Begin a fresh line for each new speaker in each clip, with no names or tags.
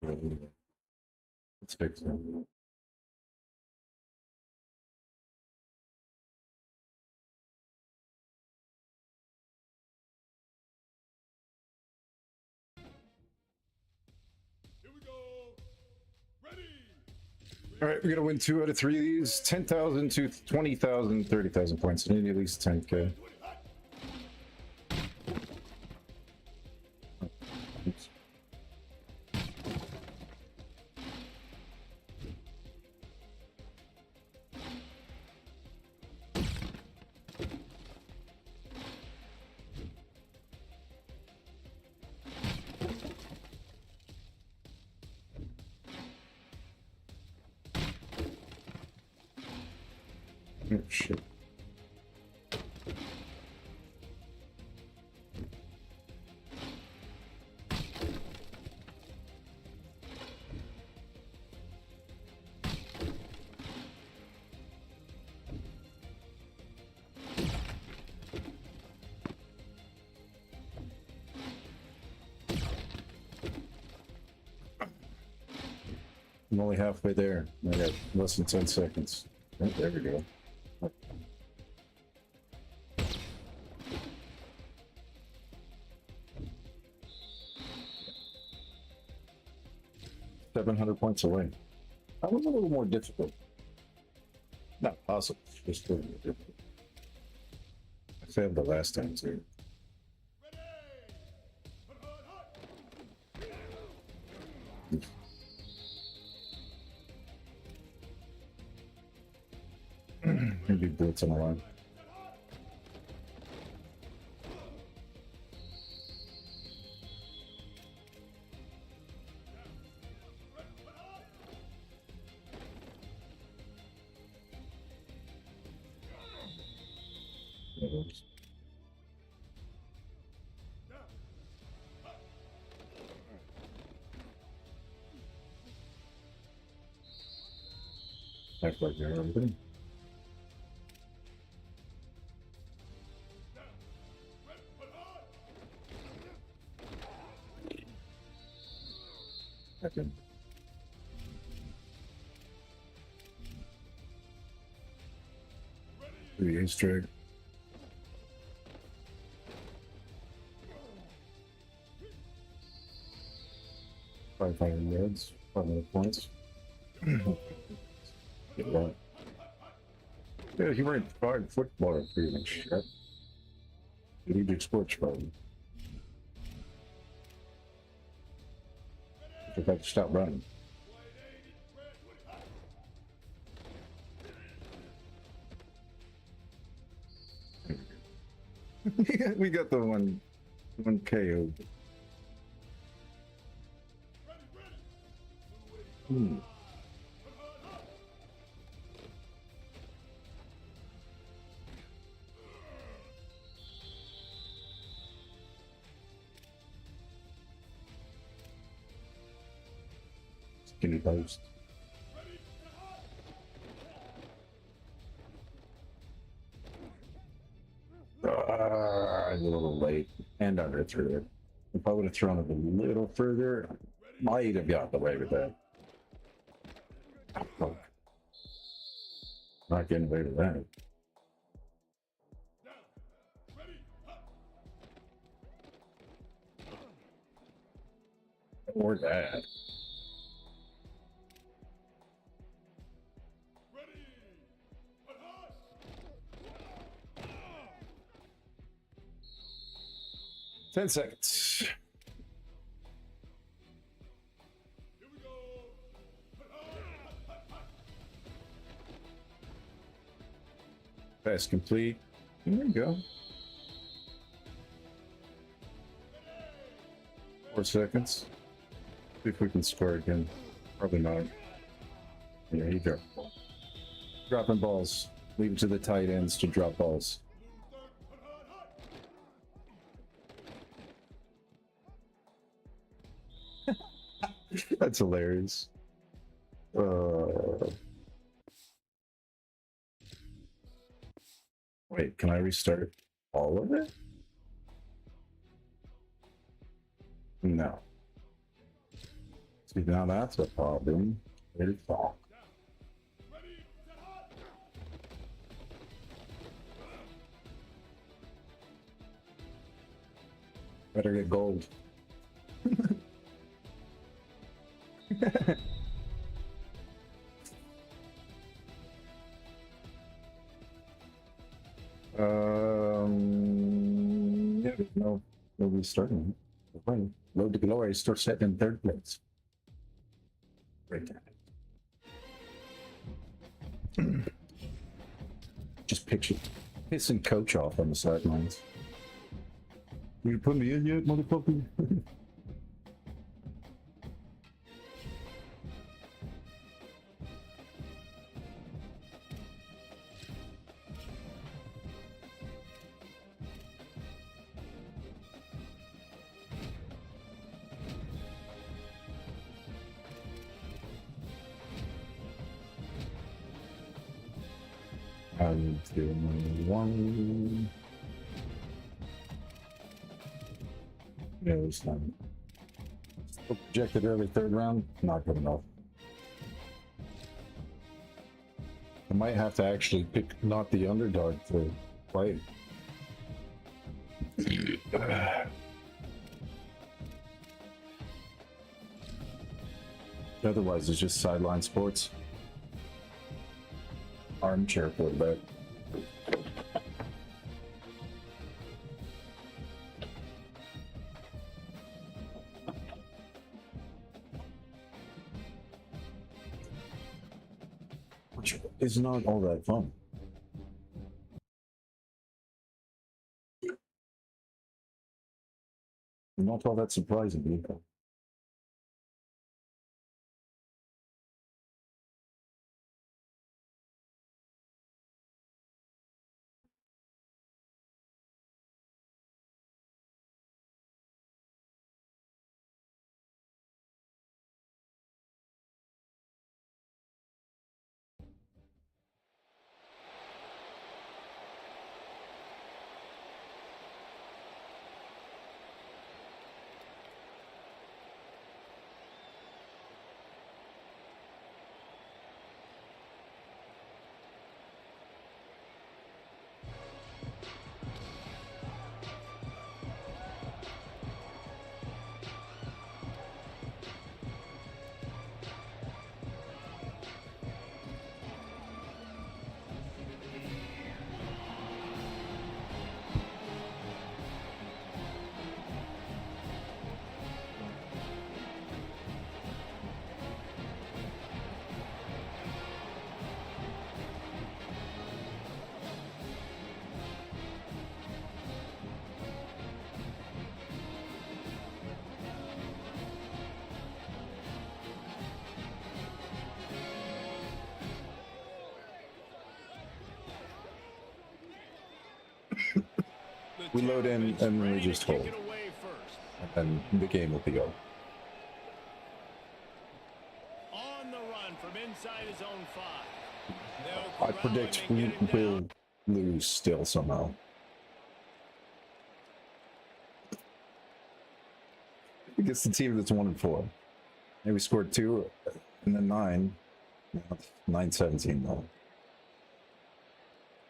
Let's fix it. All right, we're gonna win 2 out of 3 of these. 10,000 to 20,000, 30,000 points. I need at least 10k. Oops. Oh, shit. I'm only halfway there. I got less than 10 seconds. Oh, there we go. $700 points away. That was a little more difficult. Not possible, just a little more difficult. I failed the last time too. Maybe boots on the line. Act like they're everything. Okay. The ace drag. $500 yards, 500 points. Get that. Yeah, he ran 5 football pretty much shit. Collegiate sports probably. I have to stop running. We got the one KO. Skinny post. A little late and under through it. If I would have thrown it a little further, might have gotten away with that. Oh, not getting away with that. Or that. Ten seconds. Pass complete. There we go. 4 seconds. See if we can score again. Probably not. Yeah, he dropped the ball. Dropping balls. Leave it to the tight ends to drop balls. That's hilarious. Wait, can I restart all of it? No. See, now that's a problem. Where did it fall? Better get gold. Yeah, no restarting. Right. Road to Glory starts setting in third place. Right there. Just picture pissing coach off on the sidelines. You put me in yet, motherfucker? I'm doing one. Yeah, it's not. Still projected early third round, not good enough. I might have to actually pick not the underdog to play. Otherwise, it's just sideline sports. Armchair quarterback. Which is not all that fun. Not all that surprising either. We load in and we just hold. And then the game will be over.
On the run from inside his own 5.
I predict we will lose still somehow. Against the team that's 1-4. And we scored 2 and then 9. 9-17 though.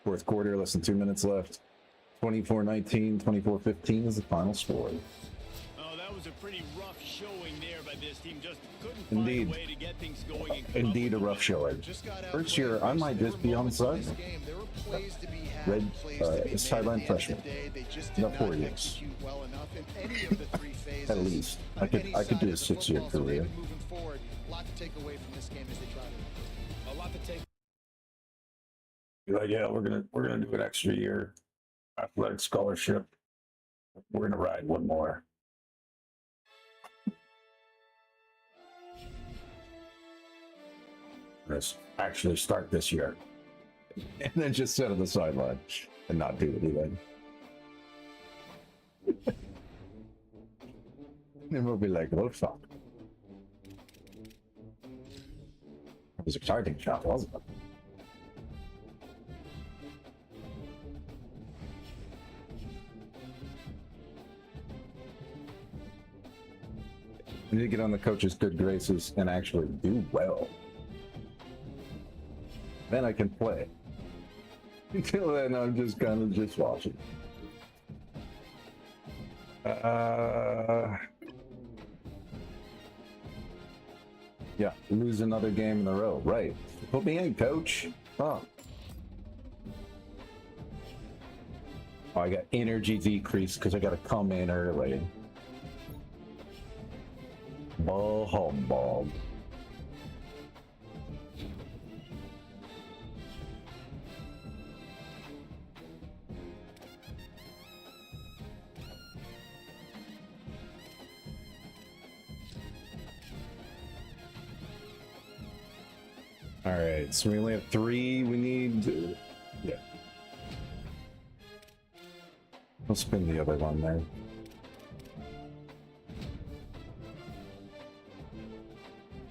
Fourth quarter, less than 2 minutes left. 24-19, 24-15 is the final score.
Oh, that was a pretty rough showing there by this team. Just couldn't find a way to get things going.
Indeed, a rough showing. First year, I might just be on the side. Red sideline freshman. Not 4 years. At least. I could do a 6-year career. Be like, yeah, we're gonna do an extra year. Athletic scholarship. We're gonna ride one more. Let's actually start this year. And then just sit on the sideline and not do anything. And we'll be like, oh fuck. It was exciting shot, wasn't it? I need to get on the coach's good graces and actually do well. Then I can play. Until then, I'm just kind of just watching. Yeah, lose another game in a row. Right. Put me in, coach. Oh. Oh, I got energy decrease because I got to come in early. Ball humbug. All right, so we only have 3. We need, yeah. I'll spin the other one there.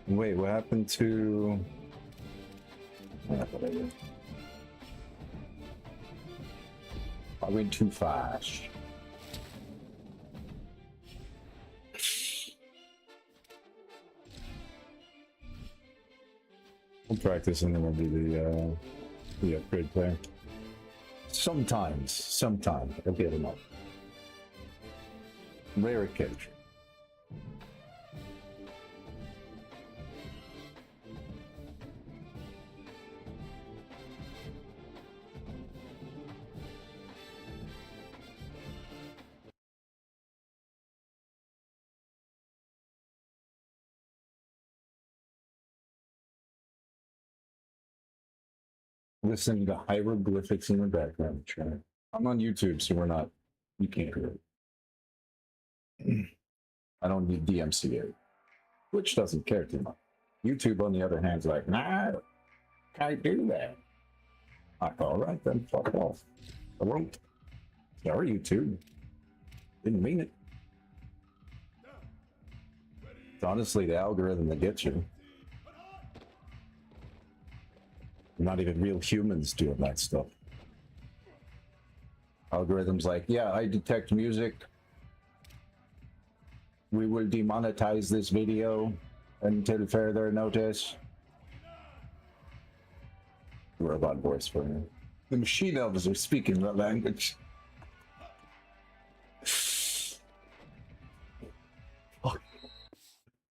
Wait, what happened to? I went too fast. We'll practice and then we'll do the upgrade player. Sometimes I'll get him up. Rare occasion. Listening to hieroglyphics in the background. I'm on YouTube, so we're not. You can't hear it. I don't need DMCA, which doesn't care too much. YouTube, on the other hand, is like, nah, can't do that. Like, all right, then fuck off. I won't. Sorry, YouTube. Didn't mean it. It's honestly the algorithm that gets you. Not even real humans doing that stuff. Algorithms like, yeah, I detect music. We will demonetize this video until further notice. Robot voice for me. The machine elves are speaking that language. Oh.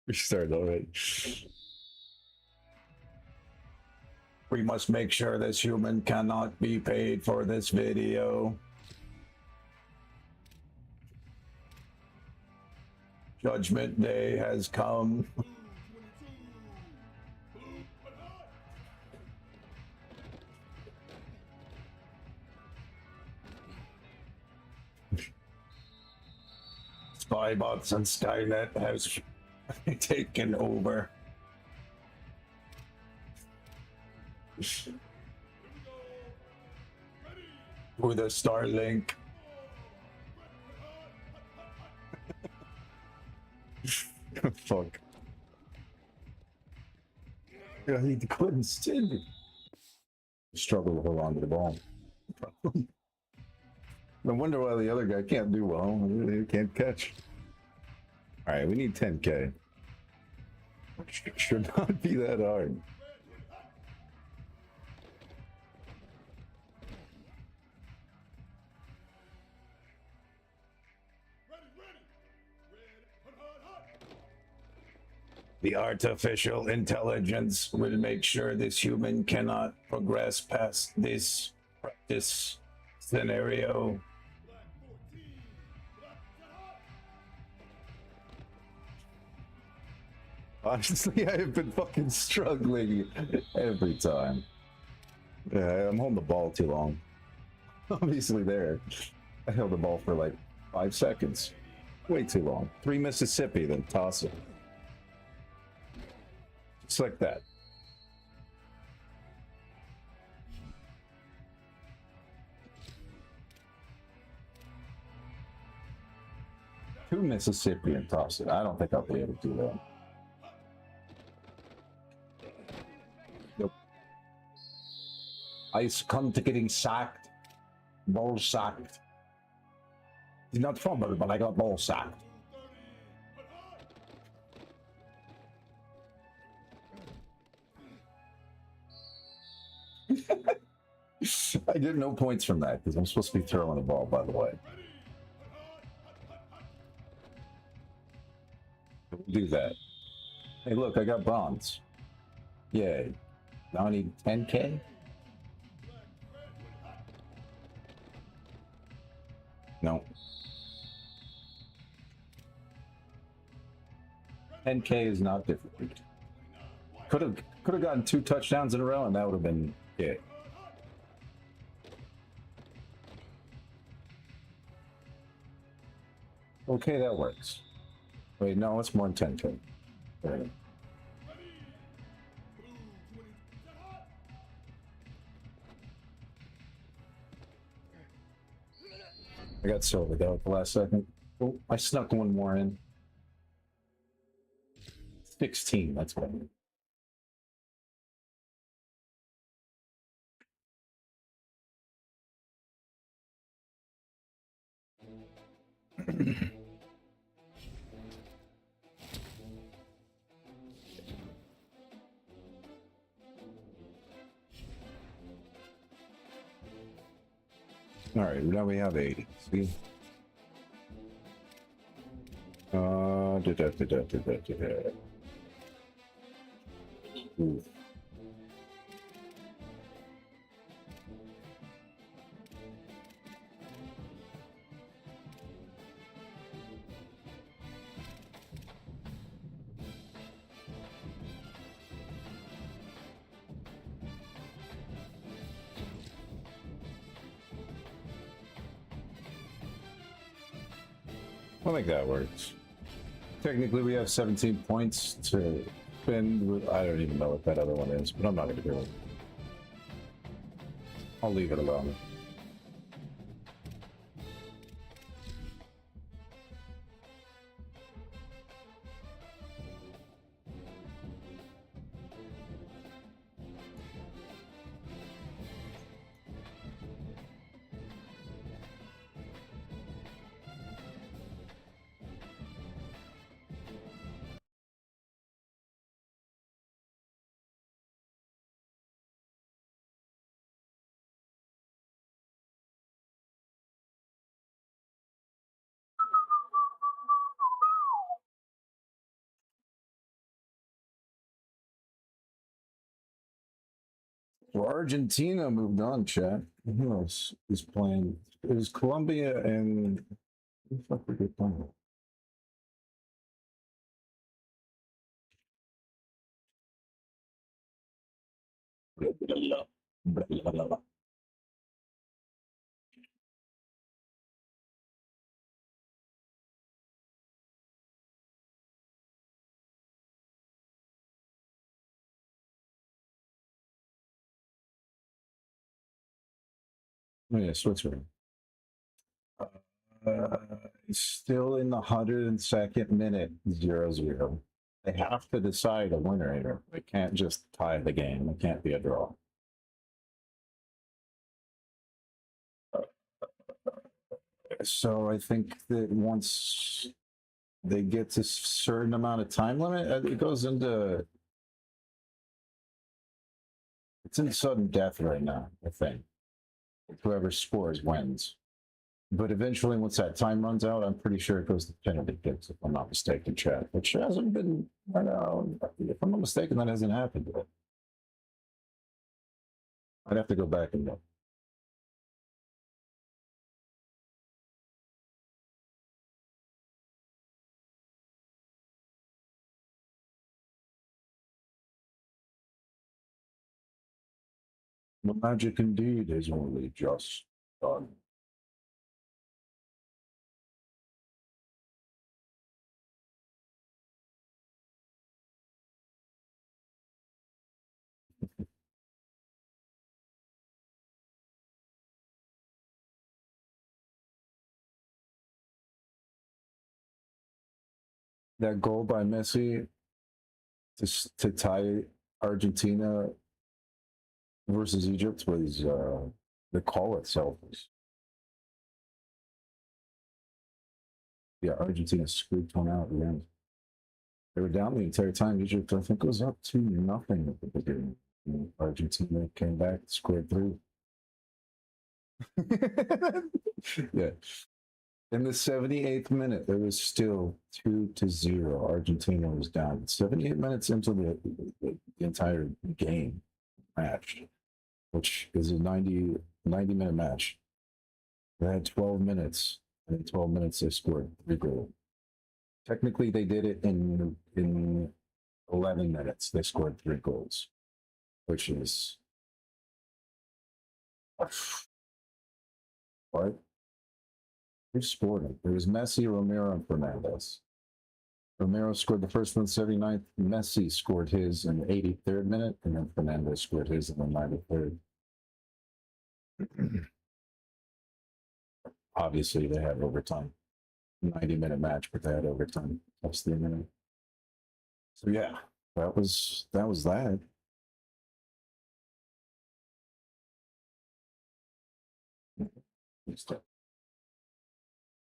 We started already. We must make sure this human cannot be paid for this video. Judgment Day has come. Spybots and Skynet has taken over. With a Starlink. Fuck. Yeah, he couldn't stand it. Struggle to hold on to the ball. No wonder why the other guy can't do well. He can't catch. Alright, we need 10K. Should not be that hard. The artificial intelligence will make sure this human cannot progress past this practice scenario. Honestly, I have been fucking struggling every time. Yeah, I'm holding the ball too long. Obviously there. I held the ball for like 5 seconds. Way too long. 3 Mississippi, then toss it. Just like that. Two Mississippi and toss it. I don't think I'll be able to do that. Nope. I succumb to getting sacked. Ball sacked. He's not fumbled, but I got ball sacked. I get no points from that because I'm supposed to be throwing the ball, by the way. We'll do that. Hey, look, I got bronze. Yay. Now I need 10K? No. 10K is not difficult. Could have gotten 2 touchdowns in a row, and that would have been it. Okay, that works. Wait, no, it's more than 10K. Right. I got silver though at the last second. Oh, I snuck one more in. 16, that's what I mean. All right, now we have 80. See? Ooh. I think that works. Technically, we have 17 points to spend with. I don't even know what that other one is, but I'm not going to do it. I'll leave it alone. Well, Argentina moved on, chat. Who else is playing? It was Colombia and who the fuck were they playing? Oh yeah, Switzerland. Uh, Still in the 102nd minute, 0-0. They have to decide a winner here. They can't just tie the game. It can't be a draw. So I think that once they get to a certain amount of time limit, it goes into it's in sudden death right now, I think. Whoever scores wins. But eventually, once that time runs out, I'm pretty sure it goes to penalty kicks, if I'm not mistaken, Chad. Which hasn't been, I know, if I'm not mistaken, that hasn't happened yet. I'd have to go back and look. The magic indeed is only just done. That goal by Messi to tie Argentina versus Egypt was the call itself was. Yeah, Argentina scooped one out at the end. They were down the entire time. Egypt, I think, was up 2-0 at the beginning. And Argentina came back, scored 3. Yeah. In the 78th minute, there was still 2-0. Argentina was down. 78 minutes into the entire game match, which is a 90-minute match. They had 12 minutes, and in 12 minutes they scored 3 goals. Technically, they did it in 11 minutes. They scored 3 goals, which is what? Who scored it? It was Messi, Romero, and Fernandez. Romero scored the first one, 79th. Messi scored his in the 83rd minute, and then Fernandez scored his in the 93rd. Obviously, they had overtime. 90-minute match, but they had overtime plus 3 minutes. So yeah, that was that.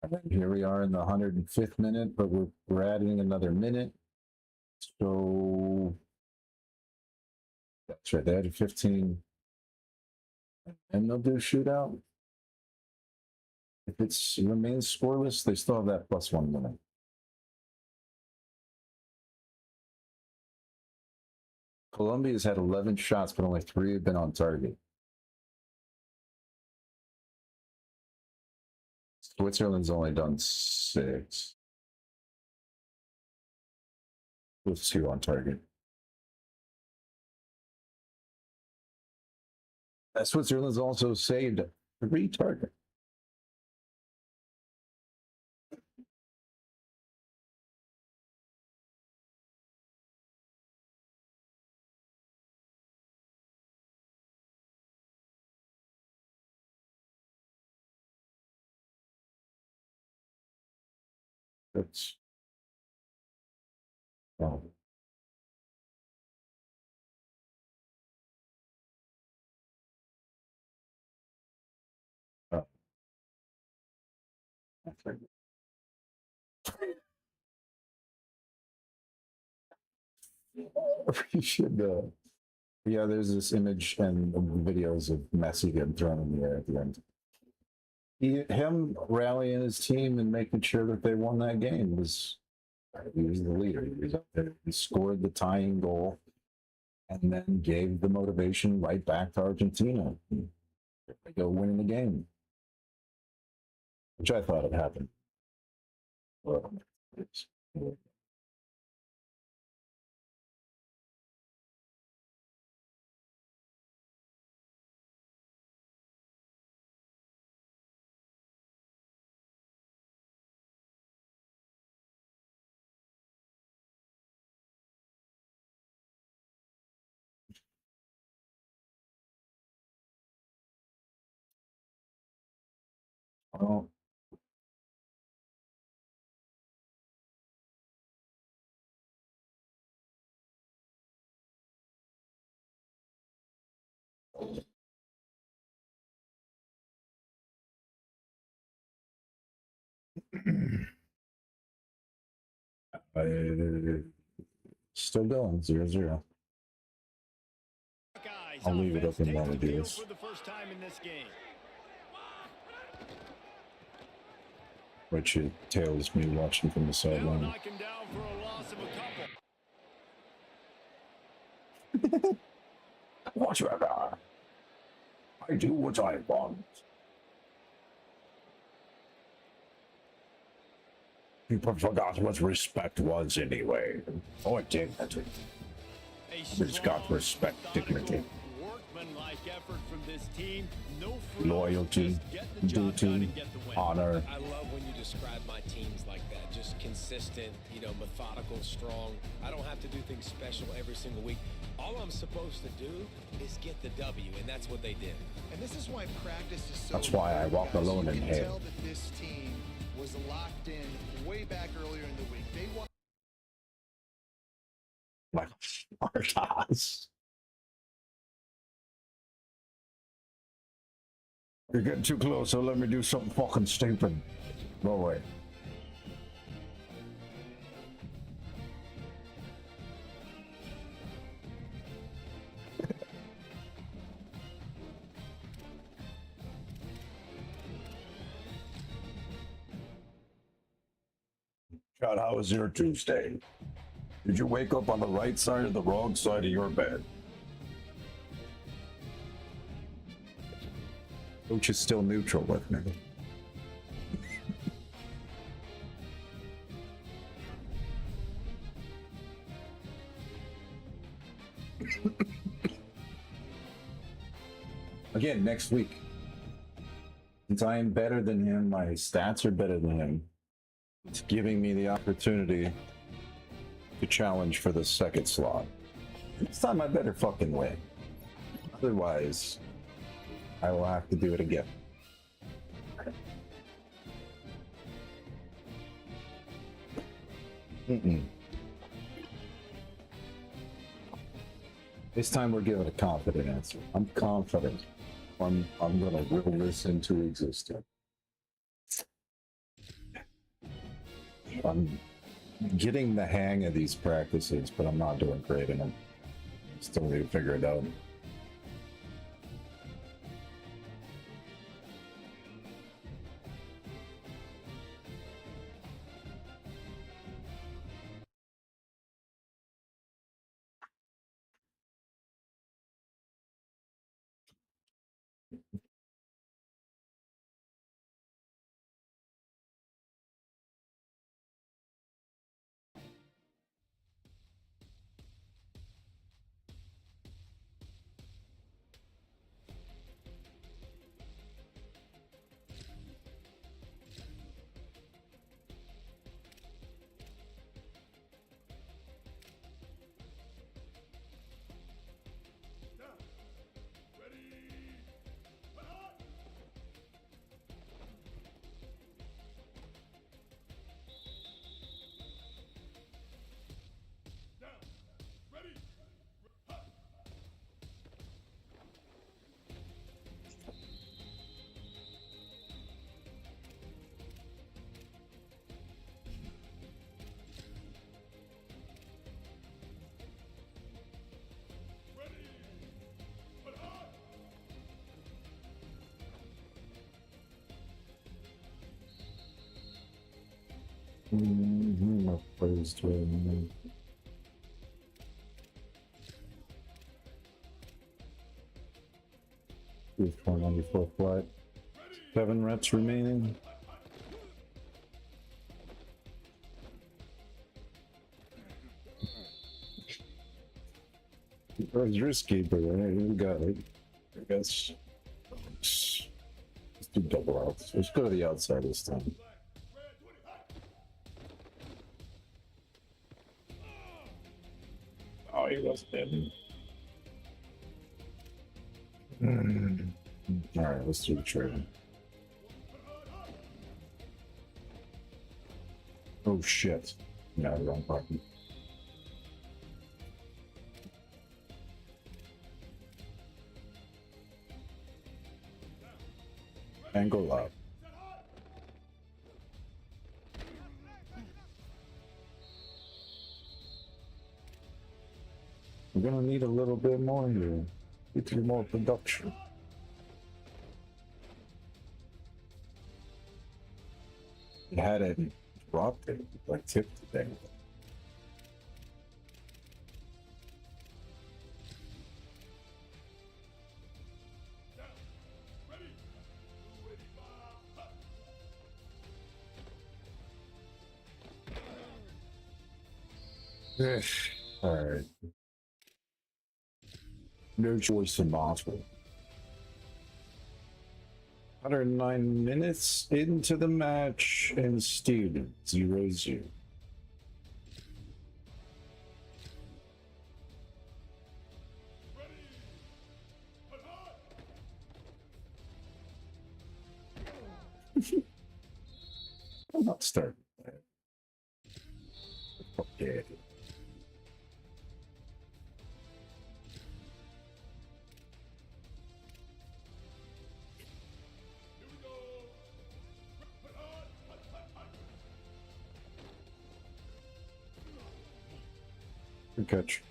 And then here we are in the 105th minute, but we're adding another minute. So that's right. They added 15, and they'll do a shootout. If it remains scoreless, they still have that +1 minute. Colombia's had 11 shots, but only 3 have been on target. Switzerland's only done 6 with 2 on target. Switzerland's also saved 3 targets. That's oh. Oh. That's right. You should. Yeah, there's this image and videos of Messi getting thrown in the air at the end. Him rallying his team and making sure that they won that game was he was the leader. He was up there. He scored the tying goal and then gave the motivation right back to Argentina. They go winning the game, which I thought had happened. Well, well, still going 0-0. I'll leave it open while we do this.
For the first time in this game.
Which it tails me watching from the sideline.
Knock him down for a loss of a couple.
Whatever. I do what I want. People forgot what respect was anyway. Oh, it did. It's got respect, dignity.
Workmanlike effort from this team. No
Loyalty, duty, honor.
I love when you describe my teams like that. Just consistent, methodical, strong. I don't have to do things special every single week. All I'm supposed to do is get the W, and that's what they did.
And this is why practice is so
That's why I walk alone in
You can
hell.
tell that this team was locked in way back earlier in the week. They want
Like Spartas. You're getting too close, so let me do something fucking stupid. Go away.
God, how was your Tuesday? Did you wake up on the right side or the wrong side of your bed?
Coach is still neutral with me. Again, next week. Since I am better than him, my stats are better than him. It's giving me the opportunity to challenge for the second slot. This time I better fucking win. Otherwise, I will have to do it again. This time we're giving a confident answer. I'm confident. I'm gonna will this into existence. I'm getting the hang of these practices, but I'm not doing great in them. Still need to figure it out. Opposed to it. 194 flight. 7 reps remaining. It was risky, but we got it. I guess. Let's do double outs. Let's go to the outside this time. Oh, he was dead. Alright, let's do the trade. Oh shit. No, wrong button. Angle up. We're gonna need a little bit more here. Get you more production. It had it dropped it, like tipped it there. Alright. No choice in Boswell. 109 minutes into the match and student 0-0. I'm not starting that. Fuck yeah. Good catch.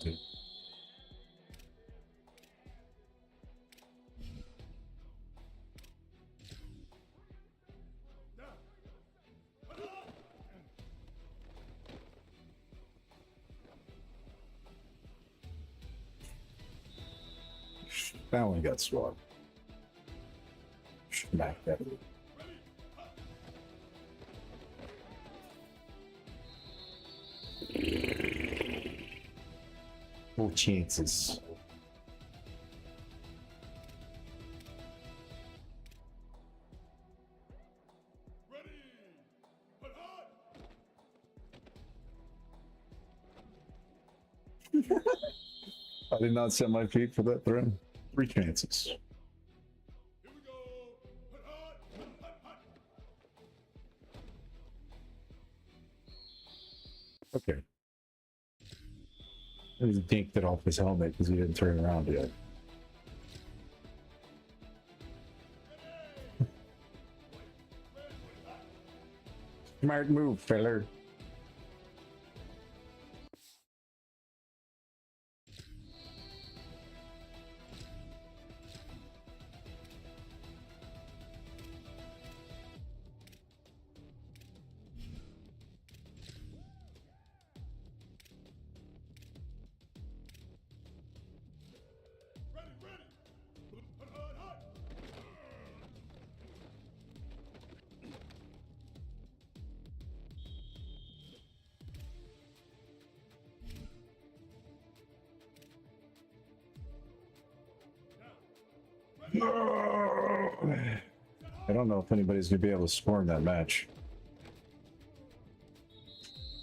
to. That one got swapped. Smack that. No chances. I did not set my feet for that throw. 3 chances. Okay. He dinked it off his helmet because he didn't turn around yet. Smart move, feller. I don't know if anybody's gonna be able to score in that match.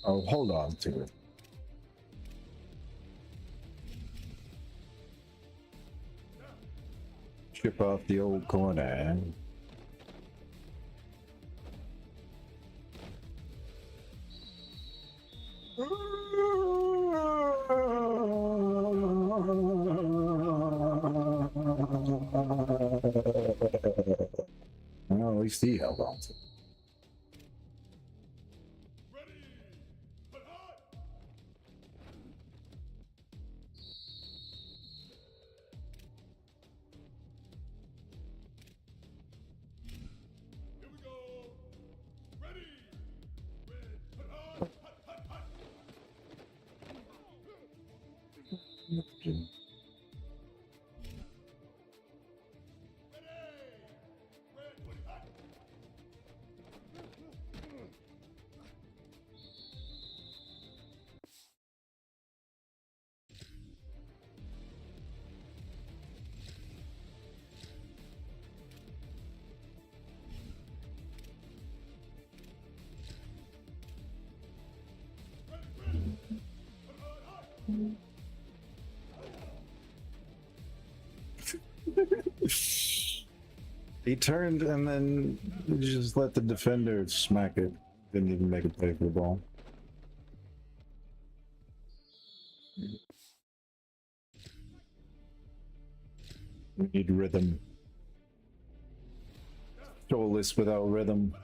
I'll hold on to it. Chip off the old corner. Well, at least he held on to it. He turned and then just let the defender smack it. Didn't even make a play for the ball. We need rhythm. Soulless without rhythm.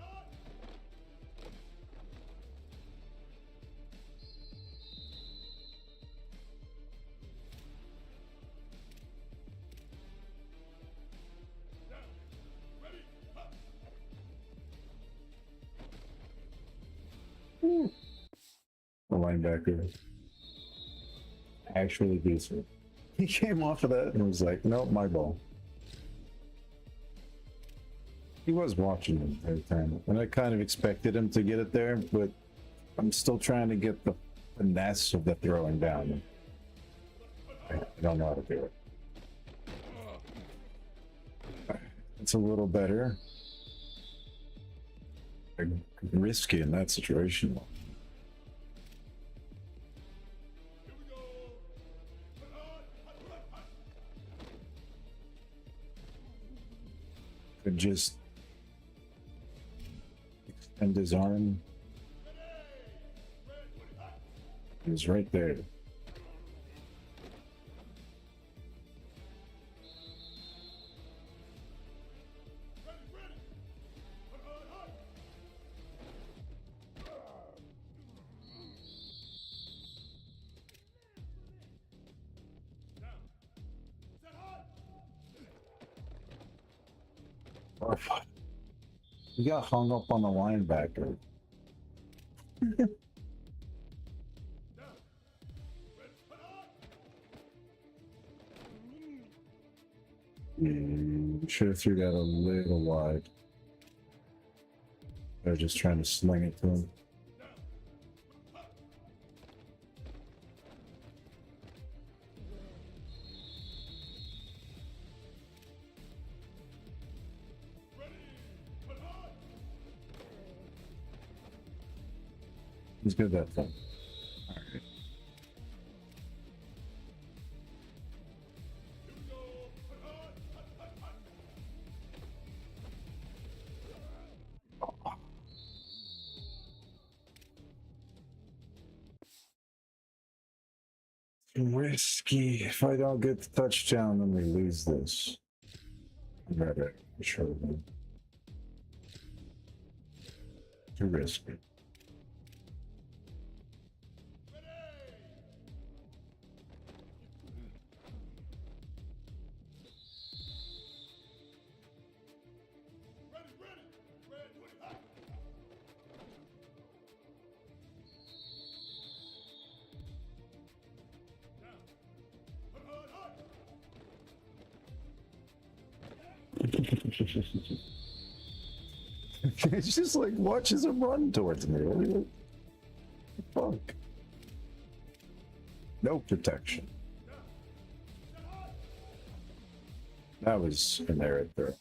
The linebacker actually decent. He came off of that and was like, nope, my ball. He was watching him every time, and I kind of expected him to get it there, but I'm still trying to get the finesse of the throwing down. I don't know how to do it. It's a little better. Risky in that situation. Could just extend his arm. He was right there. He got hung up on the linebacker. Should have threw that a little wide. They're just trying to sling it to him. He's good at that thing. All right. Risky. If I don't get the touchdown, then we lose this. I'm ready. Sure. Too risky. It's just like watches him run towards me. What the fuck? No protection. That was an error there.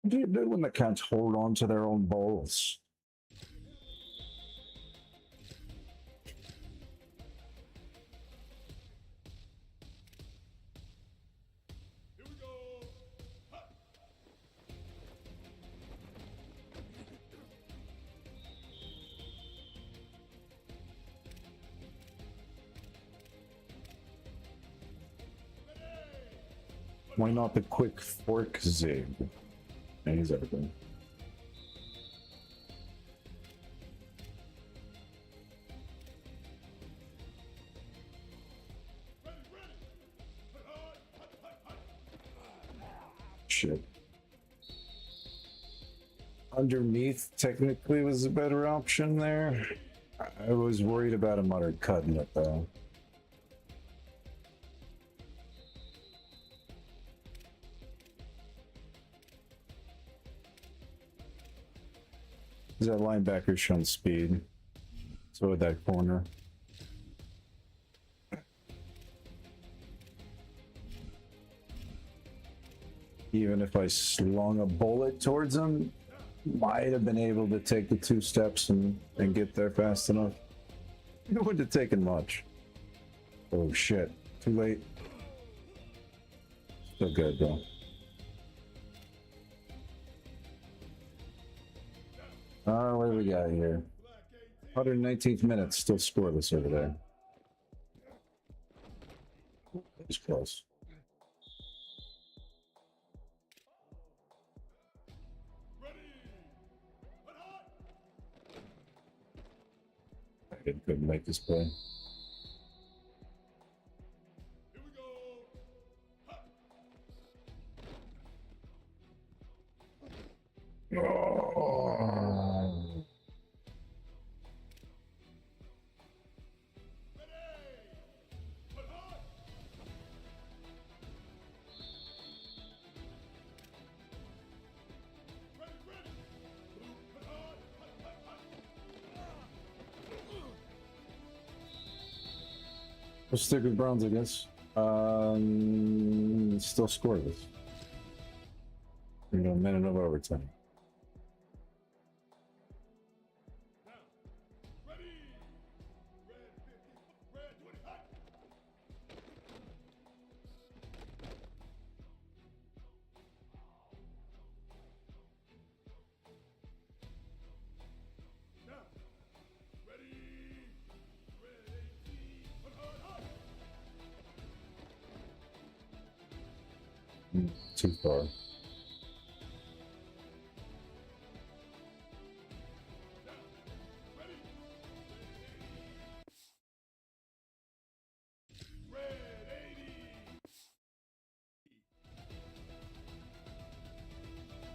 What do you do when they can't hold on to their own balls? Why not the quick fork zig? And he's everything. Shit. Underneath technically was a better option there. I was worried about him uttered cutting it though. That linebacker showing speed. So with that corner. Even if I slung a bullet towards him, might have been able to take the 2 steps and get there fast enough. It wouldn't have taken much. Oh shit. Too late. Still good though. What do we got here? 119th minute, still scoreless over there. It's close. I couldn't make this play. Oh. We'll stick with Browns, I guess. Still scoreless. We got a minute of overtime. Too far.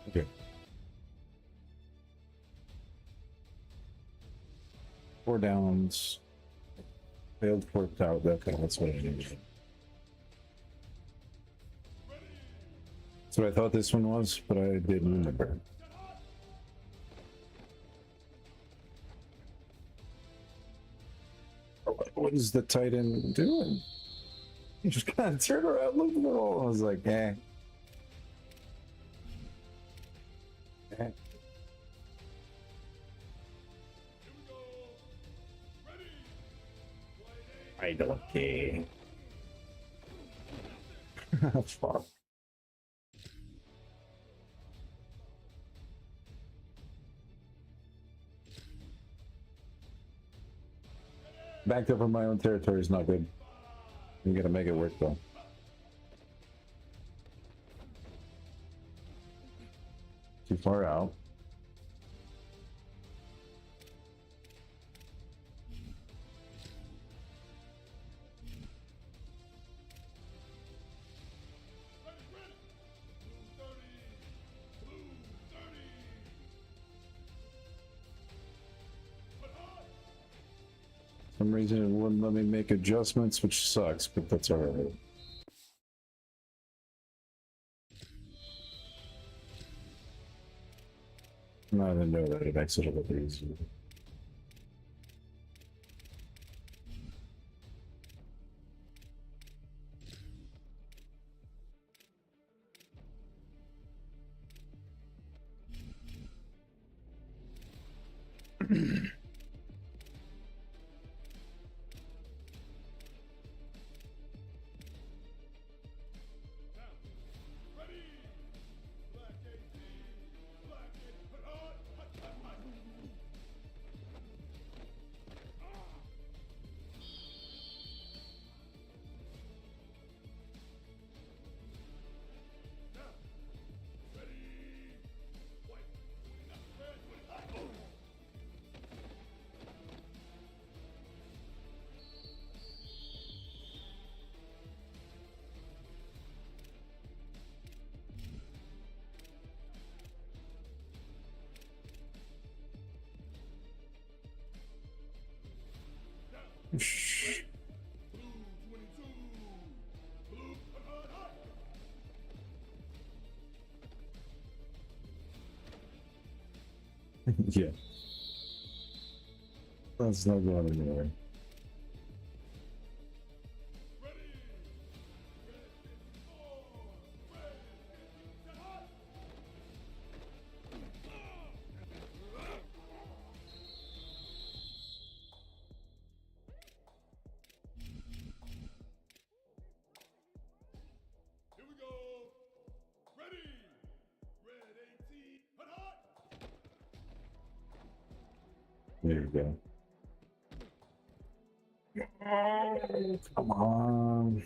Okay. 4 downs. Failed fourth out. Okay, that's what I needed. That's what I thought this one was, but I didn't remember. What is the tight end doing? He just kind of turned around, looked at the wall. I was like, eh. Eh. I don't care. Fuck. Backed up in my own territory is not good. You gotta make it work though. Too far out. For some reason it wouldn't let me make adjustments, which sucks, but that's alright. I didn't know that it makes it a little easier. Shh. Yeah. That's not going anywhere. There you go. Come on.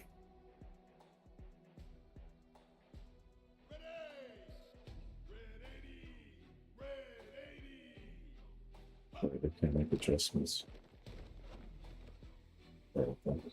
Sorry, I can't make adjustments. Oh, thank you.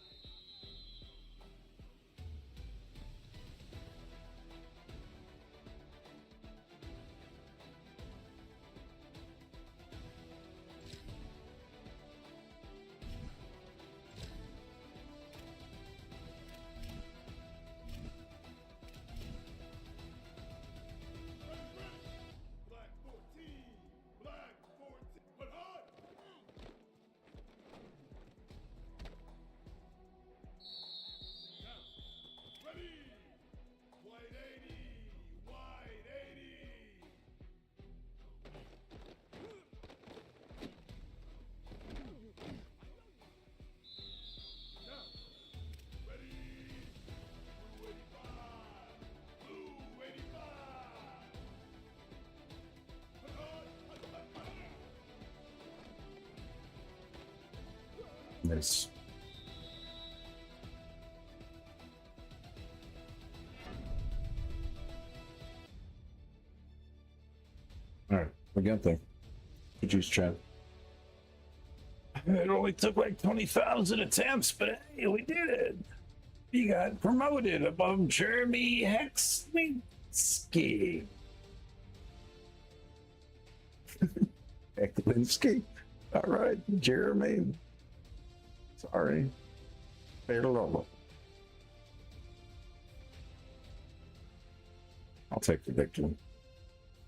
Nice. Again, produce chat.
It only took like 20,000 attempts, but hey, we did it. You got promoted above Jeremy Hexlinsky.
Eklinsky.
All right, Jeremy. Sorry. Hello.
I'll take the victory.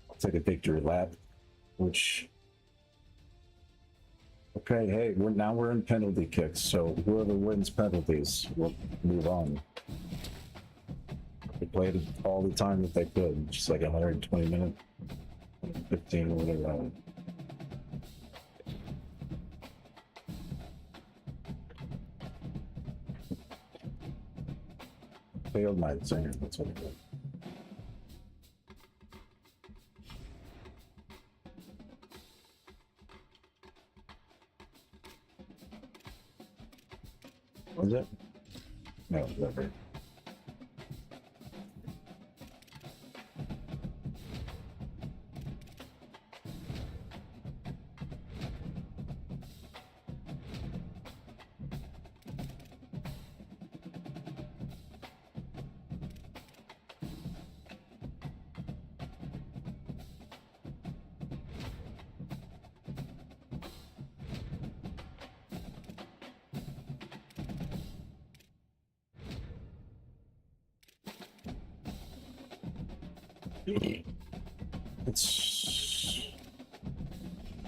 I'll take a victory lap, which. Okay, hey, we're in penalty kicks, so whoever wins penalties will move on. They played it all the time that they could, just like 120 minutes, 15 or whatever. Failed my singer, that's what it was. Was it? No, never.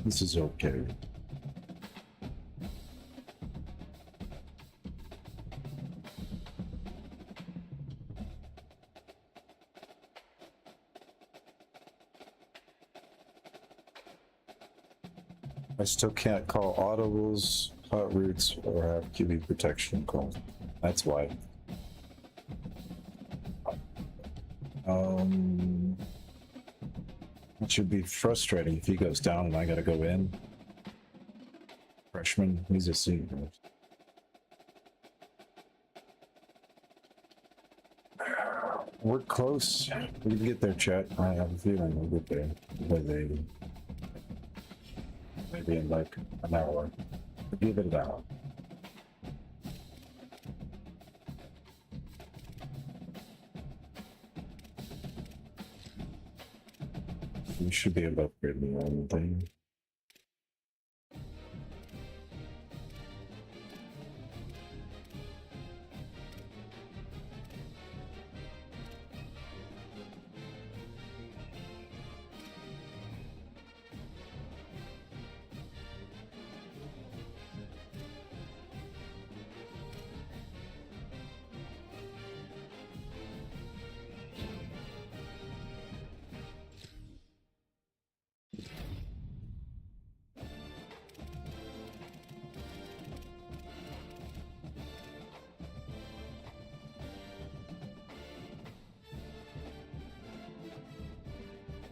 This is okay. I still can't call audibles, hot roots, or have QB protection called. That's why. It should be frustrating if he goes down and I gotta go in. Freshman, he's a senior. We're close. We can get there, chat. I have a feeling we'll get there. Maybe in like an hour. Give it an hour. We should be able to upgrade the one thing.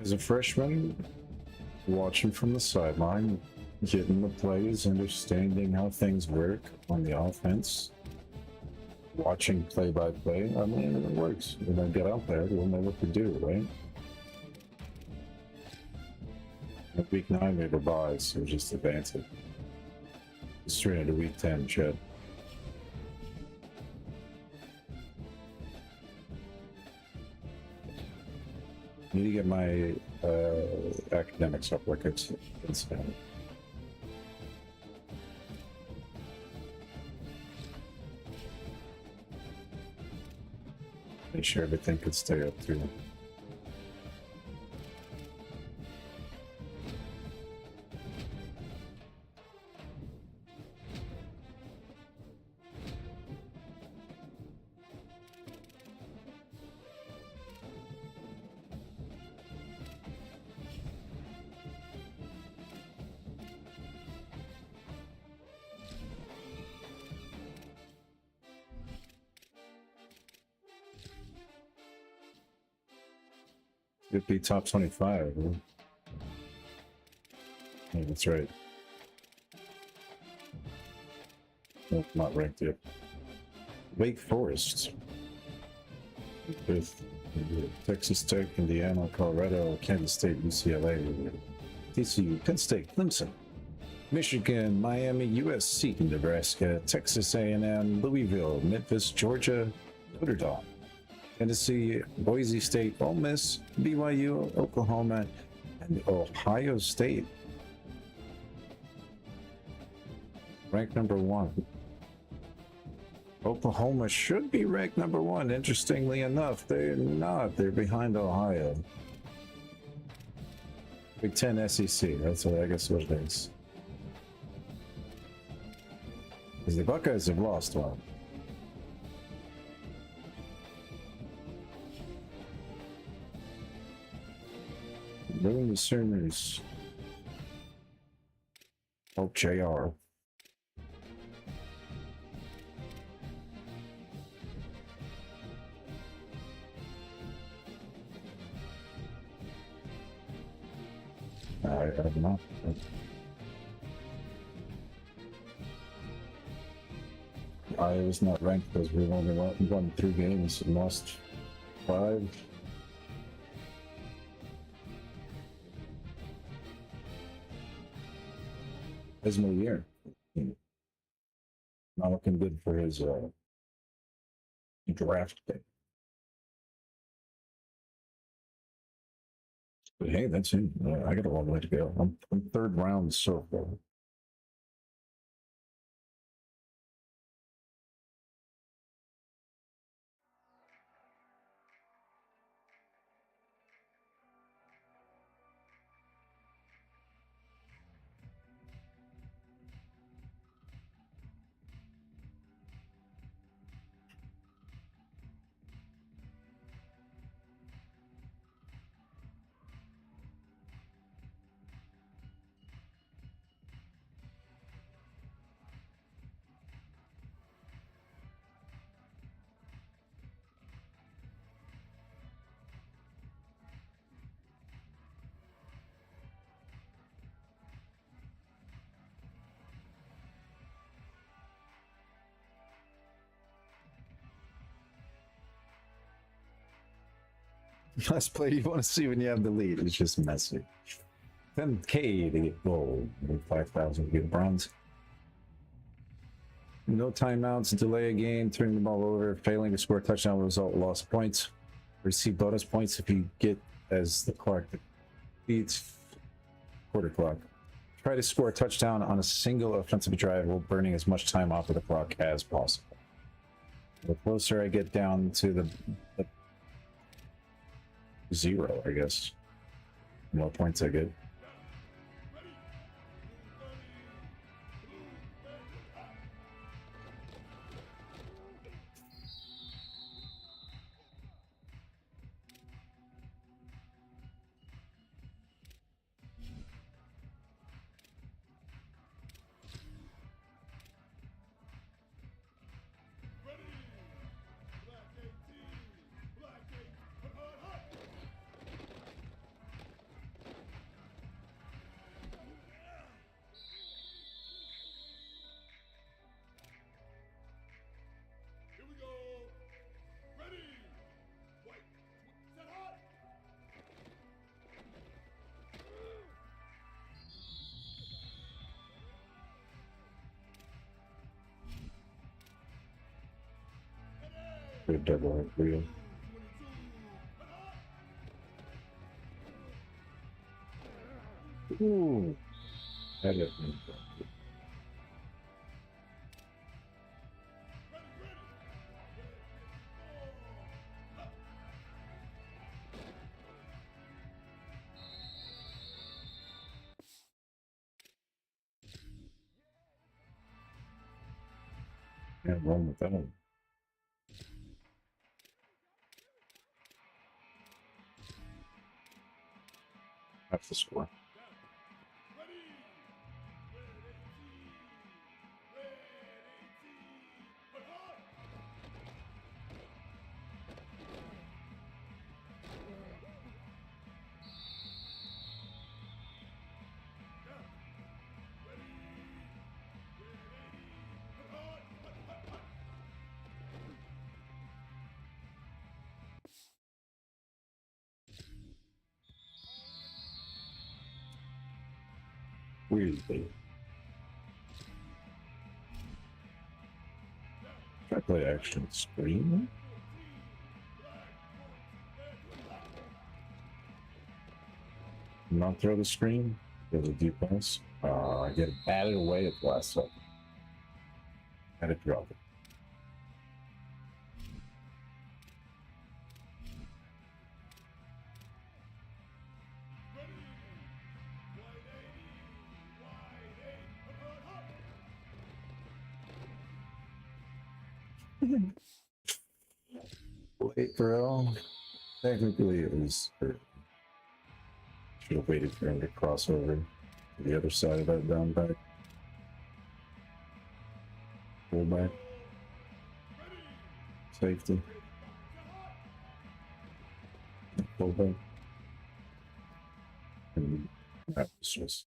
As a freshman, watching from the sideline, getting the plays, understanding how things work on the offense, watching play-by-play, I mean, it works. When I get out there, we'll know what to do, right? At week 9, we have a bye, so just advance it. Straight into week 10, Chad. I need to get my academics up like it's make sure everything could stay up too. It'd be top 25. Huh? Yeah, that's right. Nope, not ranked yet. Wake Forest. With Texas Tech, Indiana, Colorado, Kansas State, UCLA.
TCU, Penn State, Clemson, Michigan, Miami, USC, Nebraska, Texas A&M, Louisville, Memphis, Georgia, Notre Dame, Tennessee, Boise State, Ole Miss, BYU, Oklahoma, and Ohio State. Ranked number 1. Oklahoma should be ranked number 1. Interestingly enough, they're not. They're behind Ohio. Big 10 SEC. That's what I guess what it is. Because the Buckeyes have lost one. Doing the Sooners. Oh, JR. I don't know. I was not ranked because we've only won 3 games and lost 5. Dismal year. Not looking good for his draft pick. But hey, that's him. I got a long way to go. I'm 3rd round so far. Last play you want to see when you have the lead. It's just messy. 10K to get gold. 5,000 to get bronze. No timeouts, delay a game, turning the ball over, failing to score a touchdown result, lost points. Receive bonus points if you get as the clock beats quarter clock. Try to score a touchdown on a single offensive drive while burning as much time off of the clock as possible. The closer I get down to the 0, I guess, the more points I get. Good double wheel. Ooh, that is me. Can't run with that one. That's the score. weirdly. Try to play action screen. Not throw the screen. Get a deep pass. I get batted away at the last second. Had to drop it. Late throw. Technically, it was. Should have waited for him to cross over to the other side of that down back. Pull back. Safety. Pull back. And that was just.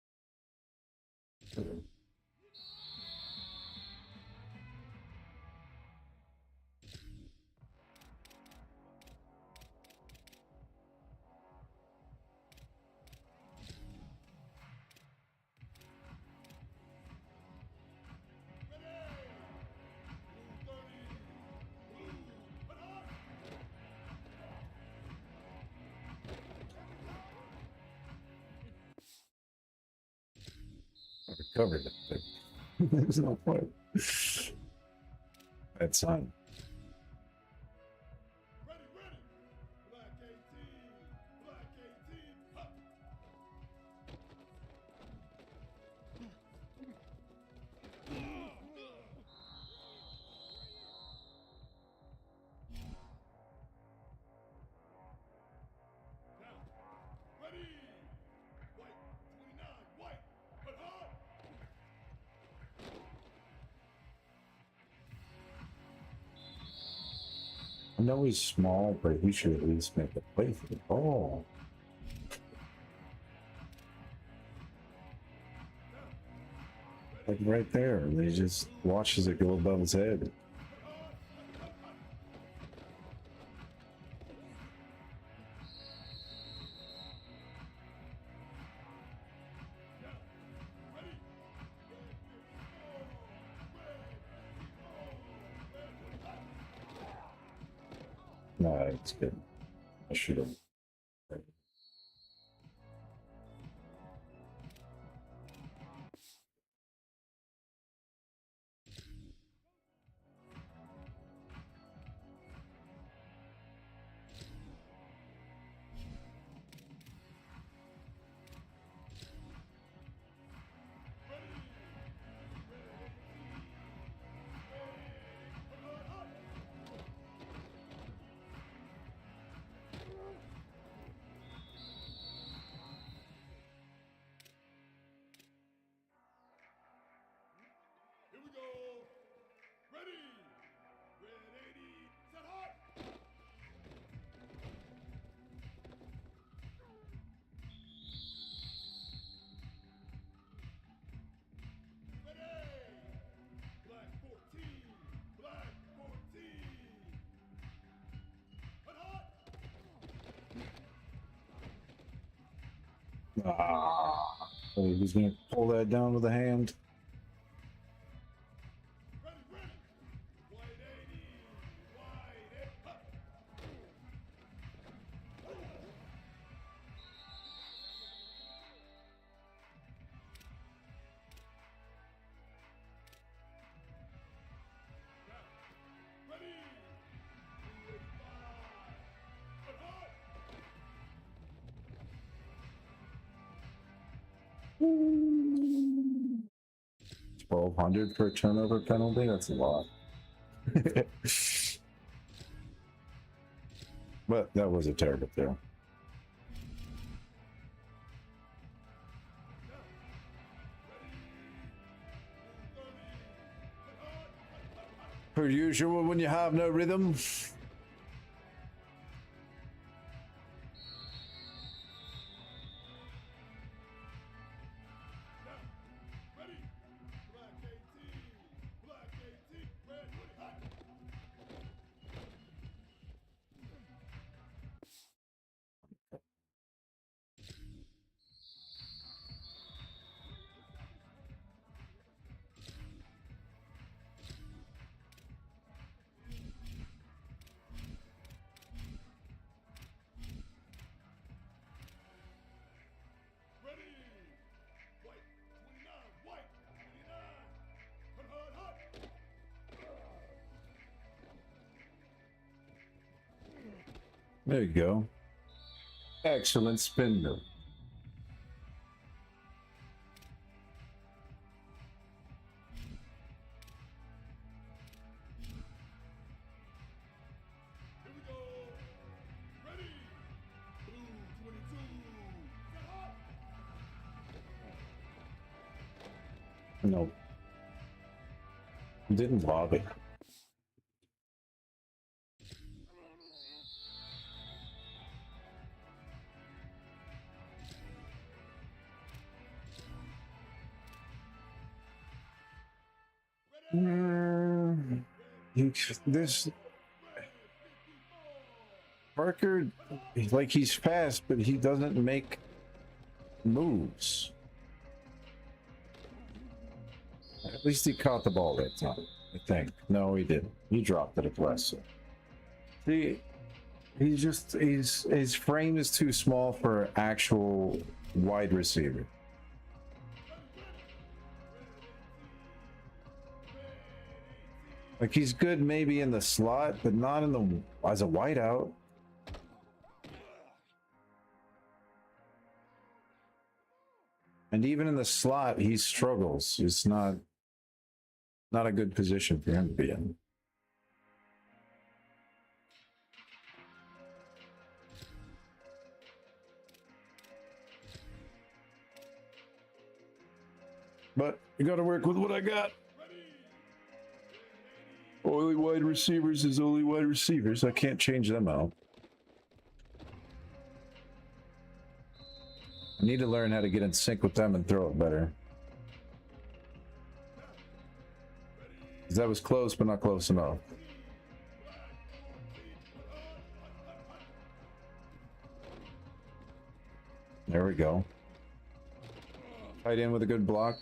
I recovered it, but there's no point. Bad sign. I know he's small, but he should at least make a play for the ball. Like right there, and he just watches it go above his head. No, it's good. I should have. Ah, oh, he's gonna pull that down with a hand. $1,200 for a turnover penalty? That's a lot. But that was a terrible throw. Per usual, when you have no rhythm. There you go. Excellent spin move. No. Didn't lobby. This Parker, like he's fast, but he doesn't make moves. At least he caught the ball that time, I think. No, he didn't. He dropped it at West. See, his frame is too small for actual wide receiver. Like he's good maybe in the slot, but not in the as a wideout. And even in the slot, he struggles. It's not a good position for him to be in. But you got to work with what I got. Only wide receivers is only wide receivers. I can't change them out. I need to learn how to get in sync with them and throw it better. That was close, but not close enough. There we go. Tight end with a good block.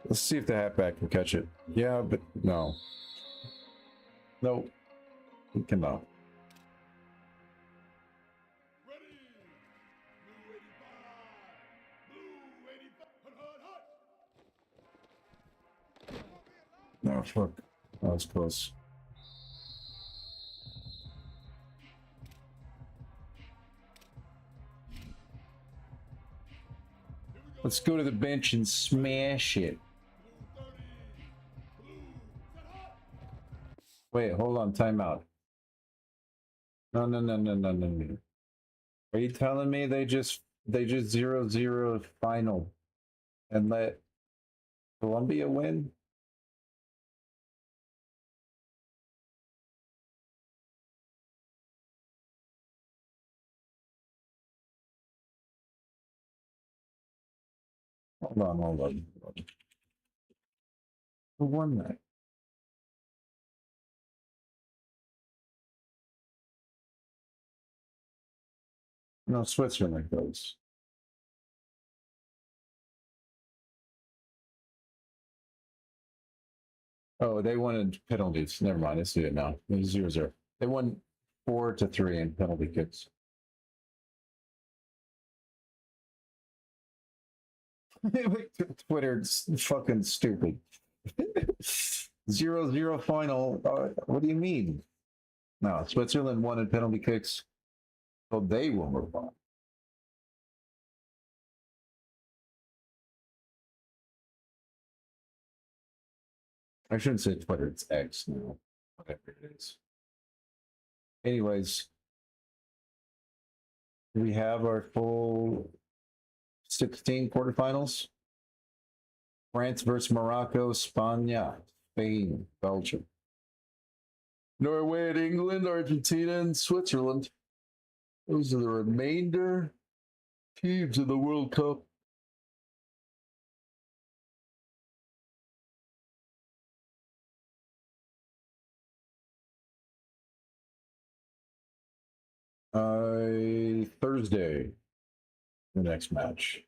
Let's see if the halfback can catch it. Yeah, but no. No. He cannot. No, fuck. That was close. Let's go to the bench and smash it. Wait, hold on, timeout. No. Are you telling me they just 0-0 final and let Columbia win? Hold on. Who won that? No, Switzerland goes. Oh, they wanted penalties. Never mind. I see it now. It was 0-0. They won 4-3 in penalty kicks. Twitter's fucking stupid. 0-0 final. What do you mean? No, Switzerland won in penalty kicks. So they will move on. I shouldn't say Twitter, it's X now. Whatever it is. Anyways, we have our full 16 quarterfinals. France versus Morocco, Spain, Belgium. Norway and England, Argentina and Switzerland. Those are the remainder teams in the World Cup. Thursday, the next match.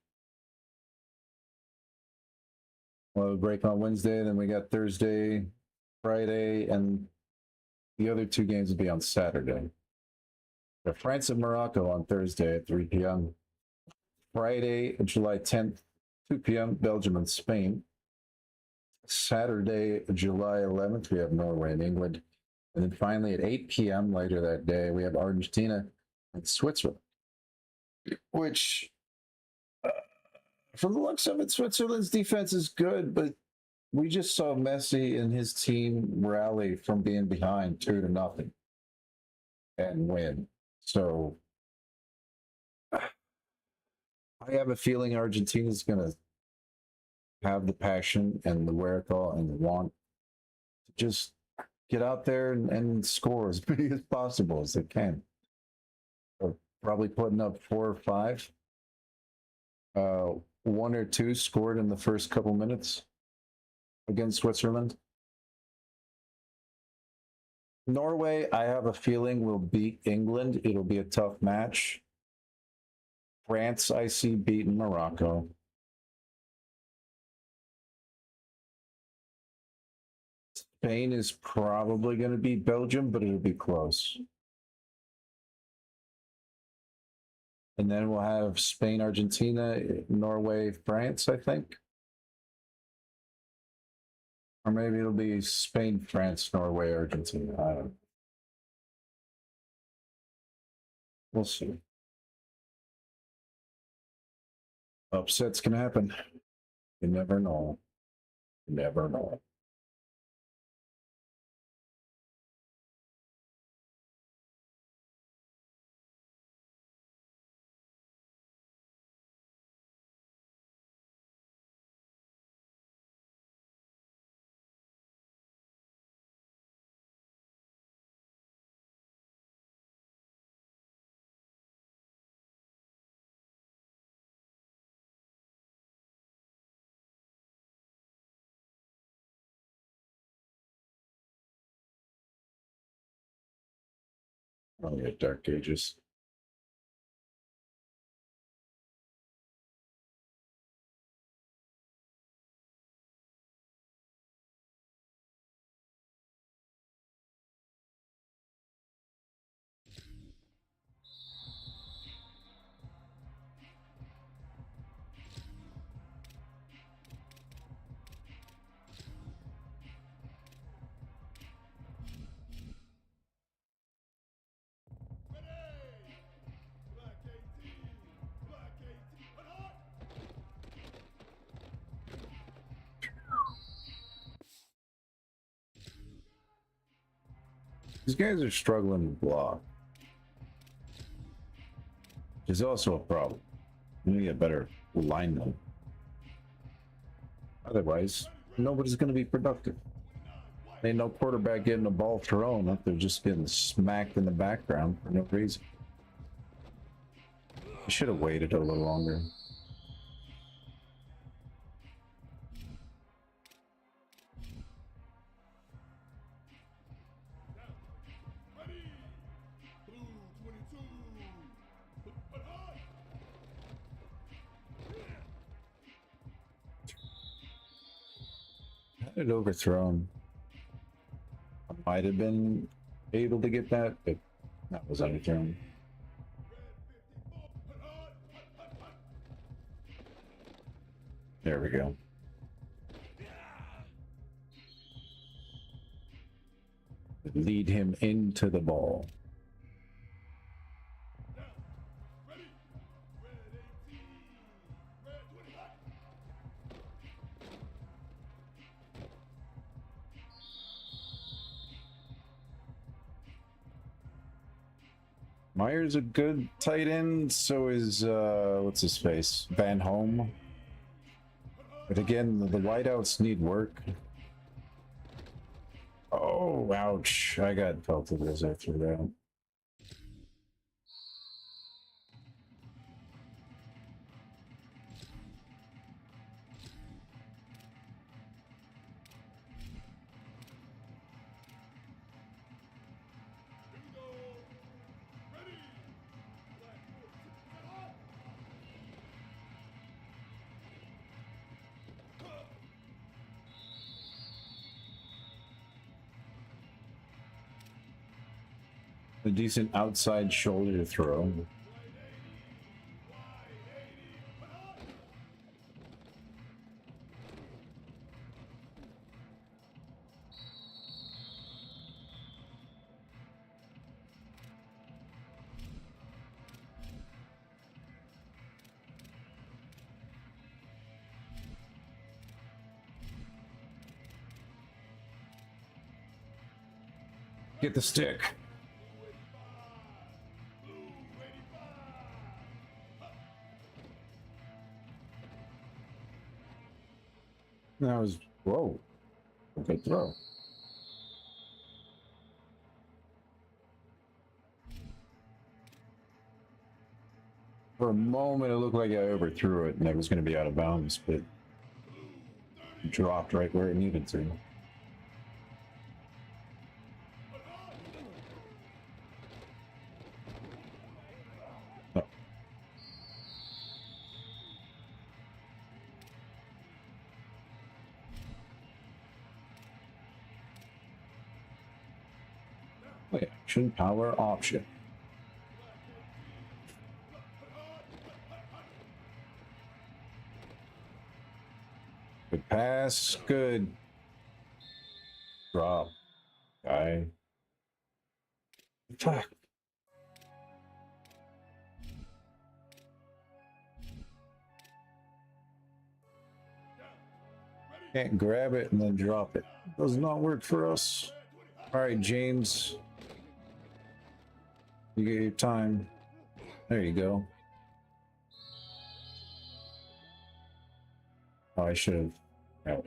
We'll break on Wednesday, then we got Thursday, Friday, and the other two games will be on Saturday. France and Morocco on Thursday at 3 p.m. Friday, July 10th, 2 p.m., Belgium and Spain. Saturday, July 11th, we have Norway and England. And then finally at 8 p.m. later that day, we have Argentina and Switzerland. Which, from the looks of it, Switzerland's defense is good, but we just saw Messi and his team rally from being behind 2-0 and win. So I have a feeling Argentina's going to have the passion and the wherewithal and the want to just get out there and score as many as possible as they can. Or probably putting up 4 or 5. 1 or 2 scored in the first couple minutes against Switzerland. Norway, I have a feeling, will beat England. It'll be a tough match. France, I see beating Morocco. Spain is probably going to beat Belgium, but it'll be close. And then we'll have Spain, Argentina, Norway, France, I think. Or maybe it'll be Spain, France, Norway, Argentina. I don't know. We'll see. Upsets can happen. You never know. You never know. Oh, yeah, Dark Ages. These guys are struggling to block. Which is also a problem. We need a better lineman. Otherwise, nobody's going to be productive. Ain't no quarterback getting the ball thrown if they're just getting smacked in the background for no reason. I should have waited a little longer. Had it overthrown. I might have been able to get that, but that was underthrown. There we go. Lead him into the ball. Meyer's a good tight end, so is what's his face? Van Home. But again, the wideouts need work. Oh, ouch. I got pelted as I threw that. A decent outside shoulder throw. Get the stick. That was, whoa. Okay, throw. For a moment, it looked like I overthrew it and it was going to be out of bounds, but it dropped right where it needed to. Oh. Play action, power, option. Good pass, good. Drop. Guy. Fuck. Can't grab it and then drop it. Does not work for us. All right, James. You get your time. There you go. Oh, I should have. Oh.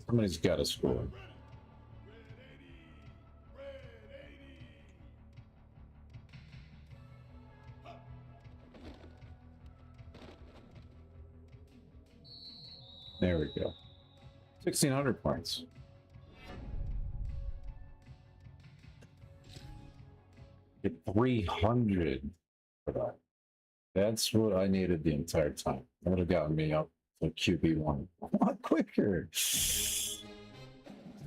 Somebody's got to score. There we go. 1,600 points. Get 300 for that. That's what I needed the entire time. That would have gotten me up to QB1 a lot quicker.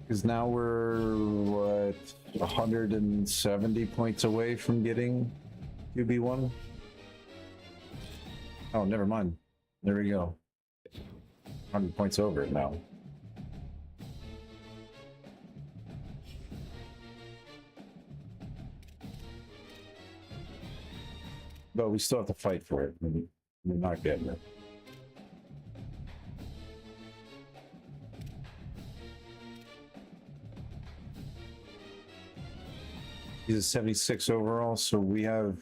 Because now we're, what, 170 points away from getting QB1? Oh, never mind. There we go. 100 points over it now. But we still have to fight for it. We're not getting it. He's a 76 overall, so we have...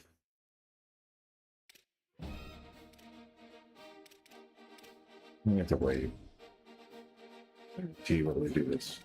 We have to wait. Gee, what do we do this?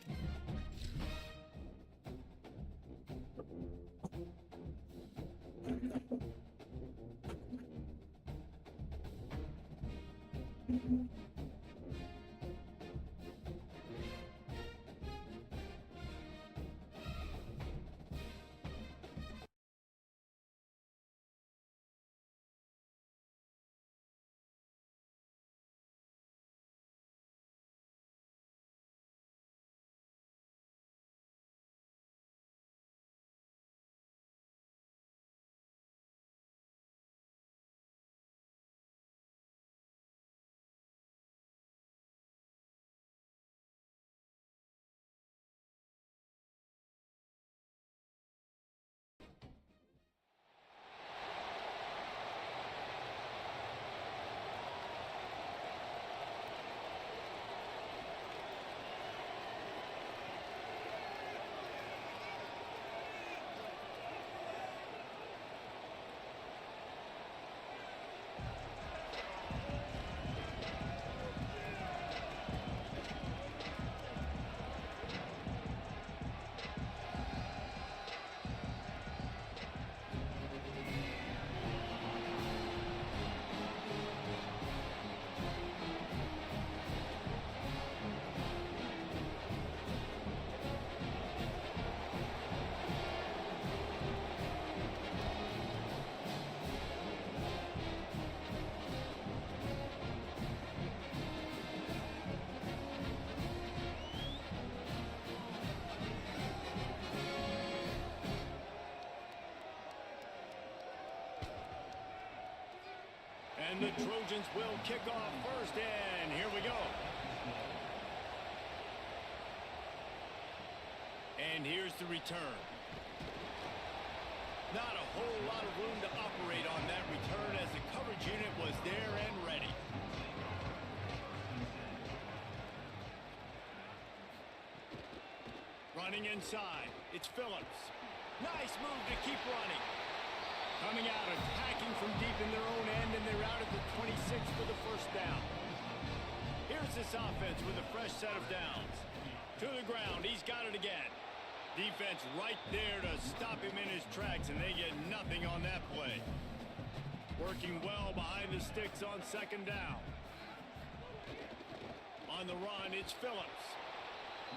And the Trojans will kick off first, and here we go. And here's the return. Not a whole lot of room to operate on that return as the coverage unit was there and ready. Running inside, it's Phillips. Nice move to keep running. Coming out, attacking from deep in their own end, and they're out at the 26 for the first down. Here's this offense with a fresh set of downs. To the ground, he's got it again. Defense right there to stop him in his tracks, and they get nothing on that play. Working well behind the sticks on second down. On the run, it's Phillips.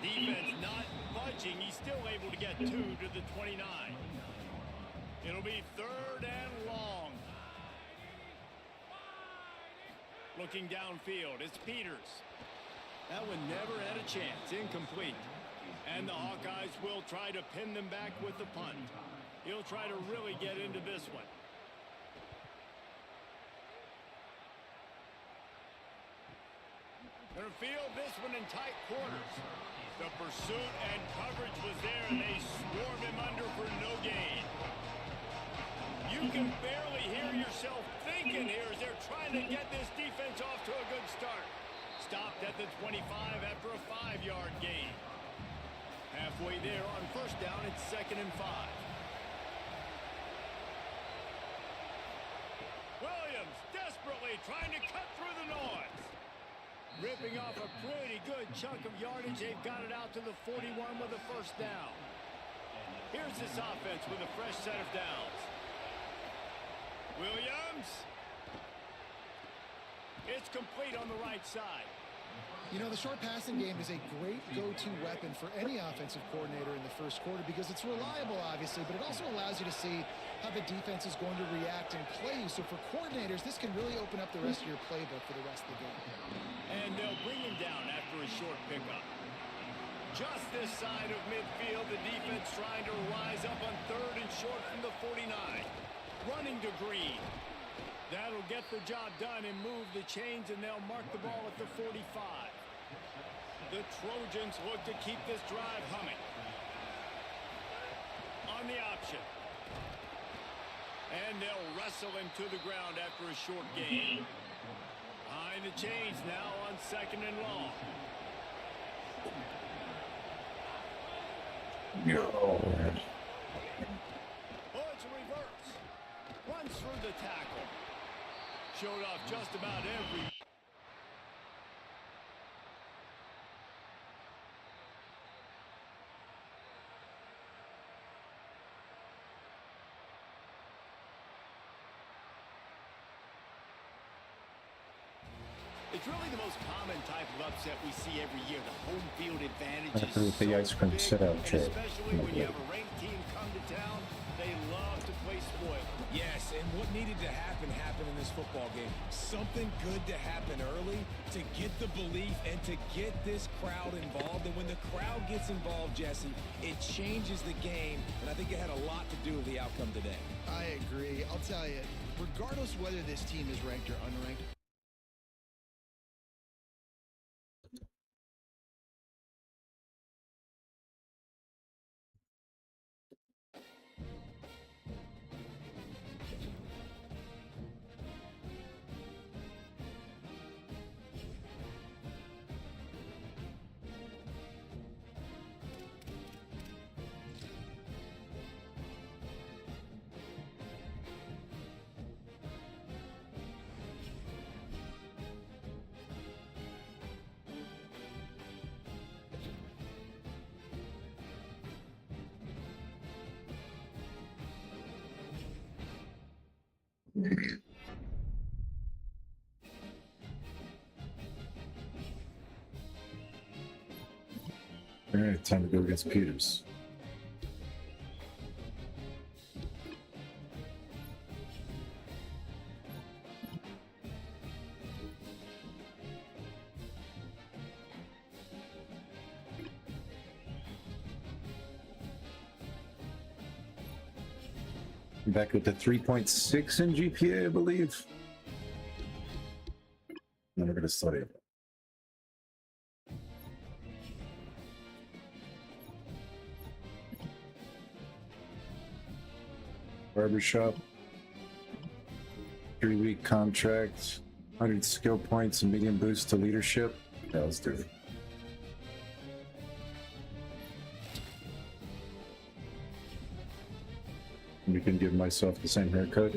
Defense not budging. He's still able to get 2 to the 29. It'll be third and long. Looking downfield, it's Peters. That one never had a chance. Incomplete. And the Hawkeyes will try to pin them back with the punt. He'll try to really get into this one. Gonna field this one in tight quarters. The pursuit and coverage was there, and they swarm him under for no gain. You can barely hear yourself thinking here as they're trying to get this defense off to a good start. Stopped at the 25 after a 5-yard gain. Halfway there on first down, it's 2nd and 5. Williams desperately trying to cut through the noise. Ripping off a pretty good chunk of yardage. They've got it out to the 41 with a first down. Here's this offense with a fresh set of downs. Williams. It's complete on the right side.
You know, the short passing game is a great go-to weapon for any offensive coordinator in the first quarter because it's reliable, obviously, but it also allows you to see how the defense is going to react and play you. So for coordinators, this can really open up the rest of your playbook for the rest of the game.
And they'll bring him down after a short pickup. Just this side of midfield, the defense trying to rise up on 3rd and short from the 49. Running to Green. That'll get the job done and move the chains, and they'll mark the ball at the 45. The Trojans look to keep this drive humming. On the option. And they'll wrestle him to the ground after a short gain. Behind the chains now on 2nd and long. Oh, it's a reverse. Runs through the tackle. Showed off just about every... It's really the most common type of upset we see every year. The home field advantage
After
is
the ice cream
big,
sit-out
and
chair.
especially when you have a ranked team come to town, they love to play spoil.
Yes, and what needed to happen happened in this football game. Something good to happen early to get the belief and to get this crowd involved. And when the crowd gets involved, Jesse, it changes the game. And I think it had a lot to do with the outcome today.
I agree. I'll tell you, regardless whether this team is ranked or unranked,
All right, time to go against Peters. Back up to 3.6 in GPA, I believe. to study. Barbershop. 3-week contract. 100 skill points and medium boost to leadership. Yeah, let's do it. You can give myself the same haircut.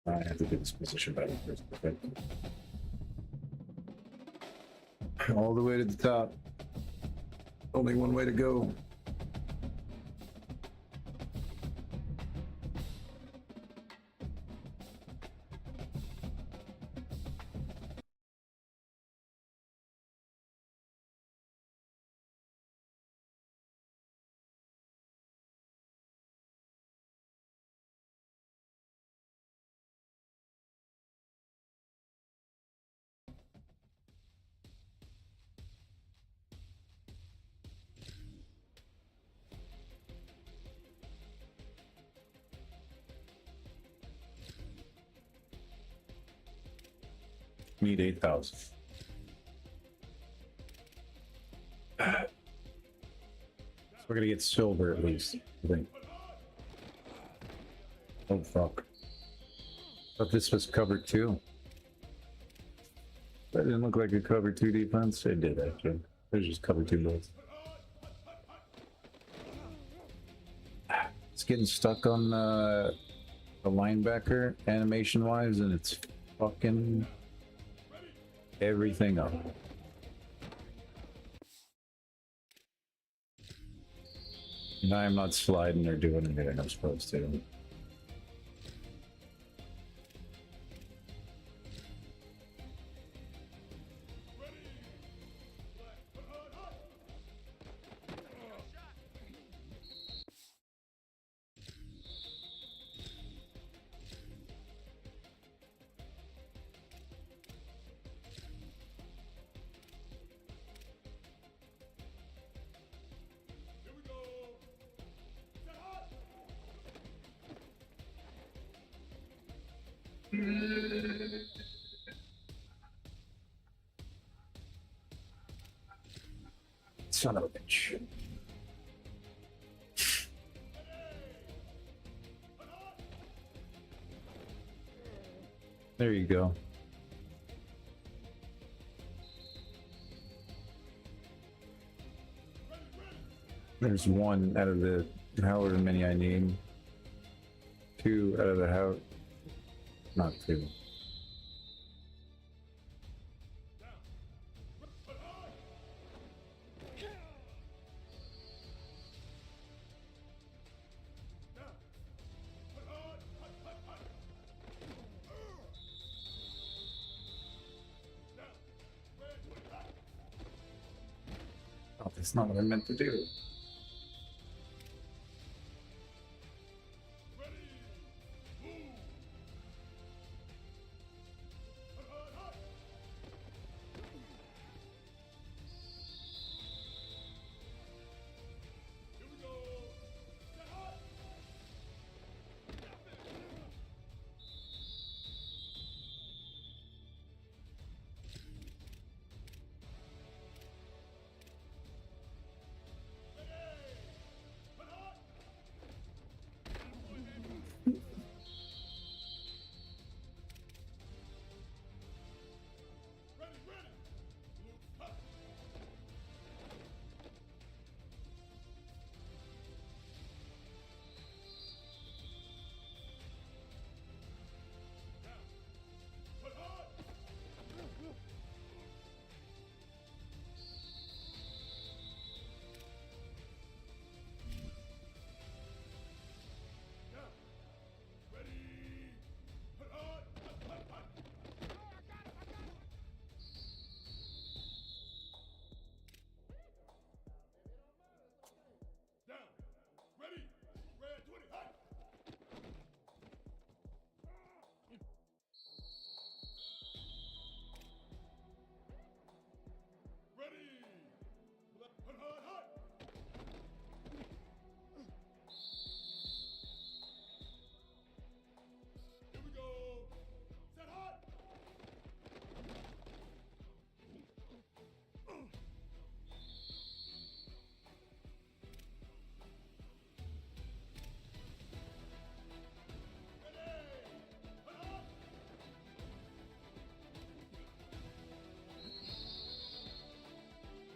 I have to get this position back first. Okay. All the way to the top. Only one way to go. Need 8,000. So we're gonna get silver at least, I think. Oh fuck. Thought this was cover 2. That didn't look like a cover 2 defense. It did actually. There's just cover 2 bullets. It's getting stuck on the linebacker animation wise, and it's fucking everything up. And I'm not sliding or doing anything I'm supposed to. Son of a bitch. There you go. There's one out of the however many I need. 2 out of the how. Not 2. Oh, that's not what I meant to do.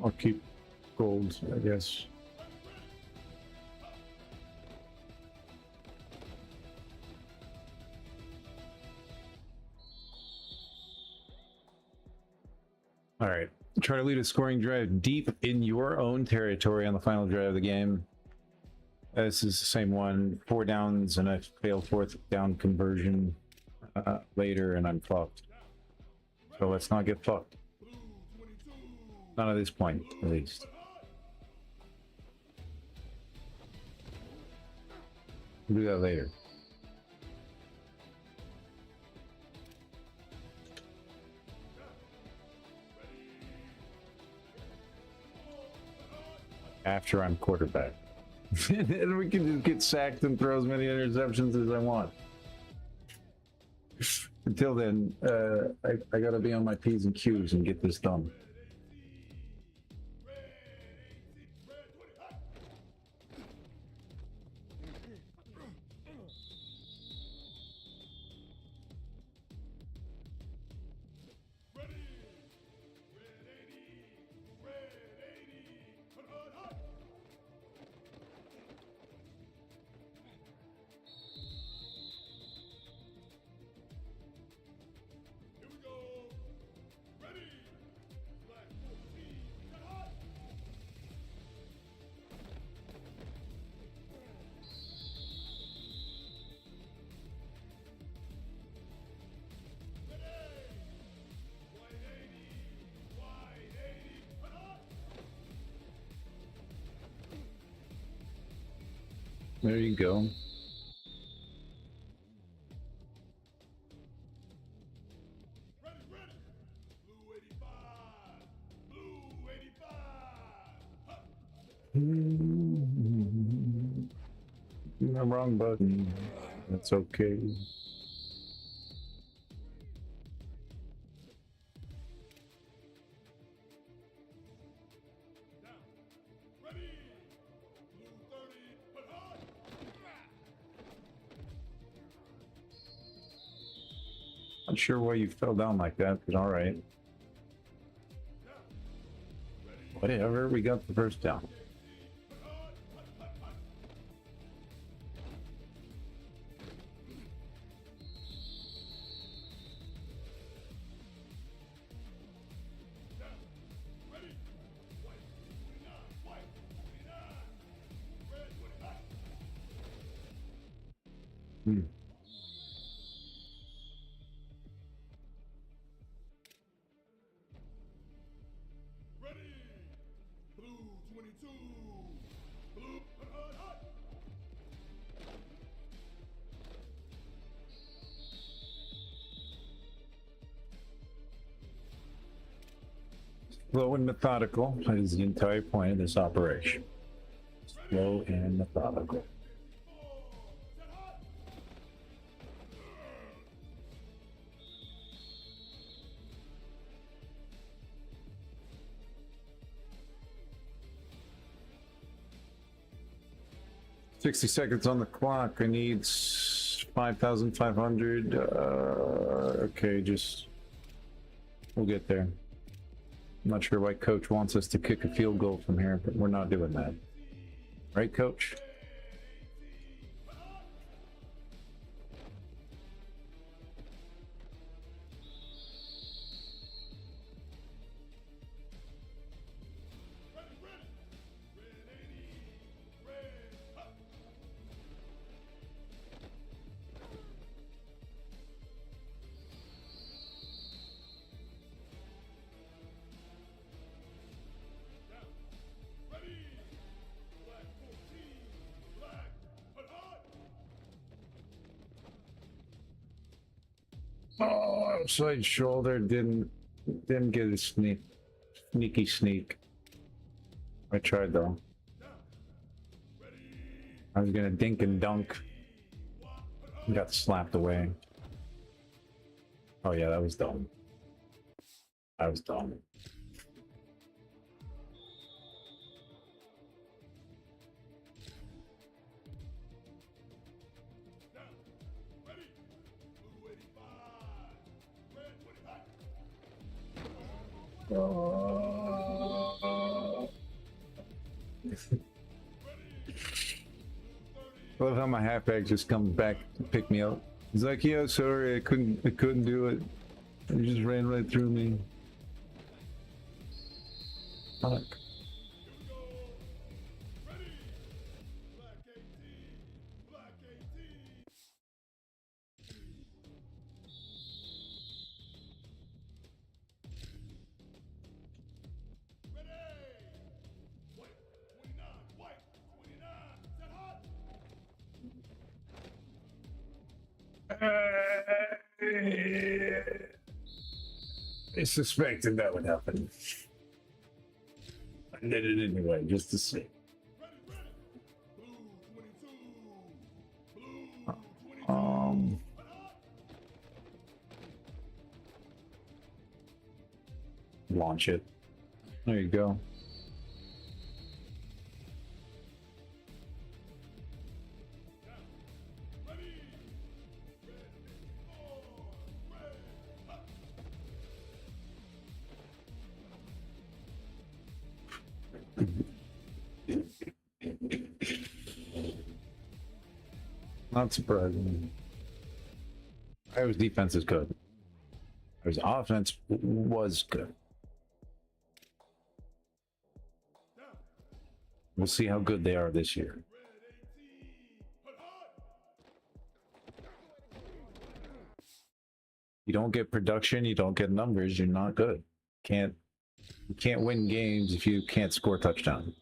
I'll keep gold, I guess. All right. Try to lead a scoring drive deep in your own territory on the final drive of the game. This is the same one. 4 downs and I failed 4th down conversion later, and I'm fucked. So let's not get fucked. Not at this point, at least. We'll do that later. After I'm quarterback. And we can just get sacked and throw as many interceptions as I want. Until then, I gotta be on my P's and Q's and get this done. There you go. The wrong button. That's okay. Not sure why you fell down like that, but all right. Whatever, we got the first down. Slow and methodical is the entire point of this operation. Slow and methodical. $60 seconds on the clock. I need 5,500. Okay, just we'll get there. I'm not sure why Coach wants us to kick a field goal from here, but we're not doing that. Right, Coach? Oh, outside shoulder didn't get a sneaky sneak. I tried though. I was gonna dink and dunk. Got slapped away. Oh yeah, that was dumb. I was dumb. I love how my halfback just comes back to pick me up. He's like, "Yeah, sorry, I couldn't do it. He just ran right through me." Fuck. I suspected that would happen. I did it anyway, just to see. Launch it. There you go. Not surprising. Iowa's defense is good. Iowa's offense was good. We'll see how good they are this year. You don't get production, you don't get numbers, you're not good. You can't win games if you can't score touchdowns.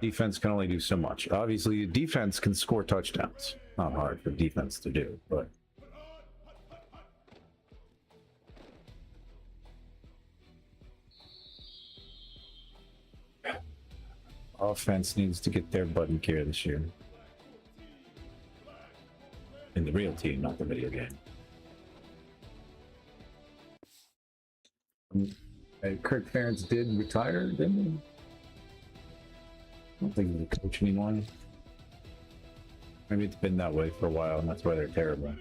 Defense can only do so much. Obviously, defense can score touchdowns. Not hard for defense to do, but offense needs to get their butt in gear this year. In the real team, not the video game. Kirk Ferentz did retire, didn't he? I don't think he's a coach anymore. Maybe it's been that way for a while, and that's why they're terrible.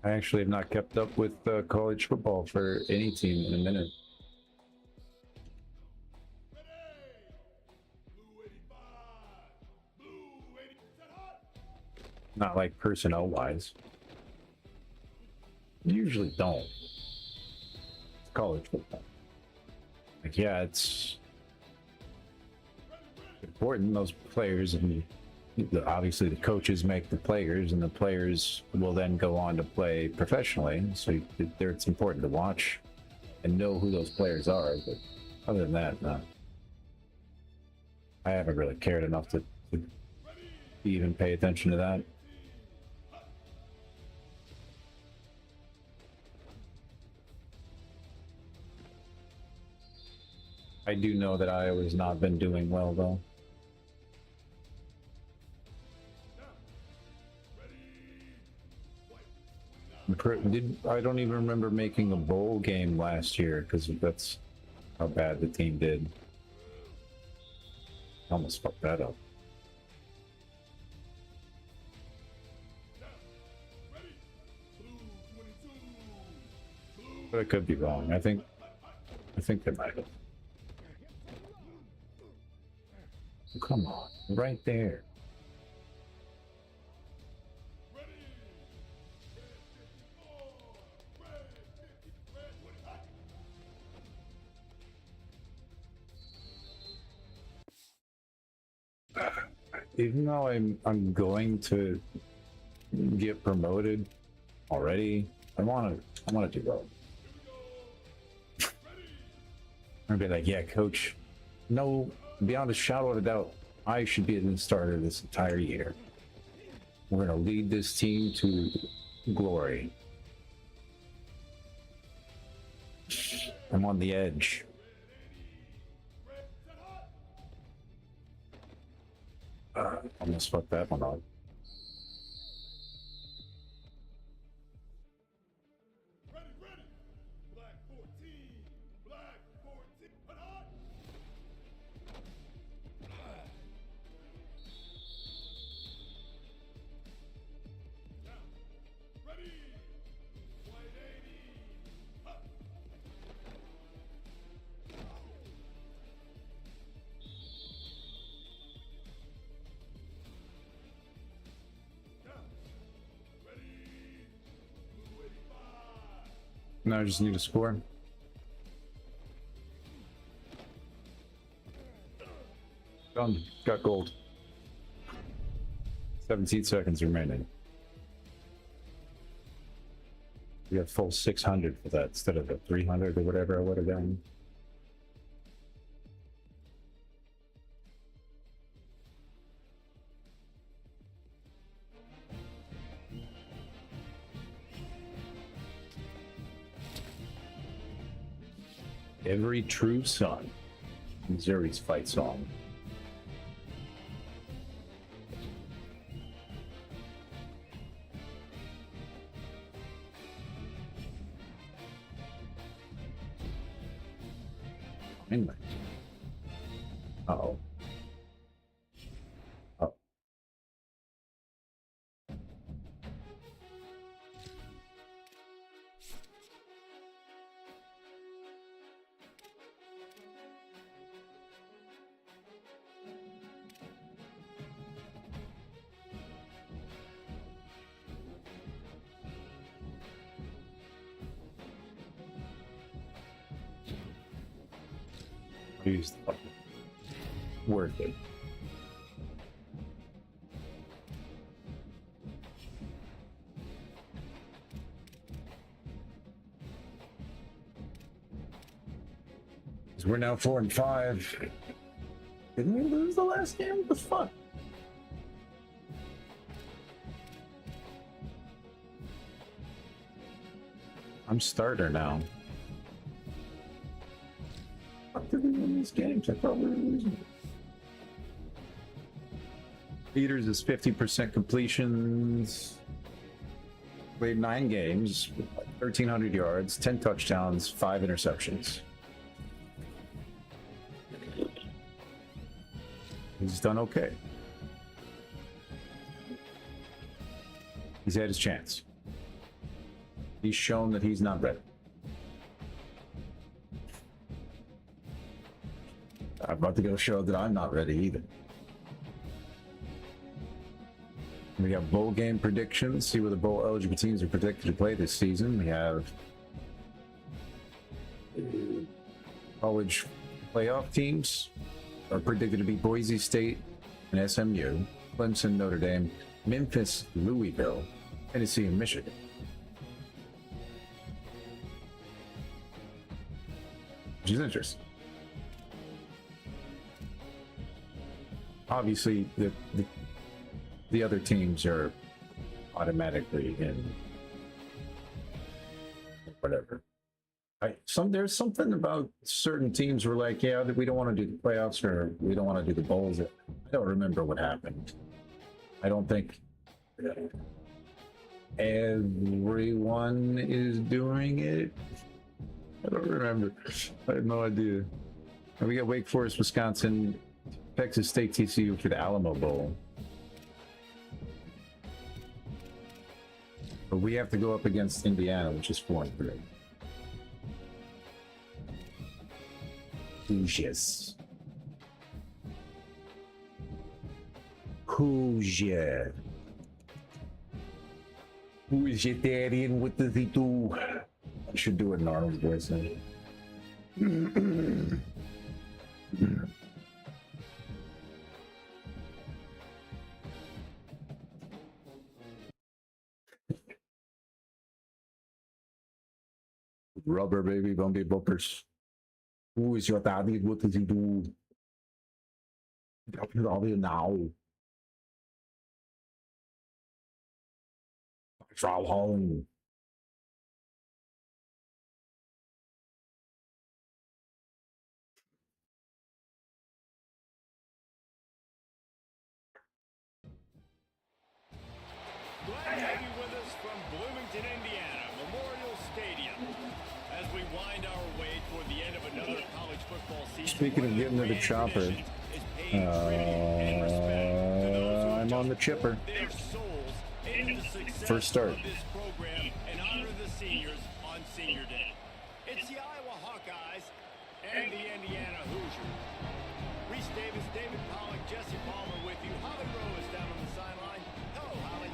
I actually have not kept up with college football for any team in a minute. Not like personnel wise. You usually don't. It's college football. Like, yeah, it's important. Those players, and obviously the coaches make the players, and the players will then go on to play professionally. So it's important to watch and know who those players are. But other than that, no. I haven't really cared enough to even pay attention to that. I do know that Iowa's not been doing well, though. I don't even remember making a bowl game last year, because that's how bad the team did. Almost fucked that up. But I could be wrong. I think they might have. Come on, right there. Even though I'm going to get promoted already, I want to do well. I'd be like, yeah, coach. No, beyond a shadow of a doubt, I should be the starter this entire year. We're gonna lead this team to glory. I'm on the edge. Almost fucked that one up. Now I just need a score. Done. Got gold. 17 seconds remaining. We got full 600 for that instead of the 300 or whatever I would have done. Every true son. Missouri's fight song. Anyway. Uh-oh. Oh. Use the button. Worth it. Because we're now 4-5. Didn't we lose the last game? What the fuck? I'm starter now. Fuck did we win these games? I thought we were losing. Leaders is 50% completions. Played 9 games, 1,300 yards, 10 touchdowns, 5 interceptions. He's done okay. He's had his chance. He's shown that he's not ready. I'm about to go show that I'm not ready either. We have bowl game predictions. See where the bowl eligible teams are predicted to play this season. We have college playoff teams are predicted to be Boise State and SMU, Clemson, Notre Dame, Memphis, Louisville, Tennessee, and Michigan. Which is interesting. Obviously, the other teams are automatically in whatever. There's something about certain teams were like, yeah, we don't want to do the playoffs or we don't want to do the bowls. I don't remember what happened. I don't think everyone is doing it. I don't remember. I have no idea. And we got Wake Forest, Wisconsin, Texas State, TCU for the Alamo Bowl. But we have to go up against Indiana, which is 4-3. Hoosiers. Hoosier. Who is your daddy and what does he do? I should do it in Arnold's voice then. Rubber baby, bumpy bumpers. Who is your daddy? What does he do? All you now. Frau home.
Glad to have you with us from Bloomington, Indiana, Memorial Stadium. As we wind our way toward the end of another college football season.
Speaking of getting to the chopper, I'm on the chipper. First start.
This program and honor the seniors on Senior Day. It's the Iowa Hawkeyes and the Indiana Hoosiers. Reese Davis, David Pollock, Jesse Palmer with you. Holly Rowe is down on the sideline. Hello, Holly.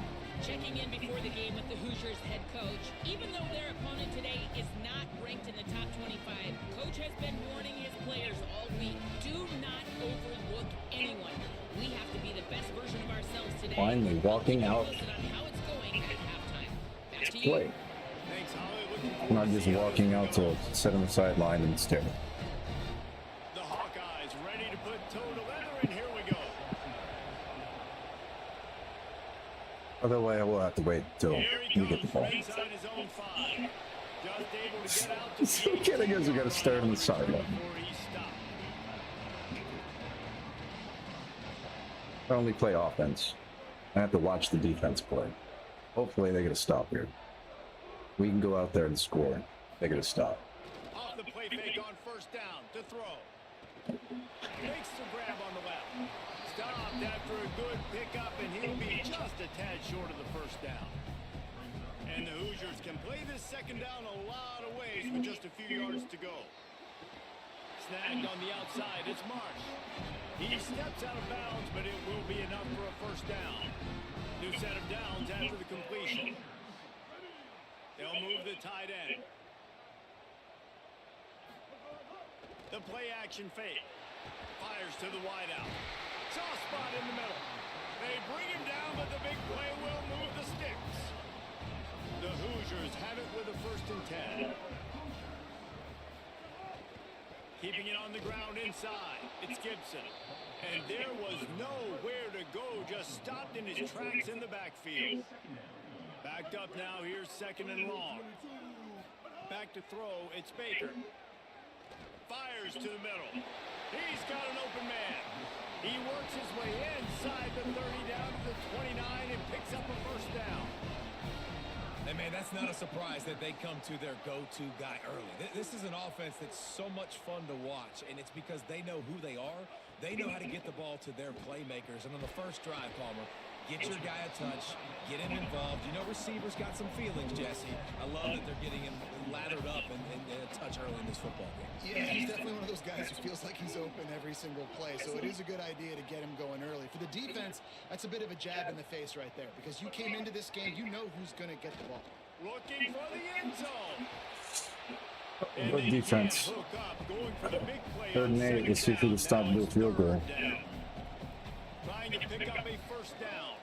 Checking in before the game with the Hoosiers head coach. Even though their opponent today is not ranked in the top 25, coach has been warning his players all week. Do not overlook anyone. We have to be the best version of ourselves today.
Finally walking out.
Posted on how it's going at halftime. Back to you.
Play.
Thanks, Holly. Looking
I'm
forward
not
to
just
seeing how
walking
this
out to
goes.
sit on the sideline and stare.
The Hawkeyes ready to put toe to leather, and here we go.
Otherwise, I will have to wait till
Here he
we get the
comes
ball.
from inside his own 5. Just able to get out to
So kidding us, we got to start on the sideline.
before he stopped.
I only play offense. I have to watch the defense play. Hopefully, they get a stop here. We can go out there and score. They get a stop.
Off the play fake on first down to throw. Makes the grab on the left. Stopped after a good pickup, and he'll be just a tad short of the first down. And the Hoosiers can play this second down a lot of ways with just a few yards to go. Snagged on the outside, it's Marsh. He steps out of bounds, but it will be enough for a first down. New set of downs after the completion. They'll move the tight end. The play action fake. Fires to the wideout. Soft spot in the middle. They bring him down, but the big play will move the sticks. The Hoosiers have it with a 1st and 10. Keeping it on the ground inside. It's Gibson. And there was nowhere to go. Just stopped in his tracks in the backfield. Backed up now. Here's 2nd and long. Back to throw. It's Baker. Fires to the middle. He's got an open man. He works his way inside the 30 down to the 29 and picks up a first down.
And man, that's not a surprise that they come to their go-to guy early. This is an offense that's so much fun to watch, and it's because they know who they are. They know how to get the ball to their playmakers. And on the first drive, Palmer, get your guy a touch, get him involved. You know, receivers got some feelings, Jesse. I love that they're getting him lathered up and a touch early in this football game.
Yeah, he's definitely one of those guys who feels like he's open every single play, so it is a good idea to get him going early. For the defense, that's a bit of a jab in the face right there, because you came into this game, you know who's going to get the ball.
Looking for the end zone.
Good defense.
Hook up, going for the big play
3rd and
on
8. Let's see if we
second
can stop
down.
the field goal.
Now it's 3rd down. Trying to pick up a first down.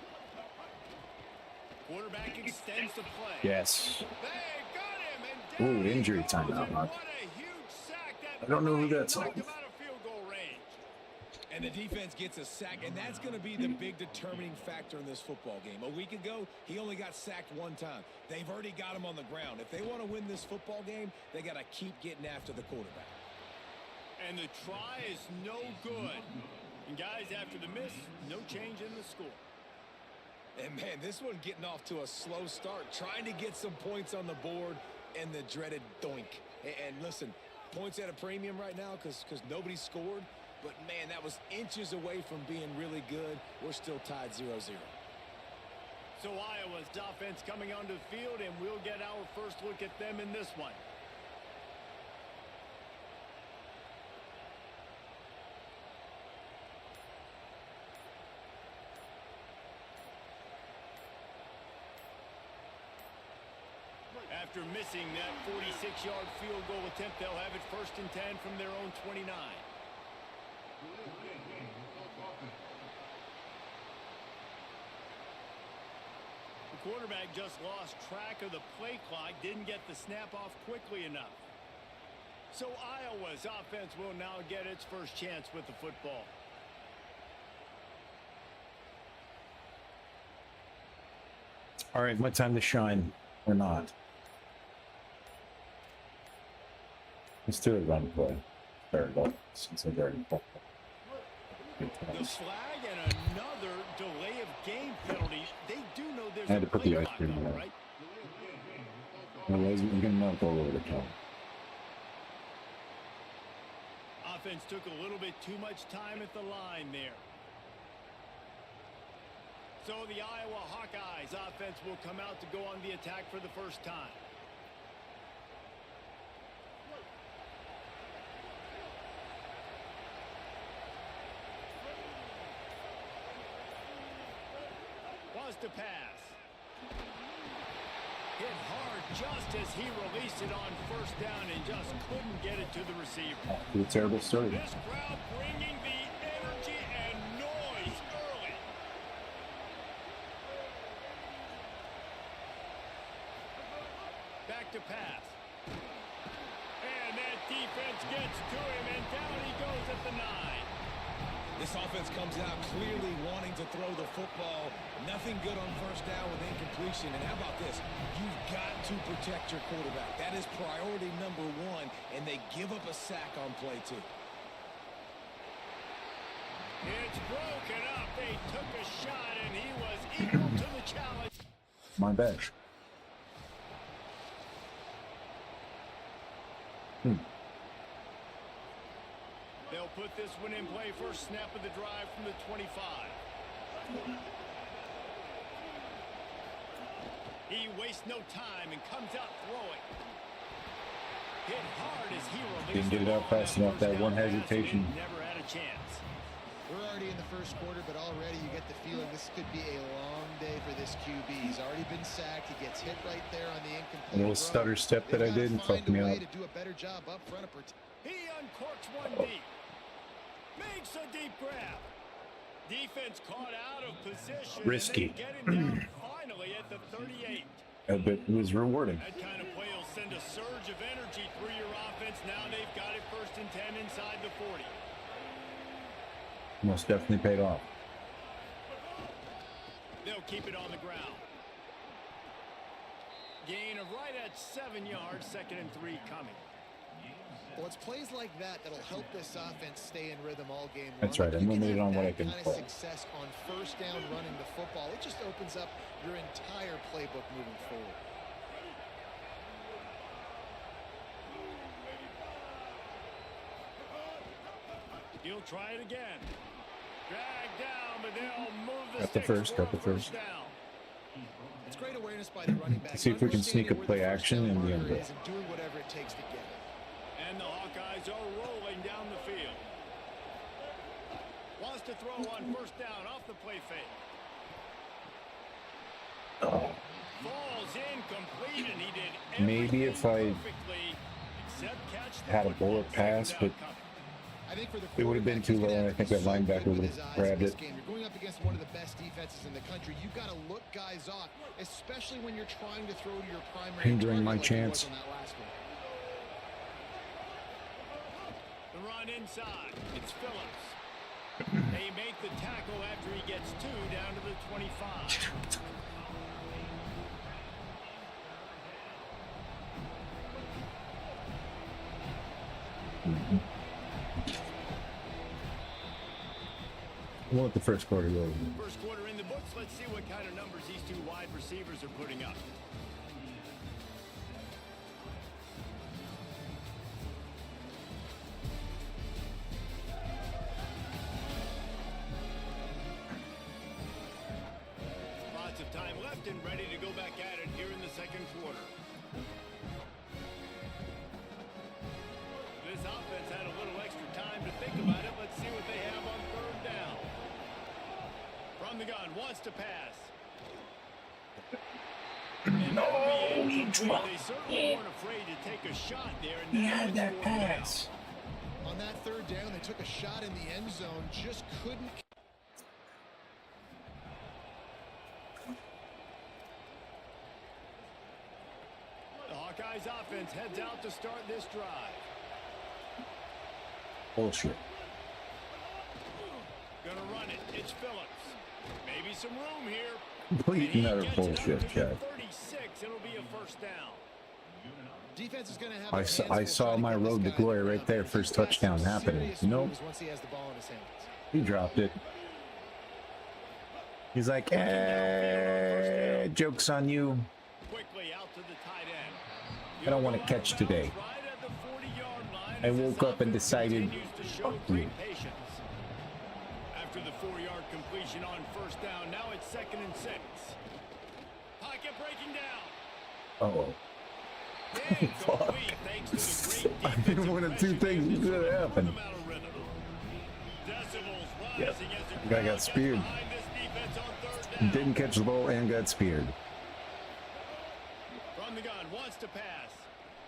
Quarterback extends the play.
Yes.
They got him, and
Ooh,
down he
injury
goes,
timeout,
and
huh?
what a huge sack that
I don't know who
made.
that's
Knocked
on.
him out of field goal range.
And the defense gets a sack, and that's going to be the big determining factor in this football game. A week ago, he only got sacked 1 time. They've already got him on the ground. If they want to win this football game, they got to keep getting after the quarterback.
And the try is no good. And guys, after the miss, no change in the score.
And man, this one getting off to a slow start, trying to get some points on the board, and the dreaded doink. And listen, points at a premium right now because nobody scored. But, man, that was inches away from being really good. We're still tied 0-0.
So Iowa's offense coming onto the field, and we'll get our first look at them in this one. After missing that 46-yard field goal attempt, they'll have it 1st and 10 from their own 29. The quarterback just lost track of the play clock, didn't get the snap off quickly enough. So Iowa's offense will now get its first chance with the football.
All right, my time to shine or not. Let's do a run play. Terrible. Since I'm very full.
The flag and another delay of game penalty. They do know there's
I had
a
to put
play
the ice
clock,
cream
though,
in there.
right?
Otherwise, we're gonna knock all over the count.
Offense took a little bit too much time at the line there. So the Iowa Hawkeyes offense will come out to go on the attack for the first time. Wants to pass. Hit hard just as he released it on first down and just couldn't get it to the receiver.
A terrible start.
This crowd bringing the energy and noise early. Back to pass. And that defense gets to him, and down he goes at the 9.
This offense comes out clearly wanting to throw the football. Nothing good on first down with incompletion. And how about this? You've got to protect your quarterback. That is priority number 1, and they give up a sack on play 2.
It's broken up. They took a shot, and he was equal to the challenge.
My bad.
They'll put this one in play. First snap of the drive from the 25. He wastes no time and comes out throwing. Hit hard as he released.
Didn't get it out fast enough. That one hesitation.
Never had a chance.
We're already in the first quarter, but already you get the feeling this could be a long day for this QB. He's already been sacked. He gets hit right there on the incomplete
A little
throw.
stutter step that I did and fucked me up.
To do a better job up front of
He uncorks one deep. Makes a deep grab. Defense caught out of position.
Risky.
And they get him down finally at the 38.
But it was rewarding.
That kind of play will send a surge of energy through your offense. Now they've got it 1st and 10 inside the 40.
Most definitely paid off.
They'll keep it on the ground. Gain of right at 7 yards. 2nd and 3 coming.
Well, it's plays like that that'll help this offense stay in rhythm all game long.
That's right. I'm limited on what I can
play.
play.
Success on first down running the football. It just opens up your entire playbook moving forward.
He'll try it again. Drag down, but they'll move the
Got the
sticks
first,
for
got the
a
first.
down.
It's great awareness by the running back.
Let's see if we can sneak a
Understanding
play
where the first
action
down
in the end
marker
zone.
is and doing whatever it takes to get it.
And the Hawkeyes are rolling down the field. Wants to throw on first down off the play fake. Falls incomplete, and he did
Maybe if I
perfectly, except catch the
had a
football.
bullet pass,
Second
but
down coming.
I think for the
it would have been too
quarterback, he's
low,
gonna
and I
have
think
to
that
be so
linebacker
good
would
with
have
his eyes
grabbed
in this
it.
game. You're going up against one of the best defenses in the country. You've got to look guys off, especially when you're trying to throw to your primary
Hindering
target
my
like he was
chance.
on that last one.
The run inside. It's Phillips. They make the tackle after he gets 2 down to the 25.
We'll let the first quarter go.
First quarter in the books. Let's see what kind of numbers these 2 wide receivers are putting up. Lots of time left and ready to go back at it here in the second quarter. This offense had a little extra time to think about it. Let's see what they have on 3rd down. From the gun, wants to pass. No, he dropped. They certainly weren't afraid to take a shot there. And he had that pass.
On that 3rd down, they took a shot in the end zone, just couldn't.
The Hawkeyes offense heads out to start this drive.
Bullshit.
Gonna run it. It's Phillips. Maybe some room here.
Complete
And he
and utter
gets it
bullshit,
up to the
Chad.
36. It'll be a first down.
Defense is going to have
I saw my road to glory right there. First touchdown happening. Nope.
Once he has the ball in his hands.
He dropped it. He's like, joke's on you.
Quickly out to the tight end.
I don't want to catch today.
Right at the 40-yard line
I
as
woke
this
up and
offense
decided,
continues to show
fuck
great
you.
patience. After the 4-yard completion on first down, now it's 2nd and 6. Pocket breaking down.
Uh-oh.
Fuck. Thanks to the great
I knew one of 2 things was gonna happen.
Yep.
The guy got speared. Didn't catch the ball and got speared.
from the gun, wants to pass.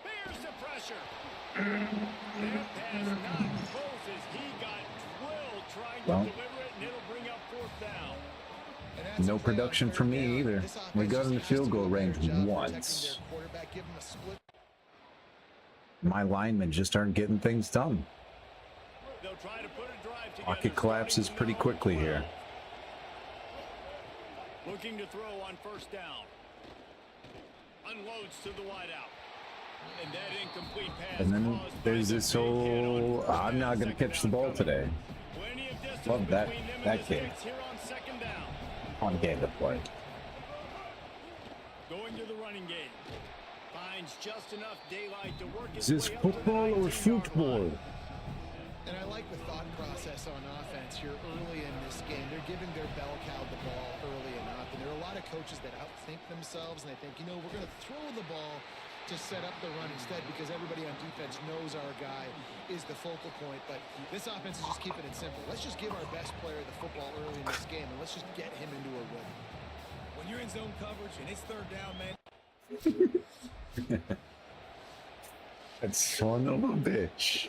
Here's the pressure. That pass not close as he got drilled trying to deliver it, and it'll bring up fourth down.
No production for me either. We got in the field goal range once. My linemen just aren't getting things done.
They'll try to put a drive together.
Pocket collapses pretty quickly here.
Looking to throw on first down. Unloads to the wideout. And that incomplete pass.
And then there's this whole, I'm not going to catch the ball today. Love that game. On game to play.
Going to the running game. Finds just enough daylight to work
Is this football or football?
And I like the thought process on offense here early in this game. They're giving their bell cow the ball early enough. And there are a lot of coaches that outthink themselves. And they think, you know, we're going to throw the ball to set up the run instead because everybody on defense knows our guy is the focal point. But this offense is just keeping it simple. Let's just give our best player the football early in this game, and let's just get him into a rhythm.
When you're in zone coverage and it's third down, man.
That son of a bitch.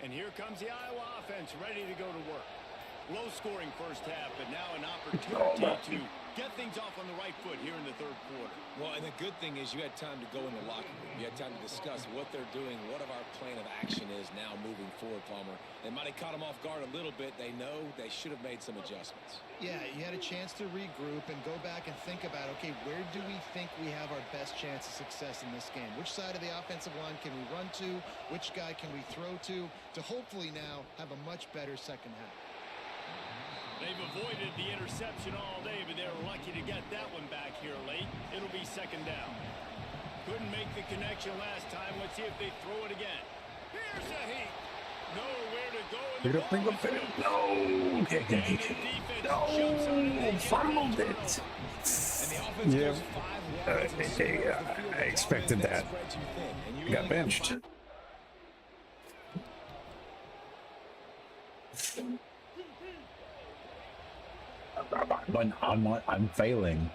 And here comes the Iowa offense ready to go to work. Low-scoring first half, but now an opportunity to get things off on the right foot here in the third quarter.
Well, and the good thing is you had time to go in the locker room. You had time to discuss what they're doing, what of our plan of action is now moving forward, Palmer. They might have caught them off guard a little bit. They know they should have made some adjustments.
Yeah, you had a chance to regroup and go back and think about, okay, where do we think we have our best chance of success in this game? Which side of the offensive line can we run to? Which guy can we throw to hopefully now have a much better second half?
They've avoided the interception all day, but they're lucky to get that one back here late. It'll be second down. Couldn't make the connection last time. Let's see if they throw it again. Here's a heat. Nowhere to go.
You don't think of it? No. No. Fouled it. Yeah. I expected that. He got benched. I'm failing.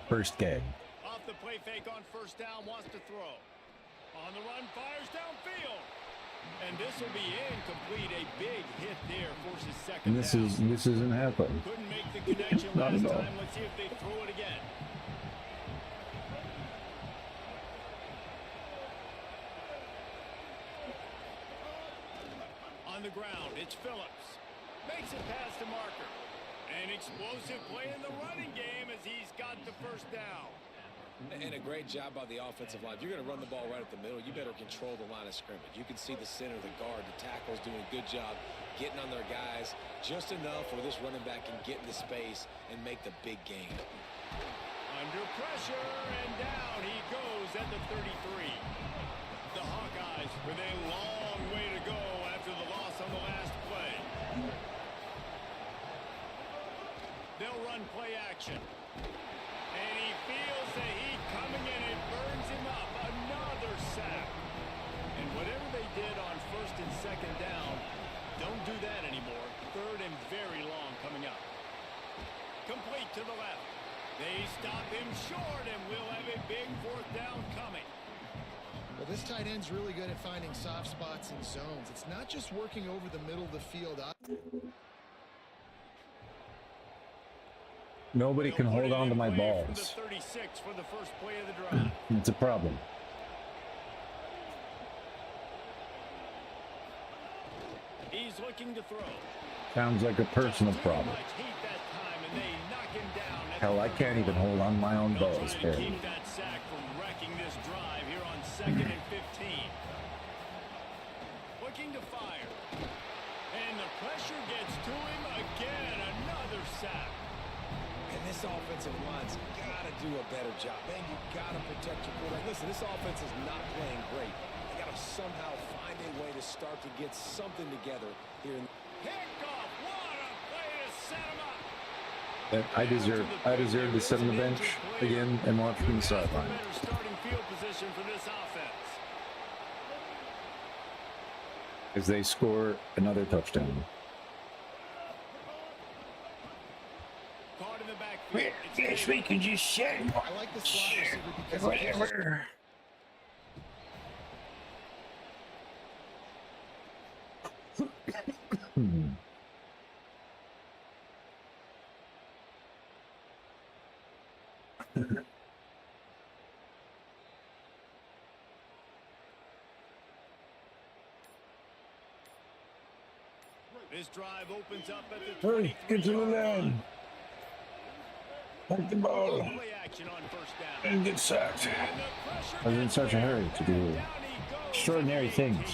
First game.
Off the play fake on first down, wants to throw. On the run, fires downfield. And this will be incomplete. A big hit there, forces second
And this isn't happening.
Couldn't make the connection
Not
last
at all.
time. Let's see if they throw it again. On the ground, it's Phillips. Makes it past the marker. An explosive play in the running game as he's got the first down.
And a great job by the offensive line. If you're going to run the ball right at the middle, you better control the line of scrimmage. You can see the center, the guard, the tackles doing a good job getting on their guys just enough where this running back can get into space and make the big game.
Under pressure, and down he goes at the 33. The Hawkeyes with a long way to go after the loss on the last play. They'll run play action. And he feels the heat coming in. It burns him up. Another sack. And whatever they did on first and second down, don't do that anymore. Third and very long coming up. Complete to the left. They stop him short, and we'll have a big fourth down coming.
Well, this tight end's really good at finding soft spots and zones. It's not just working over the middle of the field.
Nobody can hold on to my balls.
The 36 for the first play of the drive.
It's a problem.
He's looking to throw.
Sounds like a personal problem. Hell, I can't even hold on my own balls.
Keep that sack from wrecking this drive here on second and 15. Looking to fire. And the pressure gets to him again. Another sack.
And this offensive line's got to do a better job. Man, you got to protect your quarterback. Listen, this offense is not playing great. They got to somehow find a way to start to get something together here.
Picked off. What a play to set him up.
I deserve to sit on the bench again and watch from the sideline.
Better starting field position for this offense.
As they score another touchdown.
Caught in the backfield.
Yes, we could just say
I like the slot receiver because he gives us
whatever.
This drive opens up at the
Hurry, get to the
23-yard
line. Take the ball
line. Play action on first down.
and get sacked.
And the pressure
I was in
gets
such a
there.
hurry to do
And down he goes
extraordinary
at the
things.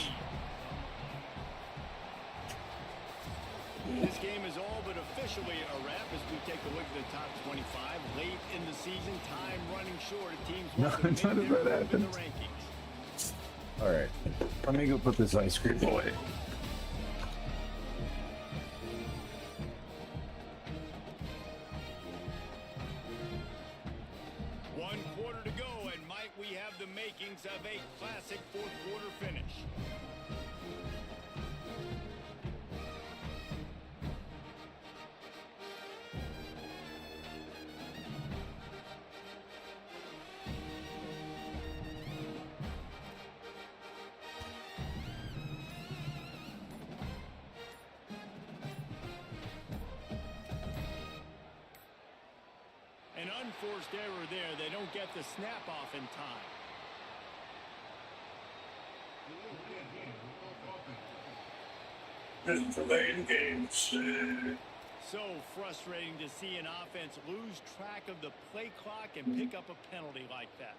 18. This game is all but officially a wrap as we take a look at the top 25. Late in the season, time running short. Teams
No,
want to make
none of
their
that
move in the
happened.
rankings.
All right, let me go put this ice cream away.
One quarter to go, and might we have the makings of a classic fourth quarter finish. An unforced error there. They don't get the snap off in time. So frustrating to see an offense lose track of the play clock and pick up a penalty like that.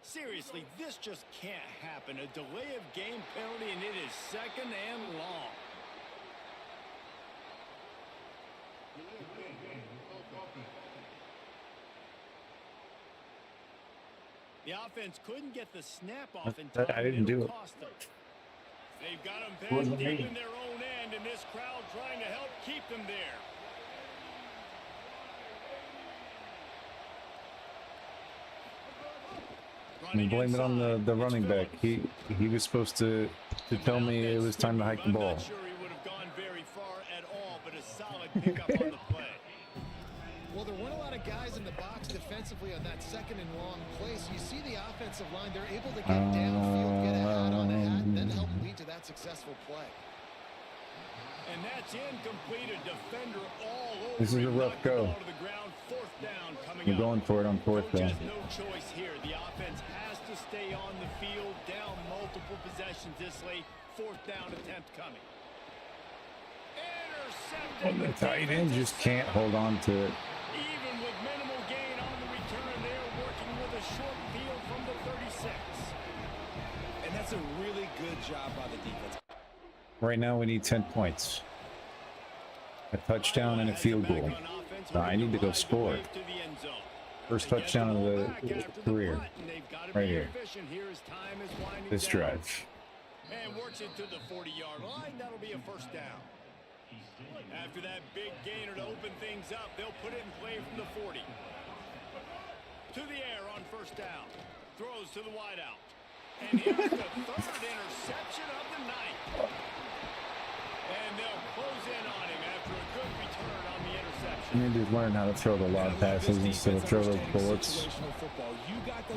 Seriously, this just can't happen. A delay of game penalty, and it is second and long. The offense couldn't get the snap off in time.
I didn't do it.
Cost them. They've got them packed deep in their own end, and this crowd trying to help keep them there.
I mean, blame it on the running back. He was supposed to tell me it was time to hike the ball.
I'm not sure he would have gone very far at all, but a solid pickup on the play.
Well, there weren't a lot of guys in the box defensively on that second and long play. So you see the offensive line, they're able to get downfield, get a hat on a hat, and then help lead to that successful play.
And that's incomplete. A defender all over.
This is a
him,
rough
knocked the
go.
ball to the ground. Fourth down coming
We're
up.
going for it on fourth
Coach
down.
has no choice here. The offense has to stay on the field, down multiple possessions this late. Fourth down attempt coming. Intercepted.
The tight end just can't hold on to it.
Even with minimal gain on the return, they're working with a short field from the 36.
And that's a really good job by the defense.
Right now, we need 10 points. A touchdown and a field goal. I need to go score. First touchdown of the career. Right here. This drive.
And works it to the 40-yard line. That'll be a first down. After that big gainer to open things up, they'll put it in play from the 40. To the air on first down. Throws to the wideout. And here's the third interception of the night. And they'll close in on him after a good return on the interception.
I need to learn how to throw the lob passes instead of throw those bullets.
Situational football. You got the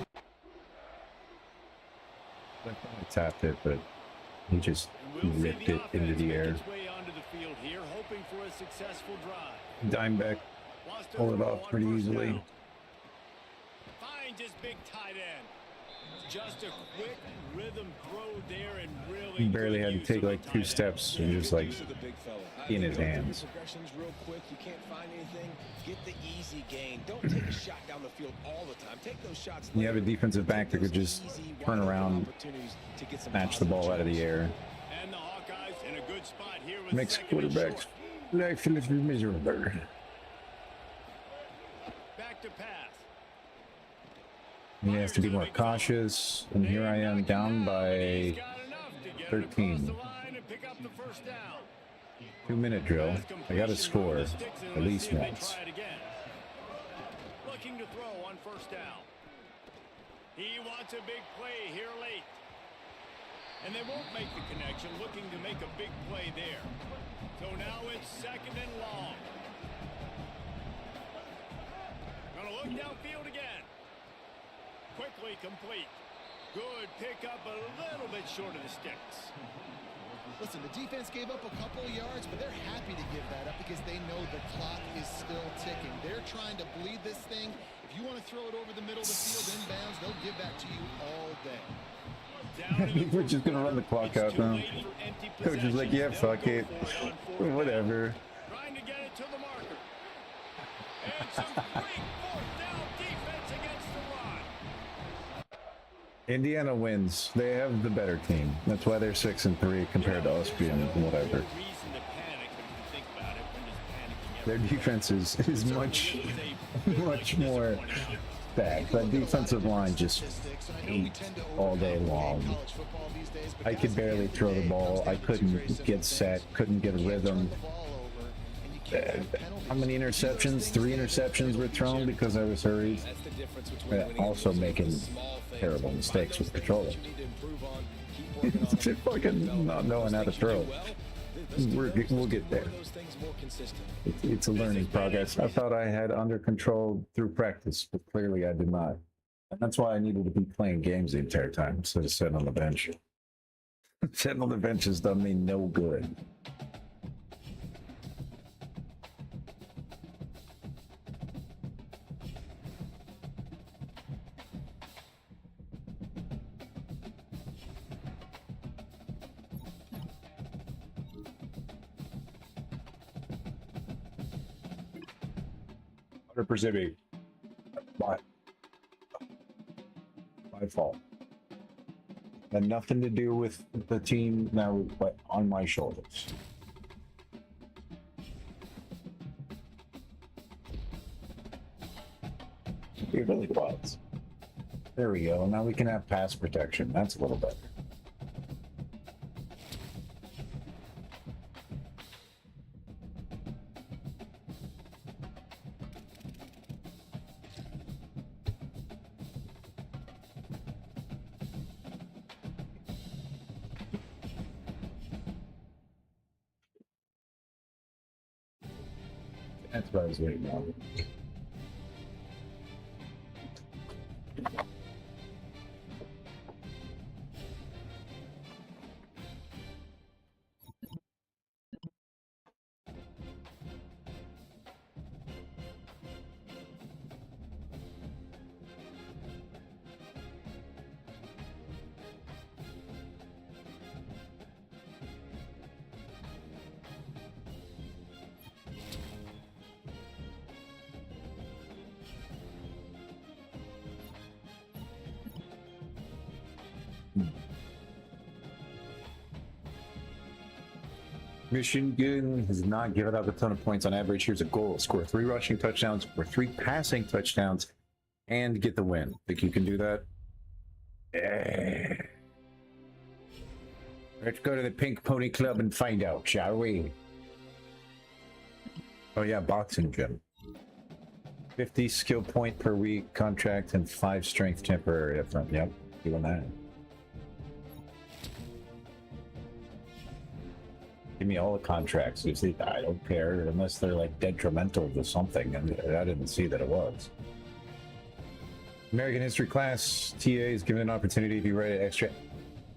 I tapped it, but he just ripped it into the air.
Here, hoping for a successful drive.
Dime back, pull it off pretty easily.
Finds his big tight end. Just a quick rhythm throw there and really
He barely
good
had to
use
take
of the
like
tight
2
end.
steps and just like
Use of the big fella.
in his
Go through the
hands.
progressions real quick. You can't find anything. Get the easy gain. Don't take a shot down the field all the time. Take those shots.
You have a
later.
defensive back
Take
that could
those
just
easy,
turn
wide-open
around,
opportunities to get some
snatch the
positive
ball out of the
change.
air.
And the Hawkeyes in a good spot here with
Makes
second and
quarterbacks
short.
life a little miserable.
Back to pass.
He has to be more cautious, and here I am down by
He's got enough to get it across
13.
the line and pick up the first down.
2-minute drill. I got to score at least once.
Looking to throw on first down. He wants a big play here late. And they won't make the connection, looking to make a big play there. So now it's second and long. Gonna look downfield again. Quickly complete. Good pickup, a little bit short of the sticks.
Listen, the defense gave up a couple of yards, but they're happy to give that up because they know the clock is still ticking. They're trying to bleed this thing. If you want to throw it over the middle of the field inbounds, they'll give that to you all day.
We're just gonna run the clock out now. Coach is like, yeah, fuck it. Whatever.
Trying to get it to the marker. And some great fourth down defense against the run.
Indiana wins. They have the better team. That's why they're 6-3 compared to us being whatever.
Reason to panic, but if you think about it, when does panicking ever
Their defense is much more stacked. That defensive line just ate all day long. I could barely throw the ball. I couldn't get set, couldn't get a rhythm. How many interceptions? 3 interceptions were thrown because I was hurried.
That's the difference between winning
Also
and losing.
making
Small things.
terrible mistakes with control.
You need to improve on. Keep working on.
Just fucking not knowing how to throw. We'll get there.
Those things more consistent.
It's a learning progress. I thought I had under control through practice, but clearly I did not. And that's why I needed to be playing games the entire time instead of sitting on the bench. Sitting on the bench has done me no good. Pacific. My fault. Had nothing to do with the team now, but on my shoulders. It really was. There we go. Now we can have pass protection. That's a little better. That's what I was waiting on. Michigan has not given up a ton of points on average. Here's a goal: score 3 rushing touchdowns or 3 passing touchdowns, and get the win. Think you can do that? Yeah. Let's go to the Pink Pony Club and find out, shall we? Oh yeah, boxing gym. 50 skill point per week contract and 5 strength temporary up front. Yep, doing that. Give me all the contracts. You see, I don't care unless they're like detrimental to something, and I didn't see that it was. American history class, TA is given an opportunity if you write an extra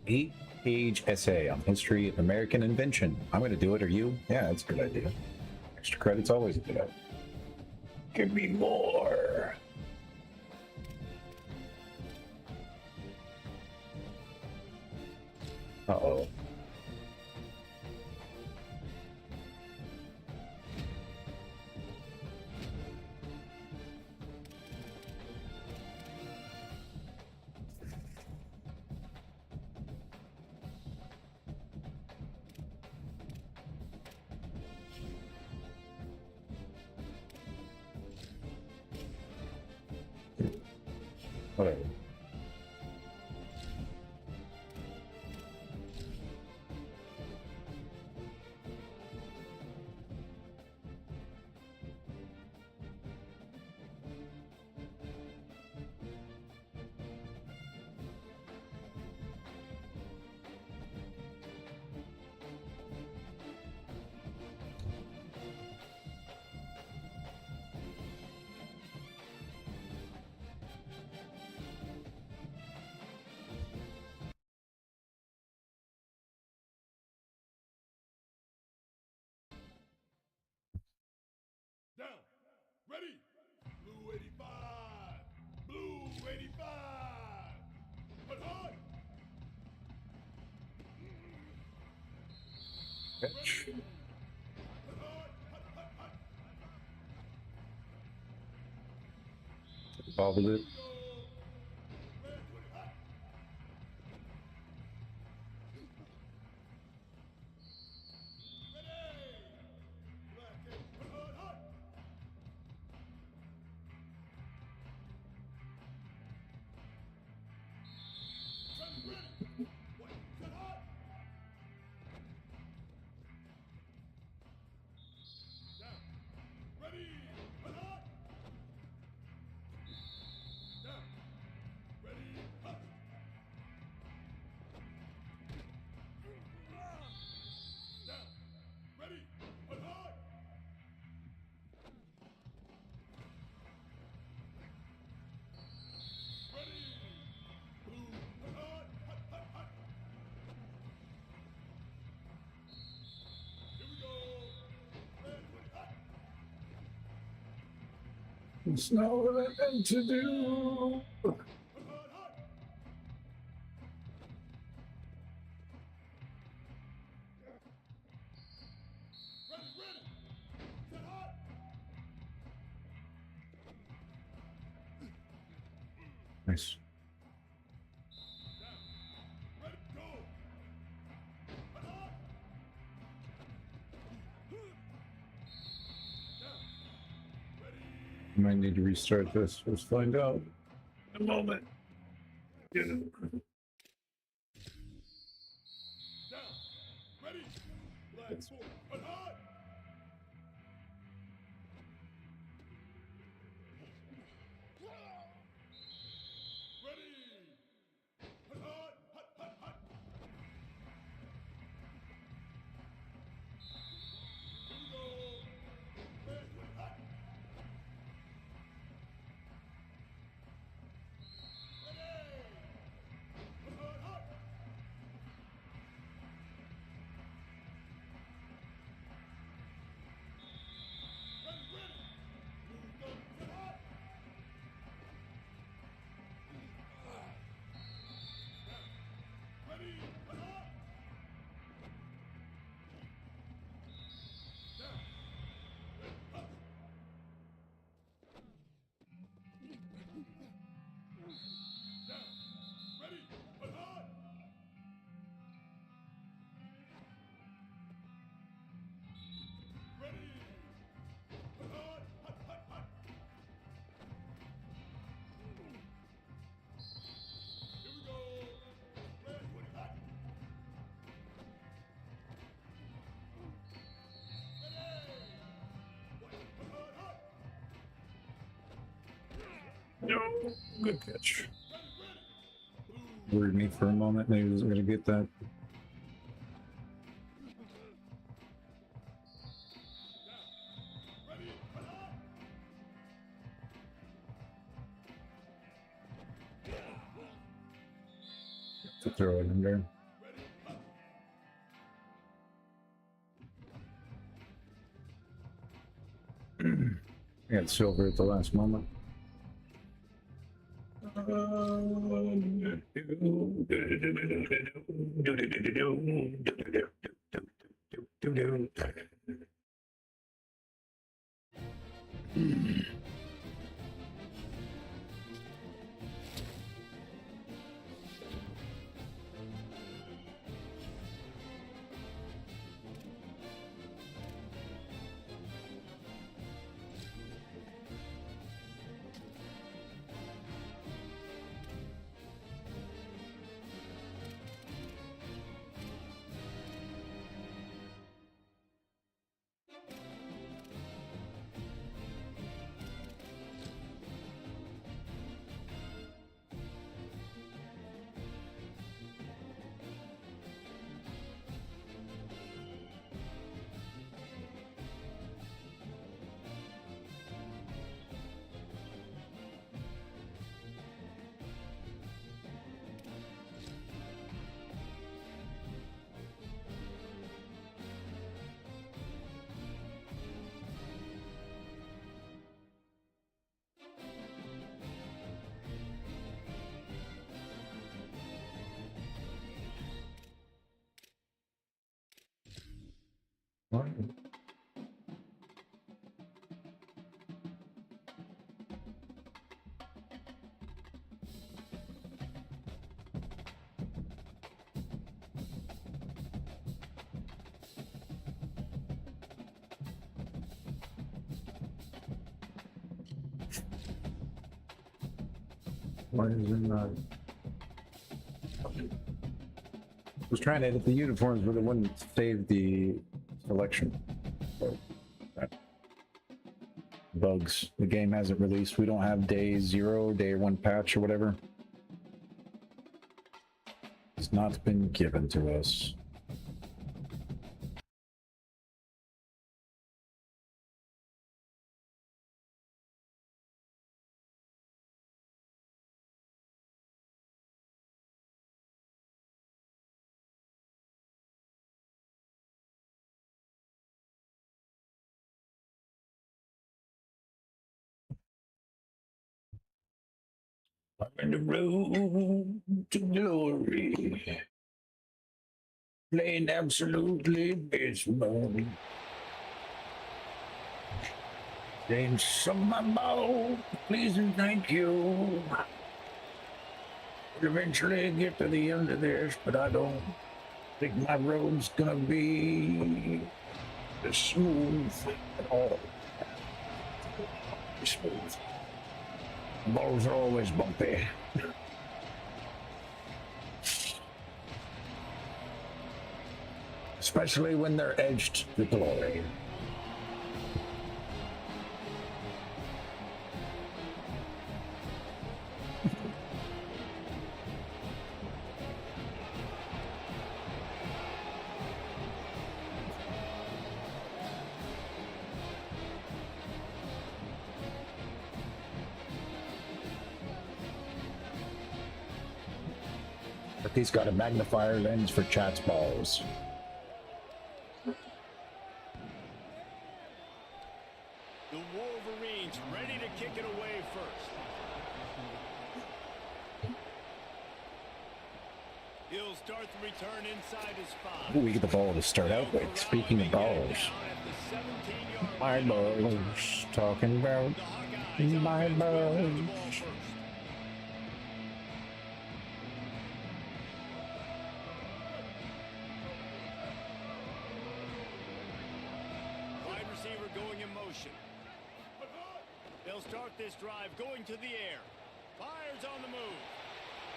8-page essay on history of American invention. I'm going to do it, or you? Yeah, that's a good idea. Extra credit's always a good idea. Give me more. Uh-oh. Whatever.
Down. Ready. Blue 85. Blue 85. Hut, hut.
Catch.
Hut, hut, hut, hut.
Bobbled it.
Go. Red 20, hut. Ready. Black 8. Hut, hut, hut. Trend ready. White. Hut, hut. Down. Ready. Hut, hut. Down. Ready. Hut. Down. Ready. Hut, hut. Ready. Blue. Hut, hut. Hut, hut, hut. Here we go. Red 20, hut.
It's not what I meant to do.
Hut, hut, hut. Ready, ready. Set, hut.
Nice.
Down. Ready, go. Hut, hut. Down. Ready.
I might need to restart this. Let's find out in a moment. Yeah.
Down. Ready. Black 4. Hut, hut. Ready. Hut, hut. Hut, hut, hut. Here we go. Red 20, hut. Ready. Hut, hut, hut. Ready, ready. Blue gun, set, hut. Down. Ready. Hut, hut. Down. Ready, hut. Down. Ready. Hut, hut. Ready. Hut, hut. Hut, hut, hut. Here we go. Red 20, hut. Ready. White. Hut, hut, hut.
No. Good catch.
Ready, ready. Blue.
Worried me for a moment. Maybe he wasn't going to get that.
Down. Ready. Hut, hut.
To throw it in there.
Ready. Hut.
I got silver at the last moment. Why is it not? I was trying to edit the uniforms, but it wouldn't save the selection. So, bugs. The game hasn't released. We don't have day 0, day 1 patch or whatever. It's not been given to us. I'm in the road to glory, playing absolutely baseball. Saying some my ball, please and thank you. We'll eventually get to the end of this, but I don't think my road's gonna be as smooth at all. Smooth. Balls are always bumpy. Especially when they're edged to glory. But he's got a magnifier lens for chat's balls.
The Wolverines ready to kick it away first. He'll start the return inside his 5.
Ooh, we get the ball to start out with. Speaking of balls, my balls, talking about my balls.
Wide receiver going in motion. They'll start this drive going to the air. Fires on the move.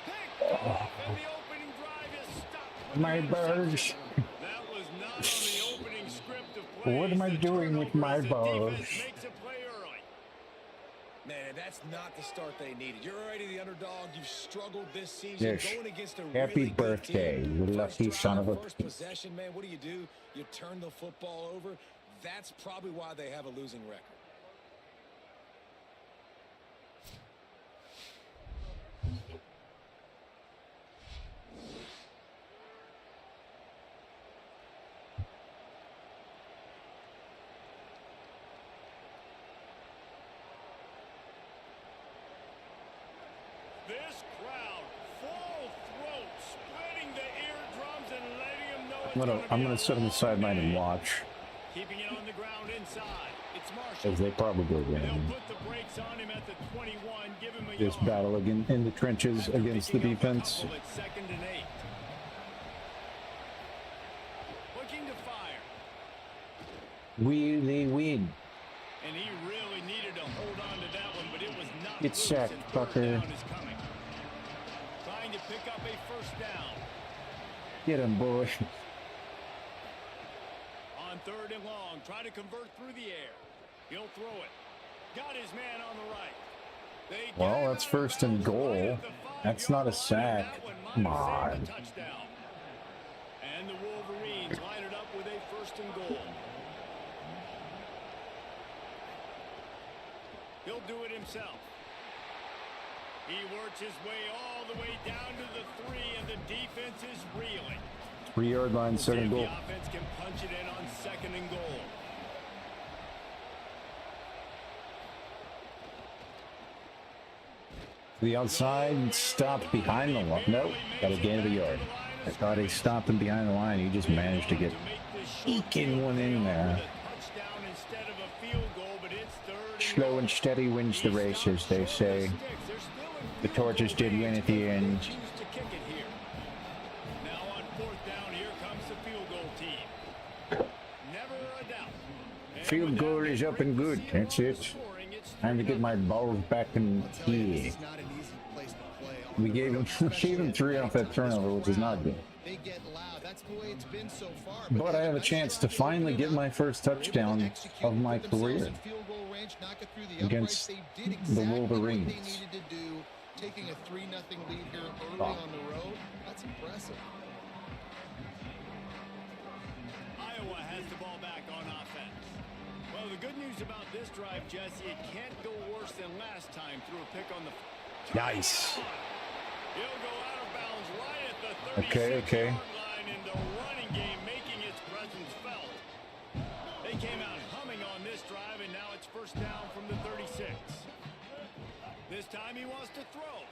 Picked off, and the opening drive is stopped. with
My
an
balls.
interception. That was not on the opening script of plays.
What am I
The
doing with
turnover
my
as the
balls?
defense makes a play early.
Man, that's not the start they needed. You're already the underdog. You've struggled this season.
Yes.
Going against a
Happy
really good
birthday,
team.
you
First
lucky
drive,
son of a
first
bitch.
possession, man. What do? You turn the football over. That's probably why they have a losing record.
This crowd, full throat, splitting the eardrums and letting them know it's
I'm gonna sit on the sideline and watch,
keeping it on the ground inside. It's Marshall.
as they probably
They'll
win
put the brakes on him at the 21, give him a
this
yard.
battle again in the trenches
After
against the
picking up a
defense.
couple at 2nd and 8. Looking to fire.
They win.
And he really needed to hold on to that one, but it was not
Get
loose,
sacked,
and third
fucker.
down is coming. Trying to pick up a first down.
Get him, boy.
On 3rd and long, try to convert through the air. He'll throw it. Got his man on the right. They
Well,
get
that's
him out of
first and
bounds right
goal.
at the 5-yard
That's not a
line, and
sack.
that one might
Come
have saved
on.
the touchdown. And the Wolverines line it up with a first and goal. He'll do it himself. He works his way all the way down to the 3, and the defense is reeling.
3-yard line,
We'll see
second
if
goal.
the offense can punch it in on 2nd and goal.
To the outside, stopped behind the line. Nope, got a gain of a yard. I thought he stopped him behind the line. He just managed to get eking one in there. Slow and steady wins the race, as they say. The torches did win at the end.
Now on 4th down, here comes the field goal team. Never a doubt. And
Field
with
goal
that
is up
great
and good.
receiver
That's
on the
it.
scoring, it's
Time to get my balls back in
I'll tell you, this
here.
is not an easy place to play.
We gave him 3 off that turnover, which is not good.
They get loud. That's the way it's been so far.
But I have a chance to finally get my first touchdown of my career against the Wolverines.
Taking a 3-0 lead here early
Oh.
on the road, that's impressive.
Iowa has the ball back on offense. Well, the good news about this drive, Jesse, it can't go worse than last time through a pick on the...
Nice.
He'll go out of bounds right at the 36-yard line, and the running game making its presence felt. They came out humming on this drive, and now it's first down from the 36. This time he wants to throw.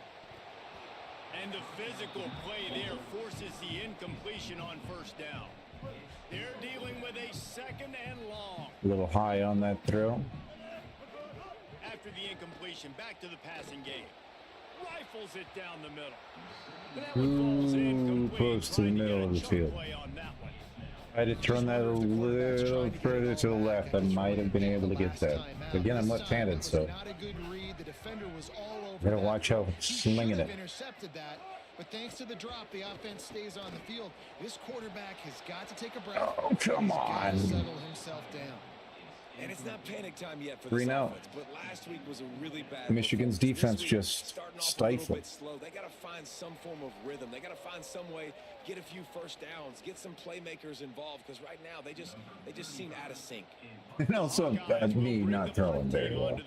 And the physical play there forces the incompletion on first down. They're dealing with a 2nd and long.
A little high on that throw.
After the incompletion, back to the passing game. Rifles it down the middle. That one falls incomplete.
Close to the
Trying
middle
get
of
a
the
jump
field.
play on that one.
I had to turn that a little further to the left. I might have been able to get that. Again, I'm left-handed, so gotta watch how slinging it.
Intercepted that, but thanks to the drop, the offense stays on the field. This quarterback has got to take a breath.
Oh, come
He's got to
on.
settle himself down.
And it's not panic time yet for
3
this
now.
offense, but last week was a really bad
Michigan's
performance.
defense
This week,
just
starting off a little
stifled.
bit slow. They got to find some form of rhythm. They got to find some way, get a few first downs, get some playmakers involved, because right now they just seem out of sync.
And also, me not throwing very well.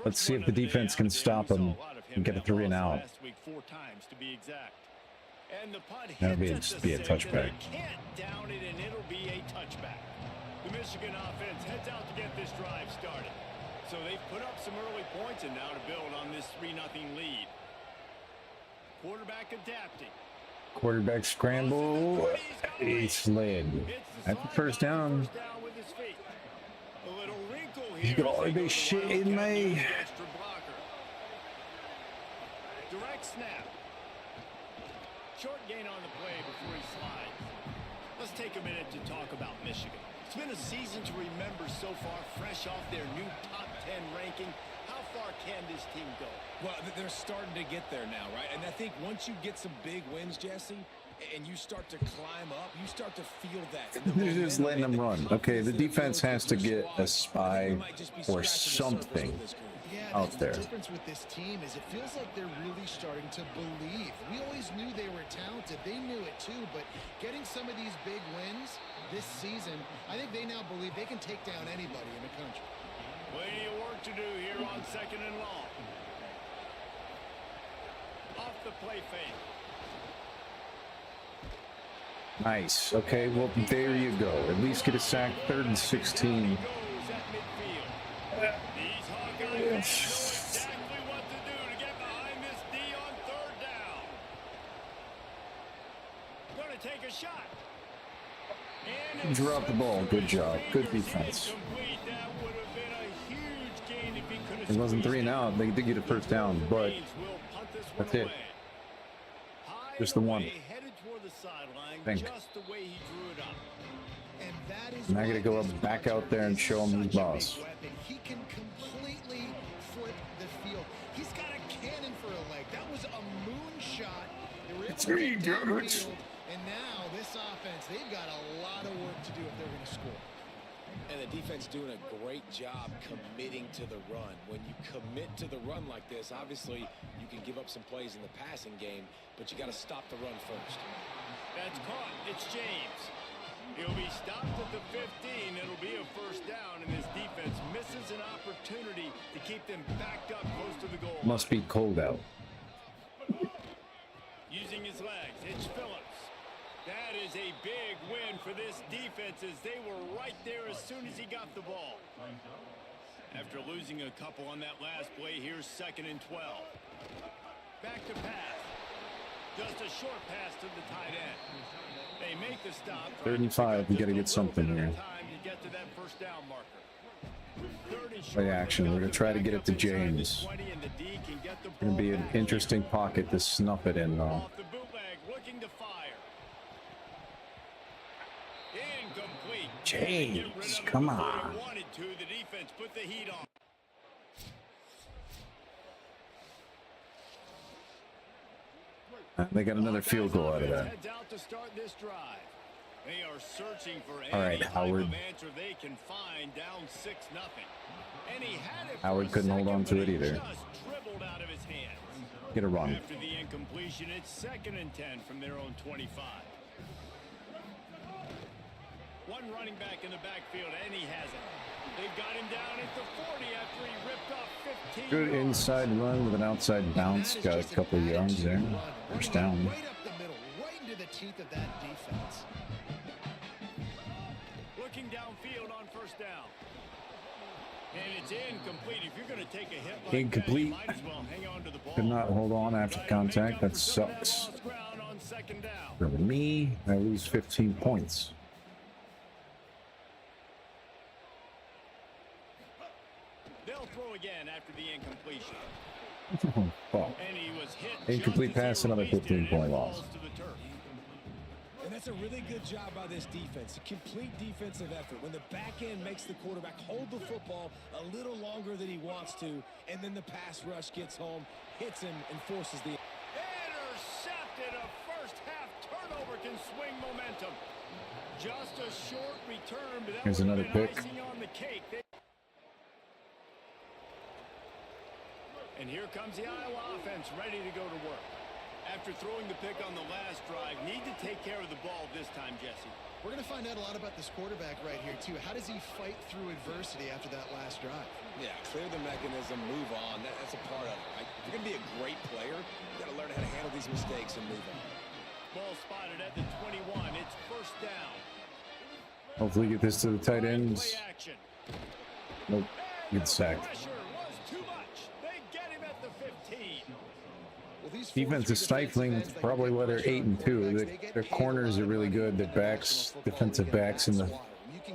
Let's see if the defense can stop him and get a 3 and out. That'll be a touchback.
Can't down it, and it'll be a touchback. The Michigan offense heads out to get this drive started. So they've put up some early points, and now to build on this 3-0 lead. Quarterback adapting.
Quarterback scramble. He slid. That's the first down.
First down with his feet. A little wrinkle
You
here.
got
as they
be
go to
shitting
line up,
me.
the extra blocker. Direct snap. Short gain on the play before he slides. Let's take a minute to talk about Michigan. It's been a season to remember so far, fresh off their new top 10 ranking. How far can this team go?
Well, they're starting to get there now, right? And I think once you get some big wins, Jesse, and you start to climb up, you start to feel that.
They're just letting them run. Okay, the defense has to get a spy or something
Yeah,
out
that's
there.
The difference with this team is it feels like they're really starting to believe. We always knew they were talented. They knew it too, but getting some of these big wins this season, I think they now believe they can take down anybody in the country.
Plenty of work to do here on 2nd and long. Off the play fake.
Nice. Okay, well, there you go. At least get a sack. 3rd and 16.
Goes at midfield. These Hawkeyes know exactly what to And it's
Drop the ball. Good job. Good defense.
incomplete. That would have been a huge gain if he could have
It wasn't 3 and
squeezed
out. They did get a first down, but
Reigns will punt this one
that's it.
away. High
Just the
and
one.
away, headed toward the sideline,
Think.
just the way he drew it up.
And that is
Now I gotta
why
go
this
up, back out there and
is
show him who's
such a big
boss.
weapon. He can completely flip the field. He's got a cannon for a leg. That was a moonshot. They were able
It's
to
me,
get
damn it.
downfield, and now this offense, they've got a lot of work to do if they're going to score.
And the defense doing a great job committing to the run. When you commit to the run like this, obviously you can give up some plays in the passing game, but you got to stop the run first.
That's caught. It's James. He'll be stopped at the 15. It'll be a first down, and this defense misses an opportunity to keep them backed up close to the goal line.
Must be cold out.
Using his legs, it's Phillips. That is a big win for this defense as they were right there as soon as he got the ball. After losing a couple on that last play, here's 2nd and 12. Back to pass. Just a short pass to the tight end. They make the stop.
3rd and 5. We got to get something here.
Time to get to that first down marker. 3rd and short.
Play action. We're gonna try to get it to James.
20, and the D can get the
Gonna
ball
be an
back.
interesting pocket to snuff it in, though.
Off the bootleg, looking to fire. Incomplete.
James,
Get rid of it
come
before
on.
they wanted to. The defense put the heat on.
They got another field goal out of that.
Heads out to start this drive. They are searching for
All
any
right,
type
Howard.
of answer they can find, down 6-0. And he had it for
Howard
a
couldn't hold
second,
on to
but
it
it
either.
just dribbled out of his hands.
Get a run.
After the incompletion, it's 2nd and 10 from their own 25. One running back in the backfield, and he has it. They've got him down at the 40 after he ripped off 15
Good
yards.
inside run with an outside bounce.
That is
Got a
just an
couple yards
attitude
there.
run,
First
running
down.
right up the middle, right into the teeth of that defense.
Looking downfield on first down. And it's incomplete. If you're going to take a hit like
Incomplete.
that, you might as well hang on to the ball.
Could not hold on after
Try to make
contact.
up
That
for some of
sucks.
lost ground on 2nd down.
For me, I lose 15 points.
They'll throw again after the incompletion.
Oh, fuck.
And he was hit.
Incomplete
just as
pass,
they
another
released it, and
15-point
it
loss.
falls to the turf.
And that's a really good job by this defense. A complete defensive effort. When the back end makes the quarterback hold the football a little longer than he wants to, and then the pass rush gets home, hits him, and forces the...
Intercepted. A first half turnover can swing momentum. Just a short return, but that
Here's
would have
another
been
pick.
icing on the cake. And here comes the Iowa offense ready to go to work. After throwing the pick on the last drive, need to take care of the ball this time, Jesse.
We're going to find out a lot about this quarterback right here, too. How does he fight through adversity after that last drive?
Yeah, clear the mechanism, move on. That's a part of it, right? If you're going to be a great player, you got to learn how to handle these mistakes and move on.
Ball spotted at the 21. It's first down.
Hopefully get this to the tight
Play
ends.
action.
Nope.
And
Get
the
sacked.
pressure was too much. They get him at the 15.
Well, these
Defense is stifling. That's probably why they're 8-2. Their corners are really good. Their backs, defensive backs in the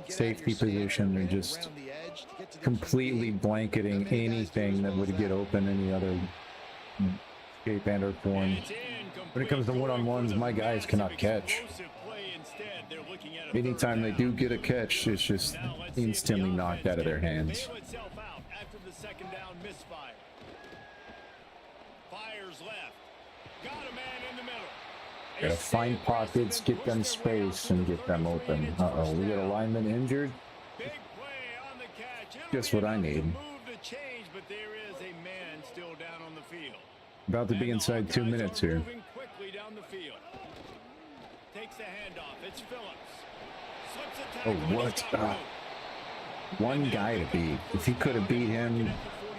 safety position, they're just completely blanketing anything that would get open any other shape and or form.
And it's incomplete.
When it comes to one-on-ones, my guys cannot catch.
Explosive play instead. They're looking at a
Anytime
third
they
down.
do get a catch, it's just
Now let's see if the
instantly knocked
offense
out of their
can
hands.
bail itself out after the 2nd down misfire. Fires left. Got a man in the middle.
Gotta find pockets, get them space, and get them open. Uh-oh, we got a lineman injured.
Big play on the catch. It'll
Just
be
what I
enough to
need.
move the change, but there is a man still down on the field.
About to be
And the
inside 2
Hawkeyes
minutes
are
here.
moving quickly down the field. Takes the handoff. It's Phillips. Slips a
Oh,
tackle, and
what?
he's got room.
One guy to beat. If he could have beat him,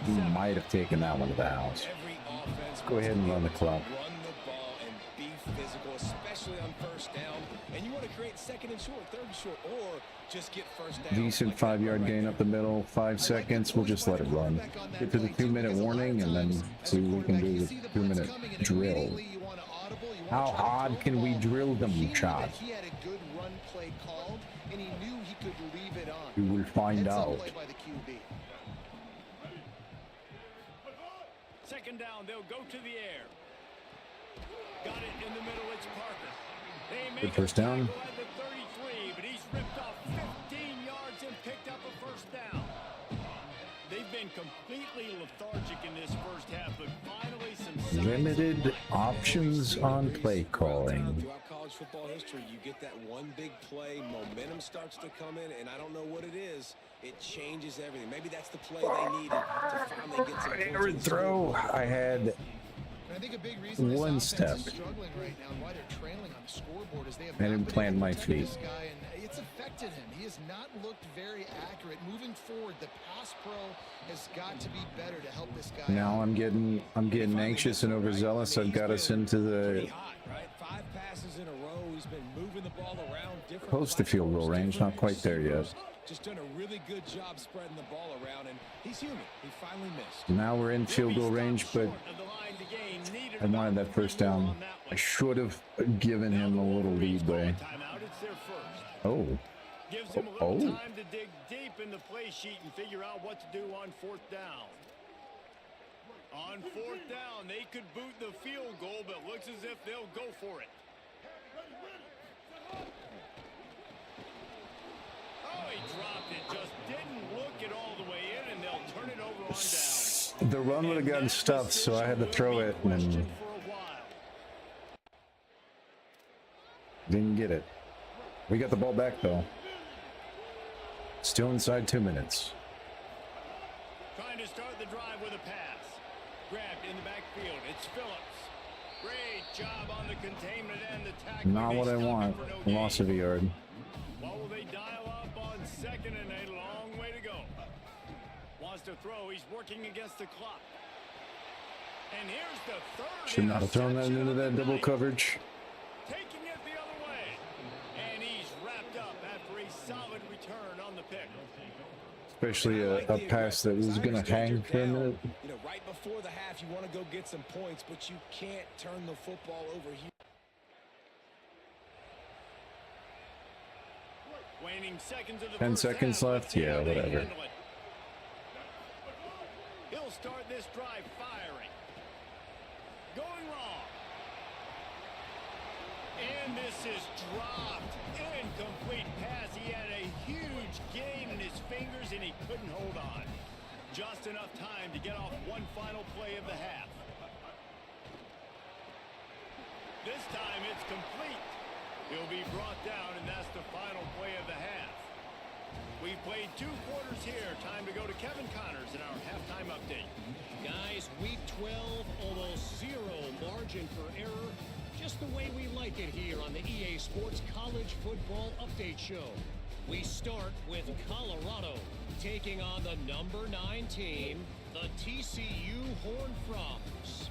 he might have taken that one to the house.
Every offense
Go ahead and run the clock.
Run the ball and be physical, especially on first down. And you want to create 2nd and short, 3rd and short, or just get first down.
Decent
like that
5-yard
right
gain
there.
up the middle, 5 seconds. We'll just let it run. Get to the 2-minute warning and then see what we can do with the 2-minute drill. How hard can we drill them, Chad?
He had a good run play called and he knew he could leave it on.
We will find
Heads up
out.
play by the QB.
Second down, they'll go to the air. Got it in the middle, it's Parker. They make
Good first
a
down.
tackle at the 33, but he's ripped off 15 yards and picked up a first down. They've been completely lethargic in this first half, but finally some signs
Limited
of life.
options on play calling.
Throughout college football history, you get that one big play, momentum starts to come in, and I don't know what it is. It changes everything. Maybe that's the play they needed to finally get some points.
Error
in the
throw.
scoreboard.
I had
And I think a big reason this
one
offense
step.
is struggling right now and why they're trailing on the scoreboard is they have
I
not
didn't
been
plant
able to
my
protect
feet.
this guy, and it's affected him. He has not looked very accurate. Moving forward, the pass pro has got to be better to help this guy
now.
out.
I'm getting anxious and overzealous. I've got us into
Pretty
the
hot, right? 5 passes in a row. He's been moving the ball around. Different
close to field goal
platforms,
range.
different
Not quite there yet.
receivers. Just done a really good job spreading the ball around, and he's human. He finally missed.
Now we're in field goal range, but I wanted that first down. I should have given him a little leeway. Oh.
Gives him a little
Oh.
time to dig deep in the play sheet and figure out what to do on fourth down. On fourth down, they could boot the field goal, but looks as if they'll go for it. Oh, he dropped it. Just didn't look it all the way in, and they'll turn it over on down.
The run would have gotten stuffed, so I had to throw it and
Question for a while.
didn't get it. We got the ball back though. Still inside 2 minutes.
Trying to start the drive with a pass. Grabbed in the backfield. It's Phillips. Great job on the containment and the tackle.
Not what I want. Loss of a yard.
What will they dial up on second and a long way to go? Wants to throw. He's working against the clock. And here's the third.
Should not have thrown that
interception
into
of
that
the
double
night.
coverage.
Taking it the other way. And he's wrapped up after a solid return on the pick.
Especially a pass that was going to hang for a minute.
You know, right before the half, you want to go get some points, but you can't turn the football over here.
Waning seconds of the
10
first
seconds
half.
left?
Let's see
Yeah,
how they
whatever.
handle it. He'll start this drive firing. Going long. And this is dropped. Incomplete pass. He had a huge gain in his fingers, and he couldn't hold on. Just enough time to get off one final play of the half. This time it's complete. He'll be brought down, and that's the final play of the half. We've played 2 quarters here. Time to go to Kevin Connors in our halftime update.
Guys, week 12, almost 0 margin for error. Just the way we like it here on the EA Sports College Football Update Show. We start with Colorado taking on the number 9 team, the TCU Horned Frogs.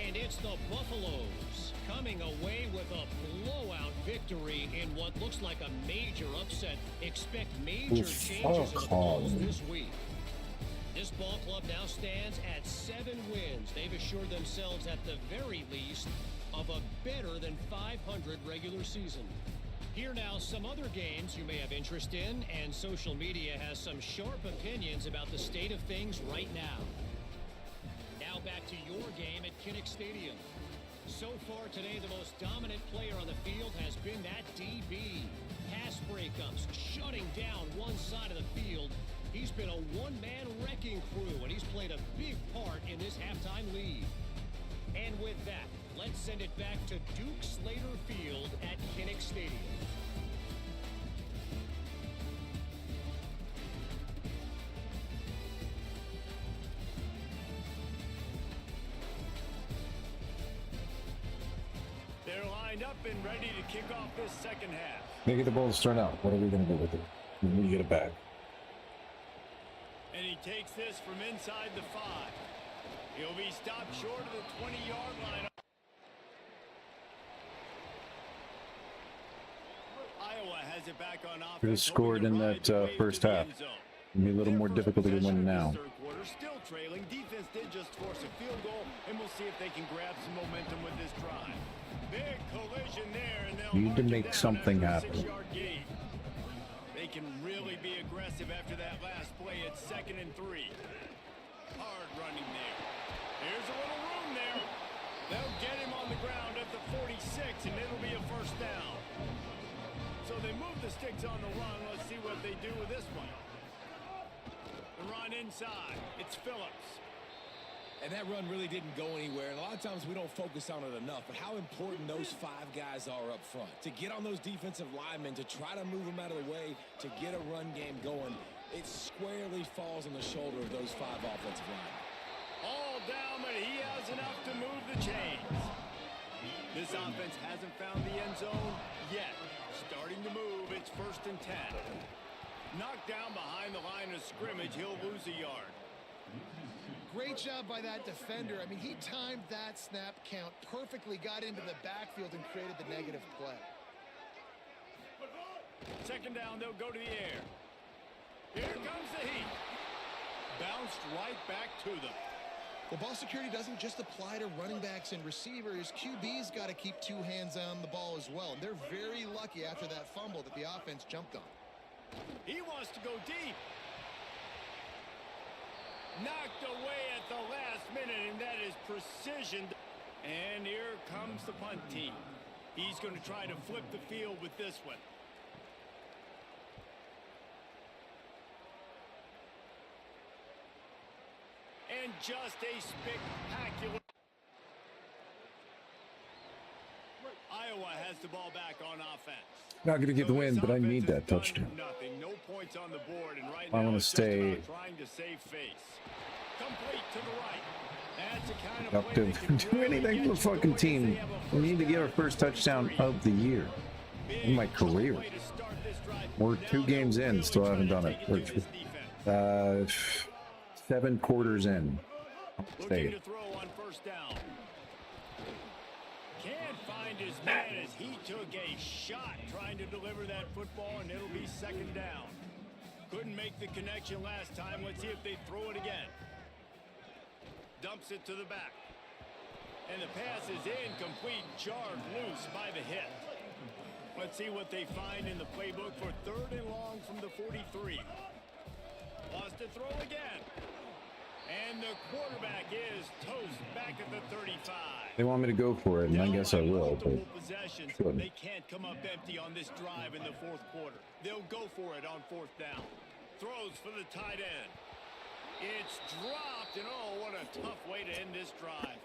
And it's the Buffaloes coming away with a blowout victory in what looks like a major upset. Expect major changes in the polls this week. This ball club now stands at 7 wins. They've assured themselves at the very least of a better than 500 regular season. Here now some other games you may have interest in, and social media has some sharp opinions about the state of things right now. Now back to your game at Kinnick Stadium. So far today, the most dominant player on the field has been that DB. Pass breakups, shutting down one side of the field. He's been a one-man wrecking crew, and he's played a big part in this halftime lead. And with that, let's send it back to Duke Slater Field at Kinnick Stadium.
They're lined up and ready to kick off this second half.
They get the ball to start out. What are we going to do with it when we get it back?
And he takes this from inside the 5. He'll be stopped short of the 20-yard line. Iowa has it back on offense.
Could have scored in that first half. It'd be a little more difficult to win now.
Still trailing. Defense did just force a field goal, and we'll see if they can grab some momentum with this drive. Big collision there, and they'll
Need to
mark it
make
down
something
after a
happen.
6-yard gain. can really be aggressive after that last play. It's 2nd and 3. Hard running there. Here's a little room there. They'll get him on the ground at the 46, and it'll be a 1st down. So they move the sticks on the run. Let's see what they do with this one. The run inside. It's Phillips.
And that run really didn't go anywhere. And a lot of times we don't focus on it enough. But how important those 5 guys are up front. To get on those defensive linemen, to try to move them out of the way, to get a run game going, it squarely falls on the shoulder of those 5 offensive linemen.
All down, but he has enough to move the chains. This offense hasn't found the end zone yet. Starting to move, it's 1st and 10. Knocked down behind the line of scrimmage, he'll lose a yard.
Great job by that defender. I mean, he timed that snap count perfectly, got into the backfield and created the negative play.
2nd down, they'll go to the air. Here comes the heat. Bounced right back to them.
Well, ball security doesn't just apply to running backs and receivers. QB's got to keep 2 hands on the ball as well. And they're very lucky after that fumble that the offense jumped on.
He wants to go deep. Knocked away at the last minute, and that is precision. And here comes the punt team. He's going to try to flip the field with this one. And just a spectacular. Iowa has the ball back on offense.
Not going to get the win, but I need that
Done
touchdown.
nothing. No points on the board, and right
I
now
wanna
it's just
stay-
about trying to save face. Complete to the right. That's the kind of
Not
play
to
that can
do
really
anything
get
for
you
the fucking
going as
team.
they have a
We need to
first
get our
down
first touchdown
and 3.
of the year. In my
Big
career.
way to start this drive.
We're
Now
2
they're
games in,
really
still haven't
trying
done
to
it.
take to this defense.
7 quarters in.
Looking
Stay.
to throw on 1st down. Can't find his man as he took a shot trying to deliver that football, and it'll be 2nd down. Couldn't make the connection last time. Let's see if they throw it again. Dumps it to the back. And the pass is incomplete, jarred loose by the hit. Let's see what they find in the playbook for 3rd and long from the 43. Wants to throw again. And the quarterback is toast back at the 35.
They want me to go for it, and I guess I will, but
Multiple possessions.
shouldn't.
They can't come up empty on this drive in the 4th quarter. They'll go for it on 4th down. Throws for the tight end. It's dropped, and oh, what a tough way to end this drive.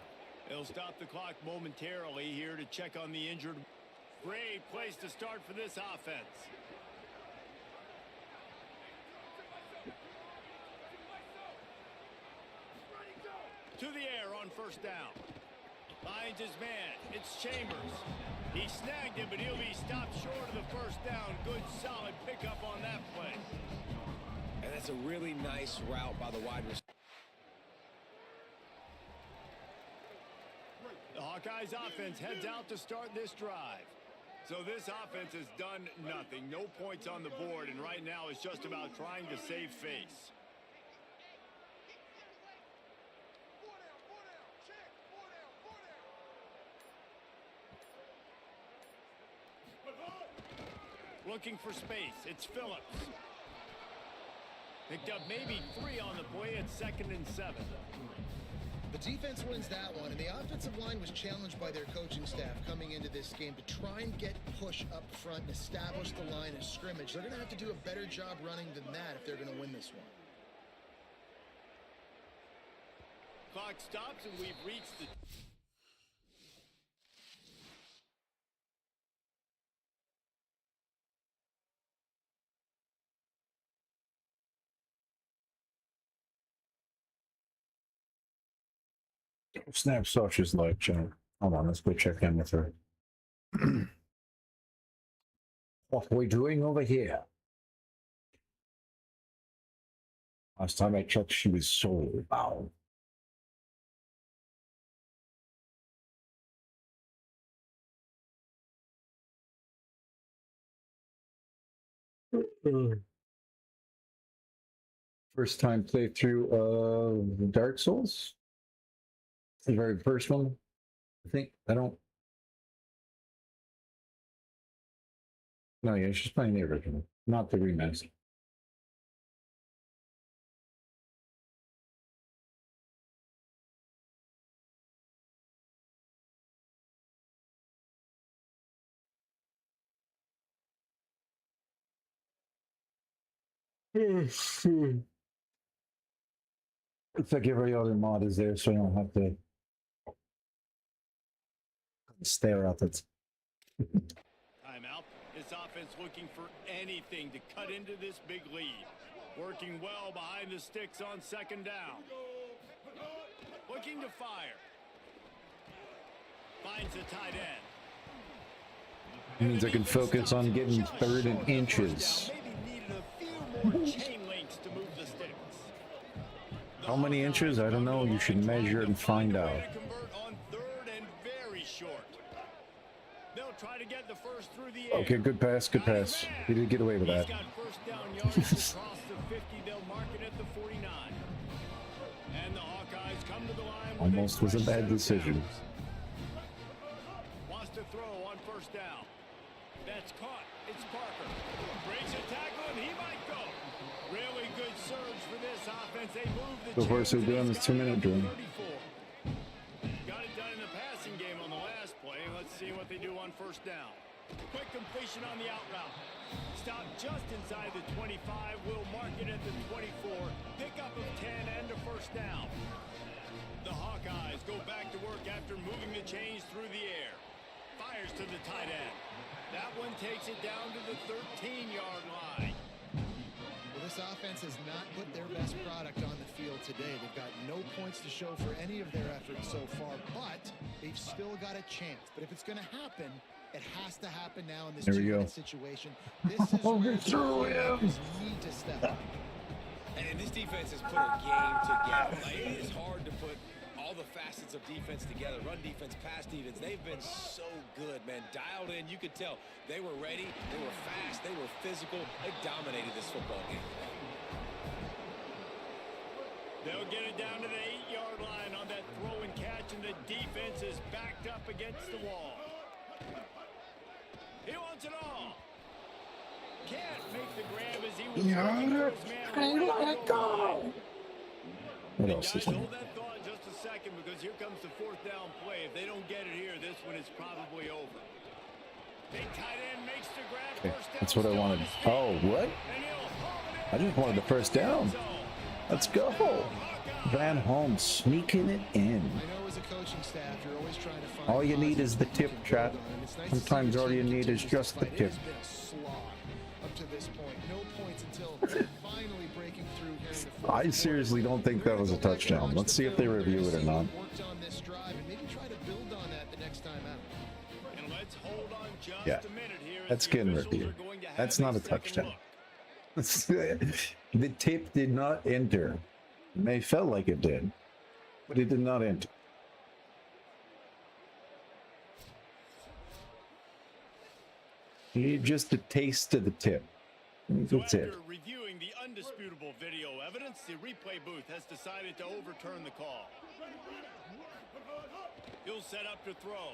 They'll stop the clock momentarily here to check on the injured. Great place to start for this offense. To the air on 1st down. Finds his man. It's Chambers. He snagged him, but he'll be stopped short of the 1st down. Good, solid pickup on that play.
And that's a really nice route by the wide receiver.
The Hawkeyes offense heads out to start this drive. So this offense has done nothing. No points on the board, and right now it's just about trying to save face. Looking for space. It's Phillips. Picked up maybe 3 on the play at 2nd and 7.
The defense wins that one, and the offensive line was challenged by their coaching staff coming into this game to try and get push up front and establish the line of scrimmage. They're going to have to do a better job running than that if they're going to win this one.
Clock stops, and we've reached the...
Snap Sausage like, John. Hold on, let's go check in with her. What are we doing over here? Last time I checked, she was soul bound. First time playthrough of Dark Souls. The very first one. I think I don't. No, yeah, she's playing the original. Not the remaster. It's like every other mod is there, so I don't have to stare at it.
Timeout. This offense looking for anything to cut into this big lead. Working well behind the sticks on second down. Looking to fire. Finds the tight end.
Means I can focus on getting third and inches.
Maybe needed a few more chain links to move the sticks.
How many inches? I don't know. You should measure it and find out.
On third and very short. They'll try to get the first through the air.
Okay, good pass, good pass. He did get away with that.
He's got first down yards across the 50. They'll mark it at the 49. And the Hawkeyes come to the line.
Almost was a bad decision.
Wants to throw on first down. That's caught. It's Parker. Breaks a tackle and he might go. Really good surge for this offense. They move the
So far, so good on this 2-minute drill.
Got it done in the passing game on the last play. Let's see what they do on first down. Quick completion on the out route. Stop just inside the 25. We'll mark it at the 24. Pickup of 10 and a first down. The Hawkeyes go back to work after moving the chains through the air. Fires to the tight end. That one takes it down to the 13-yard line.
Well, this offense has not put their best product on the field today. They've got no points to show for any of their efforts so far, but they've still got a chance. But if it's going to happen, it has to happen now in this two-minute situation. This is where the defense need to step up.
And this defense has put a game together. Like, it is hard to put all the facets of defense together. Run defense, pass defense. They've been so good, man. Dialed in. You could tell they were ready. They were fast. They were physical. They dominated this football game.
They'll get it down to the 8-yard line on that throw and catch, and the defense is backed up against the wall. He wants it all. Can't make the grab as he was looking for his man. Let go.
What else is
Guys,
on?
hold that thought just a second, because here comes the fourth down play. If they don't get it here, this one is probably over. Big tight end makes the grab.
Okay,
First down,
that's what I
still on
wanted.
his feet.
Oh, what?
And he'll haul it
I
in.
just wanted the first down. Let's go. Van Holm sneaking it in.
I know as a coaching staff, you're always trying to find
All you need is the tip,
positives
chat.
to build on, and it's nice to see
Sometimes
the
all
team
you need is
continue
just the
despite
tip.
It has been a slog up to this point. No points until finally breaking through here in the fourth
I
quarter.
seriously don't think that was a touchdown. Let's see if they review it or not.
Worked on this drive and maybe try to build on that the next time out.
And let's hold on just
Yeah,
a minute here as
that's
the
getting
officials
reviewed.
are going to have
That's not a
second
touchdown.
look.
The tip did not enter. It may felt like it did, but it did not enter. You need just a taste of the tip.
So
That's it.
after reviewing the undisputable video evidence, the replay booth has decided to overturn the call. He'll set up to throw.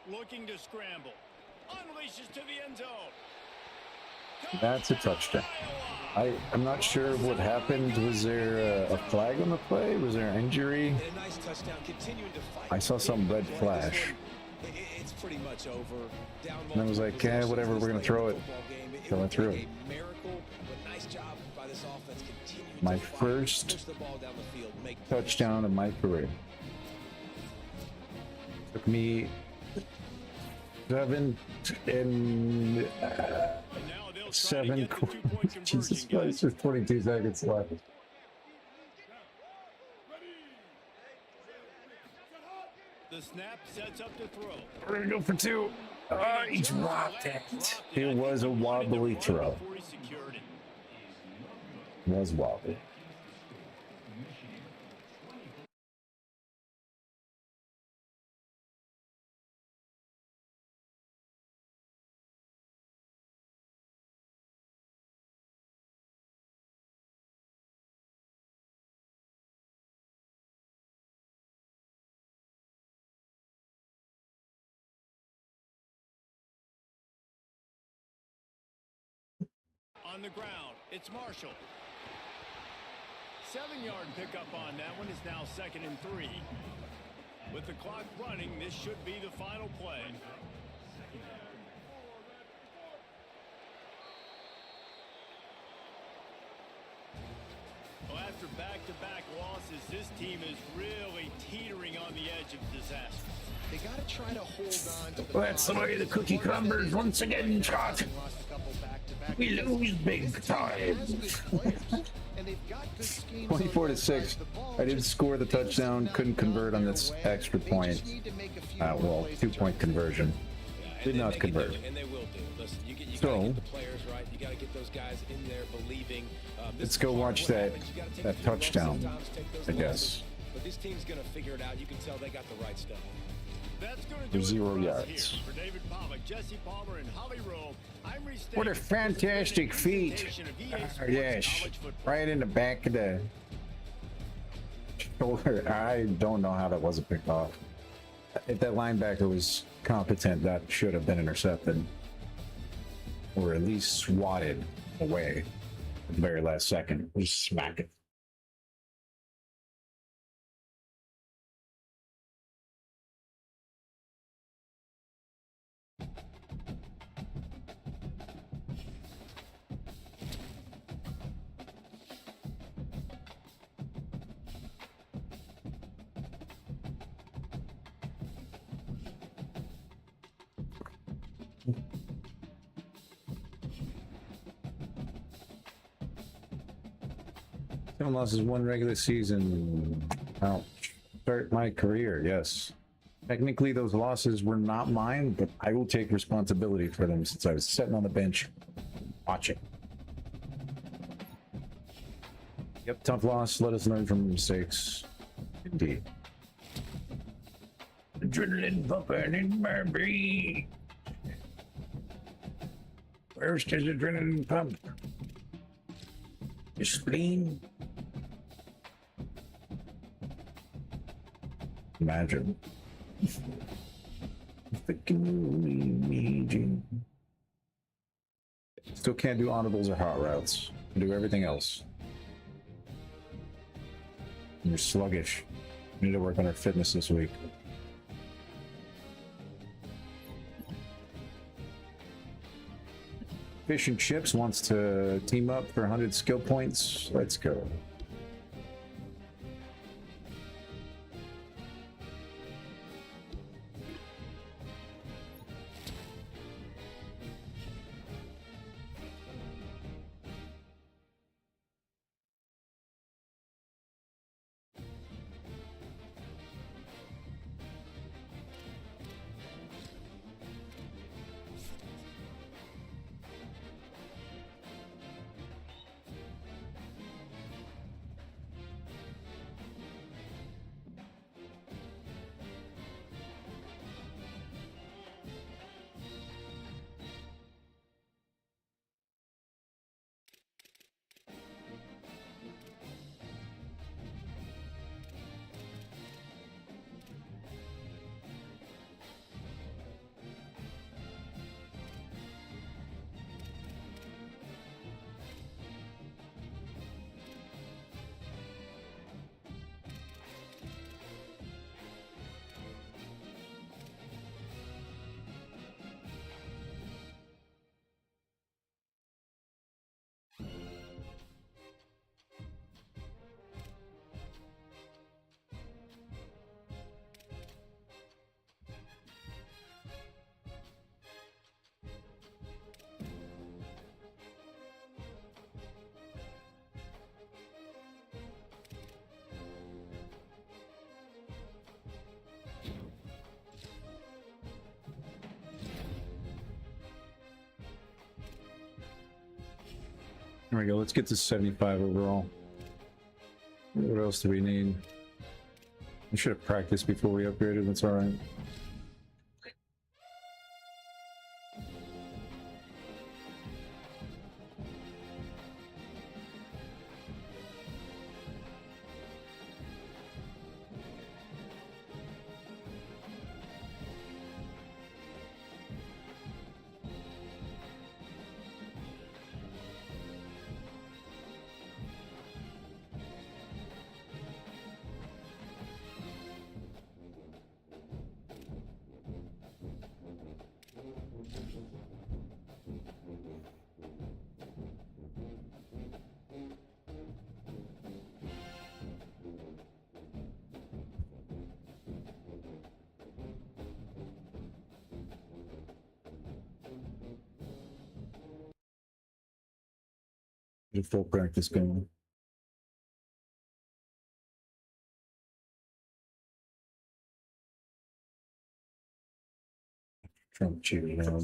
Looking to scramble. Unleashes to the end zone.
That's a touchdown. I'm not sure what happened. Was there a flag on the play? Was there an injury?
And a nice touchdown, continuing to fight.
I saw some red flash.
It's pretty much over. Down
And I was like, eh, whatever, we're gonna throw it. So I threw it.
A miracle, but nice job by this offense. Continue
My
to fight,
first
push the ball down the field, make
touchdown of my career. Took me 7 and
Now they'll try to
7
get the two-point
Jesus
conversion,
Christ, there's 22 seconds left.
The snap sets up to throw.
We're gonna go for 2. He dropped it. It was a wobbly throw.
Before he secured it.
It was wobbly.
On the ground, it's Marshall. 7-yard pickup on that one. Is now 2nd and 3. With the clock running, this should be the final play. Well, after back-to-back losses, this team is really teetering on the edge of disaster.
They got to try to hold on to the
That's the way the cookie crumbles once again, Scott. We lose big time. 24-6. I did score the touchdown, couldn't convert on this extra point. Well, 2-point conversion. Did not convert.
And they will do. Listen, you got to
So,
get the players right. You got to get those guys in there believing.
let's go watch that touchdown, I guess.
But this team's going to figure it out. You can tell they got the right stuff.
That's going to do
0
it for us
yards.
here. For David Pollock, Jesse Palmer, and Holly Rowe, I'm restating
What a fantastic feat.
presentation of EA Sports
Yes,
College Football.
right in the back of the shoulder. I don't know how that wasn't picked off. If that linebacker was competent, that should have been intercepted. Or at least swatted away at the very last second. Just smack it. Seven losses, 1 regular season. I'll start my career, yes. Technically, those losses were not mine, but I will take responsibility for them since I was sitting on the bench watching. Yep, tough loss. Let us learn from mistakes. Indeed. Adrenaline pumping in my brain. Where's his adrenaline pump? Your spleen? Imagine. Still can't do audibles or hot routes. Can do everything else. You're sluggish. We need to work on our fitness this week. Fish and Chips wants to team up for 100 skill points. Let's go. There we go. Let's get to 75 overall. What else do we need? We should have practiced before we upgraded. That's all right. A full practice game. Trump cheating now.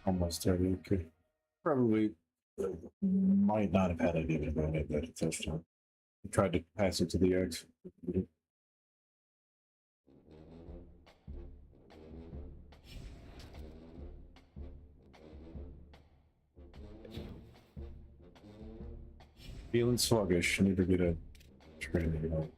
Almost every could probably might not have had it even when it that touchdown. He tried to pass it to the X. Feeling sluggish. Need to get a training.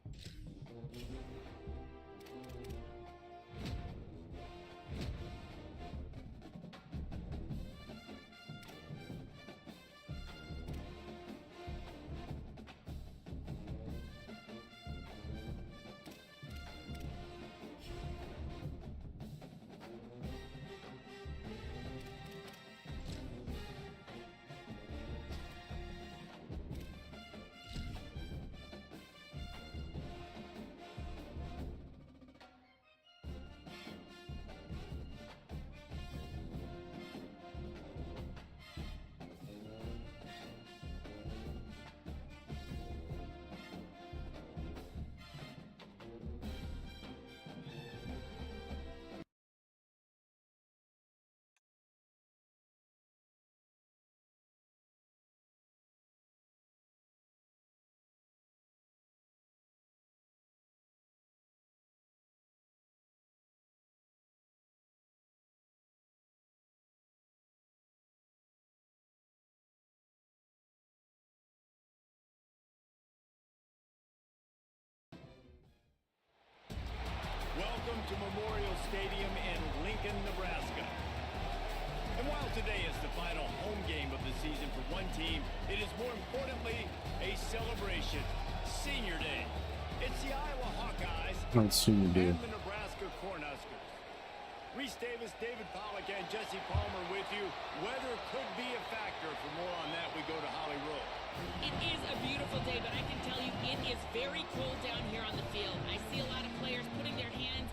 Memorial Stadium in Lincoln, Nebraska. And while today is the final home game of the season for one team, it is more importantly a celebration. Senior Day. It's the Iowa Hawkeyes
Not Senior Day.
and the Nebraska Cornhuskers. Reese Davis, David Pollack, and Jesse Palmer with you. Weather could be a factor. For more on that, we go to Holly Rowe.
It is a beautiful day, but I can tell you it is very cold down here on the field. I see a lot of players putting their hands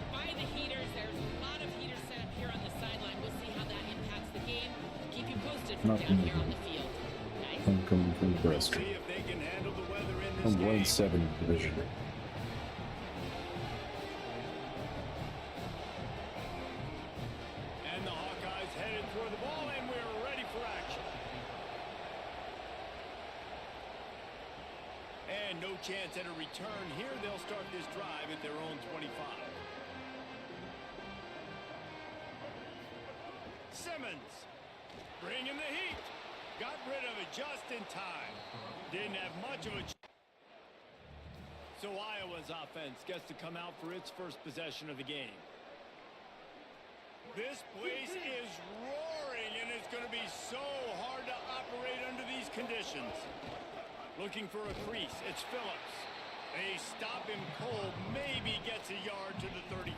by the heaters. There's a lot of heaters set up here on the sideline. We'll see how that impacts the game. Keep you posted from down here on the field. Guys?
I'm coming from Nebraska.
See if they can handle the weather in this
I'm
game.
1-7 division.
And the Hawkeyes headed toward the ball, and we're ready for action. And no chance at a return here. They'll start this drive at their own 25. Simmons, bringing the heat. Got rid of it just in time. Didn't have much of a... So Iowa's offense gets to come out for its first possession of the game. This place is roaring, and it's going to be so hard to operate under these conditions. Looking for a crease. It's Phillips. They stop him cold. Maybe gets a yard to the 34.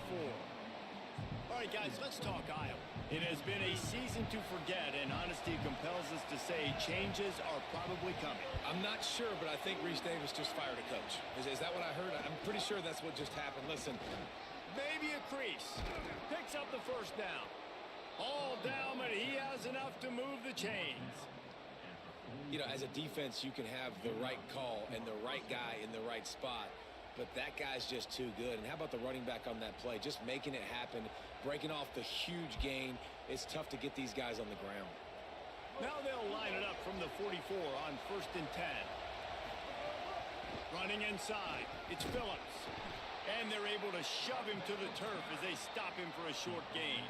All right, guys, let's talk Iowa. It has been a season to forget, and honesty compels us to say changes are probably coming.
I'm not sure, but I think Reese Davis just fired a coach. Is that what I heard? I'm pretty sure that's what just happened. Listen.
Maybe a crease. Picks up the first down. All down, but he has enough to move the chains.
You know, as a defense, you can have the right call and the right guy in the right spot, but that guy's just too good. And how about the running back on that play? Just making it happen, breaking off the huge gain. It's tough to get these guys on the ground.
Now they'll line it up from the 44 on 1st and 10. Running inside. It's Phillips. And they're able to shove him to the turf as they stop him for a short gain.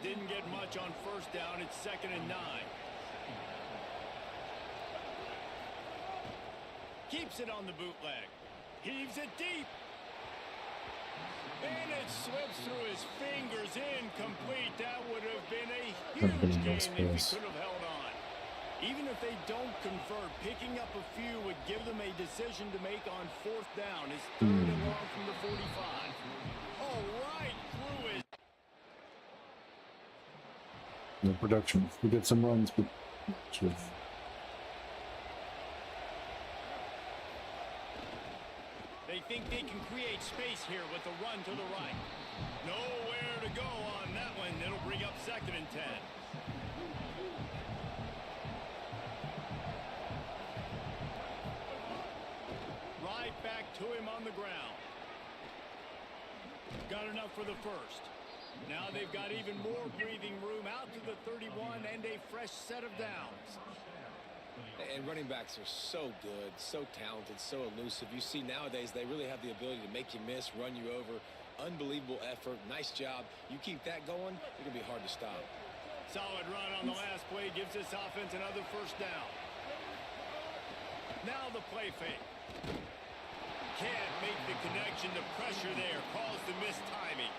Didn't get much on 1st down. It's 2nd and 9. Keeps it on the bootleg. Heaves it deep. And it slips through his fingers, incomplete. That would have been a huge gain if he could have held on. Even if they don't convert, picking up a few would give them a decision to make on 4th down. It's 3rd and long from the 45. Oh, right through it.
No production. We get some runs, but
They think they can create space here with the run to the right. Nowhere to go on that one. It'll bring up 2nd and 10. Right back to him on the ground. Got enough for the first. Now they've got even more breathing room out to the 31 and a fresh set of downs.
And running backs are so good, so talented, so elusive. You see nowadays they really have the ability to make you miss, run you over. Unbelievable effort. Nice job. You keep that going, it's going to be hard to stop.
Solid run on the last play. Gives this offense another 1st down. Now the play fake. Can't make the connection. The pressure there caused the missed timing.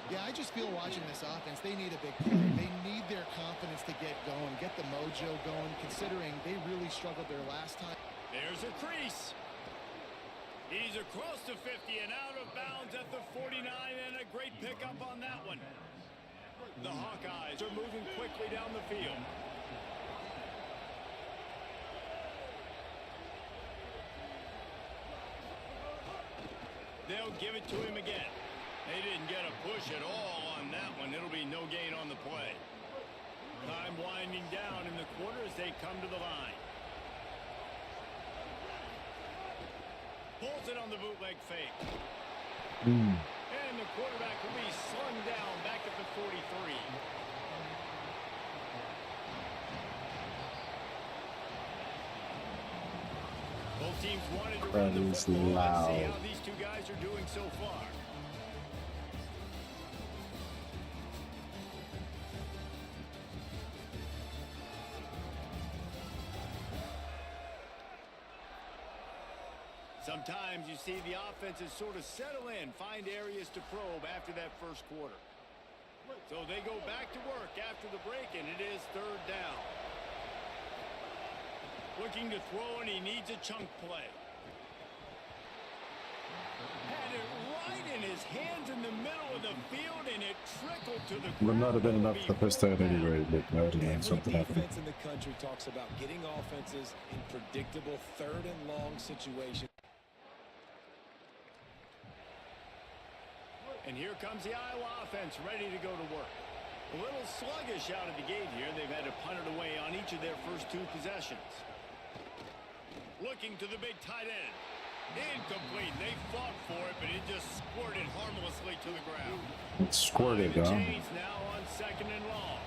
Yeah, I just feel watching this offense, they need a big play. They need their confidence to get going, get the mojo going, considering they really struggled their last time.
There's a crease. He's across the 50 and out of bounds at the 49, and a great pickup on that one. The Hawkeyes are moving quickly down the field. They'll give it to him again. They didn't get a push at all on that one. It'll be no gain on the play. Time winding down in the quarter as they come to the line. Pulls it on the bootleg fake. And the quarterback will be slung down back at the 43. Both teams wanted to run the football. Let's see how these two guys are doing so far. Sometimes you see the offenses sort of settle in, find areas to probe after that first quarter. So they go back to work after the break, and it is third down. Looking to throw, and he needs a chunk play. Had it right in his hands in the middle of the field, and it trickled to the ground.
Would not have been enough the first time anyway, but now
Every
something happened.
defense in the country talks about getting offenses in predictable third and long situations.
And here comes the Iowa offense ready to go to work. A little sluggish out of the gate here. They've had to punt it away on each of their first two possessions. Looking to the big tight end. Incomplete. They fought for it, but it just squirted harmlessly to the ground.
It squirted,
The
huh?
chains now on second and long.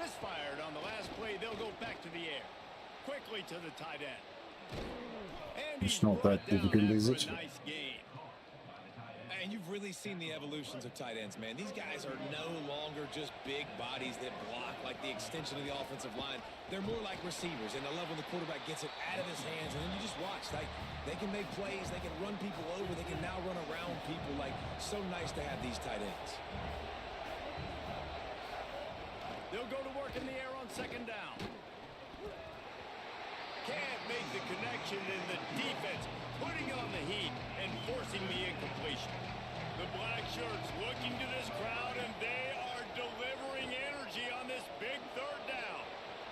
Misfired on the last play. They'll go back to the air. Quickly to the tight end. And
It's
he's
not
brought
that
down
difficult,
after
is
a
it?
nice gain.
And you've really seen the evolutions of tight ends, man. These guys are no longer just big bodies that block like the extension of the offensive line. They're more like receivers, and they love when the quarterback gets it out of his hands, and then you just watch. Like, they can make plays, they can run people over, they can now run around people. Like, so nice to have these tight ends.
They'll go to work in the air on second down. Can't make the connection, and the defense putting on the heat and forcing the incompletion. The black shirts looking to this crowd, and they are delivering energy on this big third down.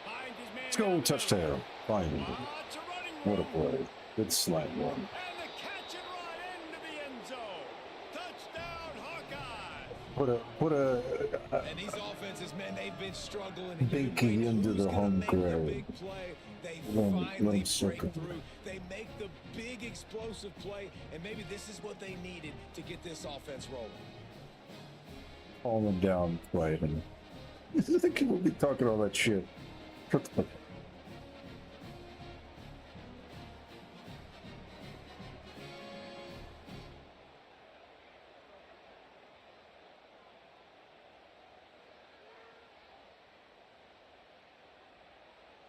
Finds his man.
Let's go, touchdown. Fine.
Lots of running
What a
room.
play. Good slide one.
And the catch and run into the end zone. Touchdown, Hawkeye.
Put a
And these offenses, man, they've been struggling. And
Baking into the home crowd.
Big play. They
Let 'em
finally break
circle.
through. They make the big explosive play, and maybe this is what they needed to get this offense rolling.
calm them down, play and the kid will be talking all that shit. Shut the fuck up.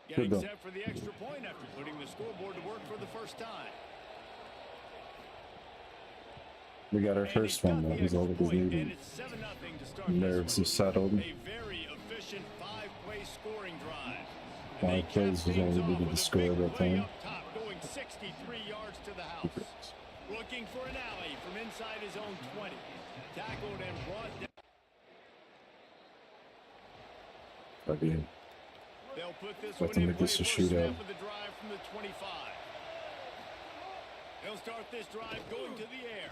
Getting
Good
set for the extra point after putting the scoreboard to work for the first time.
We got our
And
first
he's
one.
got
That
the
was all
extra
that was
point, and
needed.
it's 7-0 to start
Nerves
this
are
one.
settled.
A very efficient 5-play scoring drive. And
5
they
plays
cap
was all
things
we
off
needed to
with a
score
big
that
play
time.
up top, going 63 yards to the house. Looking for an alley from inside his own 20. Tackled and brought down.
Again.
They'll put this
Have
one
to
in
make
play
this a
first
shootout.
snap of the drive from the 25. They'll start this drive going to the air.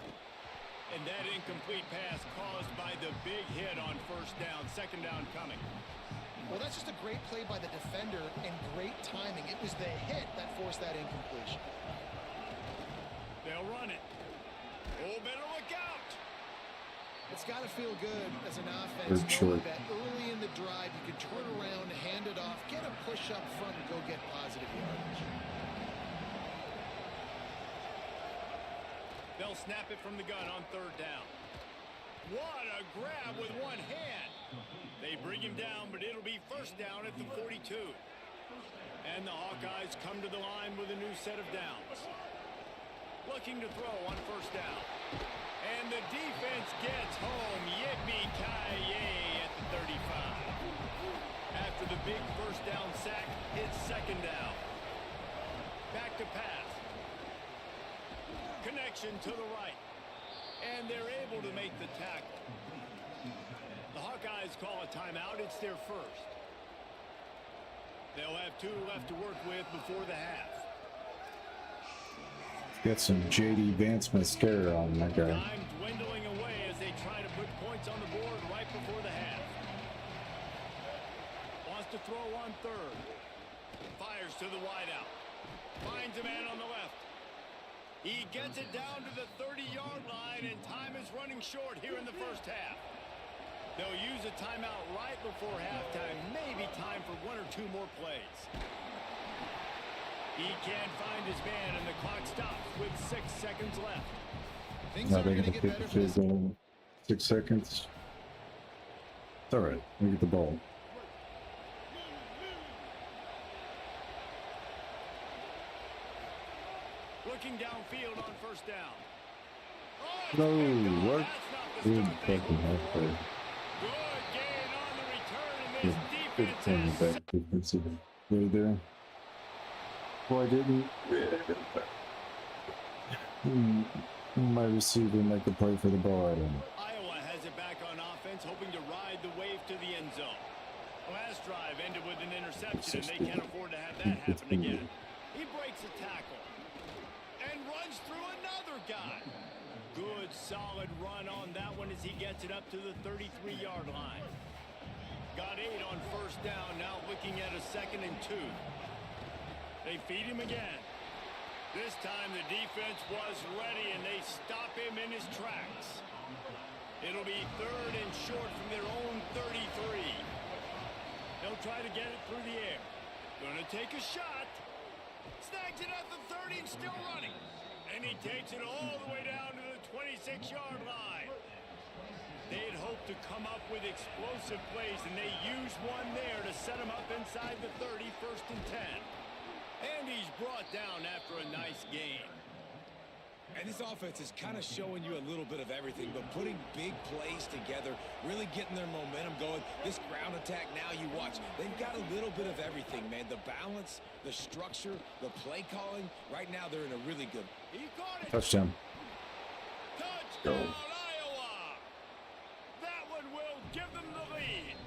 And that incomplete pass caused by the big hit on first down, second down coming.
Well, that's just a great play by the defender and great timing. It was the hit that forced that incompletion.
They'll run it. Oh, better look out.
It's got to feel good as an
Third
offense
short.
knowing that early in the drive you can turn around, hand it off, get a push up front, and go get positive yardage.
They'll snap it from the gun on third down. What a grab with one hand. They bring him down, but it'll be first down at the 42. And the Hawkeyes come to the line with a new set of downs. Looking to throw on first down. And the defense gets home. Yippee-ki-yay at the 35. After the big first down sack, it's second down. Back to pass. Connection to the right. And they're able to make the tackle. The Hawkeyes call a timeout. It's their first. They'll have 2 left to work with before the half.
Got some JD Vance mascara on that guy.
Time dwindling away as they try to put points on the board right before the half. Wants to throw on third. Fires to the wideout. Finds a man on the left. He gets it down to the 30-yard line, and time is running short here in the first half. They'll use a timeout right before halftime. Maybe time for 1 or 2 more plays. He can't find his man, and the clock stops with 6 seconds left.
Things
Now
are
they're
going to
gonna
get
kick the
better for
field
this.
goal. 6 seconds. It's alright. We get the ball.
looking downfield on first down. Oh,
No,
what?
what? Good fucking half play.
Good gain on the return, and
Good,
this
good
defense
turning
has
back defensive play there. Boy, I didn't. My receiver make a play for the ball. I don't know.
Iowa has it back on offense, hoping to ride the wave to the end zone. Last drive ended with an interception, and they can't afford to have that happen again. He breaks a tackle and runs through another guy. Good, solid run on that one as he gets it up to the 33-yard line. Got 8 on first down, now looking at a 2nd and 2. They feed him again. This time the defense was ready, and they stop him in his tracks. It'll be 3rd and short from their own 33. They'll try to get it through the air. Gonna take a shot. Snags it at the 30 and still running. And he takes it all the way down to the 26-yard line. They had hoped to come up with explosive plays, and they used one there to set him up inside the 30, 1st and 10. And he's brought down after a nice gain.
And this offense is kind of showing you a little bit of everything, but putting big plays together, really getting their momentum going. This ground attack, now you watch, they've got a little bit of everything, man. The balance, the structure, the play calling. Right now, they're in a really good.
He caught it.
Touchdown.
Touchdown, Iowa. That one will give them the lead.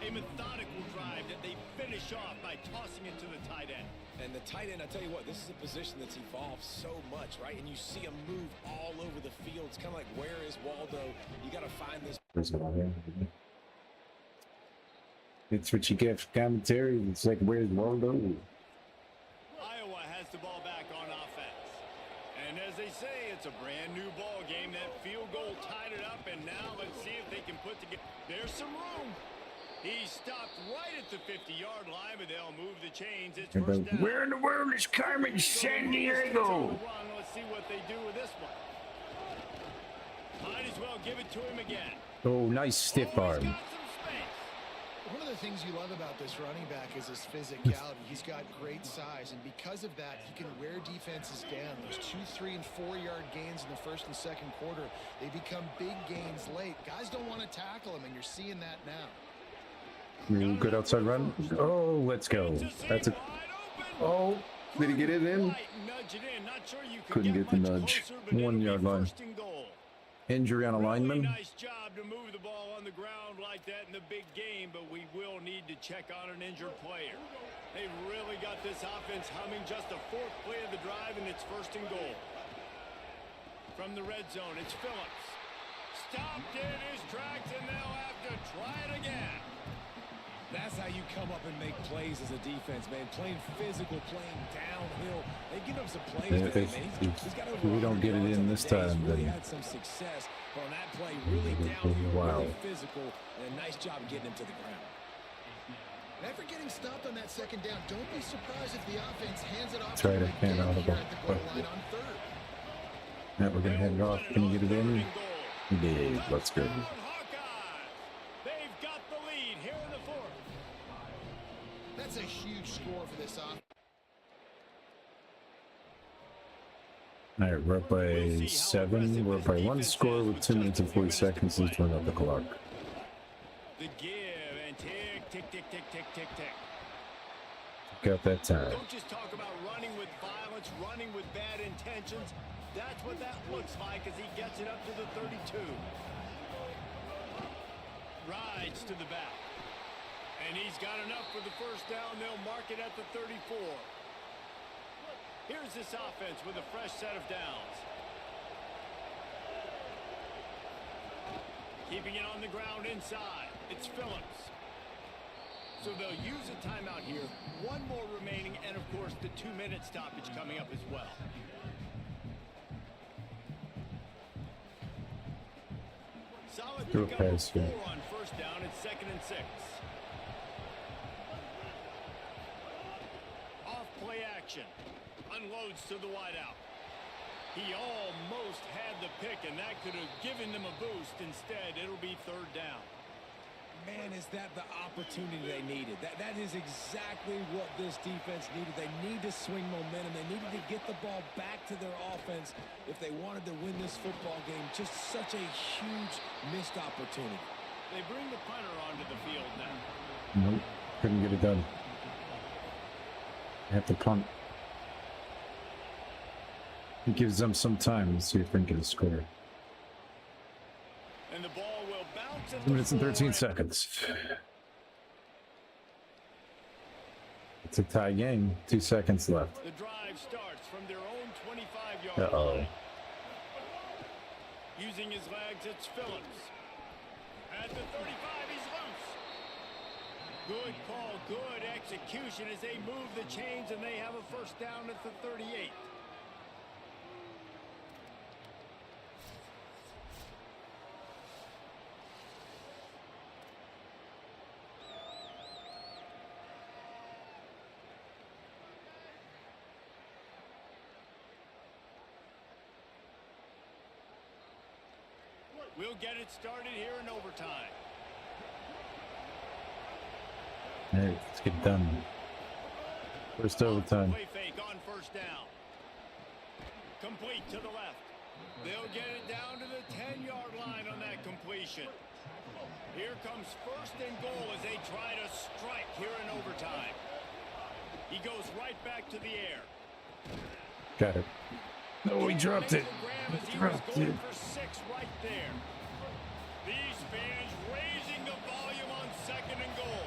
A methodical drive that they finish off by tossing it to the tight end.
And the tight end, I tell you what, this is a position that's evolved so much, right? And you see him move all over the field. It's kind of like, where is Waldo? You got to find this.
It's what you get for commentary. It's like, where's Waldo?
Iowa has the ball back on offense. And as they say, it's a brand new ball game. That field goal tied it up, and now let's see if they can put together. There's some room. He stopped right at the 50-yard line, but they'll move the chains. It's first down.
Where in the world is Carmen San Diego?
Let's see what they do with this one. Might as well give it to him again.
Oh, nice stiff arm.
He's got some space.
One of the things you love about this running back is his physicality. He's got great size, and because of that, he can wear defenses down. Those 2, 3, and 4-yard gains in the 1st and 2nd quarter, they become big gains late. Guys don't want to tackle him, and you're seeing that now.
Good outside run. Oh, let's go. That's a. Oh, did he get it in? Couldn't get the nudge. 1-yard line. Injury on a lineman.
Nice job to move the ball on the ground like that in the big game, but we will need to check on an injured player. They've really got this offense humming. Just the 4th play of the drive, and it's 1st and goal. From the red zone, it's Phillips. Stopped in his tracks, and they'll have to try it again.
That's how you come up and make plays as a defense, man. Playing physical, playing downhill. They give him some plays today, man. He's got over
we don't get it in this time,
He's really
then.
had some success on that play. Really downhill,
Wow.
really physical, and a nice job getting him to the ground.
Never getting stopped on that 2nd down. Don't be surprised if the offense hands it off
Try
to
to
him
hand
again
out
here
of
at the goal
it.
line on 3rd.
Now we're gonna hand it off. Can you get it in? He did. Let's go.
They've got the lead here in the 4th.
That's a huge score for this offense.
All right, we're up by 7. We're up by 1 score with 2 minutes and 40 seconds. Let's turn up the clock.
The give and tick, tick, tick, tick, tick, tick, tick.
Got that time.
Don't just talk about running with violence, running with bad intentions. That's what that looks like as he gets it up to the 32. Rides to the back. And he's got enough for the 1st down. They'll mark it at the 34. Here's this offense with a fresh set of downs. Keeping it on the ground inside. It's Phillips. So they'll use a timeout here. 1 more remaining, and of course the 2-minute stoppage coming up as well. Solid
Good
pickup of
pass,
4
yeah.
on 1st down. It's 2nd and 6. Off play action. Unloads to the wideout. He almost had the pick, and that could have given them a boost. Instead, it'll be 3rd down.
Man, man, is that the opportunity they needed? That is exactly what this defense needed. They need to swing momentum. They needed to get the ball back to their offense if they wanted to win this football game. Just such a huge missed opportunity.
They bring the punter onto the field now.
Nope, couldn't get it done. Have to punt. It gives them some time to see if they can get a score.
And the ball will bounce at
2 minutes and 13
the
seconds. It's a tie game. 2 seconds left.
The drive starts from their own 25-yard
Uh-oh.
line. Using his legs, it's Phillips. At the 35, he's loose. Good call, good execution as they move the chains and they have a first down at the 38. We'll get it started here in overtime.
Hey, let's get it done. First overtime.
Play fake on first down. Complete to the left. They'll get it down to the 10-yard line on that completion. Here comes first and goal as they try to strike here in overtime. He goes right back to the air.
Got it. No, he dropped it.
He was going for 6 right there. These fans raising the volume on second and goal.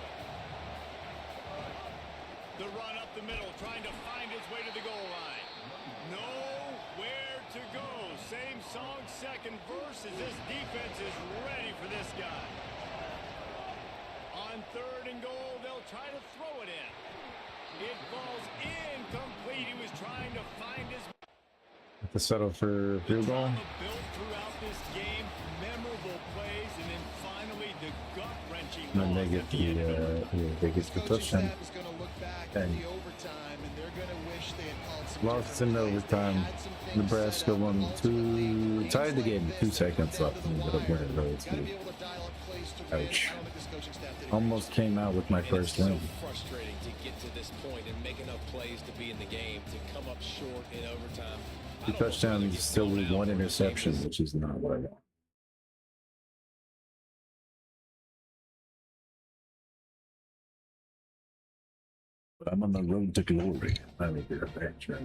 The run up the middle, trying to find his way to the goal line. Nowhere to go. Same song, second verse, as this defense is ready for this guy. On third and goal, they'll try to throw it in. It falls incomplete. He was trying to find his...
Have to settle for field goal.
Built throughout this game, memorable plays, and then finally the gut-wrenching
And then they
loss
get
at the end of it.
they get the touchdown.
Is going to look back
Okay.
at the overtime, and they're going to wish they had called some
Lost in
different plays. They
overtime.
had some things
Nebraska
set up,
won
but ultimately,
tied the
things
game
like
with 2
this,
seconds
they
left and ended up winning
gotta
relatively.
be able to dial up plays to win.
Ouch.
I don't think this coaching staff did a
Almost came out with my
And
first
it's so
win.
frustrating to get to this point and make enough plays to be in the game, to come up short in overtime.
2 touchdowns, still with 1 interception, which is not what I want. But I'm on the road to glory. Let me get a picture.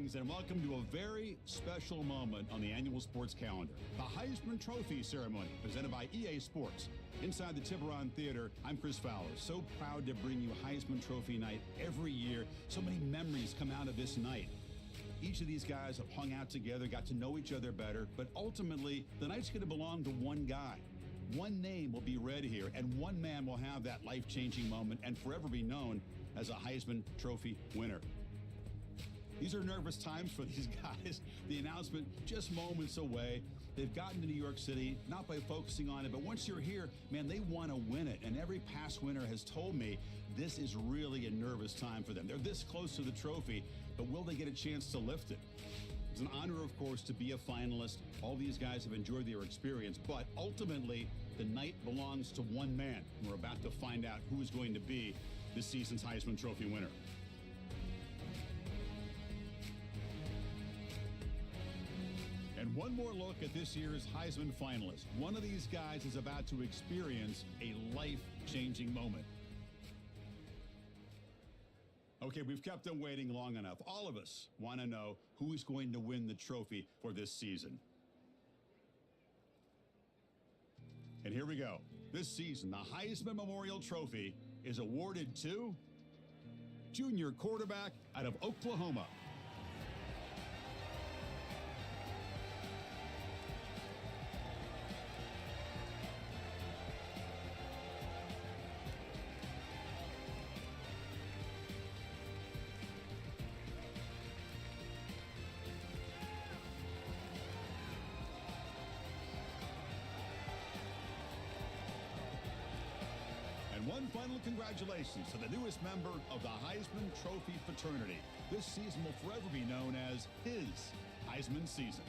Greetings and welcome to a very special moment on the annual sports calendar. The Heisman Trophy ceremony presented by EA Sports. Inside the Tiburon Theater, I'm Chris Fowler. So proud to bring you Heisman Trophy night every year. So many memories come out of this night. Each of these guys have hung out together, got to know each other better, but ultimately, the night's going to belong to one guy. One name will be read here, and one man will have that life-changing moment and forever be known as a Heisman Trophy winner. These are nervous times for these guys. The announcement just moments away. They've gotten to New York City, not by focusing on it, but once you're here, man, they want to win it. And every past winner has told me this is really a nervous time for them. They're this close to the trophy, but will they get a chance to lift it? It's an honor, of course, to be a finalist. All these guys have enjoyed their experience, but ultimately, the night belongs to one man. We're about to find out who is going to be this season's Heisman Trophy winner. And one more look at this year's Heisman finalists. One of these guys is about to experience a life-changing moment. Okay, we've kept them waiting long enough. All of us want to know who is going to win the trophy for this season. And here we go. This season, the Heisman Memorial Trophy is awarded to junior quarterback out of Oklahoma. And one final congratulations to the newest member of the Heisman Trophy fraternity. This season will forever be known as his Heisman season.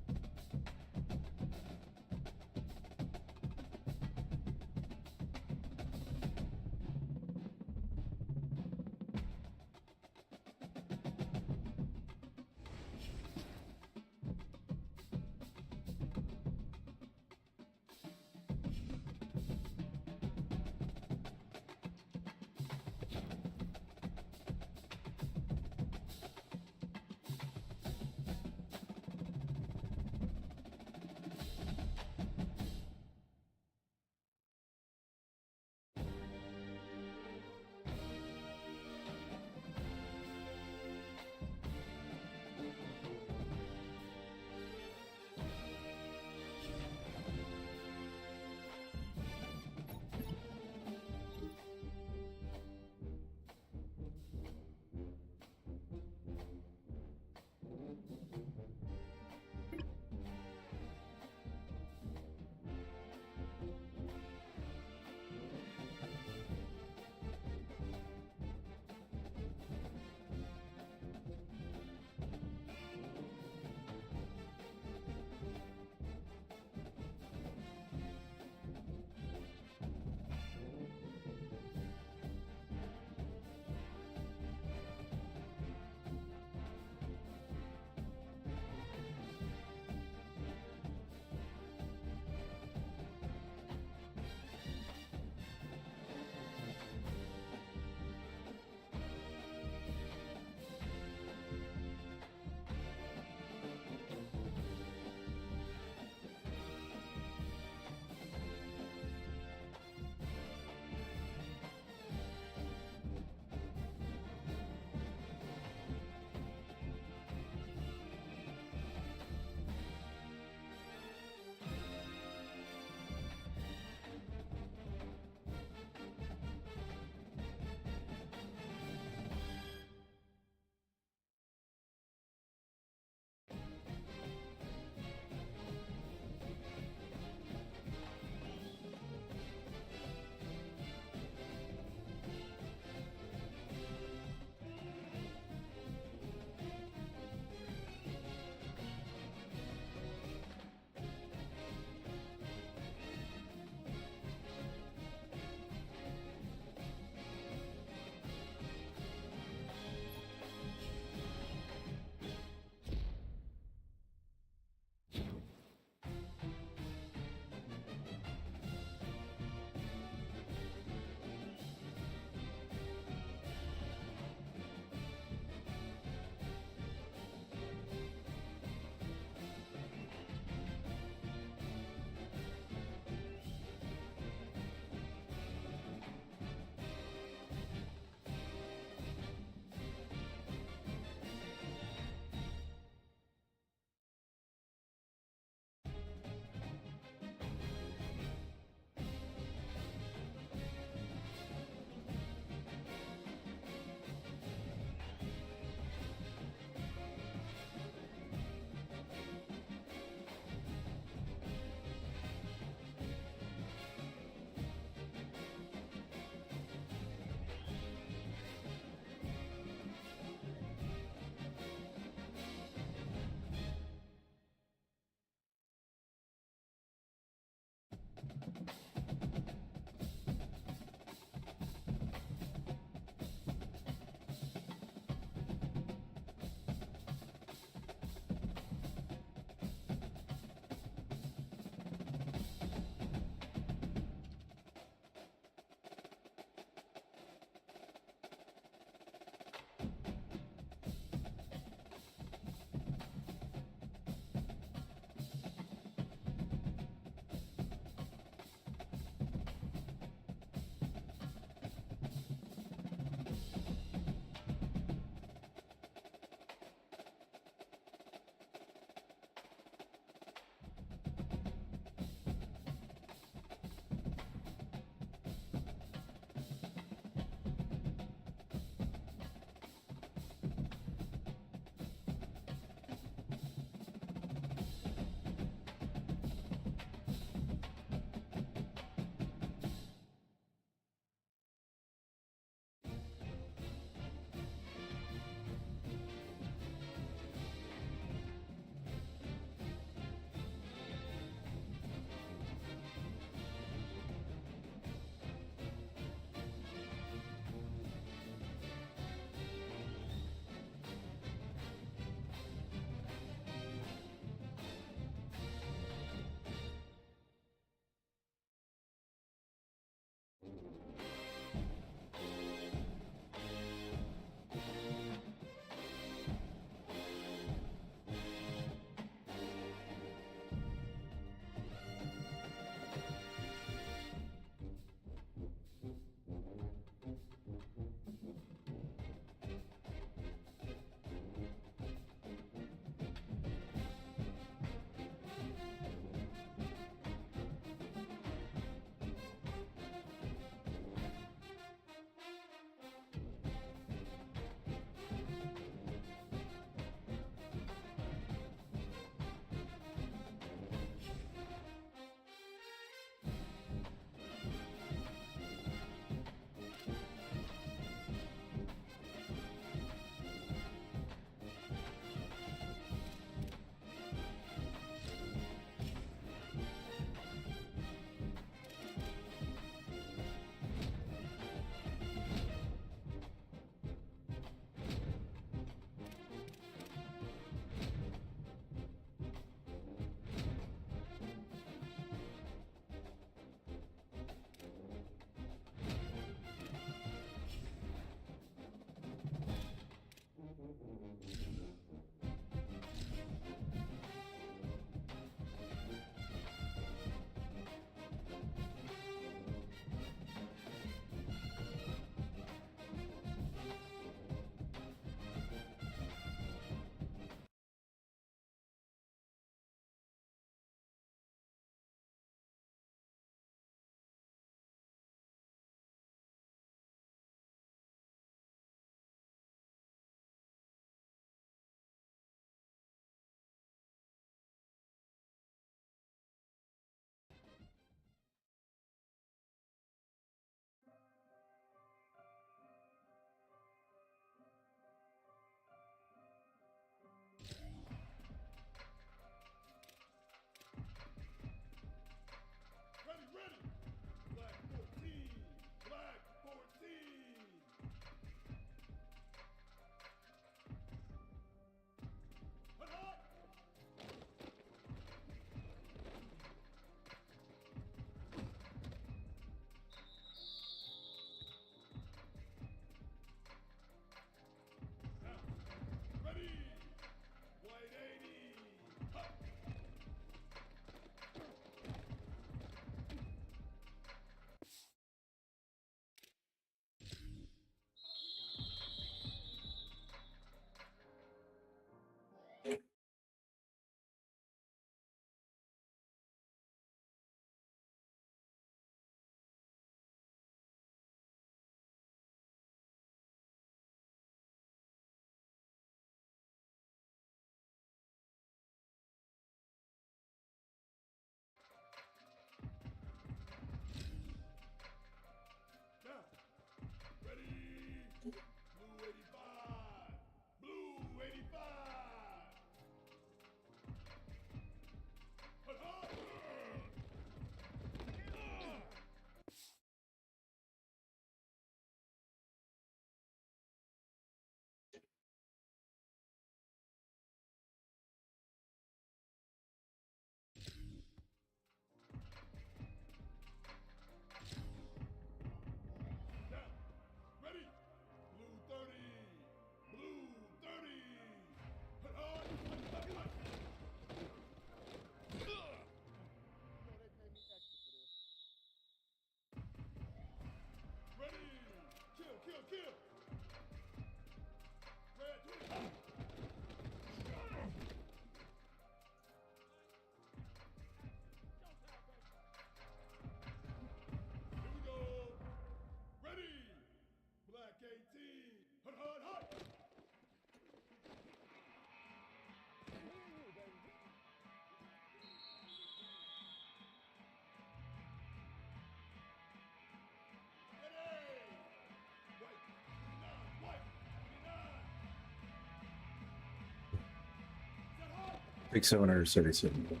Big 737.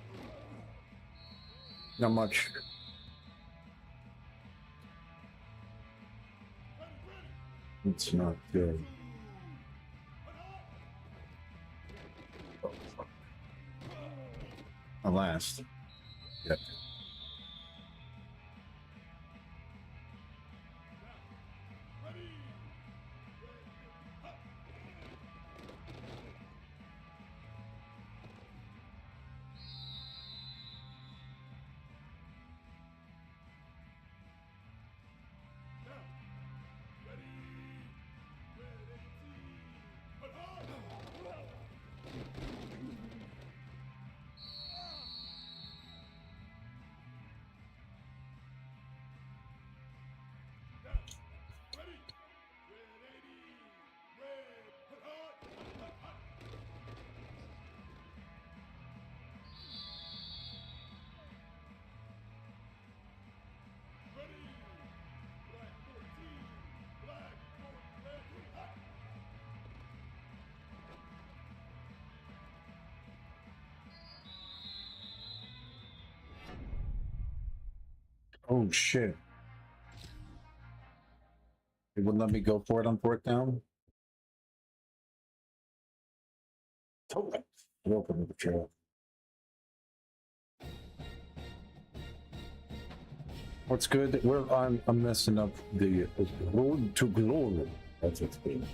Not much. It's not good. Oh, fuck. Last. Yep. Oh shit. It wouldn't let me go for it on 4th down. Totally. Welcome to the trail. What's good? I'm messing up the road to glory. That's what's good.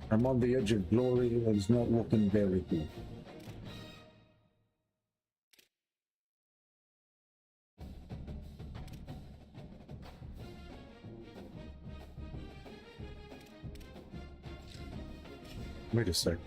I'm on the edge of glory. It's not looking very good. Wait a sec.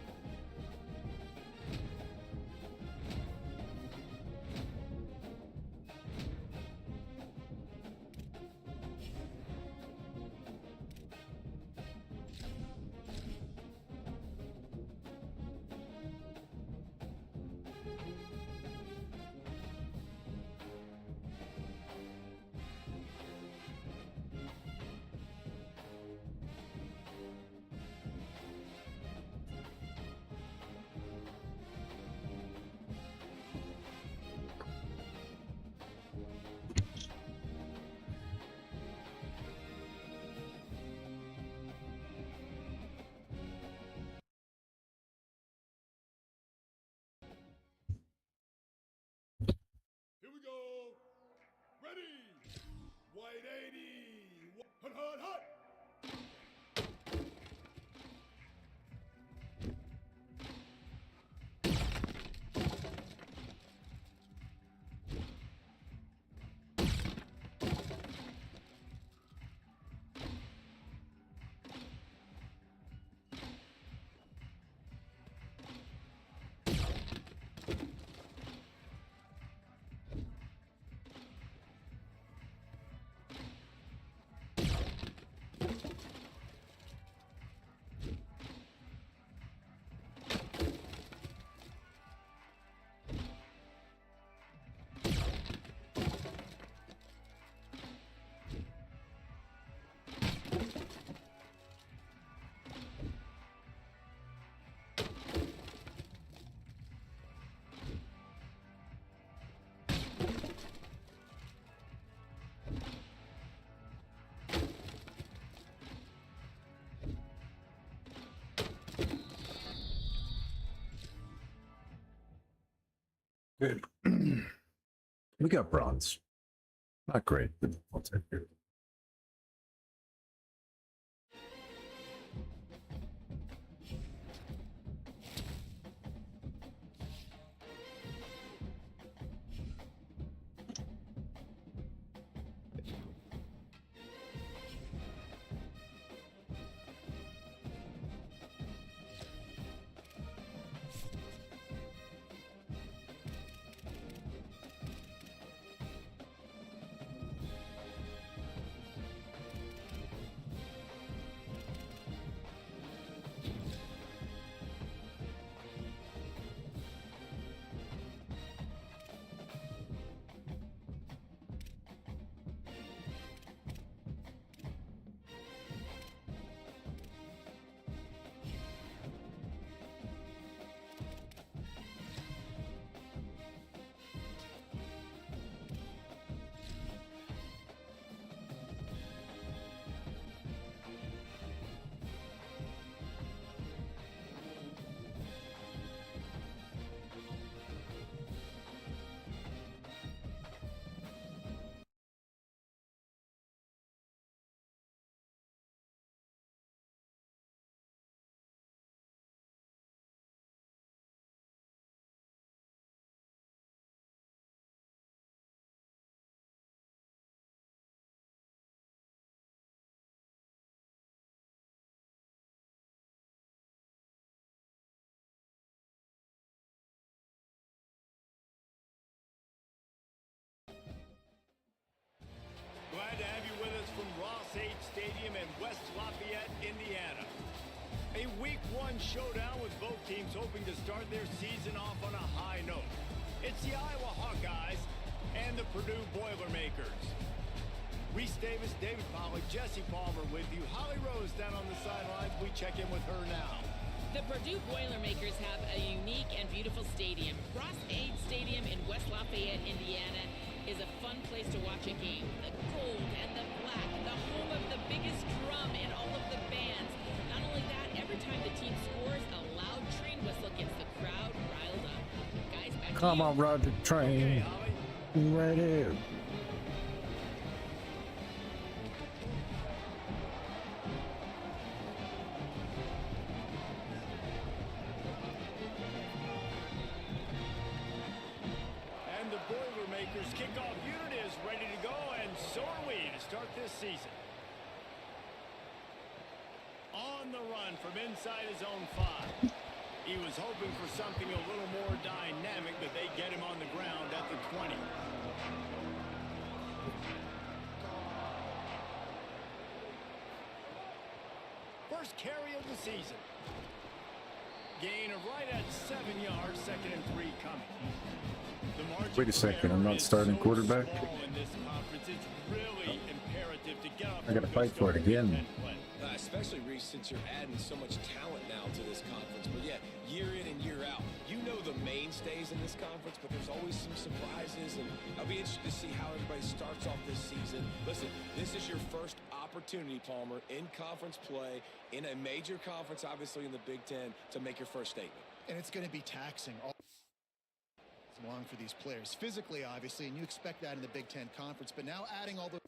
Here we go. Ready. White 80. Hut, hut, hut.
Good. We got bronze. Not great, but I'll take it.
Palisades Stadium in West Lafayette, Indiana. A Week 1 showdown with both teams hoping to start their season off on a high note. It's the Iowa Hawkeyes and the Purdue Boilermakers. Reese Davis, David Pollack, Jesse Palmer with you. Holly Rose down on the sidelines. We check in with her now.
The Purdue Boilermakers have a unique and beautiful stadium. Ross Aid Stadium in West Lafayette, Indiana is a fun place to watch a game. The gold and the black, the home of the biggest drum and all of the bands. Not only that, every time the team scores, a loud train whistle gets the crowd riled up. Guys, back
Come
to you.
on, ride the
Okay,
train.
Holly.
Right here.
And the Boilermakers kickoff unit is ready to go, and so are we to start this season. On the run from inside his own 5. He was hoping for something a little more dynamic, but they get him on the ground at the 20. First carry of the season. Gain of right at 7 yards, 2nd and 3 coming. The margin
Wait a
for
second, I'm
error
not
is
starting
so
quarterback.
small in this conference. It's really imperative to get off
I gotta
to a
fight for it
start
again.
and play.
Especially, Reese, since you're adding so much talent now to this conference. But yeah, year in and year out, you know the mainstays in this conference, but there's always some surprises, and I'll be interested to see how everybody starts off this season. Listen, this is your first opportunity, Palmer, in conference play, in a major conference, obviously in the Big Ten, to make your first statement.
And it's going to be taxing all long for these players. Physically, obviously, and you expect that in the Big Ten Conference, but now adding all the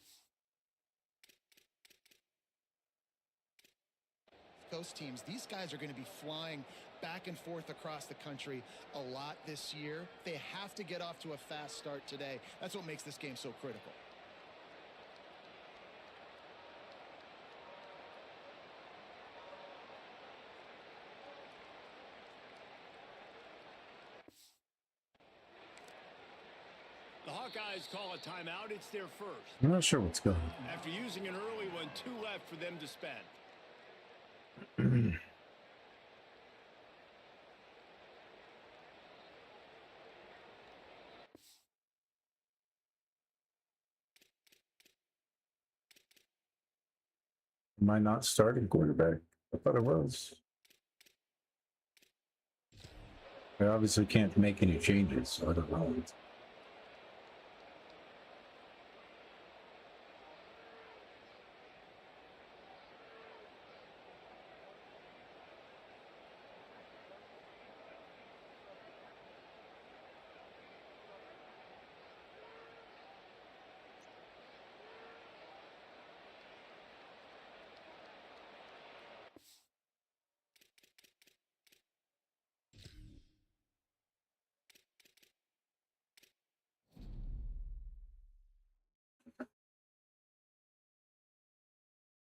Coast teams, these guys are going to be flying back and forth across the country a lot this year. They have to get off to a fast start today. That's what makes this game so critical.
The Hawkeyes call a timeout. It's their first.
I'm not sure what's going on.
After using an early one, 2 left for them to spend.
Am I not starting quarterback? I thought I was. I obviously can't make any changes, so I don't know.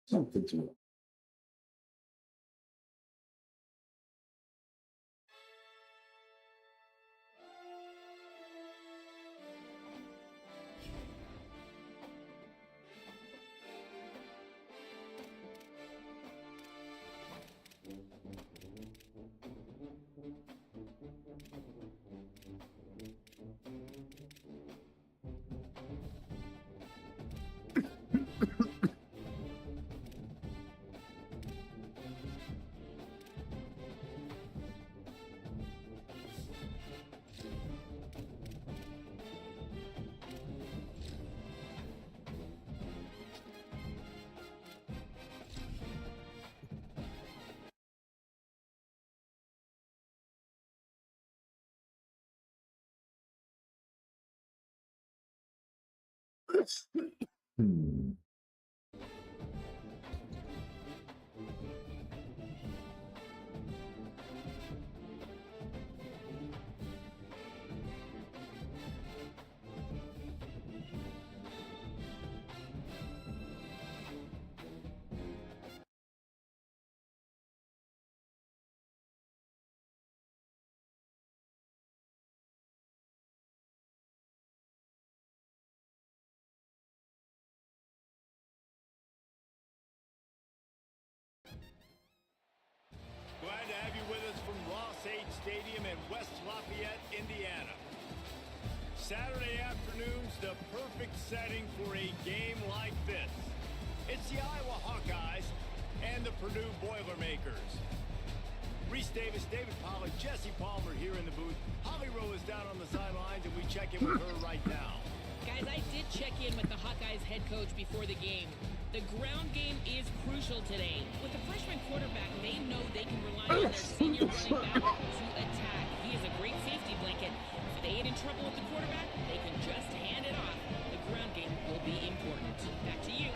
Something to it. Hmm.
Stadium in West Lafayette, Indiana. Saturday afternoon's the perfect setting for a game like this. It's the Iowa Hawkeyes and the Purdue Boilermakers. Reese Davis, David Pollack, Jesse Palmer here in the booth. Holly Rowe is down on the sidelines, and we check in with her right now.
Guys, I did check in with the Hawkeyes head coach before the game. The ground game is crucial today. With a freshman quarterback, they know they can rely on their senior running back to attack. He is a great safety blanket. If they get in trouble with the quarterback, they can just hand it off. The ground game will be important. Back to you.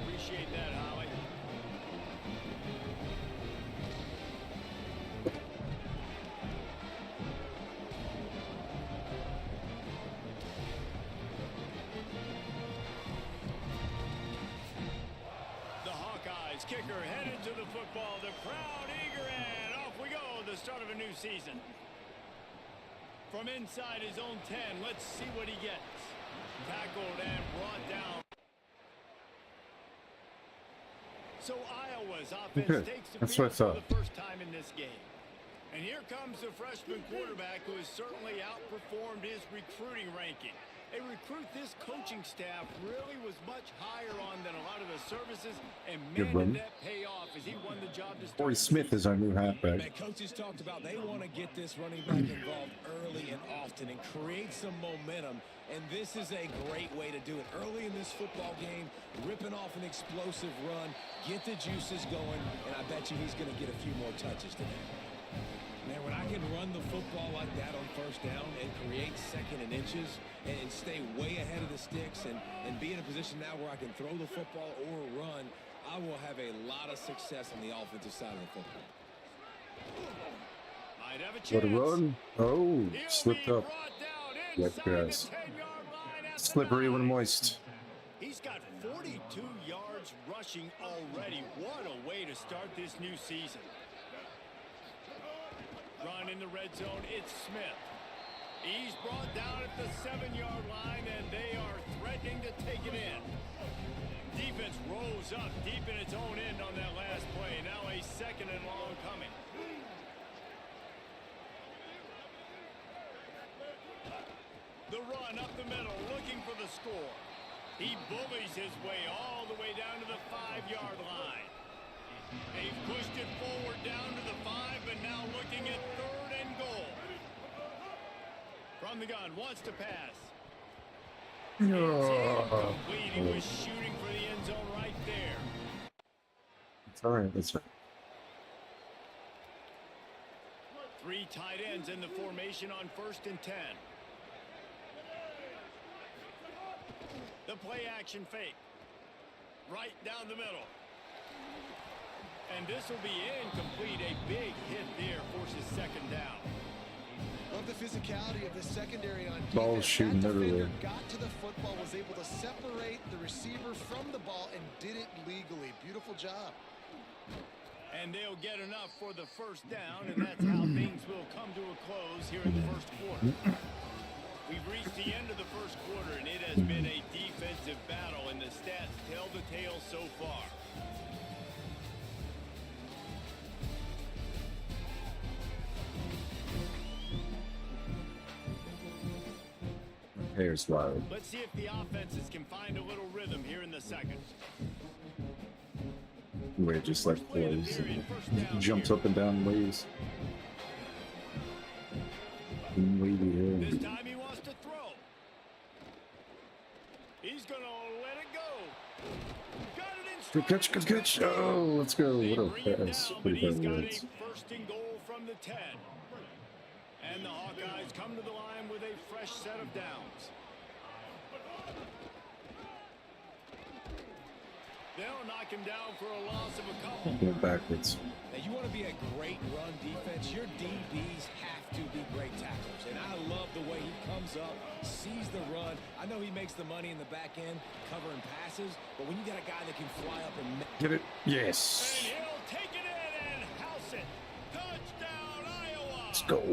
Appreciate that, Holly. The Hawkeyes kicker headed to the football. The crowd eager, and off we go. The start of a new season. From inside his own 10, let's see what he gets. Tackled and brought down. So Iowa's offense takes the
That's what I
field for
thought.
the first time in this game. And here comes the freshman quarterback who has certainly outperformed his recruiting ranking. A recruit this coaching staff really was much higher on than a lot of the services, and
Good
man,
run.
did that pay off as he won the job to start
Corey
the
Smith is our new halfback.
Man, coaches talked about they want to get this running back involved early and often and create some momentum. And this is a great way to do it. Early in this football game, ripping off an explosive run, get the juices going, and I bet you he's going to get a few more touches today. Man, when I can run the football like that on first down and create second and inches and stay way ahead of the sticks and be in a position now where I can throw the football or run, I will have a lot of success on the offensive side of the football.
Might have a
What a
chance.
run. Oh,
He'll
slipped
be
up.
brought down
Yep,
inside
guys.
the 10-yard line at the
Slippery when
9.
moist.
He's got 42 yards rushing already. What a way to start this new season. Run in the red zone, it's Smith. He's brought down at the 7-yard line, and they are threatening to take it in. Defense rose up deep in its own end on that last play. Now a second and long coming. The run up the middle, looking for the score. He bullies his way all the way down to the 5-yard line. They've pushed it forward down to the 5, but now looking at 3rd and goal. From the gun, wants to pass. It's incomplete. He was shooting for the end zone right there.
It's all right. That's right.
3 tight ends in the formation on 1st and 10. The play action fake. Right down the middle. And this will be incomplete. A big hit there forces 2nd down.
Love the physicality of the secondary on defense.
Ball shooting
That defender
everywhere.
got to the football, was able to separate the receiver from the ball, and did it legally. Beautiful job.
And they'll get enough for the 1st down, and that's how things will come to a close here in the 1st quarter. We've reached the end of the 1st quarter, and it has been a defensive battle, and the stats tell the tale so far.
Hair's wild.
Let's see if the offenses can find a little rhythm here in the 2nd.
Where it just like flows and jumps up and down waves. Wavy
This
hair.
time he wants to throw. He's going to let it go. Got it in
Good catch, good catch. Oh, let's go.
They
What
bring
a
him
pass.
down, but
Pretty
he's
good
got a
words.
1st and goal from the 10. And the Hawkeyes come to the line with a fresh set of downs. They'll knock him down for a loss of a couple.
Go backwards.
Now, you want to be a great run defense, your DBs have to be great tacklers. And I love the way he comes up, sees the run. I know he makes the money in the back end, covering passes, but when you got a guy that can fly up and
Get it?
And
Yes.
he'll take it in and house it. Touchdown, Iowa.
Let's go.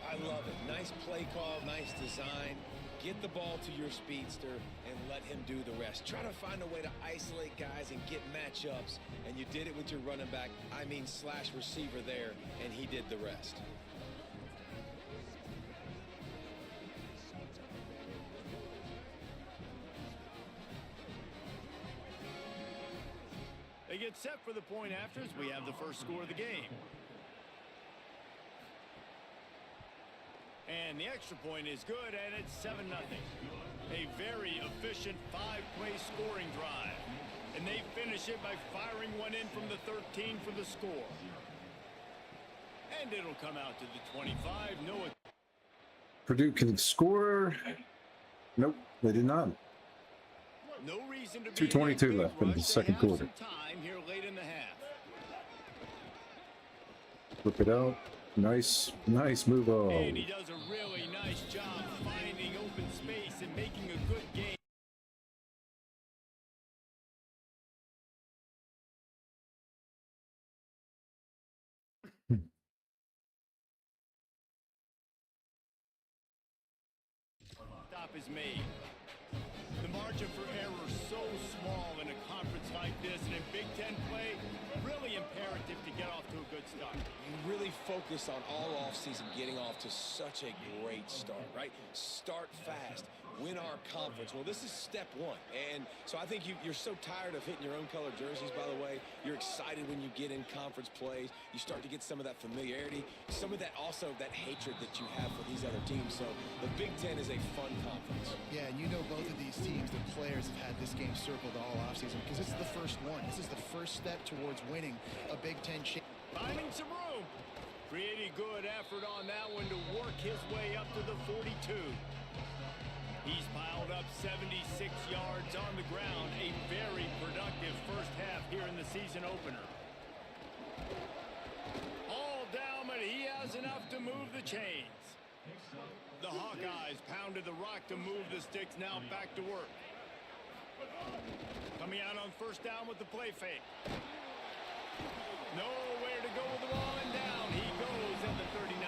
I love it. Nice play call, nice design. Get the ball to your speedster and let him do the rest. Try to find a way to isolate guys and get matchups, and you did it with your running back, slash receiver there, and he did the rest.
They get set for the point afters. We have the first score of the game. And the extra point is good, and it's 7-0. A very efficient 5-play scoring drive. And they finish it by firing one in from the 13 for the score. And it'll come out to the 25. Noah.
Purdue can score. Nope, they did not.
No reason to
2:22 left in the second quarter.
Time here late in the half.
Flip it out. Nice move.
And he does a really nice job finding open space and making a good game. Stop is made. The margin for error so small in a conference like this, and in Big Ten play, really imperative to get off to a good start.
You really focus on all offseason getting off to such a great start, right? Start fast. Win our conference. Well, this is step one. And so I think you're so tired of hitting your own color jerseys, by the way. You're excited when you get in conference plays. You start to get some of that familiarity, some of that also that hatred that you have for these other teams. So the Big Ten is a fun conference.
Yeah, and you know both of these teams, the players have had this game circled all offseason because this is the first one. This is the first step towards winning a Big Ten championship.
Finding some room. Pretty good effort on that one to work his way up to the 42. He's piled up 76 yards on the ground. A very productive first half here in the season opener. All down, but he has enough to move the chains. The Hawkeyes pounded the rock to move the sticks. Now back to work. Coming out on first down with the play fake. Nowhere to go with the ball, and down he goes at the 39.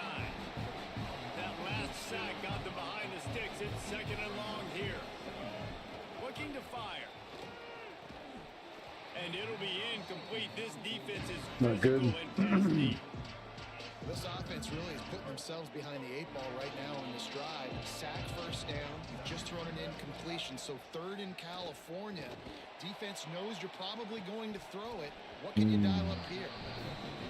That last sack got them behind the sticks. It's second and long here. Looking to fire. And it'll be incomplete. This defense is
Not good.
physical and pass deep.
This offense really is putting themselves behind the 8 ball right now on this drive. Sack first down. You've just thrown an incompletion. So third in California. Defense knows you're probably going to throw it. What can you dial up here?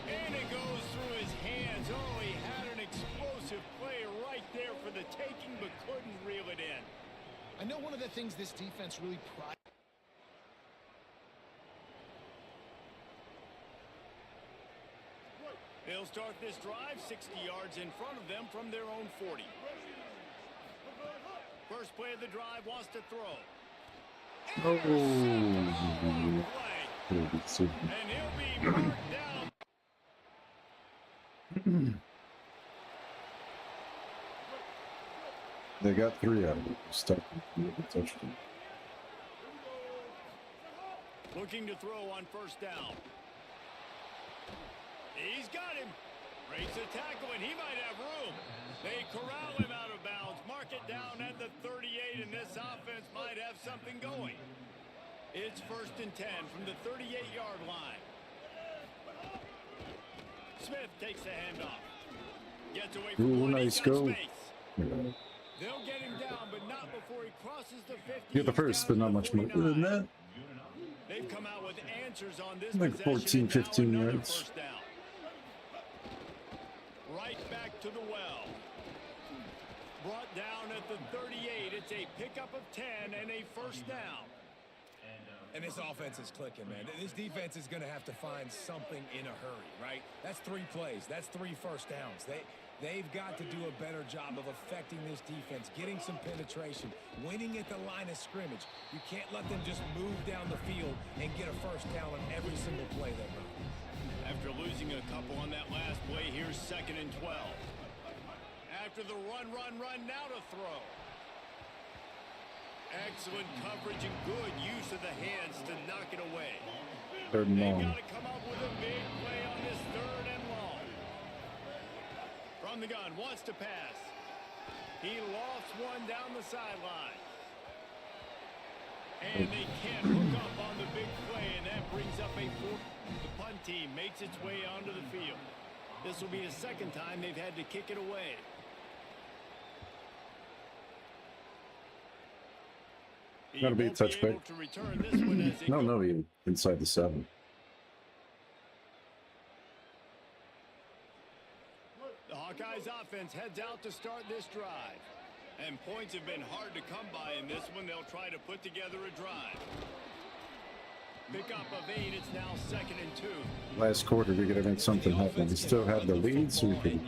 And it goes through his hands. Oh, he had an explosive play right there for the taking, but couldn't reel it in.
I know one of the things this defense really prides.
They'll start this drive 60 yards in front of them from their own 40. First play of the drive, wants to throw.
Oh.
And he'll be marked down.
They got 3 out of it. Stuck with the touchdown.
Looking to throw on first down. He's got him. Breaks a tackle, and he might have room. They corral him out of bounds. Mark it down at the 38, and this offense might have something going. It's first and 10 from the 38-yard line. Smith takes the handoff. Gets away from one.
Nice
He's got
go.
space. They'll get him down, but not before he crosses the 50.
Get the first, but not much more than that.
They've come out with answers on this
Like 14, 15 yards.
Right back to the well. Brought down at the 38. It's a pickup of 10 and a first down.
And this offense is clicking, man. This defense is going to have to find something in a hurry, right? That's 3 plays. That's 3 first downs. They've got to do a better job of affecting this defense, getting some penetration, winning at the line of scrimmage. You can't let them just move down the field and get a first down on every single play they run.
After losing a couple on that last play, here's second and 12. After the run, now to throw. Excellent coverage and good use of the hands to knock it away.
Third and
They've
long.
got to come up with a big play on this third and long. From the gun, wants to pass. He lost one down the sideline. And they can't hook up on the big play, and that brings up a fourth. The punt team makes its way onto the field. This will be the second time they've had to kick it away.
Gotta be a touchback. No, he inside the 7.
The Hawkeyes offense heads out to start this drive. And points have been hard to come by in this one. They'll try to put together a drive. Pickup of 8. It's now 2nd and 2.
Last quarter, we gotta make something happen. We still have the lead, so we can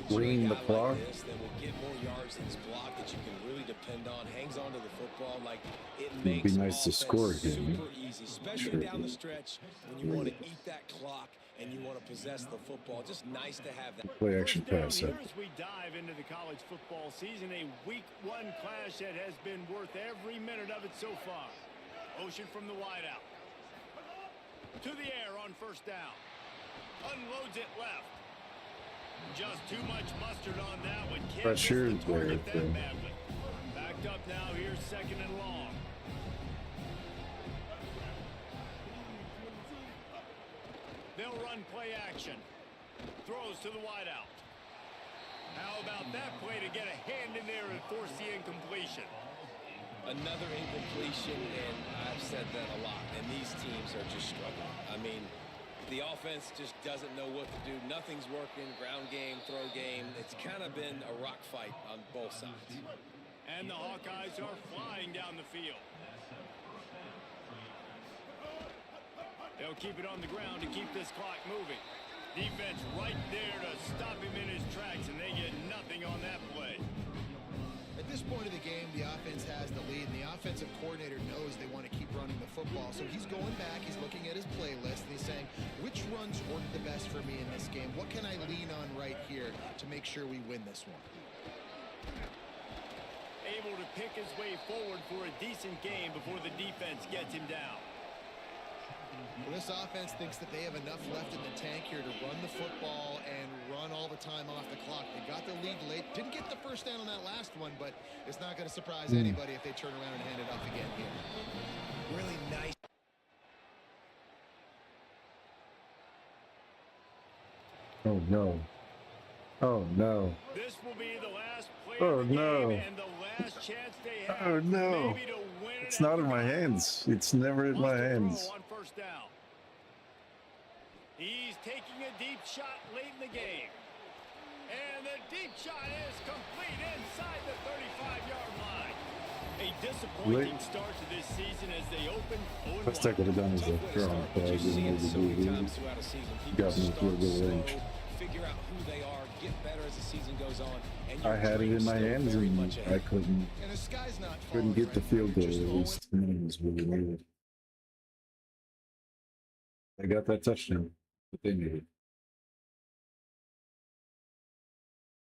green the clock.
Then we'll get more yards in this block that you can really depend on. Hangs on to the football like it
It'd
makes
be nice to score again.
super easy, especially down the stretch when you want to eat that clock and you want to possess the football. Just nice to have that.
Play action
First down
pass.
here as we dive into the college football season, a week 1 clash that has been worth every minute of it so far. Ocean from the wideout. To the air on first down. Unloads it left. Just too much mustard on that one. Can't miss
Pressure
the target
there,
that badly. Backed up now. Here's 2nd and long. They'll run play action. Throws to the wideout. How about that play to get a hand in there and force the incompletion?
Another incompletion, and I've said that a lot, and these teams are just struggling. I mean, the offense just doesn't know what to do. Nothing's working. Ground game, throw game. It's kind of been a rock fight on both sides.
And the Hawkeyes are flying down the field. They'll keep it on the ground to keep this clock moving. Defense right there to stop him in his tracks, and they get nothing on that play.
At this point of the game, the offense has the lead, and the offensive coordinator knows they want to keep running the football. So he's going back, he's looking at his playlist, and he's saying, which runs work the best for me in this game? What can I lean on right here to make sure we win this one?
Able to pick his way forward for a decent game before the defense gets him down.
Well, this offense thinks that they have enough left in the tank here to run the football and run all the time off the clock. They got the lead late. Didn't get the first down on that last one, but it's not going to surprise anybody if they turn around and hand it off again here.
Really nice.
Oh no. Oh no.
This will be the last play
Oh
of the
no.
game and the last chance they have
Oh no.
maybe to win it
It's not in
at
my
the
hands. It's never in my
Wants to throw
hands.
on first down. He's taking a deep shot late in the game. And the deep shot is complete inside the 35-yard line. A disappointing start to this season as they open 0-1.
Best I could have done is a throw on play. I didn't know
So many
the
times throughout a season,
Got
people
me through
start
the
slow,
range.
figure out who they are, get better as the season goes on. And
I
your
had it
dream's
in my
still
hands
very
and
much
I
ahead.
couldn't
And the sky's not
couldn't
falling
get the
right
field
now.
goal.
Just
At least was really needed. I got that touchdown, but they needed.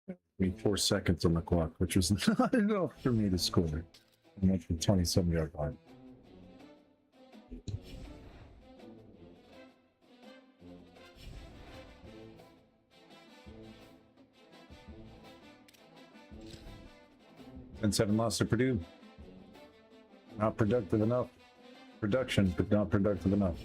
I mean, 4 seconds on the clock, which was not enough for me to score. I went from 27-yard line. And 7 lost to Purdue. Not productive enough. Production, but not productive enough.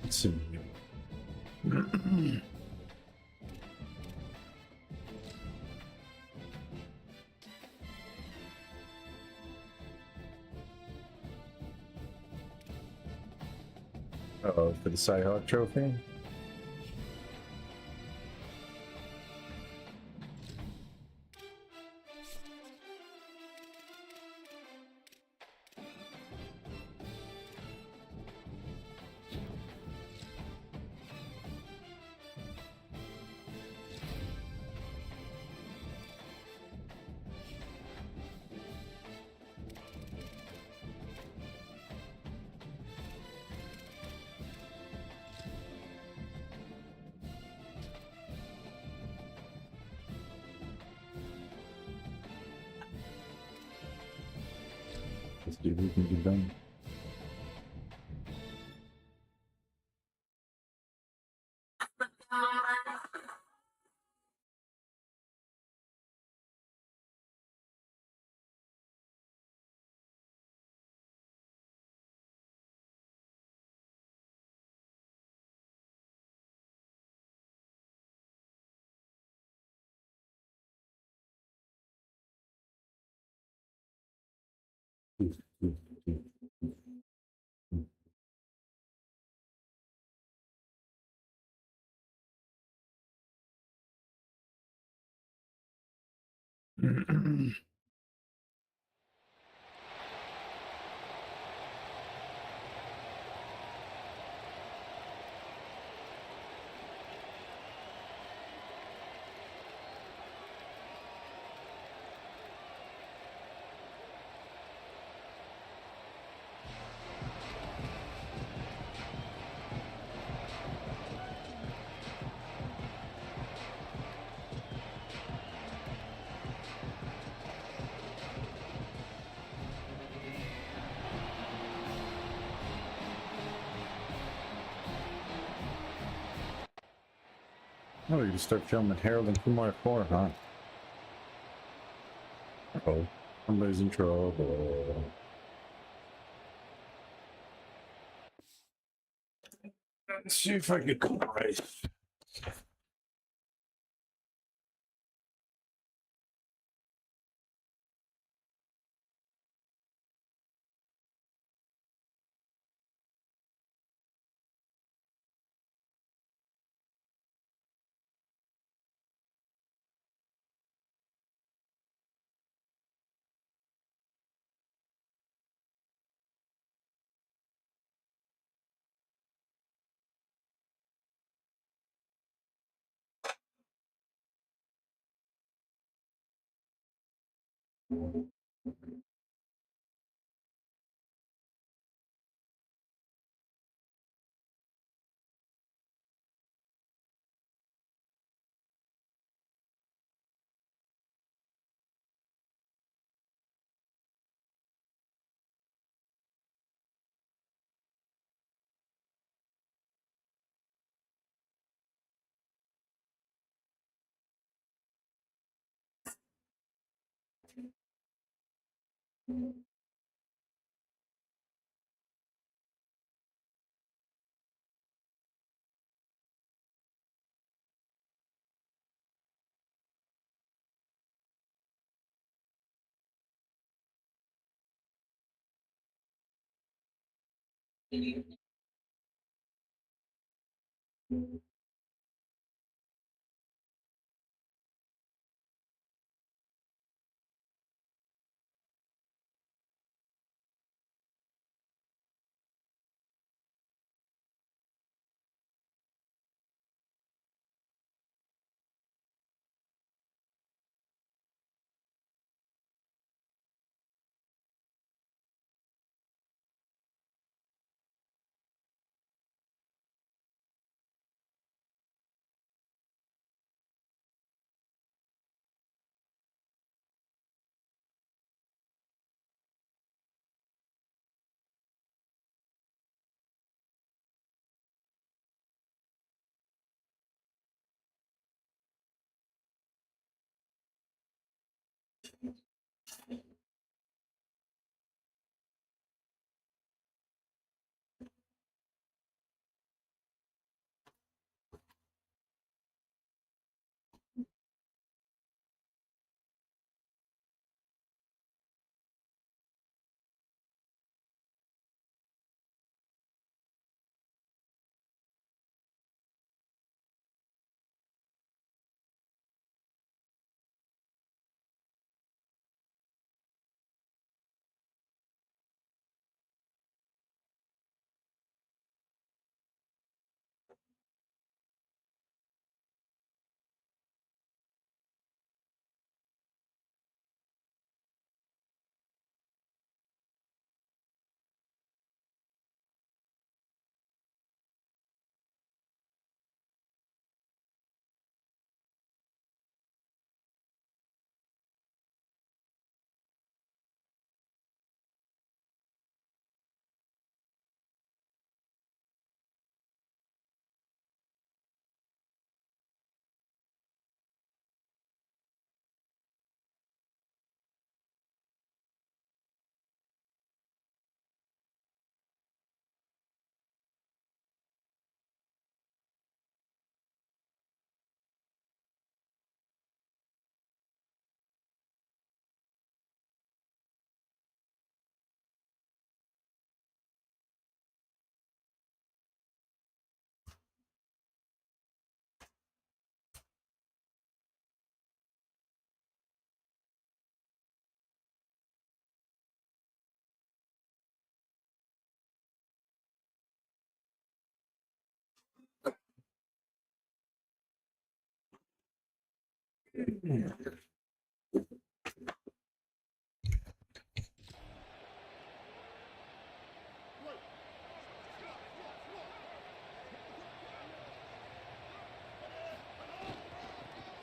Let's see. Oh, for the Cyhawk trophy? Let's see if we can get done. Oh, you can start filming Harold and Kumar 4, huh? Oh, somebody's in trouble. Let's see if I can come right.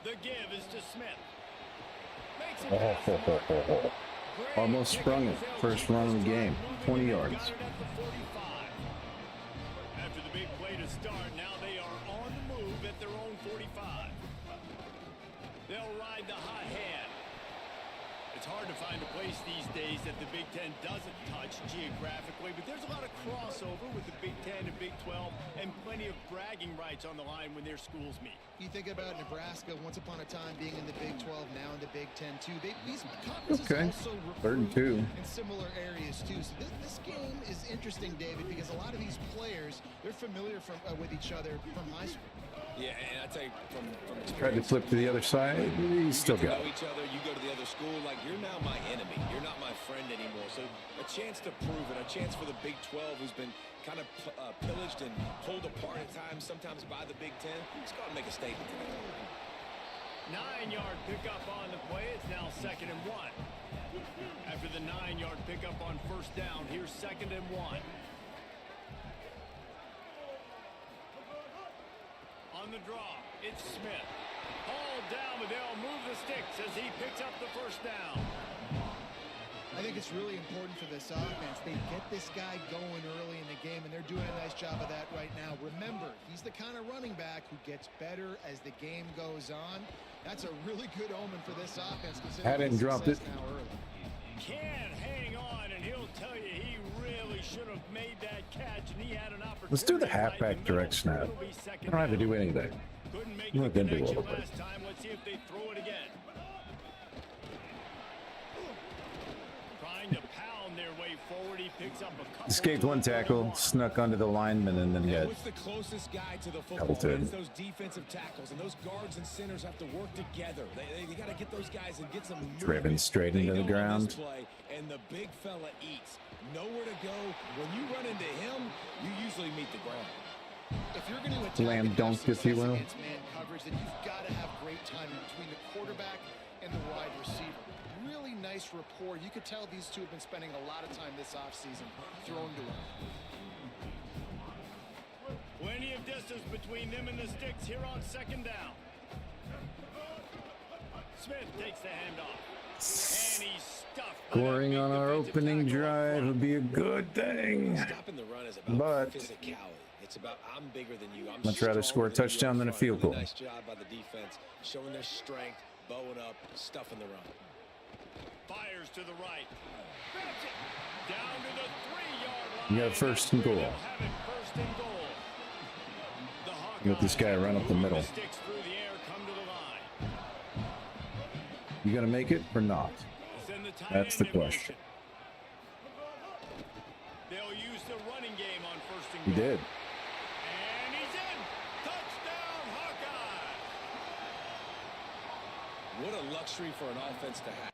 The give is to Smith. Makes it past the mark. Great
Almost sprung it.
pickup.
First run of the game. 20 yards.
Got it at the 45. After the big play to start, now they are on the move at their own 45. They'll ride the hot hand. It's hard to find a place these days that the Big Ten doesn't touch geographically, but there's a lot of crossover with the Big Ten and Big 12 and plenty of bragging rights on the line when their schools meet.
You think about Nebraska once upon a time being in the Big 12, now in the Big 10 too. These conferences
Okay.
also
Third and
recruit
2.
in similar areas too. So this game is interesting, David, because a lot of these players, they're familiar with each other from high school.
Yeah, and I tell you from
Tried to
experience,
flip to the other side. He still
you
got
know
it.
each other, you go to the other school, like you're now my enemy. You're not my friend anymore. So a chance to prove it, a chance for the Big 12, who's been kind of pillaged and pulled apart at times, sometimes by the Big 10. Let's go out and make a statement today.
9-yard pickup on the play. It's now 2nd and 1. After the 9-yard pickup on first down, here's 2nd and 1. On the draw, it's Smith. Hauled down, but they'll move the sticks as he picks up the first down.
I think it's really important for this offense. They get this guy going early in the game, and they're doing a nice job of that right now. Remember, he's the kind of running back who gets better as the game goes on. That's a really good omen for this offense.
Hadn't dropped it.
Now early.
Can't hang on, and he'll tell you he really should have made that catch, and he had an opportunity.
Let's do the
right in
halfback
middle.
direct snap.
It'll be
I
second
don't have to
down.
do anything.
Couldn't make
I'm
the
not gonna do
connection
all of it.
last time. Let's see if they throw it again. Trying to pound their way forward. He picks up a couple.
Escaped one tackle, snuck under the lineman, and then
And
got
what's the closest guy to the football?
pelted.
It's those defensive tackles, and those guards and centers have to work together. They got to get those guys and get some
driven
movement.
straight
They
into the
know on this
ground.
play, and the big fella eats. Nowhere to go. When you run into him, you usually meet the ground.
If you're going to attack
Slam
and have
dunk, if you
success
will.
against man coverage, then you've got to have great timing between the quarterback and the wide receiver. Really nice rapport. You could tell these two have been spending a lot of time this offseason thrown to him.
Plenty of distance between them and the sticks here on 2nd down. Smith takes the handoff. And he's stuffed. by that
Scoring
big
on our
defensive
opening
tackle up
drive
front.
would be a good thing.
Stopping the run is about
But
physicality. It's about I'm bigger than you. I'm
much rather score a
stronger than you
touchdown
up
than a
front.
field goal.
Really nice job by the defense, showing their strength, bowing up, stuffing the run.
Fires to the right. Grabs it. Down to the 3-yard line.
You got first and goal.
They'll have it 1st and goal. The
Let this guy
Hawkeyes
run up the
move
middle.
sticks through the air, come to the line.
You gonna make it or not?
Send the tight
That's the
end in
question.
motion. They'll use the running game on 1st and
He
goal.
did.
And he's in. Touchdown, Hawkeye.
What a luxury for an offense to have.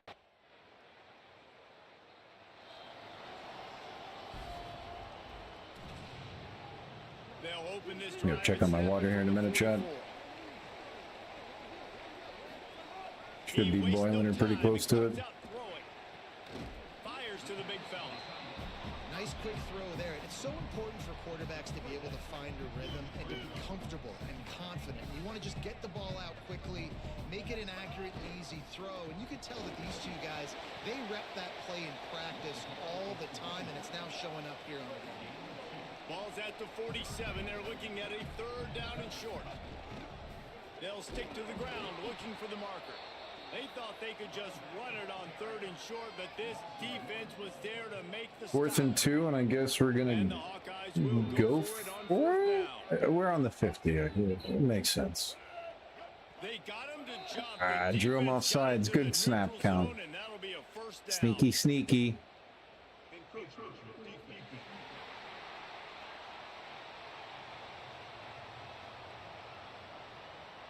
They'll open this
I'm gonna
drive
check on my
at
water here in a minute, Chad.
44.
Should
He
be
wastes
boiling
no
or pretty
time.
close to
He
it.
comes out throwing. Fires to the big fella.
Nice quick throw there. It's so important for quarterbacks to be able to find a rhythm and to be comfortable and confident. You want to just get the ball out quickly, make it an accurate and easy throw. And you could tell that these two guys, they rep that play in practice all the time, and it's now showing up here on the game.
Ball's at the 47. They're looking at a 3rd down and short. They'll stick to the ground looking for the marker. They thought they could just run it on 3rd and short, but this defense was there to make the
4th
stop.
and 2, and I guess we're
And the
gonna
Hawkeyes will
go
for it on
for
4th
it.
down.
We're on the 50. It makes sense.
They got him to jump.
Ah,
The
drew him
defense
off
got
sides.
into the
Good snap
neutral
count.
zone, and that'll be a 1st down.
Sneaky, sneaky.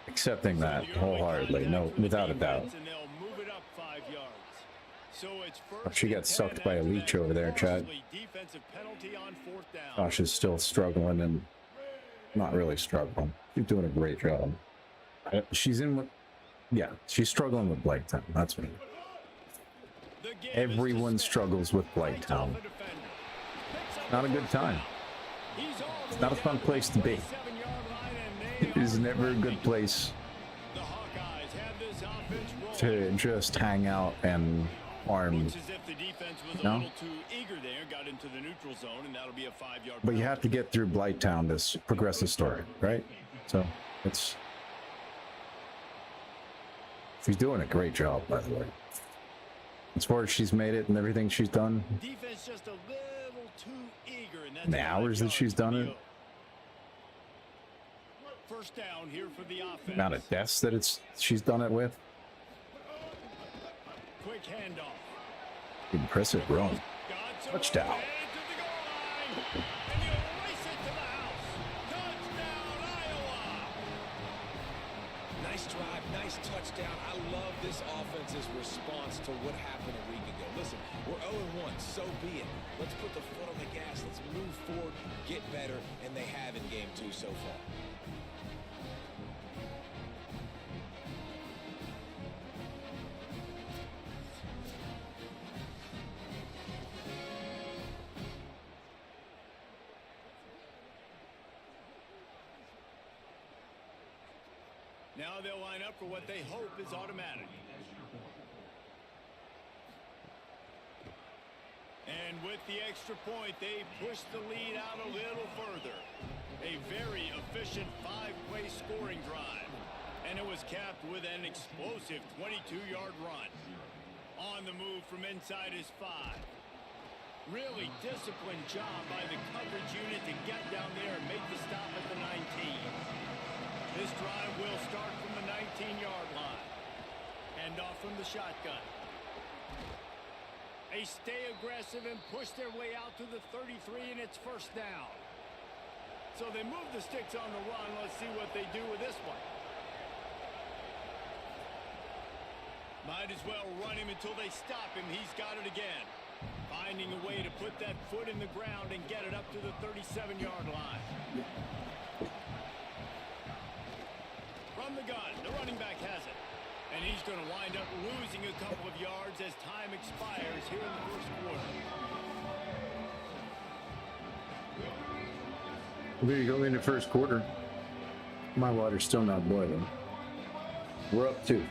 Accepting that wholeheartedly, no, without a doubt.
And they'll move it up 5 yards. So it's
Oh, she got sucked by a leech over there, Chad.
Defensive penalty on 4th down.
Josh is still struggling and not really struggling. She's doing a great job. She's in with Yeah, she's struggling with Blighttown. That's what.
The game is
Everyone
suspended.
struggles with
Fights off
Blighttown.
a defender. Picks up
Not
the
a good
first
time.
down. He's all the
It's
way
not a
down
fun
to
place
the
to be.
27-yard line, and
It
they
is
are
never a good
threatening.
place
The Hawkeyes have this offense rolling.
to just hang out and farm.
Looks as if the defense was a
No?
little too eager there, got into the neutral zone, and that'll be a 5-yard
But you
penalty.
have to get through Blighttown to progress the story, right? So it's. She's doing a great job, by the way. As far as she's made it and everything she's done,
Defense just a little too eager, and that's
the
a
hours that
5
she's
yards
done
to
it,
go. First down here for the offense.
amount of deaths that she's done it with,
Quick handoff.
impressive run.
Got
Touchdown.
away to the goal line, and he'll race it to the house. Touchdown, Iowa!
Nice drive, nice touchdown. I love this offense's response to what happened a week ago. Listen, we're 0-1, so be it. Let's put the foot on the gas. Let's move forward, get better, and they have in game 2 so far.
Now they'll line up for what they hope is automatic. And with the extra point, they push the lead out a little further. A very efficient 5-play scoring drive. And it was capped with an explosive 22-yard run. On the move from inside his 5. Really disciplined job by the coverage unit to get down there and make the stop at the 19. This drive will start from the 19-yard line. Hand off from the shotgun. They stay aggressive and push their way out to the 33, and it's first down. So they move the sticks on the run. Let's see what they do with this one. Might as well run him until they stop him. He's got it again. Finding a way to put that foot in the ground and get it up to the 37-yard line. From the gun, the running back has it. And he's going to wind up losing a couple of yards as time expires here in the first quarter.
There you go in the first quarter. My water's still not boiling. We're up 2.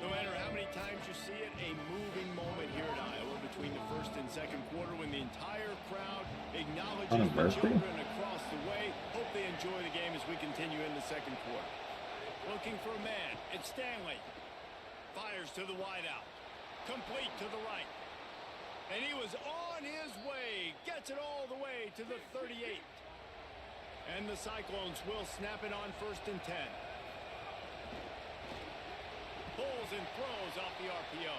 No matter how many times you see it, a moving moment here at Iowa between the first and second quarter when the entire crowd acknowledges
On a
the
birthday?
children across the way. Hope they enjoy the game as we continue in the second quarter. Looking for a man. It's Stanley. Fires to the wideout. Complete to the right. And he was on his way. Gets it all the way to the 38. And the Cyclones will snap it on first and 10. Pulls and throws off the RPO.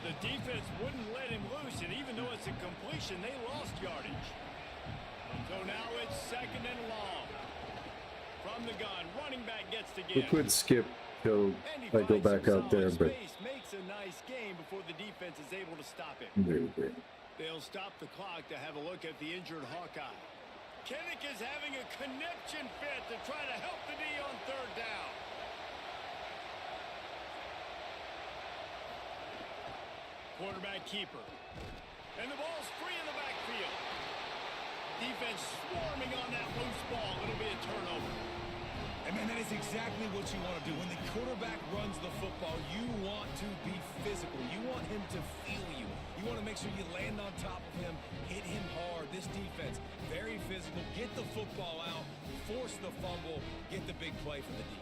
The defense wouldn't let him loose, and even though it's a completion, they lost yardage. So now it's second and long. From the gun, running back gets to
We
give.
could skip till
And he
I go
finds
back
some
out there,
solid
but
space, makes a nice game before the defense is able to stop him. They'll stop the clock to have a look at the injured Hawkeye. Kinnick is having a connection fit to try to help the D on third down. Quarterback keeper. And the ball's free in the backfield. Defense swarming on that loose ball. It'll be a turnover.
And man, that is exactly what you want to do. When the quarterback runs the football, you want to be physical. You want him to feel you. You want to make sure you land on top of him, hit him hard. This defense, very physical. Get the football out, force the fumble, get the big play for the D.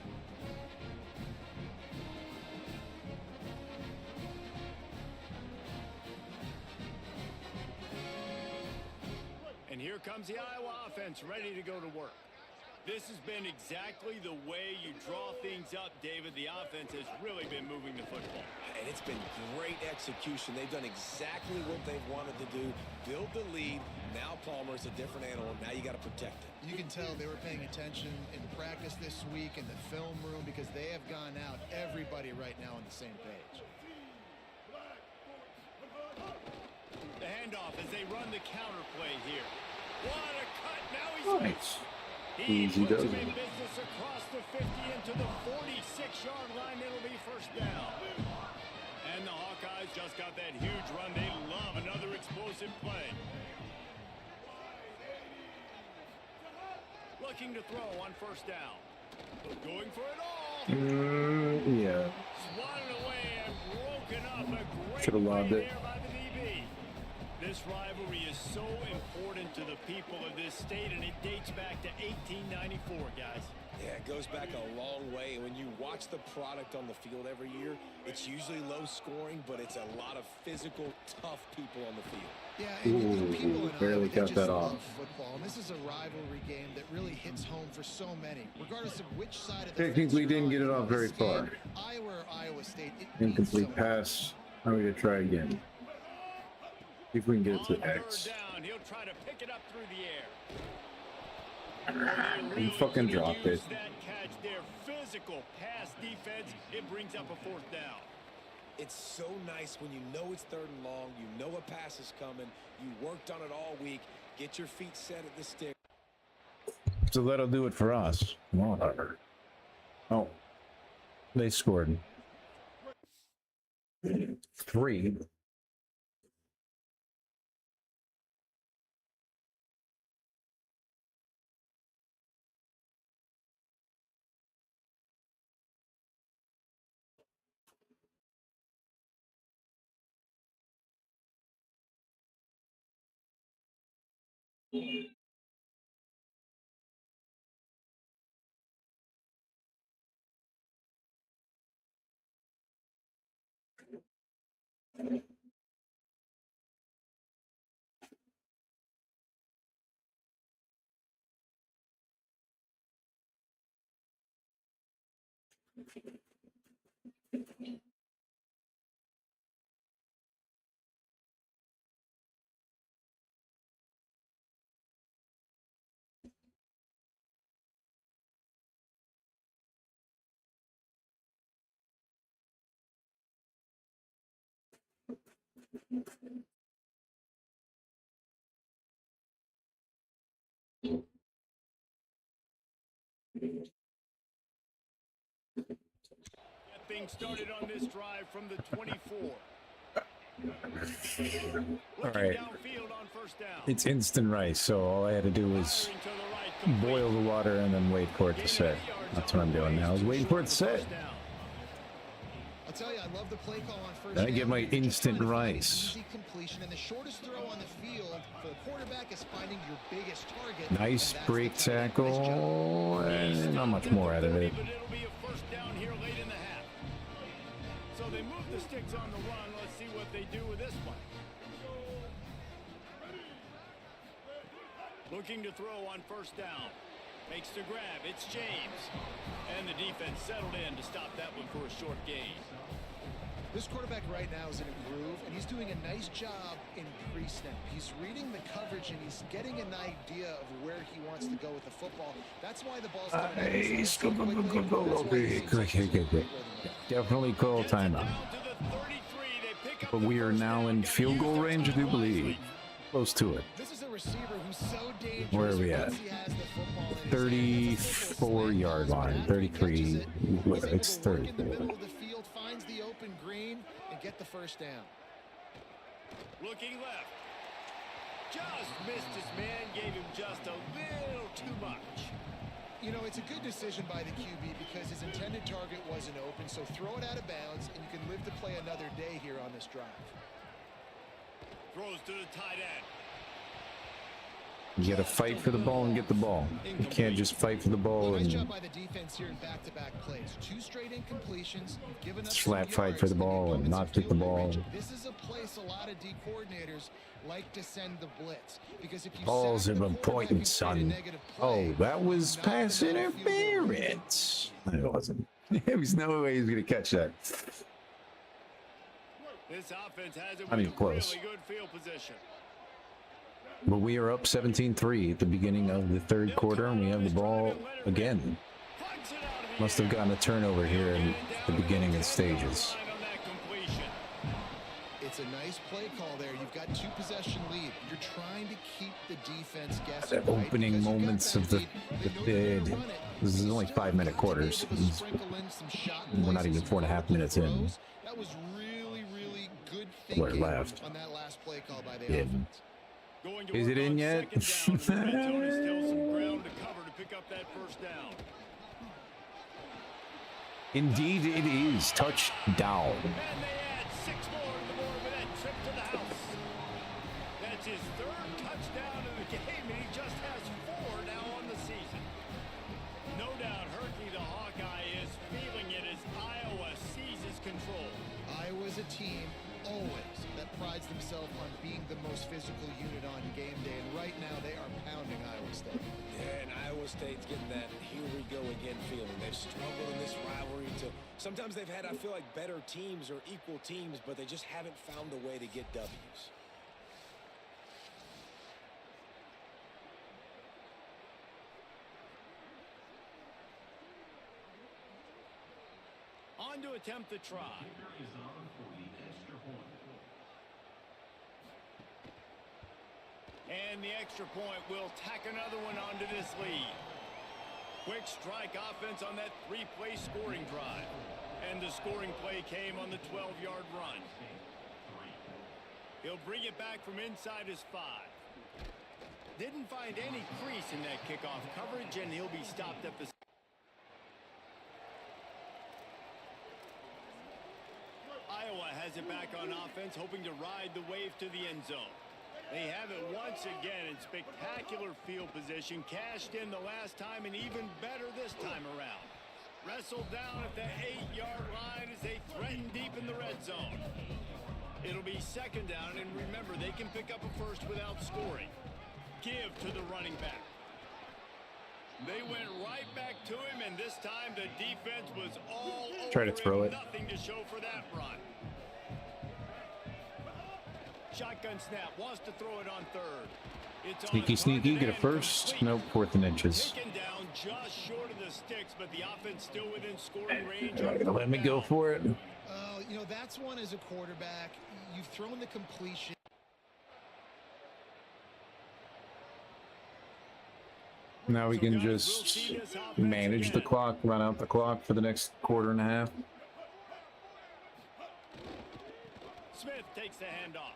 And here comes the Iowa offense ready to go to work. This has been exactly the way you draw things up, David. The offense has really been moving the football.
And it's been great execution. They've done exactly what they've wanted to do. Build the lead. Now Palmer's a different animal. Now you got to protect it.
You can tell they were paying attention in practice this week in the film room because they have gone out, everybody right now on the same page.
The handoff as they run the counter play here. What a cut. Now he's
Nice.
He
Easy
puts
does
him in
it.
business across the 50 into the 46-yard line. It'll be first down. And the Hawkeyes just got that huge run. They love another explosive play. Looking to throw on first down. Going for it all.
Yeah.
Swatted away and broken up. A great
Should've lobbed
play
it.
there by the DB. This rivalry is so important to the people of this state, and it dates back to 1894, guys.
Yeah, it goes back a long way. And when you watch the product on the field every year, it's usually low scoring, but it's a lot of physical, tough people on the field.
Yeah, and people in
barely
Iowa, they
got
just
that
love
off.
football, and this is a rivalry game that really hits home for so many, regardless of which side of the
Technically
fence you're
didn't get it
on.
off very
This game,
far.
Iowa or Iowa State, it means
Incomplete
so much.
pass. Now we gotta try again. See if we can get it
On
to
third
X.
down, he'll try to pick it up through the air.
He fucking dropped it.
Use that catch. Their physical pass defense, it brings up a fourth down.
It's so nice when you know it's 3rd and long, you know a pass is coming, you worked on it all week, get your feet set at the stick.
So that'll do it for us. Whatever. Oh, they scored 3.
Get things started on this drive from the 24.
All right.
Downfield on first down.
It's instant rice, so all I had to do was
Firing to the right, complete.
boil the water and then wait for it to set. That's what I'm doing now, is waiting for it to set.
First down.
I'll tell you, I love the play call on first
Then I
down.
get my
You're just
instant
trying to find an
rice.
easy completion, and the shortest throw on the field for the quarterback is finding your biggest target.
Nice
and that's
break
the tight end. Nice job.
tackle, and not much more out of it.
But it'll be a first down here late in the half. So they move the sticks on the run. Let's see what they do with this one. Looking to throw on first down. Makes the grab. It's James. And the defense settled in to stop that one for a short gain.
This quarterback right now is in a groove, and he's doing a nice job in pre-snap. He's reading the coverage, and he's getting an idea of where he wants to go with the football. That's why the ball's coming out of his hands so quickly. That's why he seems such a great rhythm.
Definitely call
Gets it
timeout.
down to the 33. They pick up
But
the
we are
first
now
down.
in
Gotta
field
use
goal
the
range, I
time
do believe.
wisely.
Close to it.
This is a receiver who's so dangerous.
Where are we at?
once he has the football in his hands. That's a simple
34-yard
slant
line,
pass,
33.
catches it. He's able
It's
to work in the
34.
middle of the field, finds the open green, and get the first down.
Looking left. Just missed his man. Gave him just a little too much.
You know, it's a good decision by the QB because his intended target wasn't open, so throw it out of bounds, and you can live to play another day here on this drive.
Throws to the tight end.
You got to fight for the ball and get the ball. You can't just fight for the ball
Nice job
and
by the defense here in back-to-back plays. 2 straight incompletions. You've given up
flat
some
fight for
yards,
the
but your
ball and
opponents
not
are
get the
feeling
ball.
rigid. This is a place a lot of D coordinators like to send the blitz because if you
balls
sack
of
the
a
quarterback
point,
and create a
son.
negative
Oh,
play,
that was
you knock
pass
them out of field goal range.
interference. It wasn't. There was no way he was going to catch that.
This offense has it
I mean,
with
close.
really good field position.
But we are up 17-3 at the beginning of the third quarter, and we have the ball again.
Plugs it out of the
Must have gotten a turnover here in the beginning of stages.
line on that completion.
It's It's a nice play call there. You've got 2 possession lead. You're trying to keep the defense guessing.
The opening moments of the third. This is only 5-minute quarters. We're not even 4.5 minutes in.
That was really, really good
We're
thinking
left.
on that last play call by the
Yeah.
offense.
Going to
Is
work
it in
on
yet?
second down. The red zone is still some ground to cover to pick up that first down.
Indeed, it is. Touchdown.
And they add 6 more to the board with that trip to the house. That's his 3rd touchdown of the game, and he just has 4 now on the season. No doubt Herky the Hawkeye is feeling it as Iowa seizes control.
Iowa's a team always that prides themselves on being the most physical unit on game day, and right now they are pounding Iowa State.
Yeah, and Iowa State's getting that here we go again feeling. They've struggled in this rivalry to sometimes they've had, I feel like, better teams or equal teams, but they just haven't found a way to get W's.
On to attempt the try. And the extra point will tack another one onto this lead. Quick strike offense on that 3-play scoring drive. And the scoring play came on the 12-yard run. He'll bring it back from inside his 5. Didn't find any crease in that kickoff coverage, and he'll be stopped at the... Iowa has it back on offense, hoping to ride the wave to the end zone. They have it once again in spectacular field position, cashed in the last time and even better this time around. Wrestled down at the 8-yard line as they threaten deep in the red zone. It'll be second down, and remember, they can pick up a first without scoring. Give to the running back. They went right back to him, and this time the defense was all over
Try to throw
him.
it.
Nothing to show for that run. Shotgun snap, wants to throw it on 3rd. It's on
Sneaky,
a
sneaky.
target
Get a
and
first.
complete.
Nope, 4th and inches.
Taken down just short of the sticks, but the offense still within scoring range.
They're not gonna let me go for it.
You know, that's one as a quarterback. You've thrown the completion.
Now we can just manage the clock, run out the clock for the next quarter and a half.
Smith takes the handoff.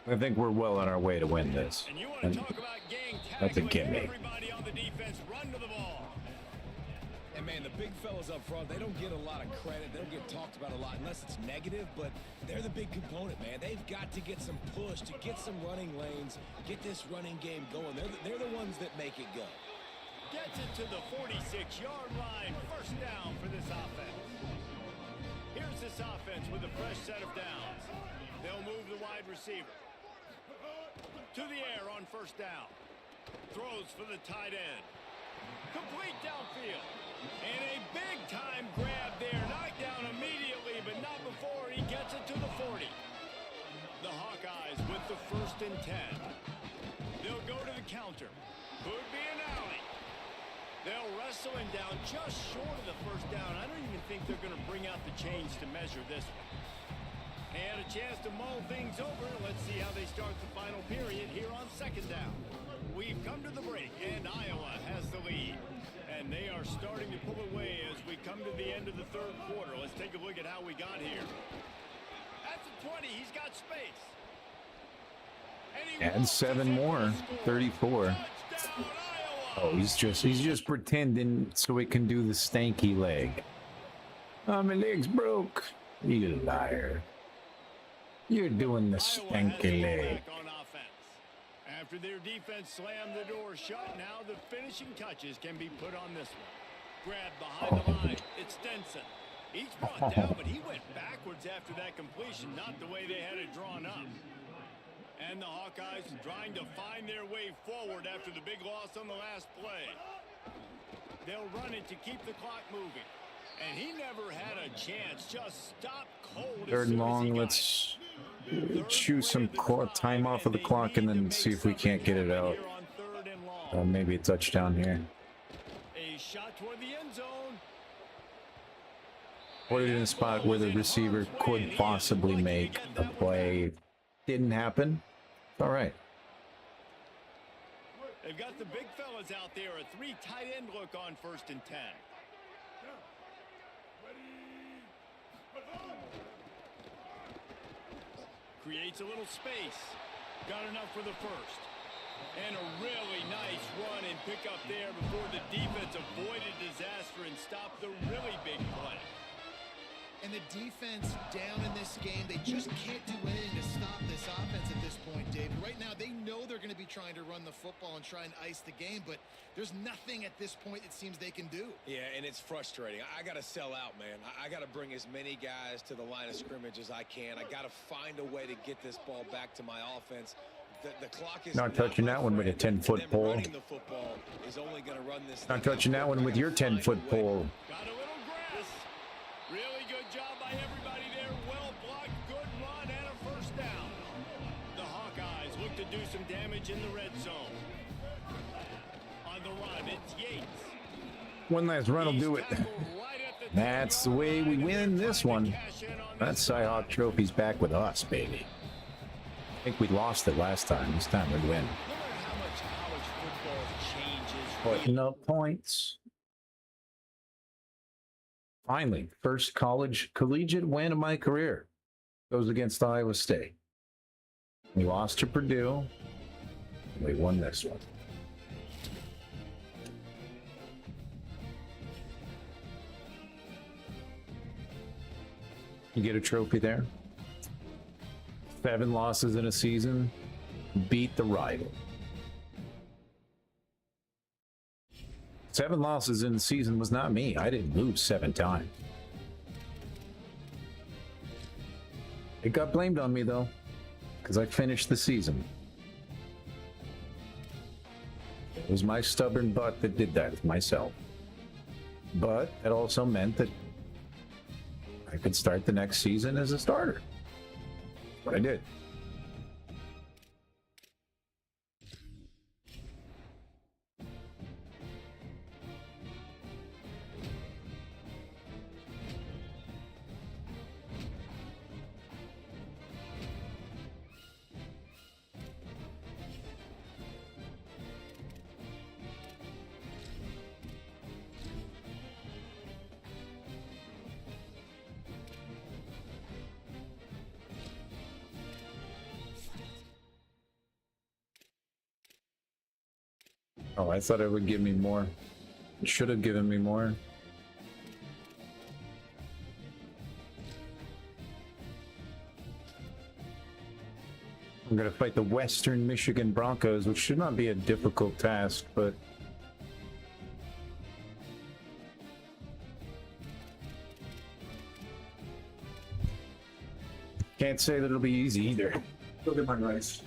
I think we're well on our way to win this.
And you want
And
to talk about gang
that's a
tackling.
gimme.
Everybody on the defense run to the ball.
And man, the big fellas up front, they don't get a lot of credit. They don't get talked about a lot unless it's negative, but they're the big component, man. They've got to get some push, to get some running lanes, get this running game going. They're the ones that make it go.
Gets it to the 46-yard line. First down for this offense. Here's this offense with a fresh set of downs. They'll move the wide receiver. To the air on first down. Throws for the tight end. Complete downfield. And a big-time grab there. Knocked down immediately, but not before he gets it to the 40. The Hawkeyes with the 1st and 10. They'll go to the counter. Could be an alley. They'll wrestle him down just short of the first down. I don't even think they're going to bring out the chains to measure this one. And a chance to mull things over. Let's see how they start the final period here on second down. We've come to the break, and Iowa has the lead. And they are starting to pull away as we come to the end of the 3rd quarter. Let's take a look at how we got here. At the 20, he's got space.
And 7 more. 34. Oh, he's just pretending so it can do the stanky leg. Oh, my leg's broke. You liar. You're doing the stanky leg.
After their defense slammed the door shut, now the finishing touches can be put on this one. Grabbed behind the line. It's Stenson. He's brought down, but he went backwards after that completion, not the way they had it drawn up. And the Hawkeyes trying to find their way forward after the big loss on the last play. They'll run it to keep the clock moving. And he never had a chance. Just stop cold.
3rd and long. Let's chew some time off of the clock and then see if we can't get it out. Maybe a touchdown here.
A shot toward the end zone.
Put it in a spot where the receiver could possibly make a play. Didn't happen. All right.
They've got the big fellas out there. A 3 tight end look on 1st and 10. Creates a little space. Got enough for the first. And a really nice run and pick up there before the defense avoided disaster and stopped the really big play.
And the defense down in this game, they just can't do anything to stop this offense at this point, David. Right now, they know they're going to be trying to run the football and try and ice the game, but there's nothing at this point it seems they can do.
Yeah, and it's frustrating. I got to sell out, man. I got to bring as many guys to the line of scrimmage as I can. I got to find a way to get this ball back to my offense. The clock is
Not touching that one with a 10-foot pole. Not touching that one with your 10-foot pole.
Got a little grass. Really good job by everybody there. Well blocked, good run, and a first down. The Hawkeyes look to do some damage in the red zone. On the run, it's Yates.
One last run will do it. That's the way we win this one. That Cyhawk Trophy's back with us, baby. I think we lost it last time. This time we'd win.
No matter how much college football changes,
Putting up points. Finally, first collegiate win of my career goes against Iowa State. We lost to Purdue. And we won this one. You get a trophy there. 7 losses in a season. Beat the rival. 7 losses in the season was not me. I didn't lose 7 times. It got blamed on me, though, because I finished the season. It was my stubborn butt that did that myself. But it also meant that I could start the next season as a starter. What I did. Oh, I thought it would give me more. It should have given me more. I'm going to fight the Western Michigan Broncos, which should not be a difficult task, but can't say that it'll be easy either. Look at my rice.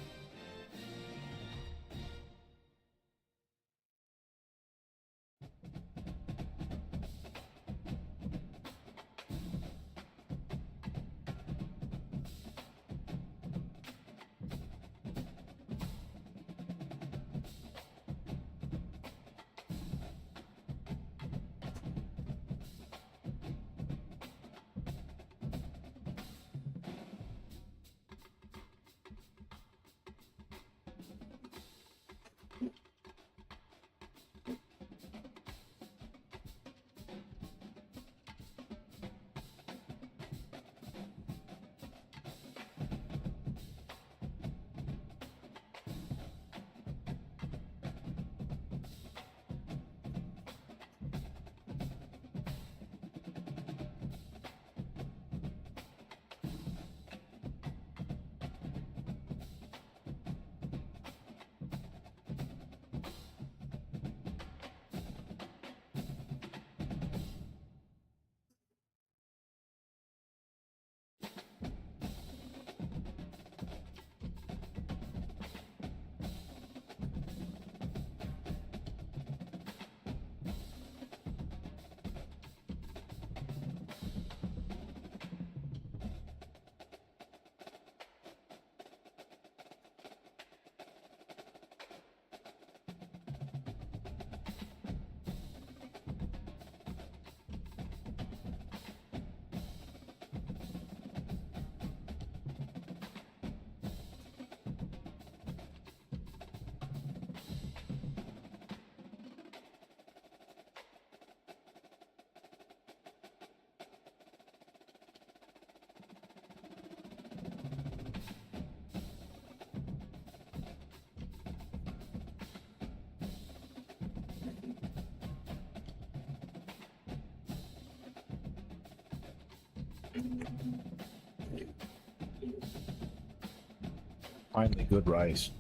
Finally, good rice.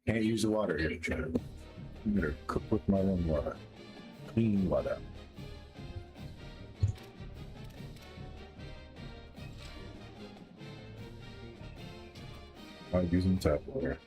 Can't use the water here, Chad. I'm gonna cook with my own water. Clean water. Not using tap water.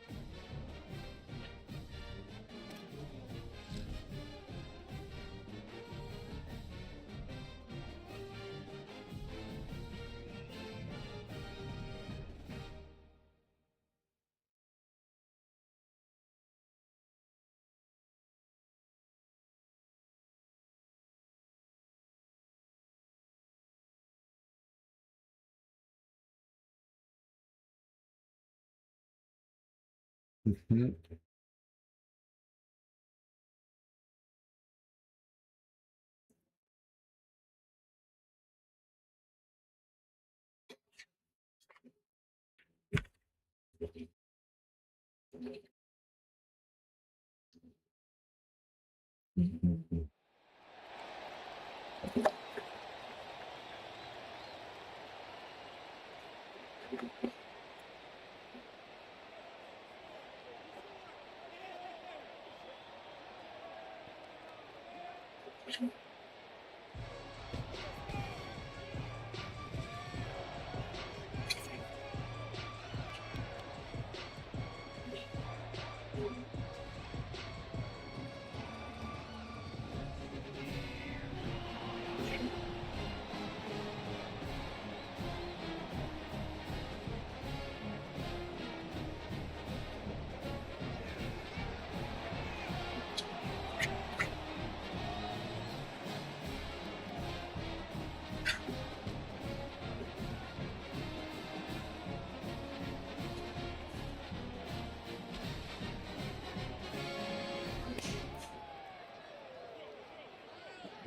Mhm.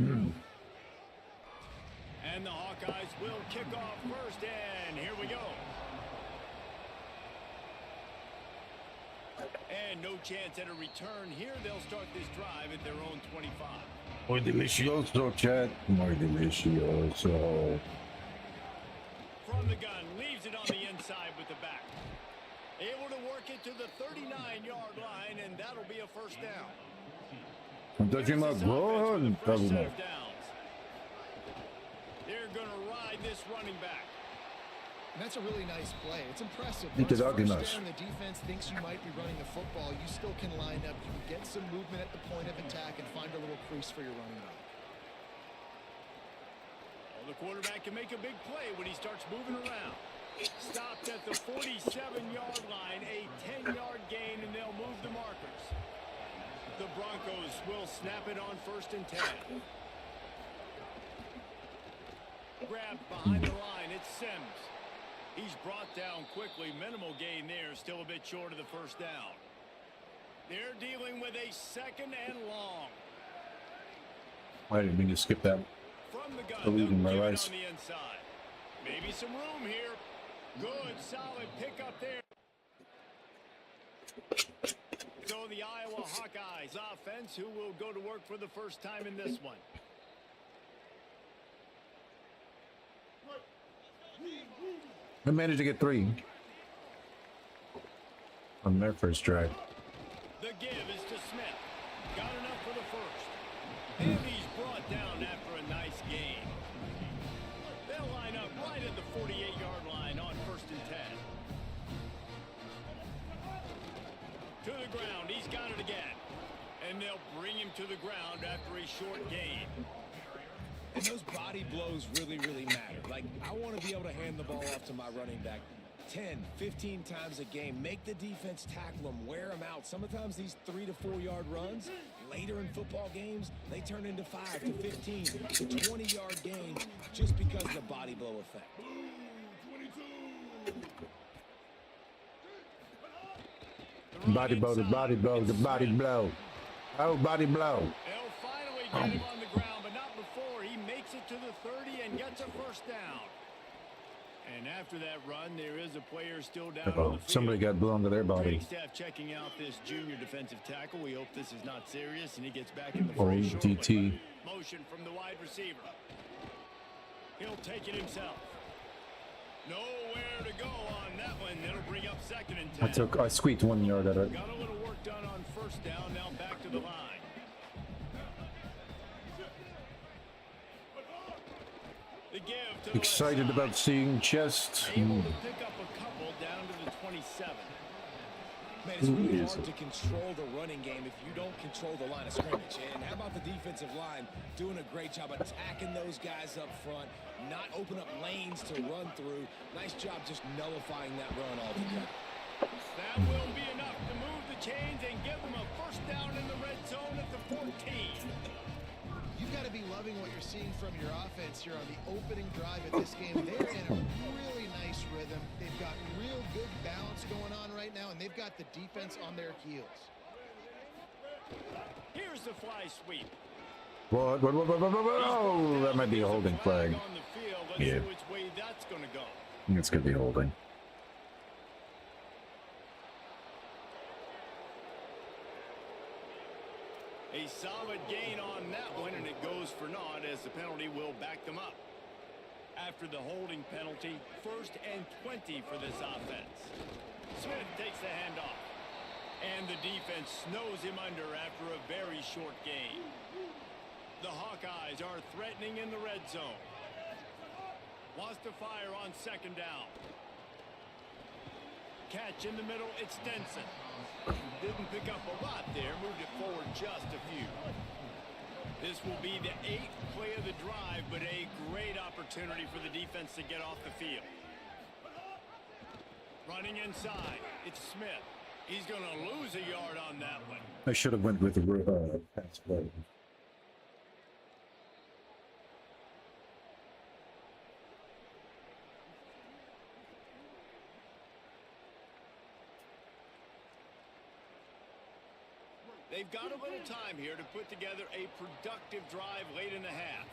Mhm.
And the Hawkeyes will kick off first, and here we go. And no chance at a return here. They'll start this drive at their own 25.
Muy delicioso, Chad. Muy delicioso.
From the gun, leaves it on the inside with the back. Able to work it to the 39-yard line, and that'll be a first down.
I'm touching my goal.
They're going to ride this running back.
And that's a really nice play. It's impressive.
Think it's
Once first
organized.
down, the defense thinks you might be running the football. You still can line up. You can get some movement at the point of attack and find a little crease for your running back.
Well, the quarterback can make a big play when he starts moving around. Stopped at the 47-yard line, a 10-yard gain, and they'll move the markers. The Broncos will snap it on 1st and 10. Grabbed behind the line, it's Sims. He's brought down quickly. Minimal gain there, still a bit short of the first down. They're dealing with a 2nd and long.
I didn't mean to skip that.
From the gun,
Believing my
they'll give it
rice.
on the inside. Maybe some room here. Good, solid pickup there. So the Iowa Hawkeyes offense, who will go to work for the first time in this one.
I managed to get 3 on their first drive.
The give is to Smith. Got enough for the first. And he's brought down after a nice gain. They'll line up right at the 48-yard line on 1st and 10. To the ground. He's got it again. And they'll bring him to the ground after a short gain.
And those body blows really, really matter. Like, I want to be able to hand the ball off to my running back 10, 15 times a game. Make the defense tackle them, wear them out. Sometimes these 3 to 4 yard runs, later in football games, they turn into 5 to 15 to 20-yard gains just because of the body blow effect.
Body blow, the body blow, the body blow. Oh, body blow.
They'll finally get him on the ground, but not before. He makes it to the 30 and gets a first down. And after that run, there is a player still down on the field.
Somebody got blown to their body.
Training staff checking out this junior defensive tackle. We hope this is not serious, and he gets back in the fray shortly.
DT.
Motion from the wide receiver. He'll take it himself. Nowhere to go on that one. It'll bring up 2nd and 10.
I squeaked 1 yard out of it.
Got a little work done on 1st down. Now back to the line. The give to the
Excited
left side.
about seeing chest.
Able to pick up a couple down to the 27.
Man, it's really hard to control the running game if you don't control the line of scrimmage. And how about the defensive line doing a great job attacking those guys up front, not open up lanes to run through. Nice job just nullifying that run altogether.
That will be enough to move the chains and give them a 1st down in the red zone at the 14.
You've got to be loving what you're seeing from your offense here on the opening drive of this game. They're in a really nice rhythm. They've got real good balance going on right now, and they've got the defense on their heels.
Here's the fly sweep.
What? Oh, that might be a holding flag.
On the field. Let's
Yeah.
see which way that's going to go.
It's going to be holding.
A solid gain on that one, and it goes for naught as the penalty will back them up. After the holding penalty, 1st and 20 for this offense. Smith takes the handoff, and the defense snows him under after a very short gain. The Hawkeyes are threatening in the red zone. Wants to fire on 2nd down. Catch in the middle, it's Stenson. Didn't pick up a lot there, moved it forward just a few. This will be the 8th play of the drive, but a great opportunity for the defense to get off the field. Running inside, it's Smith. He's going to lose a yard on that one.
I should have went with the pass play.
They've got a little time here to put together a productive drive late in the half.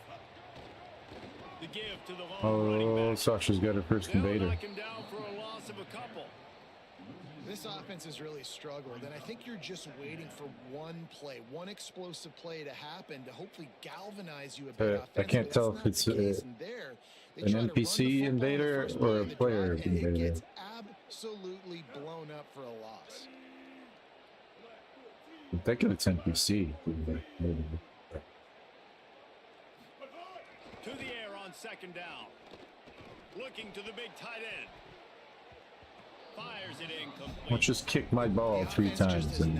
The give to the long running back.
Sasha's got her first
They'll
invader.
knock him down for a loss of a couple.
This offense has really struggled, and I think you're just waiting for one play, one explosive play to happen to hopefully galvanize you a bit
I can't tell if it's an NPC invader or a player
and it
invader.
gets absolutely blown up for a loss.
I'm thinking it's NPC.
To the air on 2nd down. Looking to the big tight end. Fires it incomplete.
Let's just kick my ball 3 times and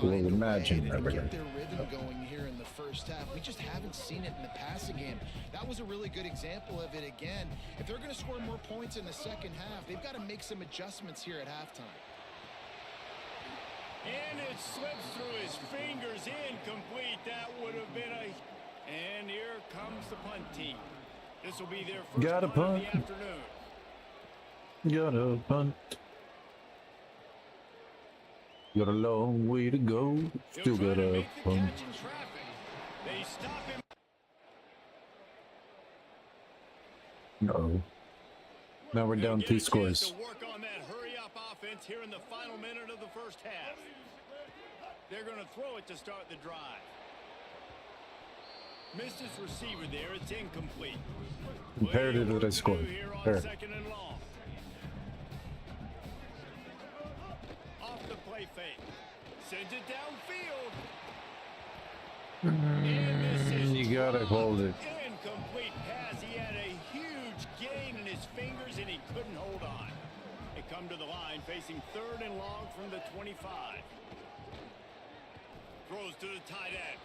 we'll imagine
that
everything.
get their rhythm going here in the 1st half. We just haven't seen it in the passing game. That was a really good example of it again. If they're going to score more points in the 2nd half, they've got to make some adjustments here at halftime.
And it slips through his fingers, incomplete. That would have been a... And here comes the punt team. This will be their first
Got a
punt of
punt.
the afternoon.
Got a punt. Got a long way to go. Still
He'll
got
try to
a
make the
punt.
catch in traffic. They stop him.
Uh-oh. Now we're down
Get a
2
chance
scores.
to work on that hurry-up offense here in the final minute of the 1st half. They're going to throw it to start the drive. Missed his receiver there. It's incomplete.
Imperative that I score.
Here on
Fair.
2nd and long. Off the play fake. Sends it downfield. And this is
You gotta hold it.
incomplete pass. He had a huge gain in his fingers and he couldn't hold on. They come to the line facing 3rd and long from the 25. Throws to the tight end.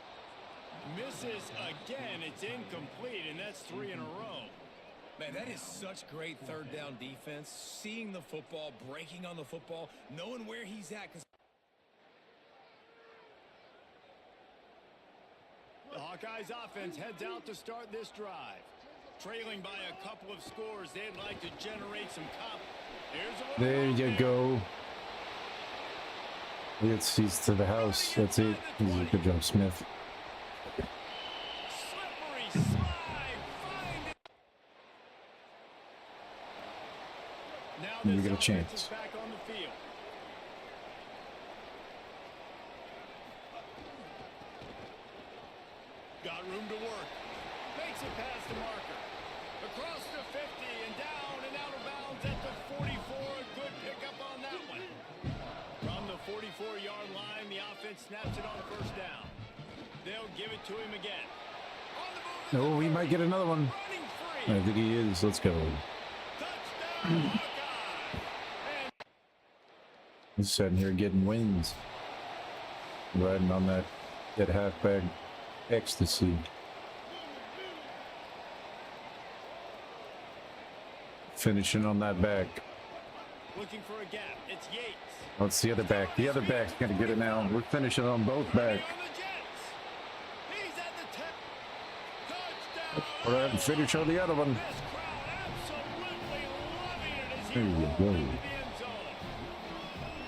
Misses again. It's incomplete, and that's 3 in a row.
Man, that is such great 3rd down defense. Seeing the football, breaking on the football, knowing where he's at.
The Hawkeyes offense heads out to start this drive. Trailing by a couple of scores, they'd like to generate some Here's a
There you go. He's to the house. That's it. Good job, Smith.
slippery slide. Find it. Now
You
this
get a
offense
chance.
is back on the field. Got room to work. Makes it past the marker. Across the 50 and down and out of bounds at the 44. A good pickup on that one. From the 44-yard line, the offense snaps it on first down. They'll give it to him again. On the move.
Oh, he might get another one.
Running free.
I think he is. Let's go.
Touchdown, Hawkeye.
He's sitting here getting wins. Riding on that halfback ecstasy. Finishing on that back.
Looking for a gap. It's Yates.
What's the other back? The other back's gonna get it now. We're finishing on both back.
On the Jets. He's at the tip. Touchdown.
All right, finish on the other one.
This crowd absolutely loving it as he
There you
rolls
go.
into the end zone.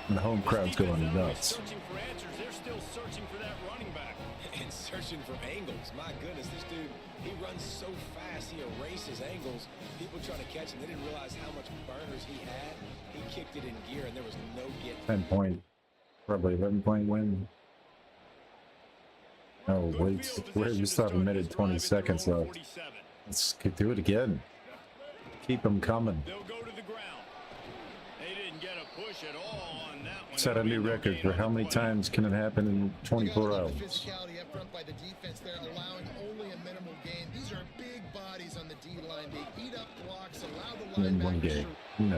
And the home crowd's
Defense
going
not only
nuts.
searching for answers, they're still searching for that running back.
And searching for angles. My goodness, this dude, he runs so fast, he erases angles. People trying to catch him, they didn't realize how much burners he had. He kicked it in gear, and there was no get.
10 point, probably 11 point win. Oh,
Good
wait,
field
we're
position
just
to
have a
start
minute,
this
20
drive at
seconds
their own
left.
47.
Let's do it again. Keep them coming.
They'll go to the ground. They didn't get a push at all on that one.
Set a new record for how many times can it happen in 24
You gotta
hours.
love the physicality up front by the defense there, allowing only a minimal gain. These are big bodies on the D line. They eat up blocks, allow the
In one
linebackers
game.
to
No.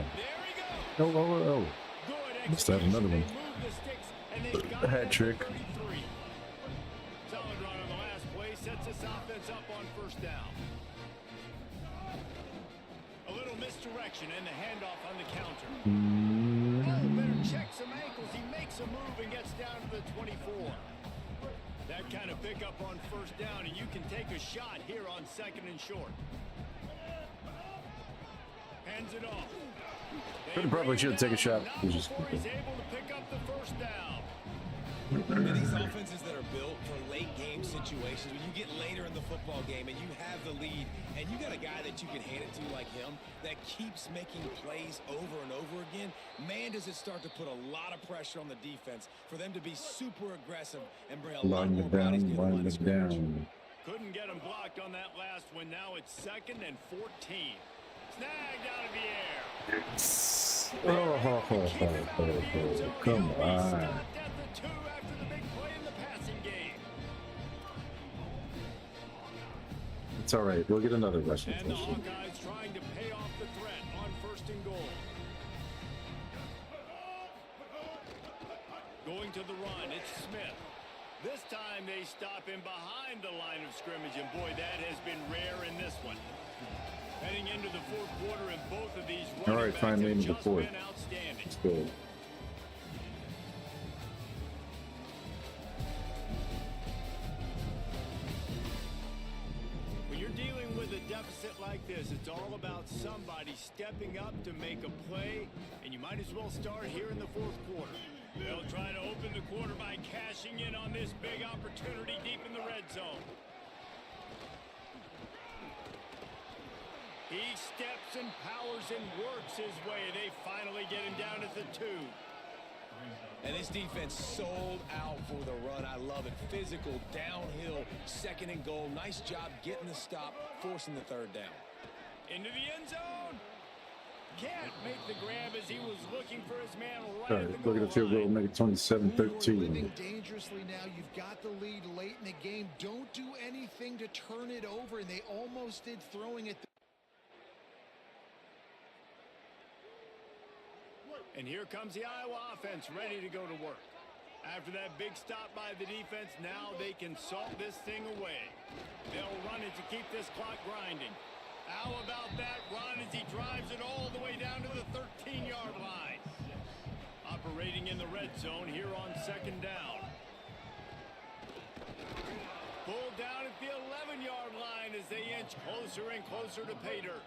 There he goes.
Oh.
Good
Must have another one.
execution. They move the sticks, and they've got
A hat
it at the
trick.
33. Solid run on the last play. Sets this offense up on first down. A little misdirection and the handoff on the counter. Oh, better check some ankles. He makes a move and gets down to the 24. That kind of pickup on first down, and you can take a shot here on second and short. Hands it off.
Probably should take a shot.
Not
He's just-
before he's able to pick up the first down.
And these offenses that are built for late game situations, when you get later in the football game and you have the lead, and you got a guy that you can hand it to like him that keeps making plays over and over again, man, does it start to put a lot of pressure on the defense for them to be super aggressive and bring a lot
Line
more
it
bodies
down,
near the line
line
of
it
scrimmage.
down.
Couldn't get him blocked on that last one. Now it's 2nd and 14. Snagged out of the air.
Come
He'll be
on.
stopped at the 2 after the big play in the passing game.
It's all right. We'll get another rushing
And the
touchdown.
Hawkeyes trying to pay off the threat on 1st and goal. Going to the run, it's Smith. This time they stop him behind the line of scrimmage, and boy, that has been rare in this one. Heading into the 4th quarter, and both of these
All
running
right,
backs
finally
have
into the
just
4th.
been outstanding.
Let's go.
When you're dealing with a deficit like this, it's all about somebody stepping up to make a play, and you might as well start here in the 4th quarter. They'll try to open the quarter by cashing in on this big opportunity deep in the red zone. He steps and powers and works his way. They finally get him down at the 2.
And this defense sold out for the run. I love it. Physical, downhill, 2nd and goal. Nice job getting the stop, forcing the 3rd down.
Into the end zone. Can't make the grab as he was looking for his man right
All
at the
right,
goal
look at the field goal.
line.
Make it 27-13.
You're living dangerously now. You've got the lead late in the game. Don't do anything to turn it over, and they almost did, throwing it.
And here comes the Iowa offense ready to go to work. After that big stop by the defense, now they can salt this thing away. They'll run it to keep this clock grinding. How about that run as he drives it all the way down to the 13-yard line? Operating in the red zone here on 2nd down. Pulled down at the 11-yard line as they inch closer and closer to pay dirt.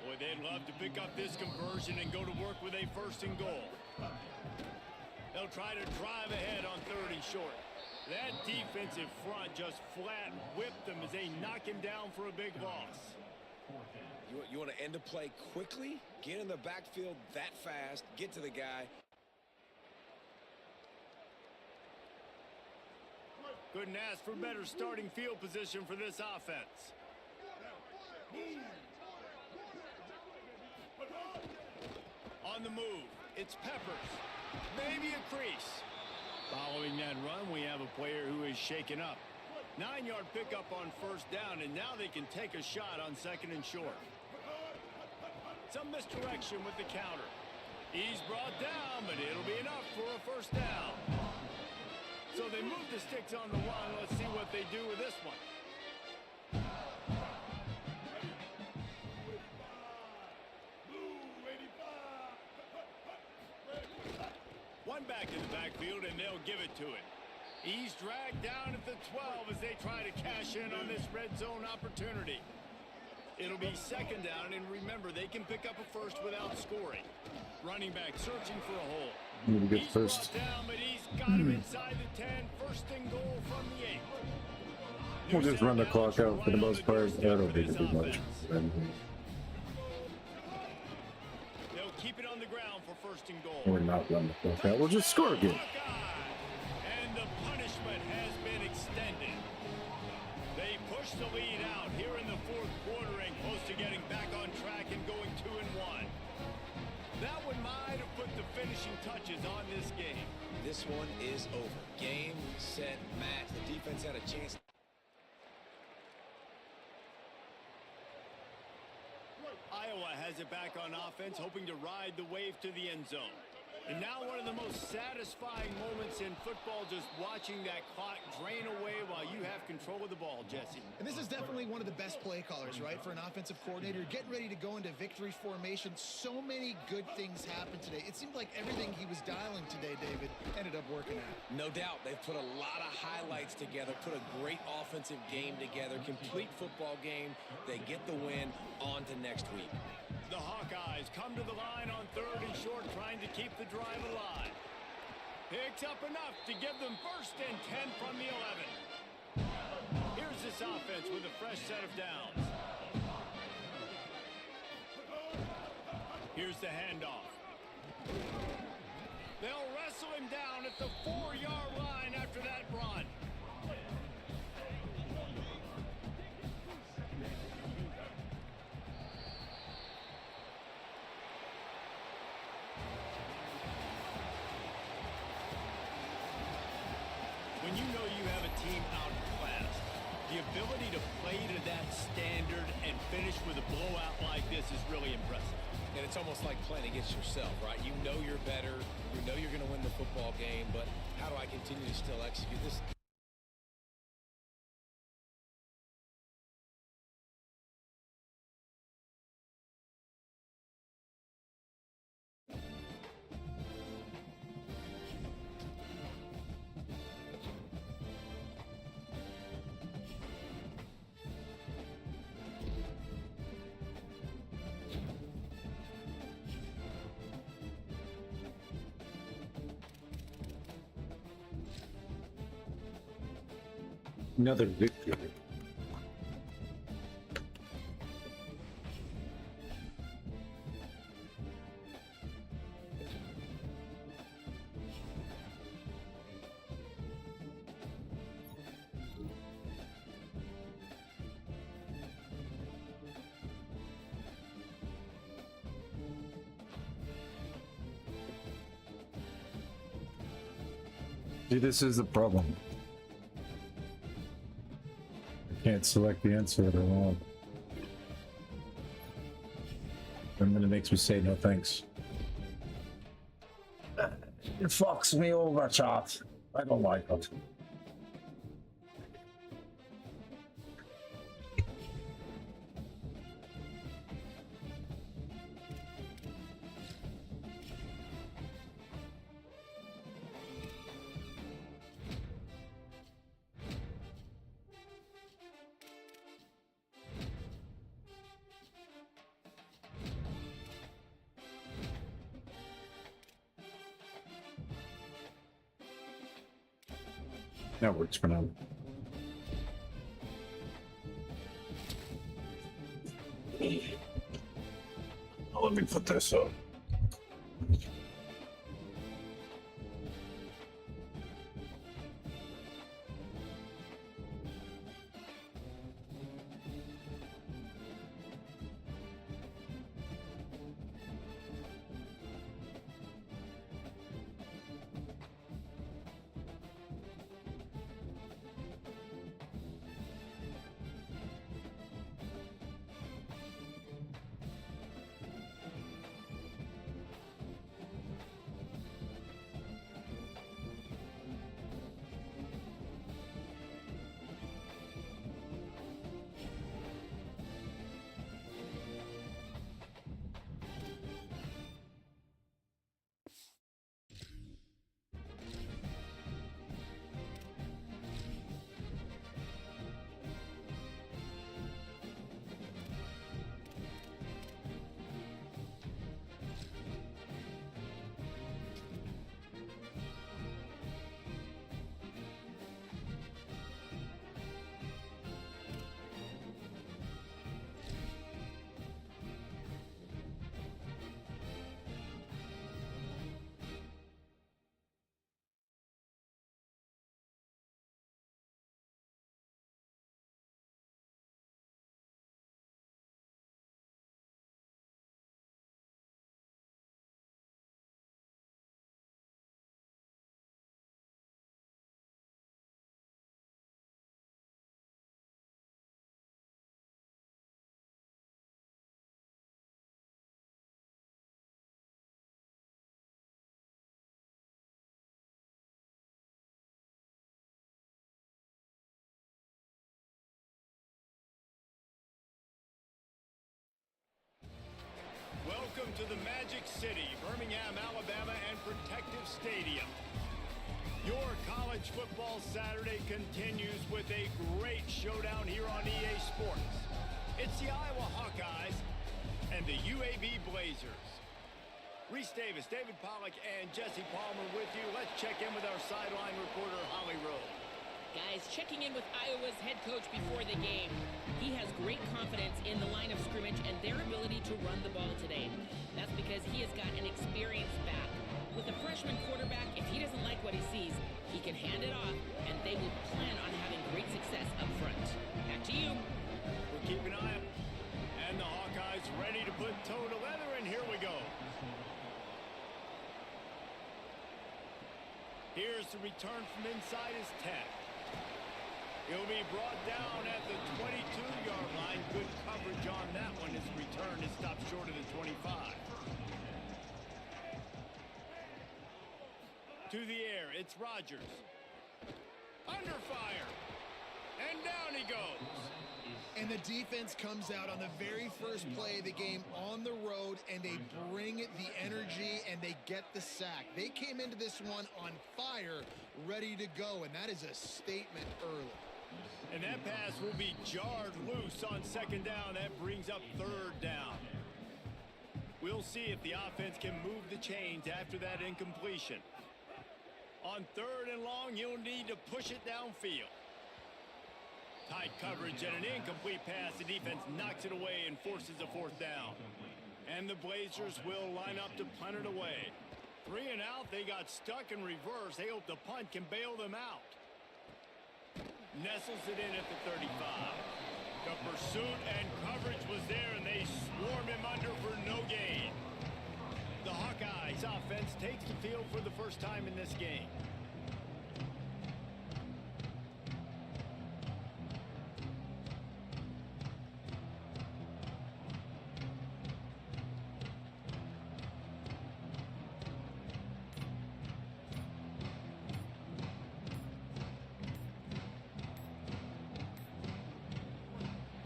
Boy, they'd love to pick up this conversion and go to work with a 1st and goal. They'll try to drive ahead on 3rd and short. That defensive front just flat whipped them as they knock him down for a big loss.
You want to end a play quickly, get in the backfield that fast, get to the guy.
Couldn't ask for better starting field position for this offense. On the move, it's Peppers. Maybe a crease. Following that run, we have a player who is shaken up. 9-yard pickup on first down, and now they can take a shot on second and short. Some misdirection with the counter. He's brought down, but it'll be enough for a first down. So they move the sticks on the run. Let's see what they do with this one. One back in the backfield, and they'll give it to him. He's dragged down at the 12 as they try to cash in on this red zone opportunity. It'll be second down, and remember, they can pick up a first without scoring. Running back searching for a hole.
Need to get
He's
first.
brought down, but he's got him inside the 10. First and goal from the 8.
We'll just run the clock out for the most part. I don't think it'll be much.
They'll keep it on the ground for first and goal.
Or not run the clock out. We'll just score again.
And the punishment has been extended. They push the lead out here in the fourth quarter and close to getting back on track and going 2-1. That one might have put the finishing touches on this game.
This one is over. Game, set, match. The defense had a chance.
Iowa has it back on offense, hoping to ride the wave to the end zone. And now one of the most satisfying moments in football, just watching that clock drain away while you have control of the ball, Jesse.
And this is definitely one of the best play callers, right, for an offensive coordinator. Getting ready to go into victory formation. So many good things happened today. It seemed like everything he was dialing today, David, ended up working out.
No doubt. They've put a lot of highlights together, put a great offensive game together, complete football game. They get the win. On to next week.
The Hawkeyes come to the line on third and short, trying to keep the drive alive. Picks up enough to give them first and 10 from the 11. Here's this offense with a fresh set of downs. Here's the handoff. They'll wrestle him down at the 4-yard line after that run. When you know you have a team outclassed, the ability to play to that standard and finish with a blowout like this is really impressive.
And it's almost like playing against yourself, right? You know you're better. You know you're going to win the football game, but how do I continue to still execute this?
Another victory. See, this is the problem. Can't select the answer that I want. And then it makes me say no thanks. It fucks me over, chat. I don't like it. That works for now. Oh, let me put this up.
to the Magic City, Birmingham, Alabama, and Protective Stadium. Your college football Saturday continues with a great showdown here on EA Sports. It's the Iowa Hawkeyes and the UAB Blazers. Reese Davis, David Pollack, and Jesse Palmer with you. Let's check in with our sideline reporter, Holly Rowe.
Guys, checking in with Iowa's head coach before the game. He has great confidence in the line of scrimmage and their ability to run the ball today. That's because he has got an experienced back. With a freshman quarterback, if he doesn't like what he sees, he can hand it off, and they will plan on having great success up front. Back to you.
We'll keep an eye on. And the Hawkeyes ready to put toe to leather, and here we go. Here's the return from inside his 10. He'll be brought down at the 22-yard line. Good coverage on that one. His return is stopped short of the 25. To the air, it's Rodgers. Under fire. And down he goes.
And the defense comes out on the very first play of the game on the road, and they bring the energy, and they get the sack. They came into this one on fire, ready to go, and that is a statement early.
And that pass will be jarred loose on second down. That brings up third down. We'll see if the offense can move the chains after that incompletion. On third and long, you'll need to push it downfield. Tight coverage and an incomplete pass. The defense knocks it away and forces a fourth down. And the Blazers will line up to punt it away. 3 and out, they got stuck in reverse. They hope the punt can bail them out. Nestles it in at the 35. The pursuit and coverage was there, and they swarm him under for no gain. The Hawkeyes offense takes the field for the first time in this game.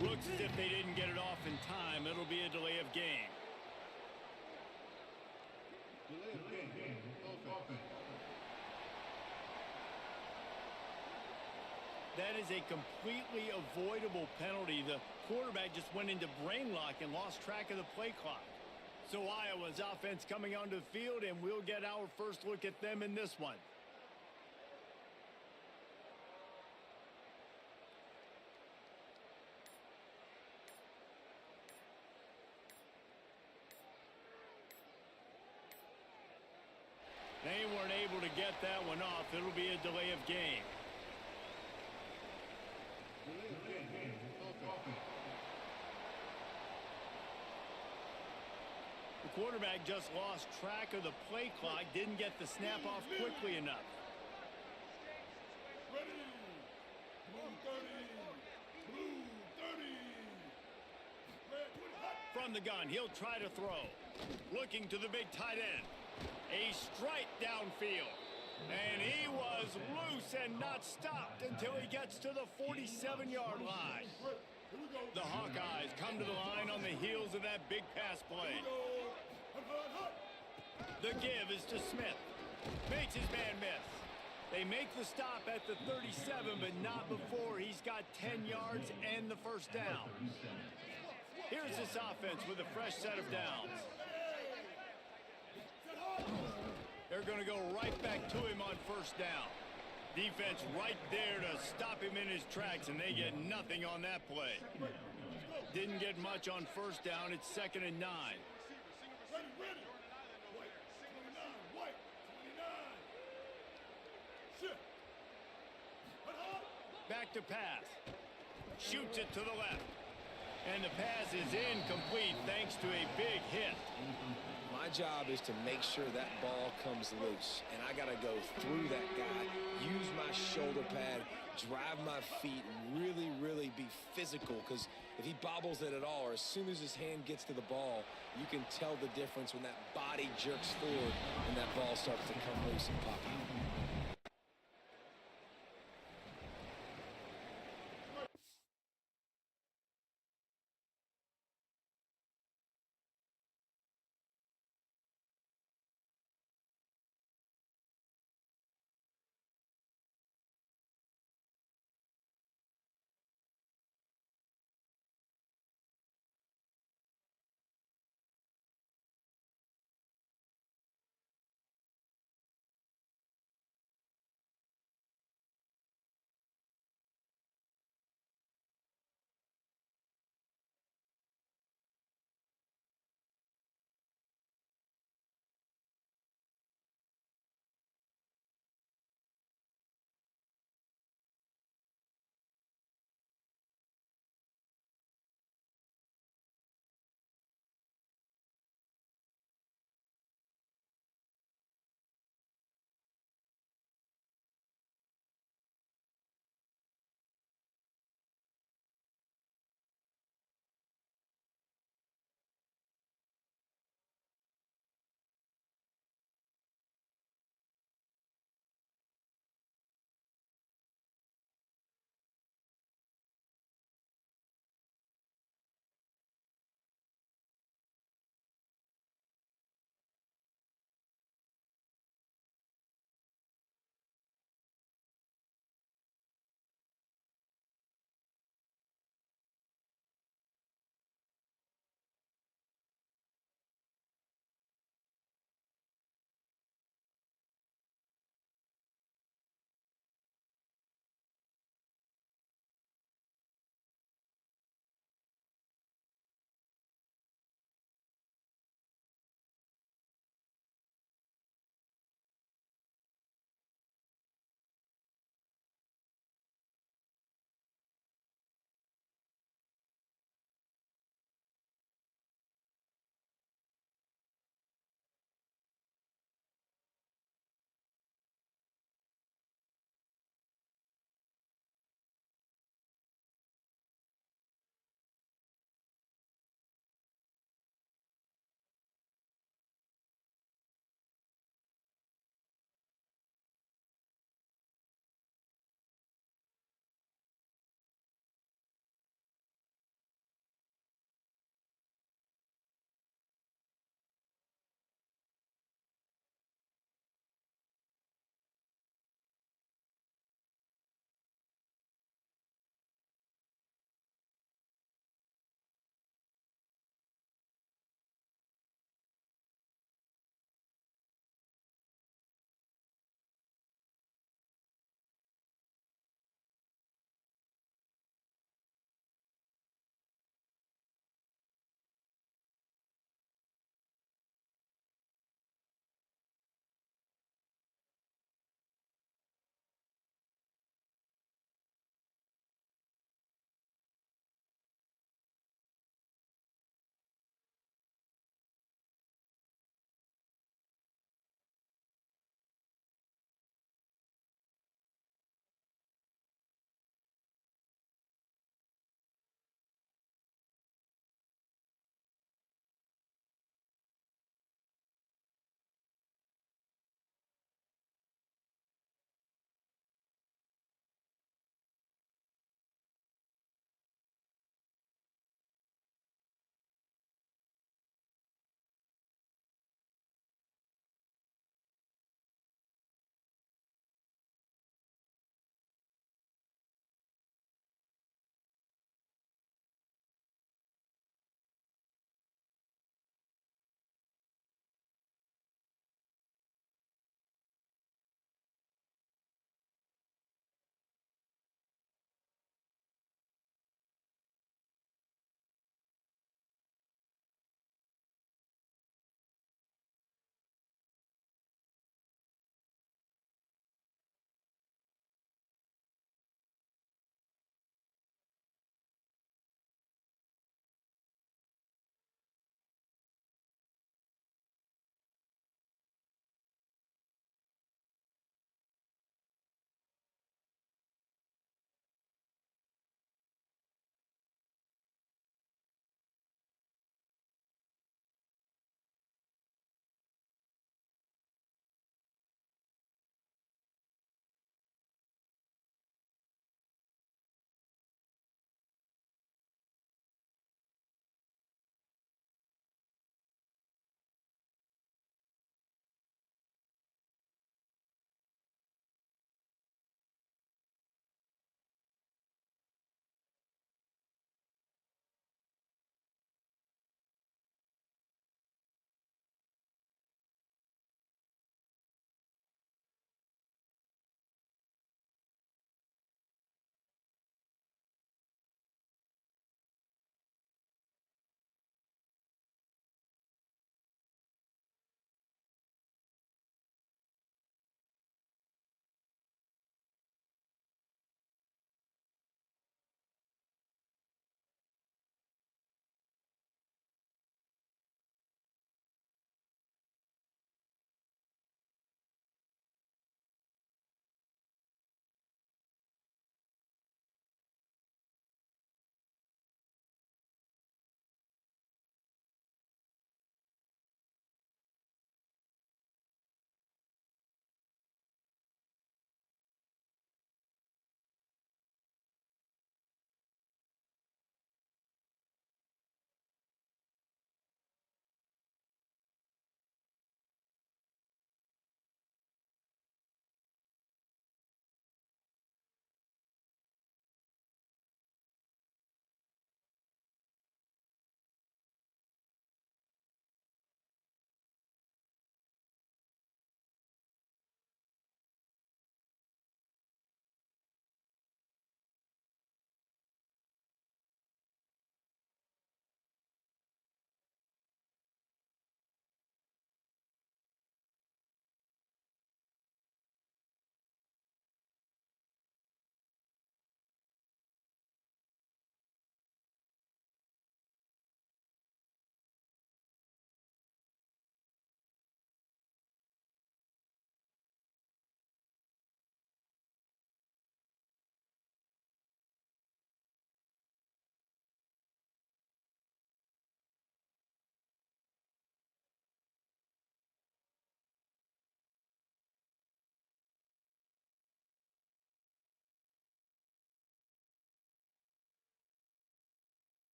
Looks as if they didn't get it off in time. It'll be a delay of game. That is a completely avoidable penalty. The quarterback just went into brain lock and lost track of the play clock. So Iowa's offense coming onto the field, and we'll get our first look at them in this one. They weren't able to get that one off. It'll be a delay of game. The quarterback just lost track of the play clock, didn't get the snap off quickly enough. From the gun, he'll try to throw. Looking to the big tight end. A strike downfield. And he was loose and not stopped until he gets to the 47-yard line. The Hawkeyes come to the line on the heels of that big pass play. The give is to Smith. Makes his man miss. They make the stop at the 37, but not before he's got 10 yards and the first down. Here's this offense with a fresh set of downs. They're going to go right back to him on first down. Defense right there to stop him in his tracks, and they get nothing on that play. Didn't get much on first down. It's 2nd and 9. Back to pass. Shoots it to the left. And the pass is incomplete thanks to a big hit.
My job is to make sure that ball comes loose, and I got to go through that guy, use my shoulder pad, drive my feet, and really be physical, because if he bobbles it at all, or as soon as his hand gets to the ball, you can tell the difference when that body jerks forward and that ball starts to come loose and pop out.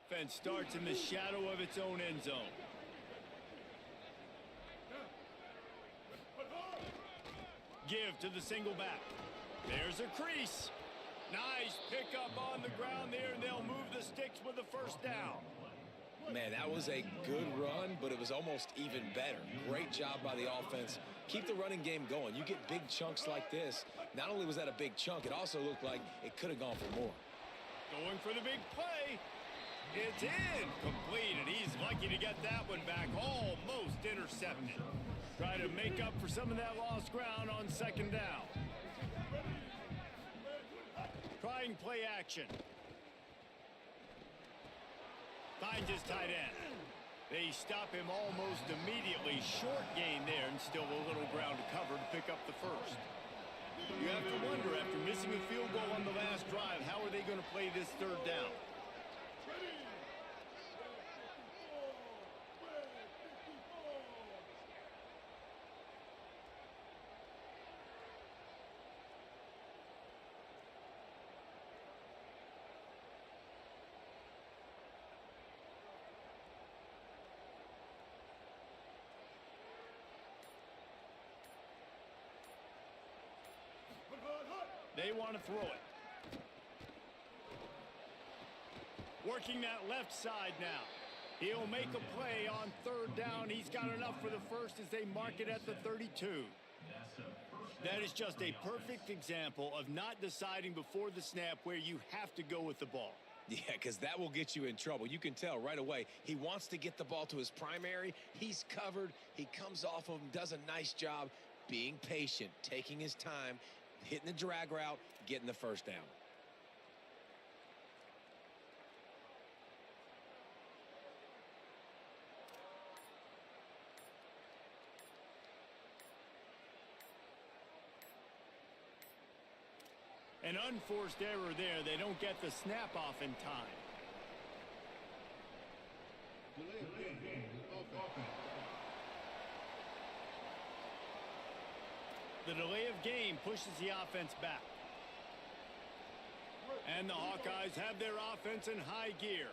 Offense starts in the shadow of its own end zone. Give to the single back. There's a crease. Nice pickup on the ground there, and they'll move the sticks with the first down.
Man, that was a good run, but it was almost even better. Great job by the offense. Keep the running game going. You get big chunks like this. Not only was that a big chunk, it also looked like it could have gone for more.
Going for the big play. It's in. Complete, and he's lucky to get that one back. Almost intercepted. Try to make up for some of that lost ground on second down. Trying play action. Finds his tight end. They stop him almost immediately. Short gain there, and still a little ground to cover to pick up the first. You have to wonder, after missing a field goal on the last drive, how are they going to play this third down? They want to throw it. Working that left side now. He'll make a play on third down. He's got enough for the first as they mark it at the 32. That is just a perfect example of not deciding before the snap where you have to go with the ball.
Yeah, because that will get you in trouble. You can tell right away he wants to get the ball to his primary. He's covered. He comes off of him, does a nice job being patient, taking his time, hitting the drag route, getting the first down.
An unforced error there. They don't get the snap off in time. The delay of game pushes the offense back. And the Hawkeyes have their offense in high gear.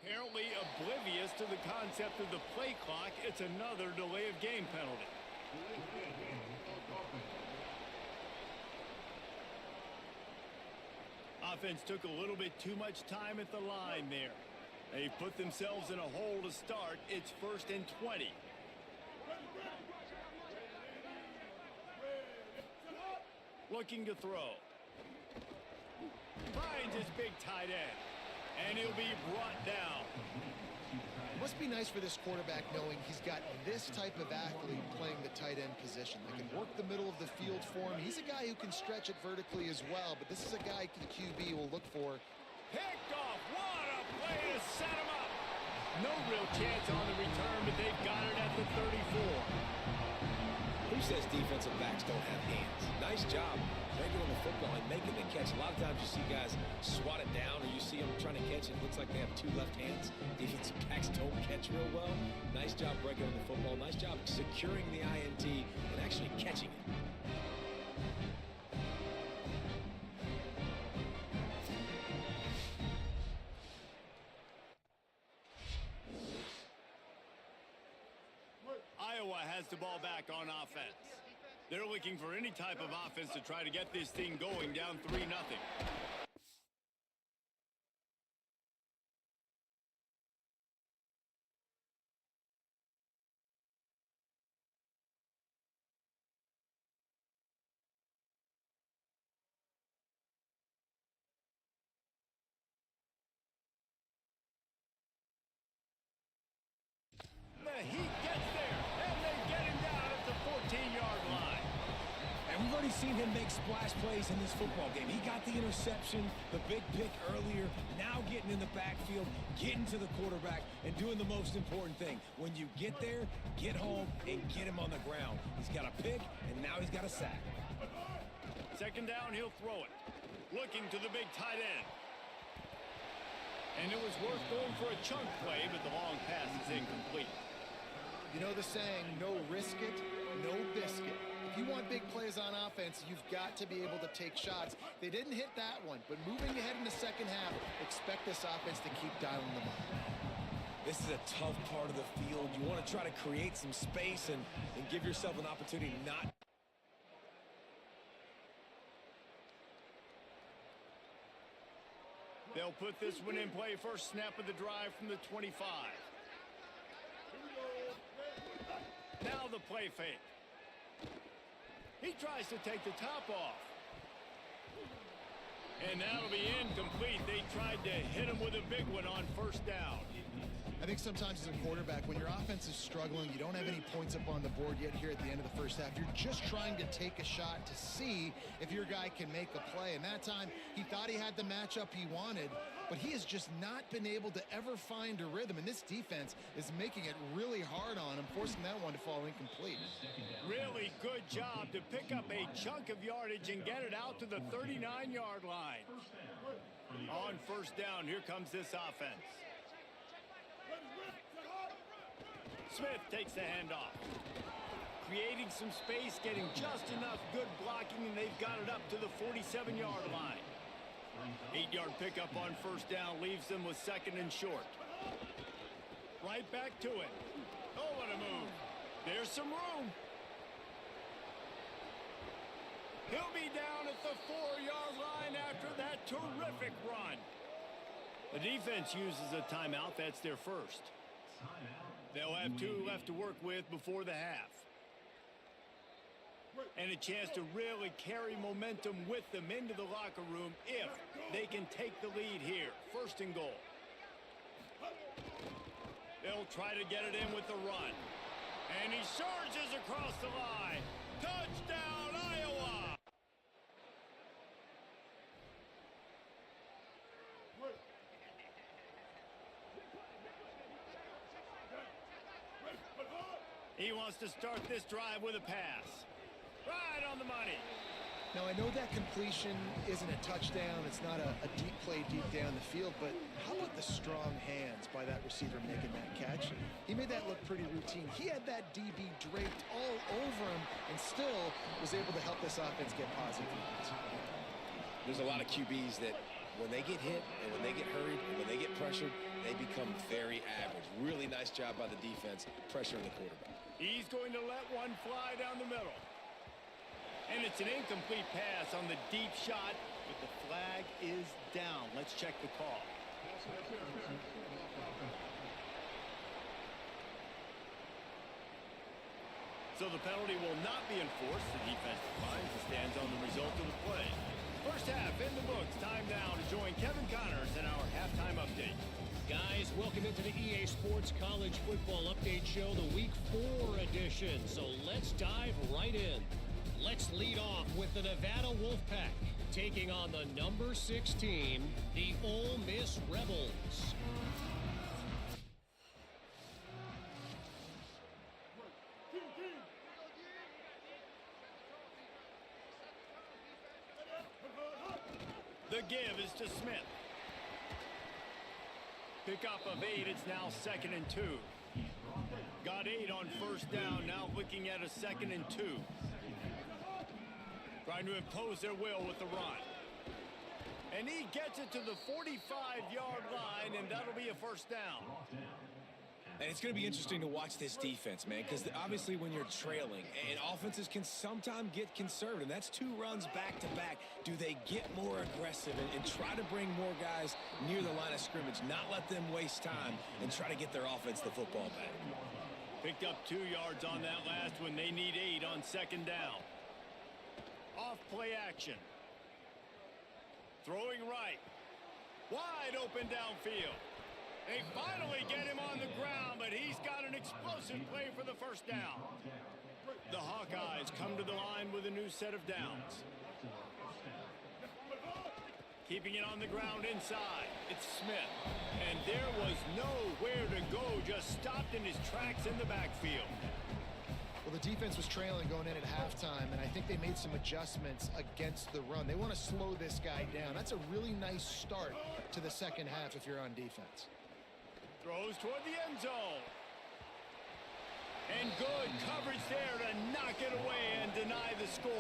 Apparently oblivious to the concept of the play clock, it's another delay of game penalty. Offense took a little bit too much time at the line there. They put themselves in a hole to start. It's 1st and 20. Looking to throw. Finds his big tight end. And he'll be brought down.
It must be nice for this quarterback knowing he's got this type of athlete playing the tight end position. They can work the middle of the field for him. He's a guy who can stretch it vertically as well, but this is a guy the QB will look for.
Picked off. What a play to set him up. No real chance on the return, but they've got it at the 34.
Who says defensive backs don't have hands? Nice job breaking on the football and making the catch. A lot of times you see guys swat it down, or you see them trying to catch it. It looks like they have two left hands. Defensive backs don't catch real well. Nice job breaking on the football. Nice job securing the INT and actually catching it.
Iowa has the ball back on offense. They're looking for any type of offense to try to get this thing going, down 3-0. The Heat gets there, and they get him down at the 14-yard line.
And We've already seen him make splash plays in this football game. He got the interception, the big pick earlier, now getting in the backfield, getting to the quarterback, and doing the most important thing. When you get there, get home and get him on the ground. He's got a pick, and now he's got a sack.
Second down, he'll throw it. Looking to the big tight end. And it was worth going for a chunk play, but the long pass is incomplete.
You know the saying, no risk it, no biscuit. If you want big plays on offense, you've got to be able to take shots. They didn't hit that one, but moving ahead in the second half, expect this offense to keep dialing them up.
This is a tough part of the field. You want to try to create some space and give yourself an opportunity not.
They'll put this one in play first snap of the drive from the 25. Now the play fake. He tries to take the top off. And that'll be incomplete. They tried to hit him with a big one on first down.
I think sometimes as a quarterback, when your offense is struggling, you don't have any points up on the board yet here at the end of the first half. You're just trying to take a shot to see if your guy can make a play. And that time, he thought he had the matchup he wanted, but he has just not been able to ever find a rhythm. And this defense is making it really hard on him, forcing that one to fall incomplete.
Really good job to pick up a chunk of yardage and get it out to the 39-yard line. On first down, here comes this offense. Smith takes the handoff. Creating some space, getting just enough good blocking, and they've got it up to the 47-yard line. 8-yard pickup on first down leaves them with second and short. Right back to it. Oh, what a move. There's some room. He'll be down at the 4-yard line after that terrific run. The defense uses a timeout. That's their first. They'll have 2 left to work with before the half. And a chance to really carry momentum with them into the locker room if they can take the lead here. First and goal. They'll try to get it in with the run. And he surges across the line. Touchdown, Iowa! He wants to start this drive with a pass. Right on the money.
Now, I know that completion isn't a touchdown. It's not a deep play deep down the field, but how about the strong hands by that receiver making that catch? He made that look pretty routine. He had that DB draped all over him and still was able to help this offense get positive yards.
There's a lot of QBs that when they get hit and when they get hurried and when they get pressured, they become very average. Really nice job by the defense pressuring the quarterback.
He's going to let one fly down the middle. And it's an incomplete pass on the deep shot, but the flag is down. Let's check the call. So the penalty will not be enforced. The defense declines and stands on the result of the play. First half in the books. Time now to join Kevin Connors in our halftime update.
Guys, welcome into the EA Sports College Football Update Show, the Week 4 edition. So let's dive right in. Let's lead off with the Nevada Wolfpack, taking on the number 6 team, the Ole Miss Rebels.
The give is to Smith. Pickup of 8, it's now 2nd and 2. Got 8 on first down, now looking at a 2nd and 2. Trying to impose their will with the run. And he gets it to the 45-yard line, and that'll be a first down.
And it's going to be interesting to watch this defense, man, because obviously when you're trailing, and offenses can sometimes get conservative. That's 2 runs back-to-back. Do they get more aggressive and try to bring more guys near the line of scrimmage, not let them waste time, and try to get their offense the football back?
Picked up 2 yards on that last one. They need 8 on second down. Off play action. Throwing right. Wide open downfield. They finally get him on the ground, but he's got an explosive play for the first down. The Hawkeyes come to the line with a new set of downs. Keeping it on the ground inside. It's Smith. And there was nowhere to go. Just stopped in his tracks in the backfield.
Well, the defense was trailing going in at halftime, and I think they made some adjustments against the run. They want to slow this guy down. That's a really nice start to the second half if you're on defense.
Throws toward the end zone. And good coverage there to knock it away and deny the score.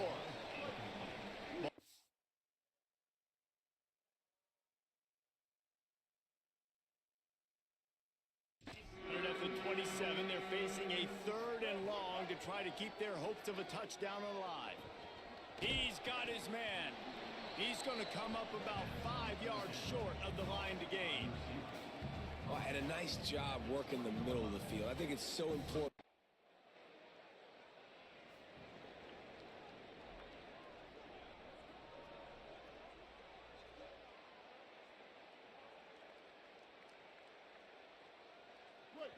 At the 27, they're facing a 3rd and long to try to keep their hopes of a touchdown alive. He's got his man. He's going to come up about 5 yards short of the line to gain.
Oh, and a nice job working the middle of the field. I think it's so important.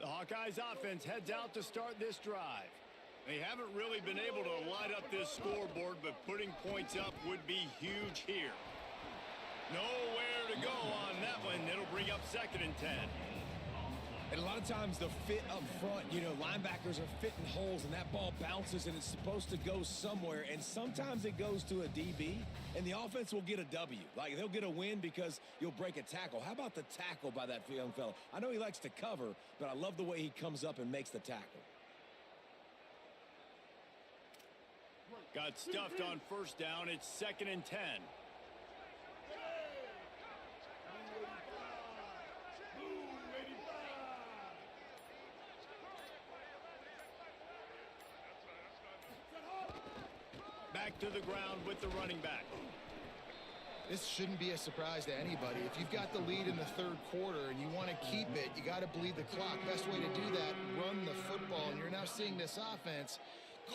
The Hawkeyes offense heads out to start this drive. They haven't really been able to light up this scoreboard, but putting points up would be huge here. Nowhere to go on that one. It'll bring up 2nd and 10.
And a lot of times the fit up front, you know, linebackers are fitting holes and that ball bounces and it's supposed to go somewhere. And sometimes it goes to a DB and the offense will get a W. Like they'll get a win because you'll break a tackle. How about the tackle by that young fella? I know he likes to cover, but I love the way he comes up and makes the tackle.
Got stuffed on 1st down. It's 2nd and 10. Back to the ground with the running back.
This shouldn't be a surprise to anybody. If you've got the lead in the 3rd quarter and you want to keep it, you got to bleed the clock. Best way to do that, run the football. And you're now seeing this offense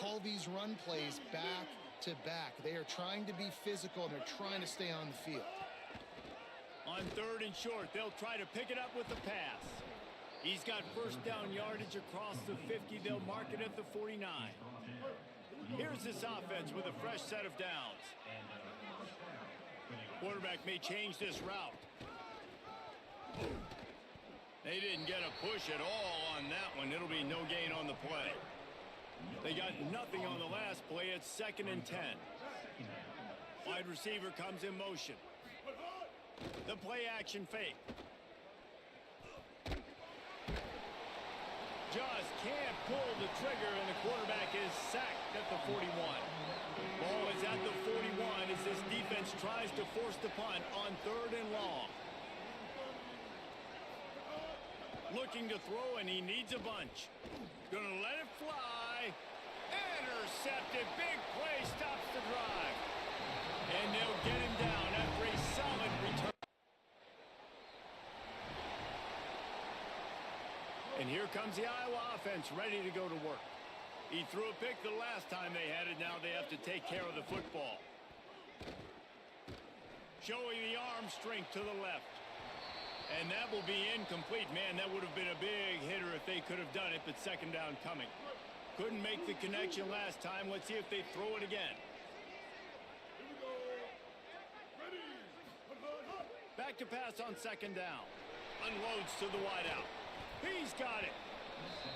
call these run plays back to back. They are trying to be physical and they're trying to stay on the field.
On 3rd and short, they'll try to pick it up with the pass. He's got 1st down yardage across the 50. They'll mark it at the 49. Here's this offense with a fresh set of downs. Quarterback may change this route. They didn't get a push at all on that one. It'll be no gain on the play. They got nothing on the last play. It's 2nd and 10. Wide receiver comes in motion. The play action fake. Just can't pull the trigger, and the quarterback is sacked at the 41. Ball is at the 41 as this defense tries to force the punt on 3rd and long. Looking to throw, and he needs a bunch. Gonna let it fly. Intercepted. Big play stops the drive. And they'll get him down after a solid return. And here comes the Iowa offense ready to go to work. He threw a pick the last time they had it. Now they have to take care of the football. Showing the arm strength to the left. And that will be incomplete. Man, that would have been a big hitter if they could have done it, but 2nd down coming. Couldn't make the connection last time. Let's see if they throw it again. Back to pass on 2nd down. Unloads to the wideout. He's got it.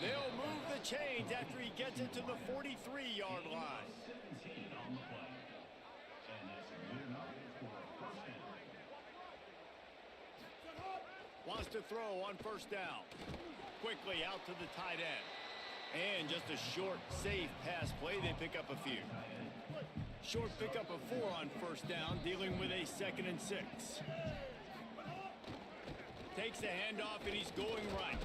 They'll move the chains after he gets it to the 43-yard line. Wants to throw on 1st down. Quickly out to the tight end. And just a short, safe pass play. They pick up a few. Short pickup of 4 on 1st down, dealing with a 2nd and 6. Takes the handoff, and he's going right.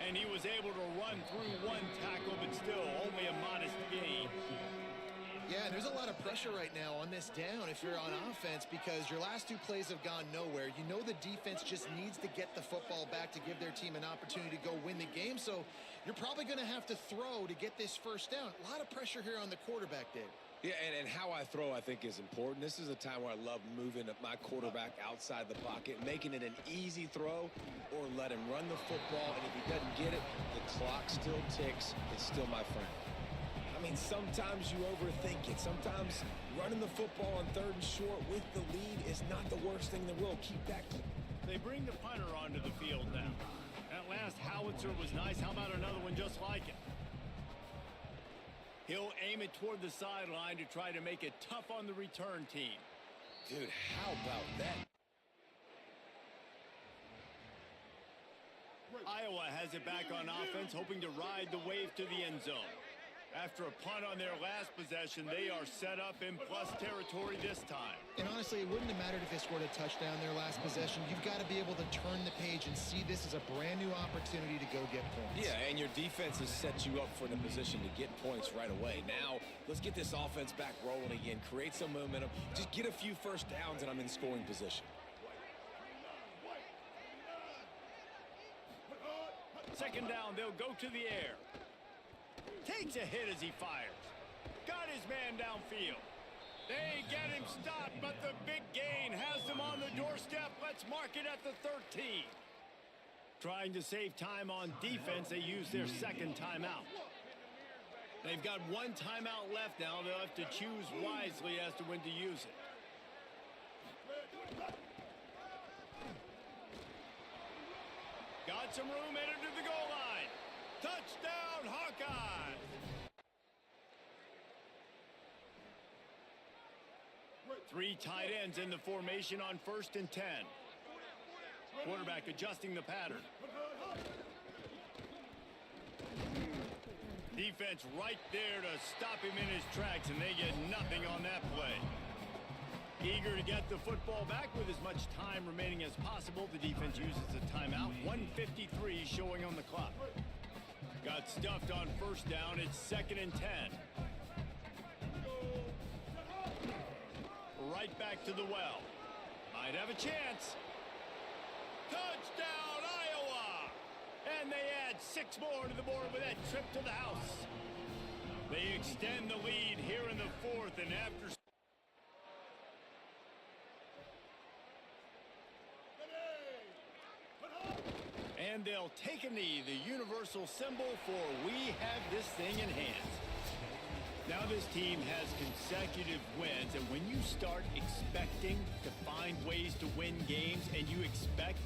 And he was able to run through 1 tackle, but still only a modest gain.
Yeah, there's a lot of pressure right now on this down if you're on offense because your last 2 plays have gone nowhere. You know the defense just needs to get the football back to give their team an opportunity to go win the game. So you're probably going to have to throw to get this 1st down. A lot of pressure here on the quarterback, Dave.
Yeah, and how I throw, I think, is important. This is a time where I love moving my quarterback outside the pocket, making it an easy throw, or let him run the football, and if he doesn't get it, the clock still ticks. It's still my friend. I mean, sometimes you overthink it. Sometimes running the football on 3rd and short with the lead is not the worst thing in the world. Keep that.
They bring the punter onto the field now. That last howitzer was nice. How about another one just like it? He'll aim it toward the sideline to try to make it tough on the return team.
Dude, how about that?
Iowa has it back on offense, hoping to ride the wave to the end zone. After a punt on their last possession, they are set up in plus territory this time.
And honestly, it wouldn't have mattered if they scored a touchdown their last possession. You've got to be able to turn the page and see this as a brand new opportunity to go get points.
Yeah, and your defense has set you up for the position to get points right away. Now, let's get this offense back rolling again, create some momentum, just get a few first downs, and I'm in scoring position.
Second down, they'll go to the air. Takes a hit as he fires. Got his man downfield. They get him stopped, but the big gain has them on the doorstep. Let's mark it at the 13. Trying to save time on defense, they use their second timeout. They've got one timeout left now. They'll have to choose wisely as to when to use it. Got some room, headed to the goal line. Touchdown, Hawkeyes! Three tight ends in the formation on 1st and 10. Quarterback adjusting the pattern. Defense right there to stop him in his tracks, and they get nothing on that play. Eager to get the football back with as much time remaining as possible. The defense uses a timeout. 1:53 showing on the clock. Got stuffed on 1st down. It's 2nd and 10. Right back to the well. Might have a chance. Touchdown, Iowa! And they add 6 more to the board with that trip to the house. They extend the lead here in the 4th, and after... And they'll take a knee, the universal symbol for we have this thing in hand. Now this team has consecutive wins, and when you start expecting to find ways to win games and you expect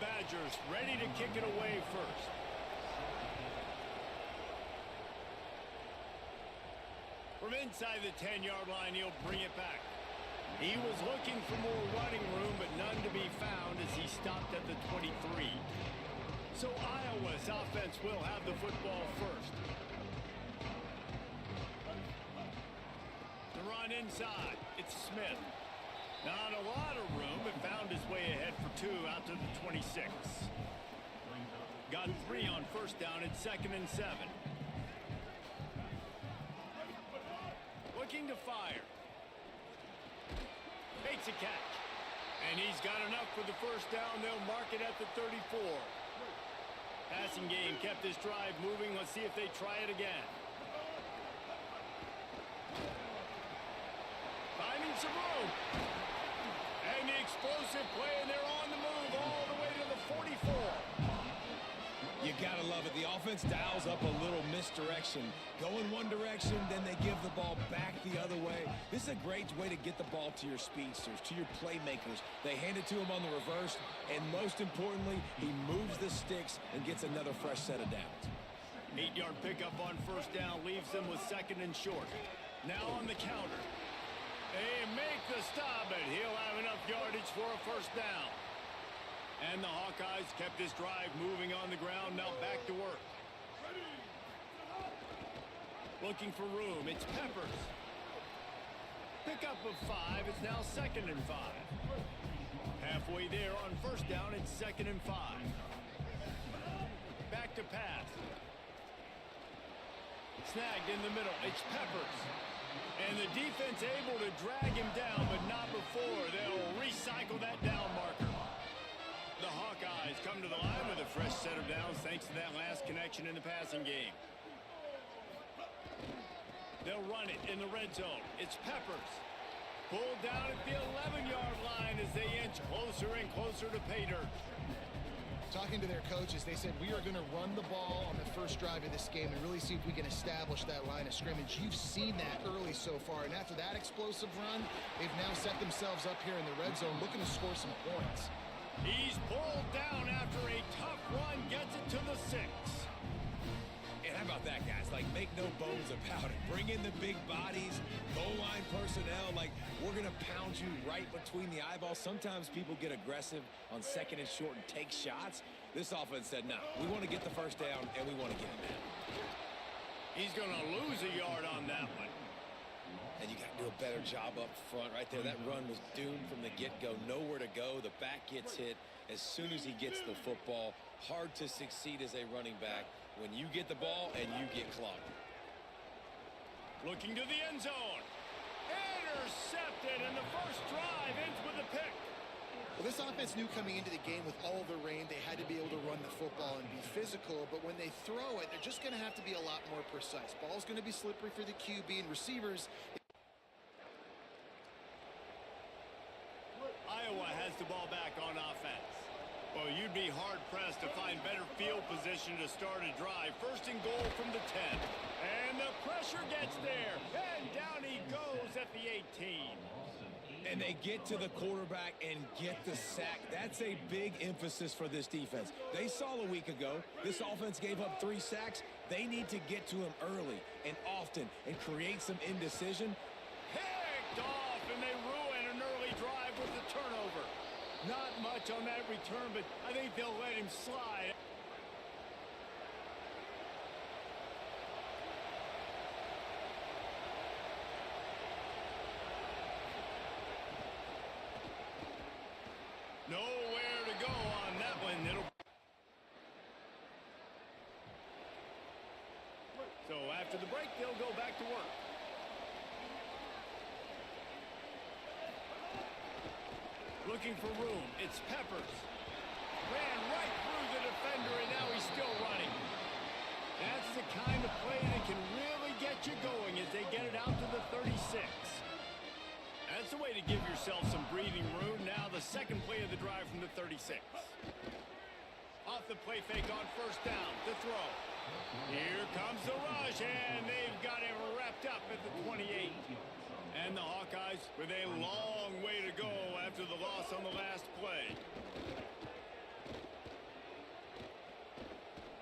Badgers ready to kick it away first. From inside the 10-yard line, he'll bring it back. He was looking for more running room, but none to be found as he stopped at the 23. So Iowa's offense will have the football first. The run inside. It's Smith. Not a lot of room, but found his way ahead for 2 out to the 26. Got 3 on first down at 2nd and 7. Looking to fire. Makes a catch. And he's got enough for the first down. They'll mark it at the 34. Passing game kept this drive moving. Let's see if they try it again. Finding some room. And the explosive play, and they're on the move all the way to the 44.
You gotta love it. The offense dials up a little misdirection. Going one direction, then they give the ball back the other way. This is a great way to get the ball to your speedsters, to your playmakers. They hand it to him on the reverse, and most importantly, he moves the sticks and gets another fresh set of downs.
8-yard pickup on first down leaves them with 2nd and short. Now on the counter. They make the stop, but he'll have enough yardage for a first down. And the Hawkeyes kept this drive moving on the ground. Now back to work. Looking for room. It's Peppers. Pickup of 5. It's now 2nd and 5. Halfway there on first down. It's 2nd and 5. Back to pass. Snagged in the middle. It's Peppers. And the defense able to drag him down, but not before. They'll recycle that down marker. The Hawkeyes come to the line with a fresh set of downs thanks to that last connection in the passing game. They'll run it in the red zone. It's Peppers. Pulled down at the 11-yard line as they inch closer and closer to pay dirt.
Talking to their coaches, they said, we are going to run the ball on the first drive of this game and really see if we can establish that line of scrimmage. You've seen that early so far, and after that explosive run, they've now set themselves up here in the red zone looking to score some points.
He's pulled down after a tough run, gets it to the 6.
And how about that, guys? Like, make no bones about it. Bring in the big bodies, goal line personnel. Like, we're going to pound you right between the eyeballs. Sometimes people get aggressive on 2nd and short and take shots. This offense said, no, we want to get the first down, and we want to get it now.
He's going to lose a yard on that one.
And you got to do a better job up front right there. That run was doomed from the get-go. Nowhere to go. The back gets hit as soon as he gets the football. Hard to succeed as a running back when you get the ball and you get clocked.
Looking to the end zone. Intercepted, and the first drive ends with a pick.
Well, this offense knew coming into the game with all the rain, they had to be able to run the football and be physical, but when they throw it, they're just going to have to be a lot more precise. Ball's going to be slippery for the QB and receivers.
Iowa has the ball back on offense. Well, you'd be hard-pressed to find better field position to start a drive. First and goal from the 10. And the pressure gets there. And down he goes at the 18.
And they get to the quarterback and get the sack. That's a big emphasis for this defense. They saw a week ago, this offense gave up 3 sacks. They need to get to him early and often and create some indecision.
Picked off, and they ruin an early drive with the turnover. Not much on that return, but I think they'll let him slide. Nowhere to go on that one. So after the break, they'll go back to work. Looking for room. It's Peppers. Ran right through the defender, and now he's still running. That's the kind of play that can really get you going as they get it out to the 36. That's the way to give yourself some breathing room. Now the second play of the drive from the 36. Off the play fake on first down. The throw. Here comes the rush, and they've got it wrapped up at the 28. And the Hawkeyes with a long way to go after the loss on the last play.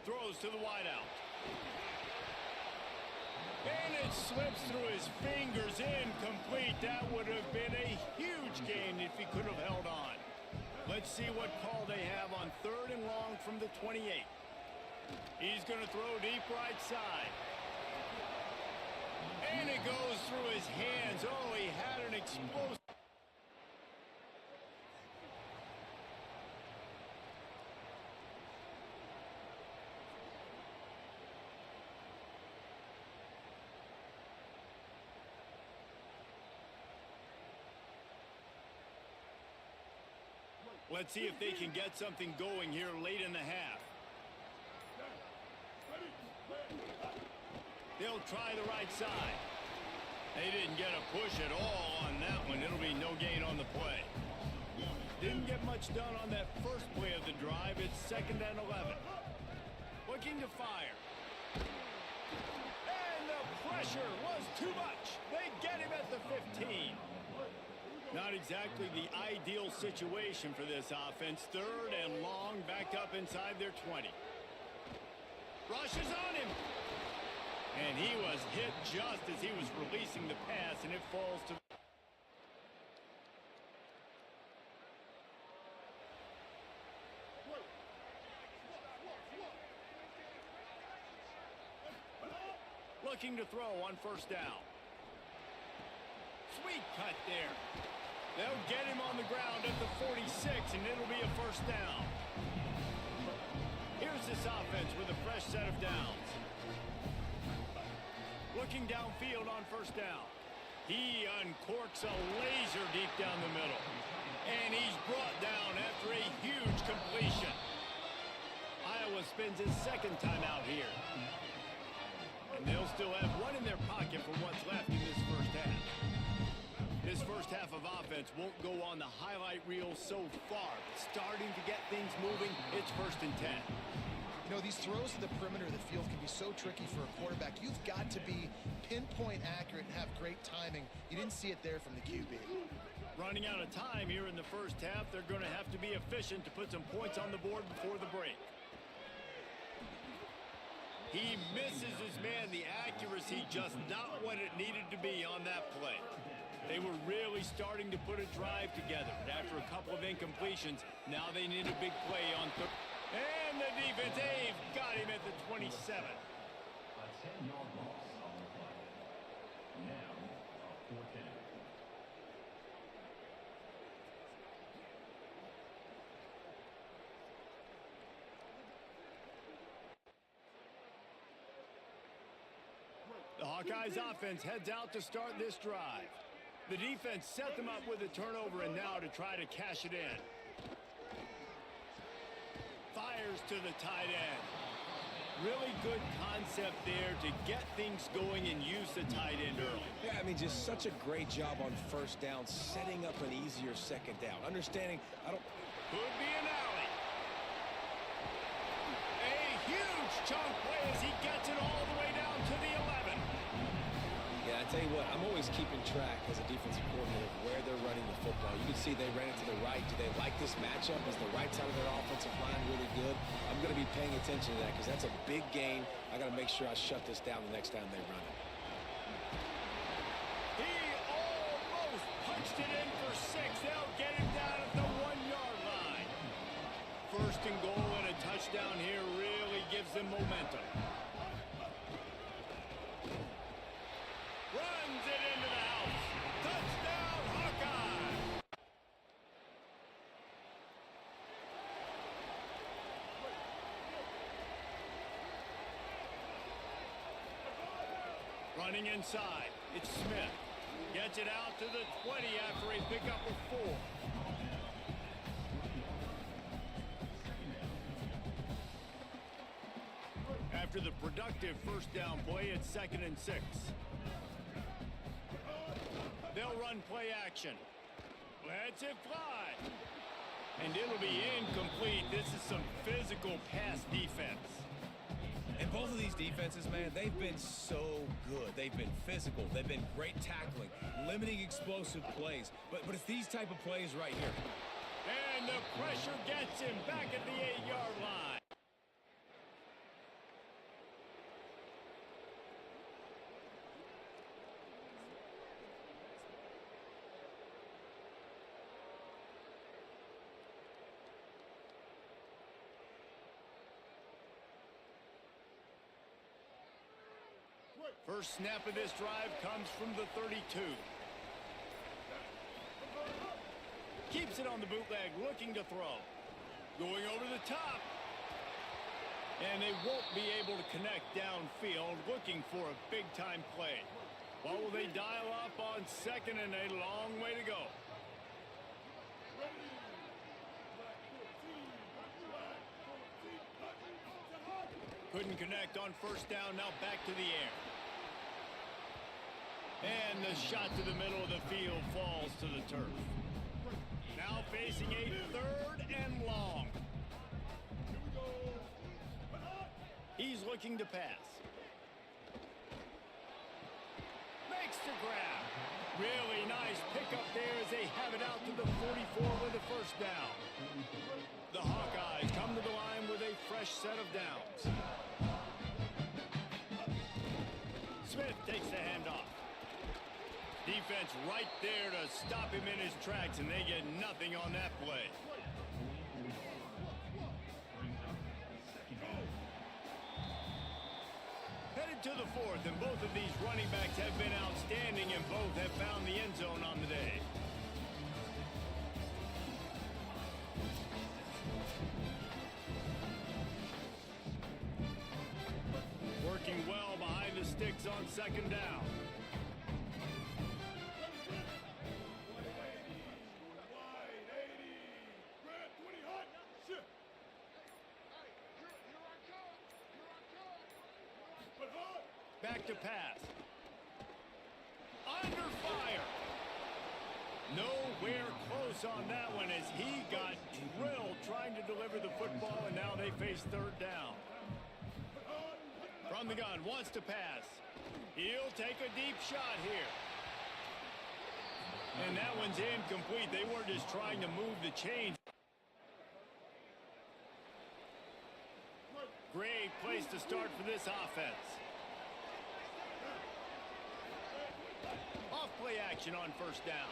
throws to the wideout. And it slips through his fingers, incomplete. That would have been a huge gain if he could have held on. Let's see what call they have on 3rd and long from the 28. He's going to throw deep right side. And it goes through his hands. Oh, he had an explosive. Let's see if they can get something going here late in the half. They'll try the right side. They didn't get a push at all on that one. It'll be no gain on the play. Didn't get much done on that first play of the drive. It's 2nd and 11. Looking to fire. And the pressure was too much. They get him at the 15. Not exactly the ideal situation for this offense. 3rd and long, back up inside their 20. Rushes on him. And he was hit just as he was releasing the pass, and it falls to... Looking to throw on 1st down. Sweet cut there. They'll get him on the ground at the 46, and it'll be a 1st down. Here's this offense with a fresh set of downs. Looking downfield on 1st down. He uncorks a laser deep down the middle. And he's brought down after a huge completion. Iowa spends his 2nd time out here. And they'll still have one in their pocket for what's left in this 1st half. This 1st half of offense won't go on the highlight reel so far. But starting to get things moving, it's 1st and 10.
You know, these throws to the perimeter of the field can be so tricky for a quarterback. You've got to be pinpoint accurate and have great timing. You didn't see it there from the QB.
Running out of time here in the 1st half. They're going to have to be efficient to put some points on the board before the break. He misses his man. The accuracy just not what it needed to be on that play. They were really starting to put a drive together. But after a couple of incompletions, now they need a big play on 3rd. And the defense, they've got him at the 27. The Hawkeyes offense heads out to start this drive. The defense set them up with a turnover, and now to try to cash it in. Fires to the tight end. Really good concept there to get things going and use the tight end early.
Yeah, I mean, just such a great job on 1st down, setting up an easier 2nd down. Understanding,
Could be an alley. A huge chunk play as he gets it all the way down to the 11.
Yeah, I tell you what, I'm always keeping track as a defensive coordinator of where they're running the football. You can see they ran it to the right. Do they like this matchup? Is the right side of their offensive line really good? I'm going to be paying attention to that because that's a big gain. I got to make sure I shut this down the next time they run it.
He almost punched it in for 6. They'll get him down at the 1-yard line. 1st and goal and a touchdown here really gives them momentum. Runs it into the house. Touchdown, Hawkeye! Running inside, it's Smith. Gets it out to the 20 after a pickup of 4. After the productive 1st down play, it's 2nd and 6. They'll run play action. Lets it fly. And it'll be incomplete. This is some physical pass defense.
And both of these defenses, man, they've been so good. They've been physical. They've been great tackling, limiting explosive plays. But it's these type of plays right here.
And the pressure gets him back at the 8-yard line. First snap of this drive comes from the 32. Keeps it on the bootleg, looking to throw. Going over the top. And they won't be able to connect downfield, looking for a big-time play. What will they dial up on second and a long way to go? Couldn't connect on first down, now back to the air. And the shot to the middle of the field falls to the turf. Now facing a third and long. He's looking to pass. Makes the grab. Really nice pickup there as they have it out to the 44 with a first down. The Hawkeyes come to the line with a fresh set of downs. Smith takes the handoff. Defense right there to stop him in his tracks, and they get nothing on that play. Headed to the fourth, and both of these running backs have been outstanding, and both have found the end zone on the day. Working well behind the sticks on second down. Back to pass. Under fire. Nowhere close on that one as he got drilled trying to deliver the football, and now they face third down. From the gun, wants to pass. He'll take a deep shot here. And that one's incomplete. They weren't just trying to move the chains. Great place to start for this offense. Off play action on first down.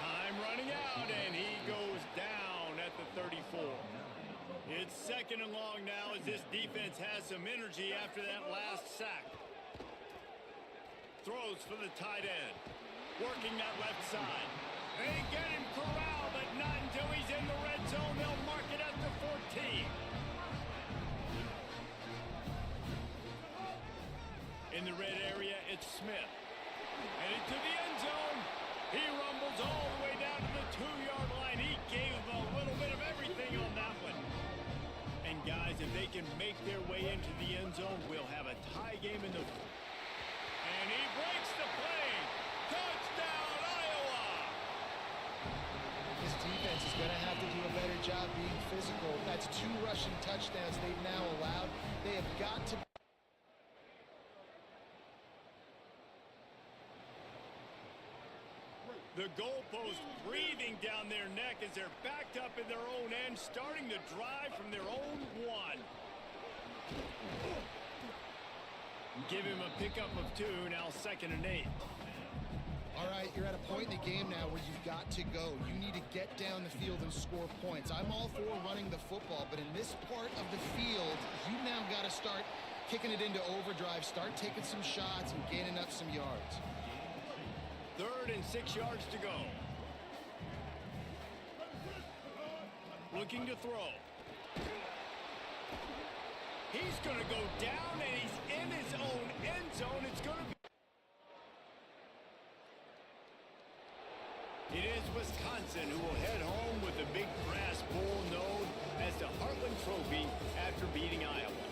Time running out, and he goes down at the 34. It's second and long now as this defense has some energy after that last sack. Throws for the tight end. Working that left side. They get him corralled, but not until he's in the red zone. They'll mark it at the 14. In the red area, it's Smith. Headed to the end zone. He rumbles all the way down to the 2-yard line. He gave a little bit of everything on that one. And guys, if they can make their way into the end zone, we'll have a tie game in the... And he breaks the play. Touchdown, Iowa!
This defense is going to have to do a better job being physical. That's 2 rushing touchdowns they've now allowed. They have got to...
The goalpost breathing down their neck as they're backed up in their own end, starting to drive from their own 1. Give him a pickup of 2, now second and 8.
All right, you're at a point in the game now where you've got to go. You need to get down the field and score points. I'm all for running the football, but in this part of the field, you now got to start kicking it into overdrive, start taking some shots and gaining up some yards.
3rd and 6 yards to go. Looking to throw. He's going to go down, and he's in his own end zone. It's going to be... It is Wisconsin who will head home with the big brass bowl known as the Heartland Trophy after beating Iowa.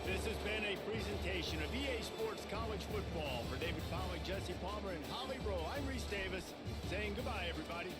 This has been a presentation of EA Sports College Football. For David Pollack, Jesse Palmer, and Holly Rowe, I'm Reese Davis, saying goodbye, everybody.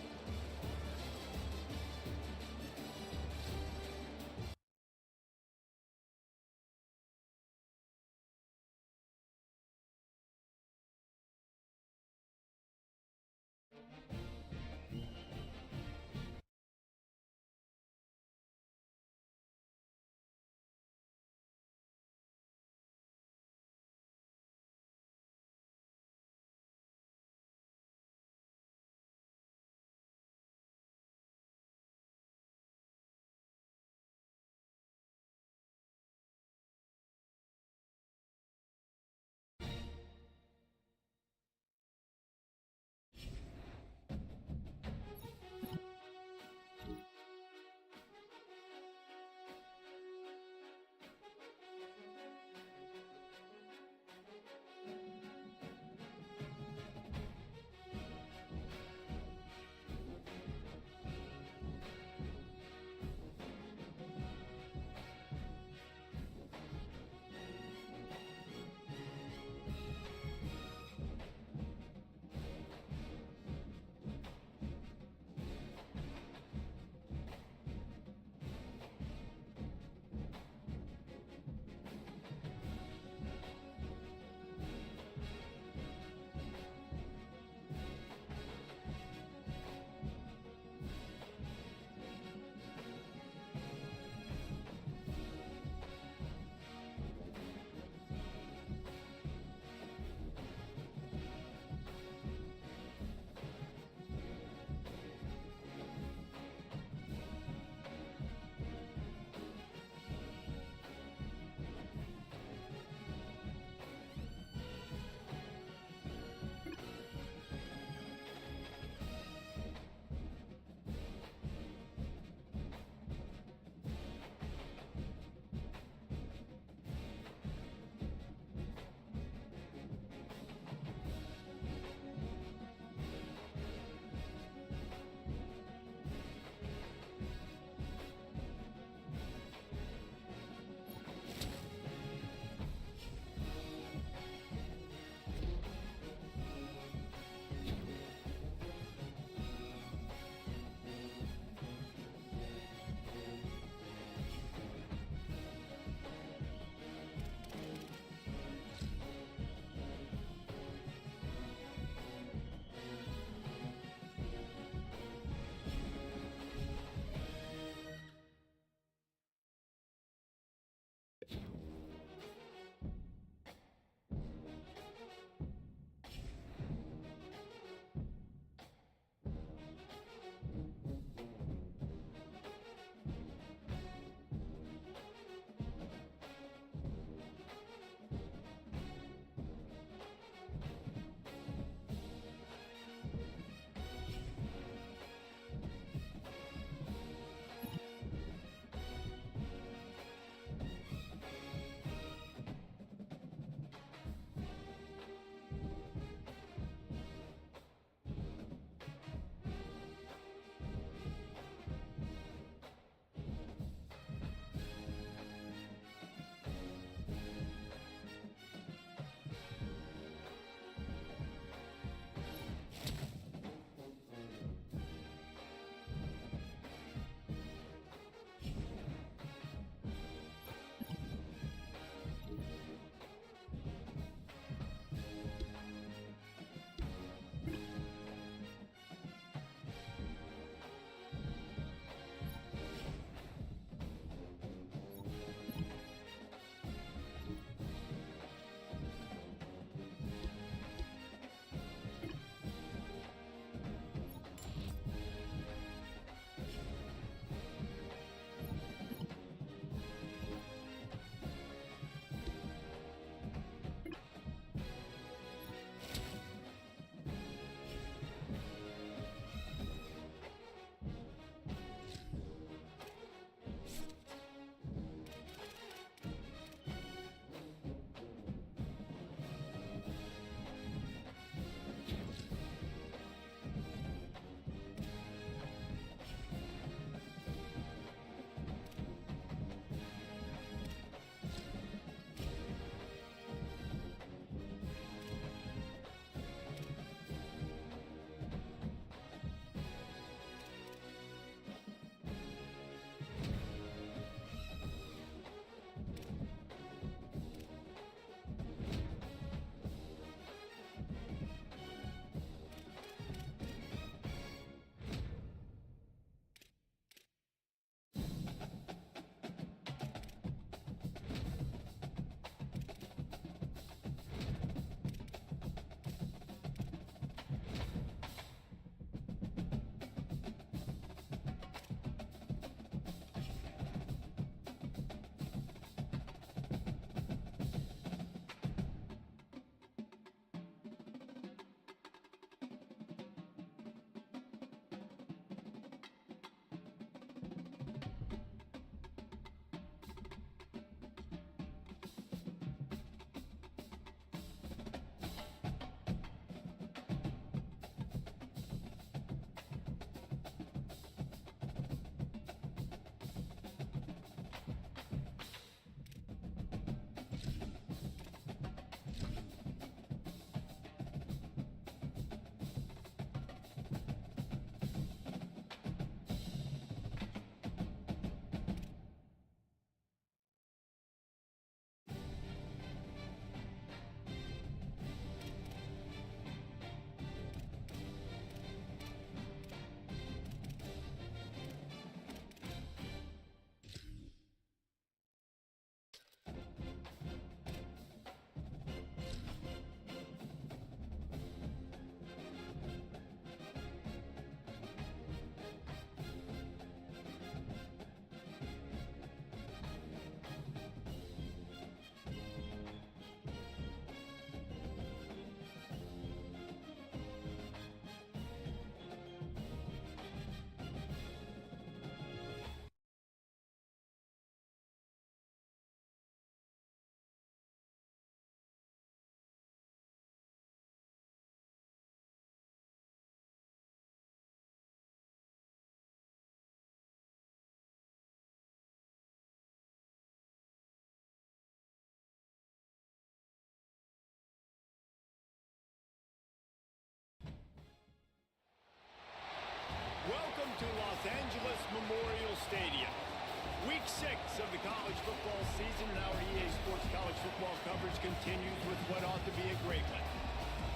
of the college football season, and our EA Sports college football coverage continues with what ought to be a great one.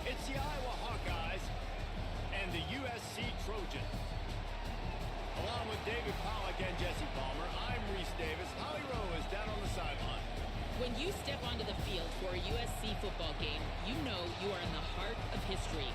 It's the Iowa Hawkeyes and the USC Trojans. Along with David Pollack and Jesse Palmer, I'm Reese Davis. Holly Rowe is down on the sideline.
When you step onto the field for a USC football game, you know you are in the heart of history.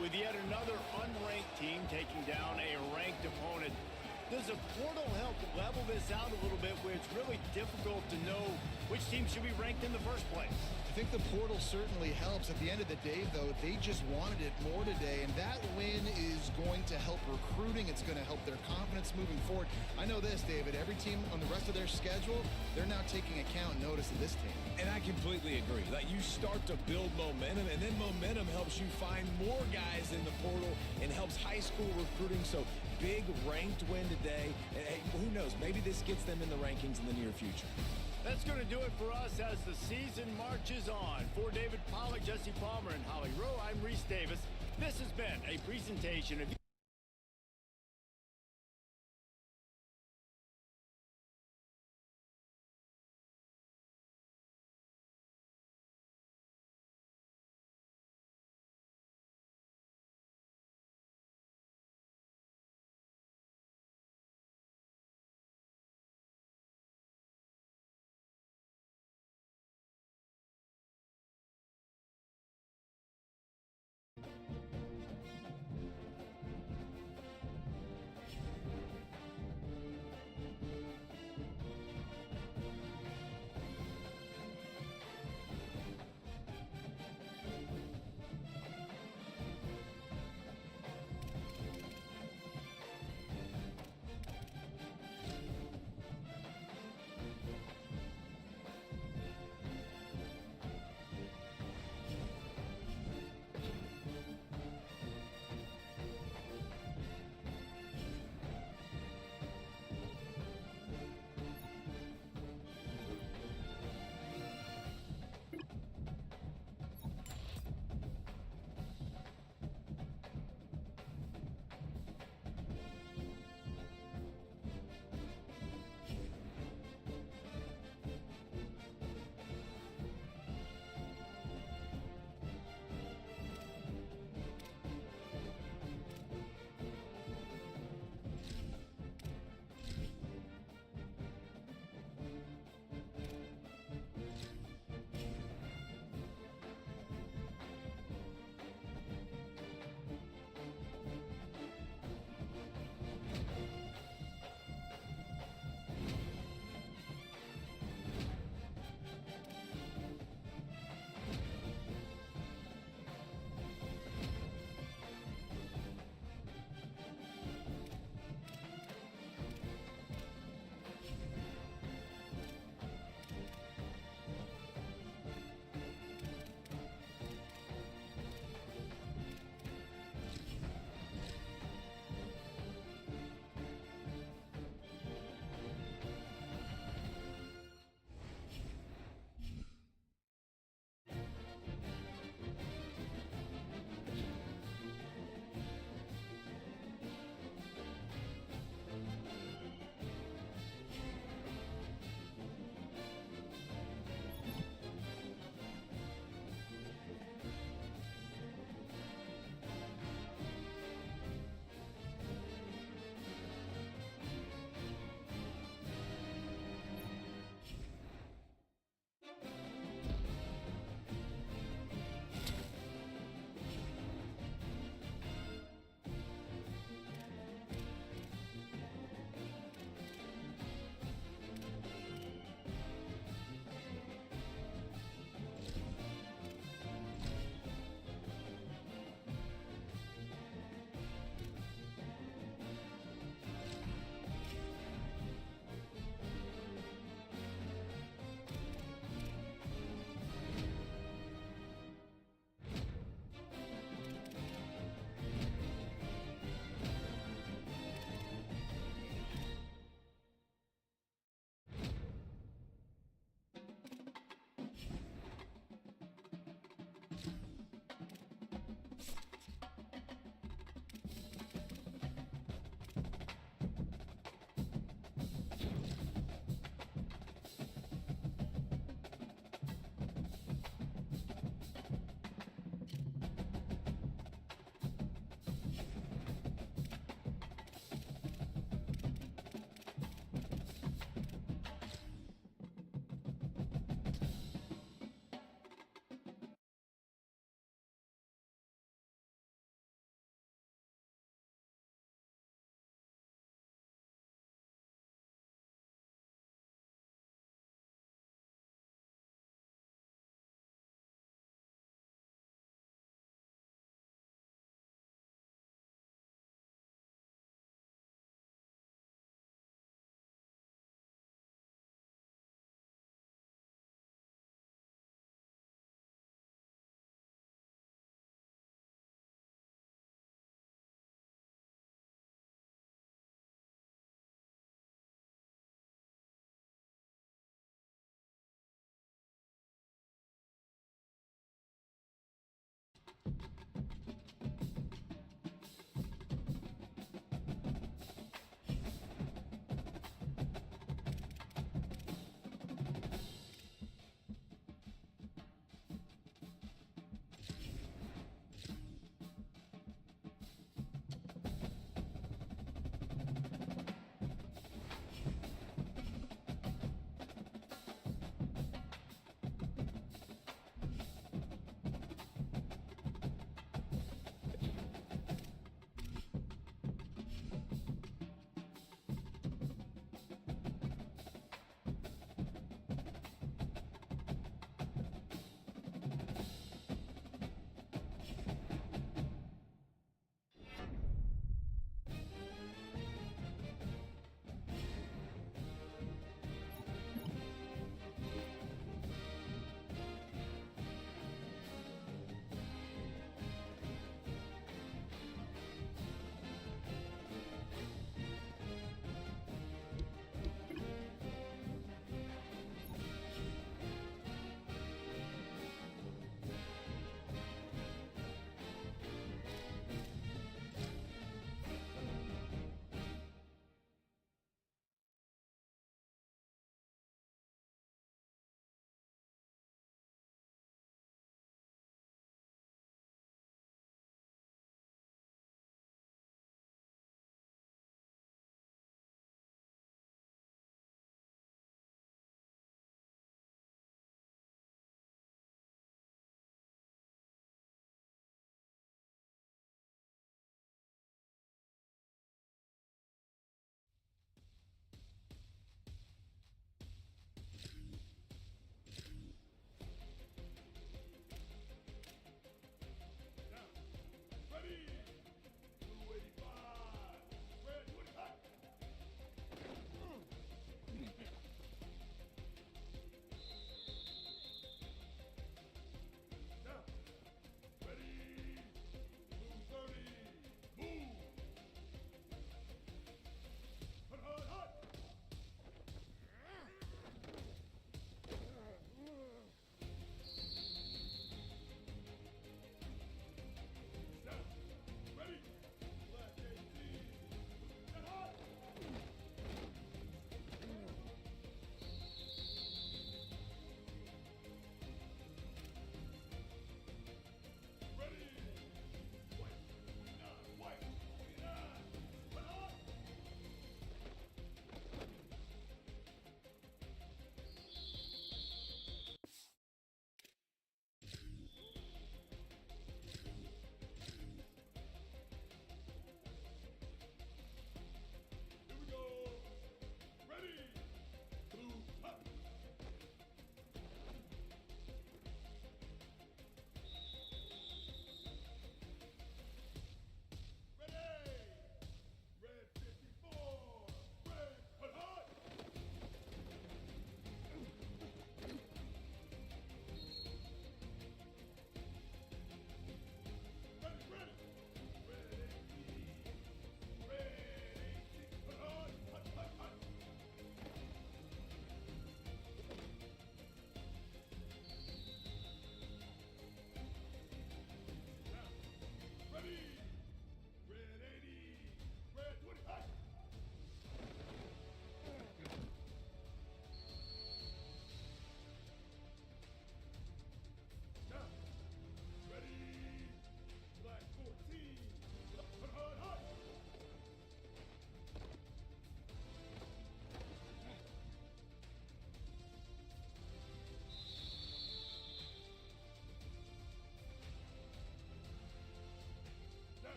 With yet another unranked team taking down a ranked opponent, does a portal help level this out a little bit where it's really difficult to know which team should be ranked in the first place?
I think the portal certainly helps. At the end of the day, though, they just wanted it more today, and that win is going to help recruiting. It's going to help their confidence moving forward. I know this, David, every team on the rest of their schedule, they're now taking account and notice of this team.
And I completely agree. Like, you start to build momentum, and then momentum helps you find more guys in the portal and helps high school recruiting. So big ranked win today. And hey, who knows? Maybe this gets them in the rankings in the near future.
That's going to do it for us as the season marches on. For David Pollack, Jesse Palmer, and Holly Rowe, I'm Reese Davis. This has been a presentation of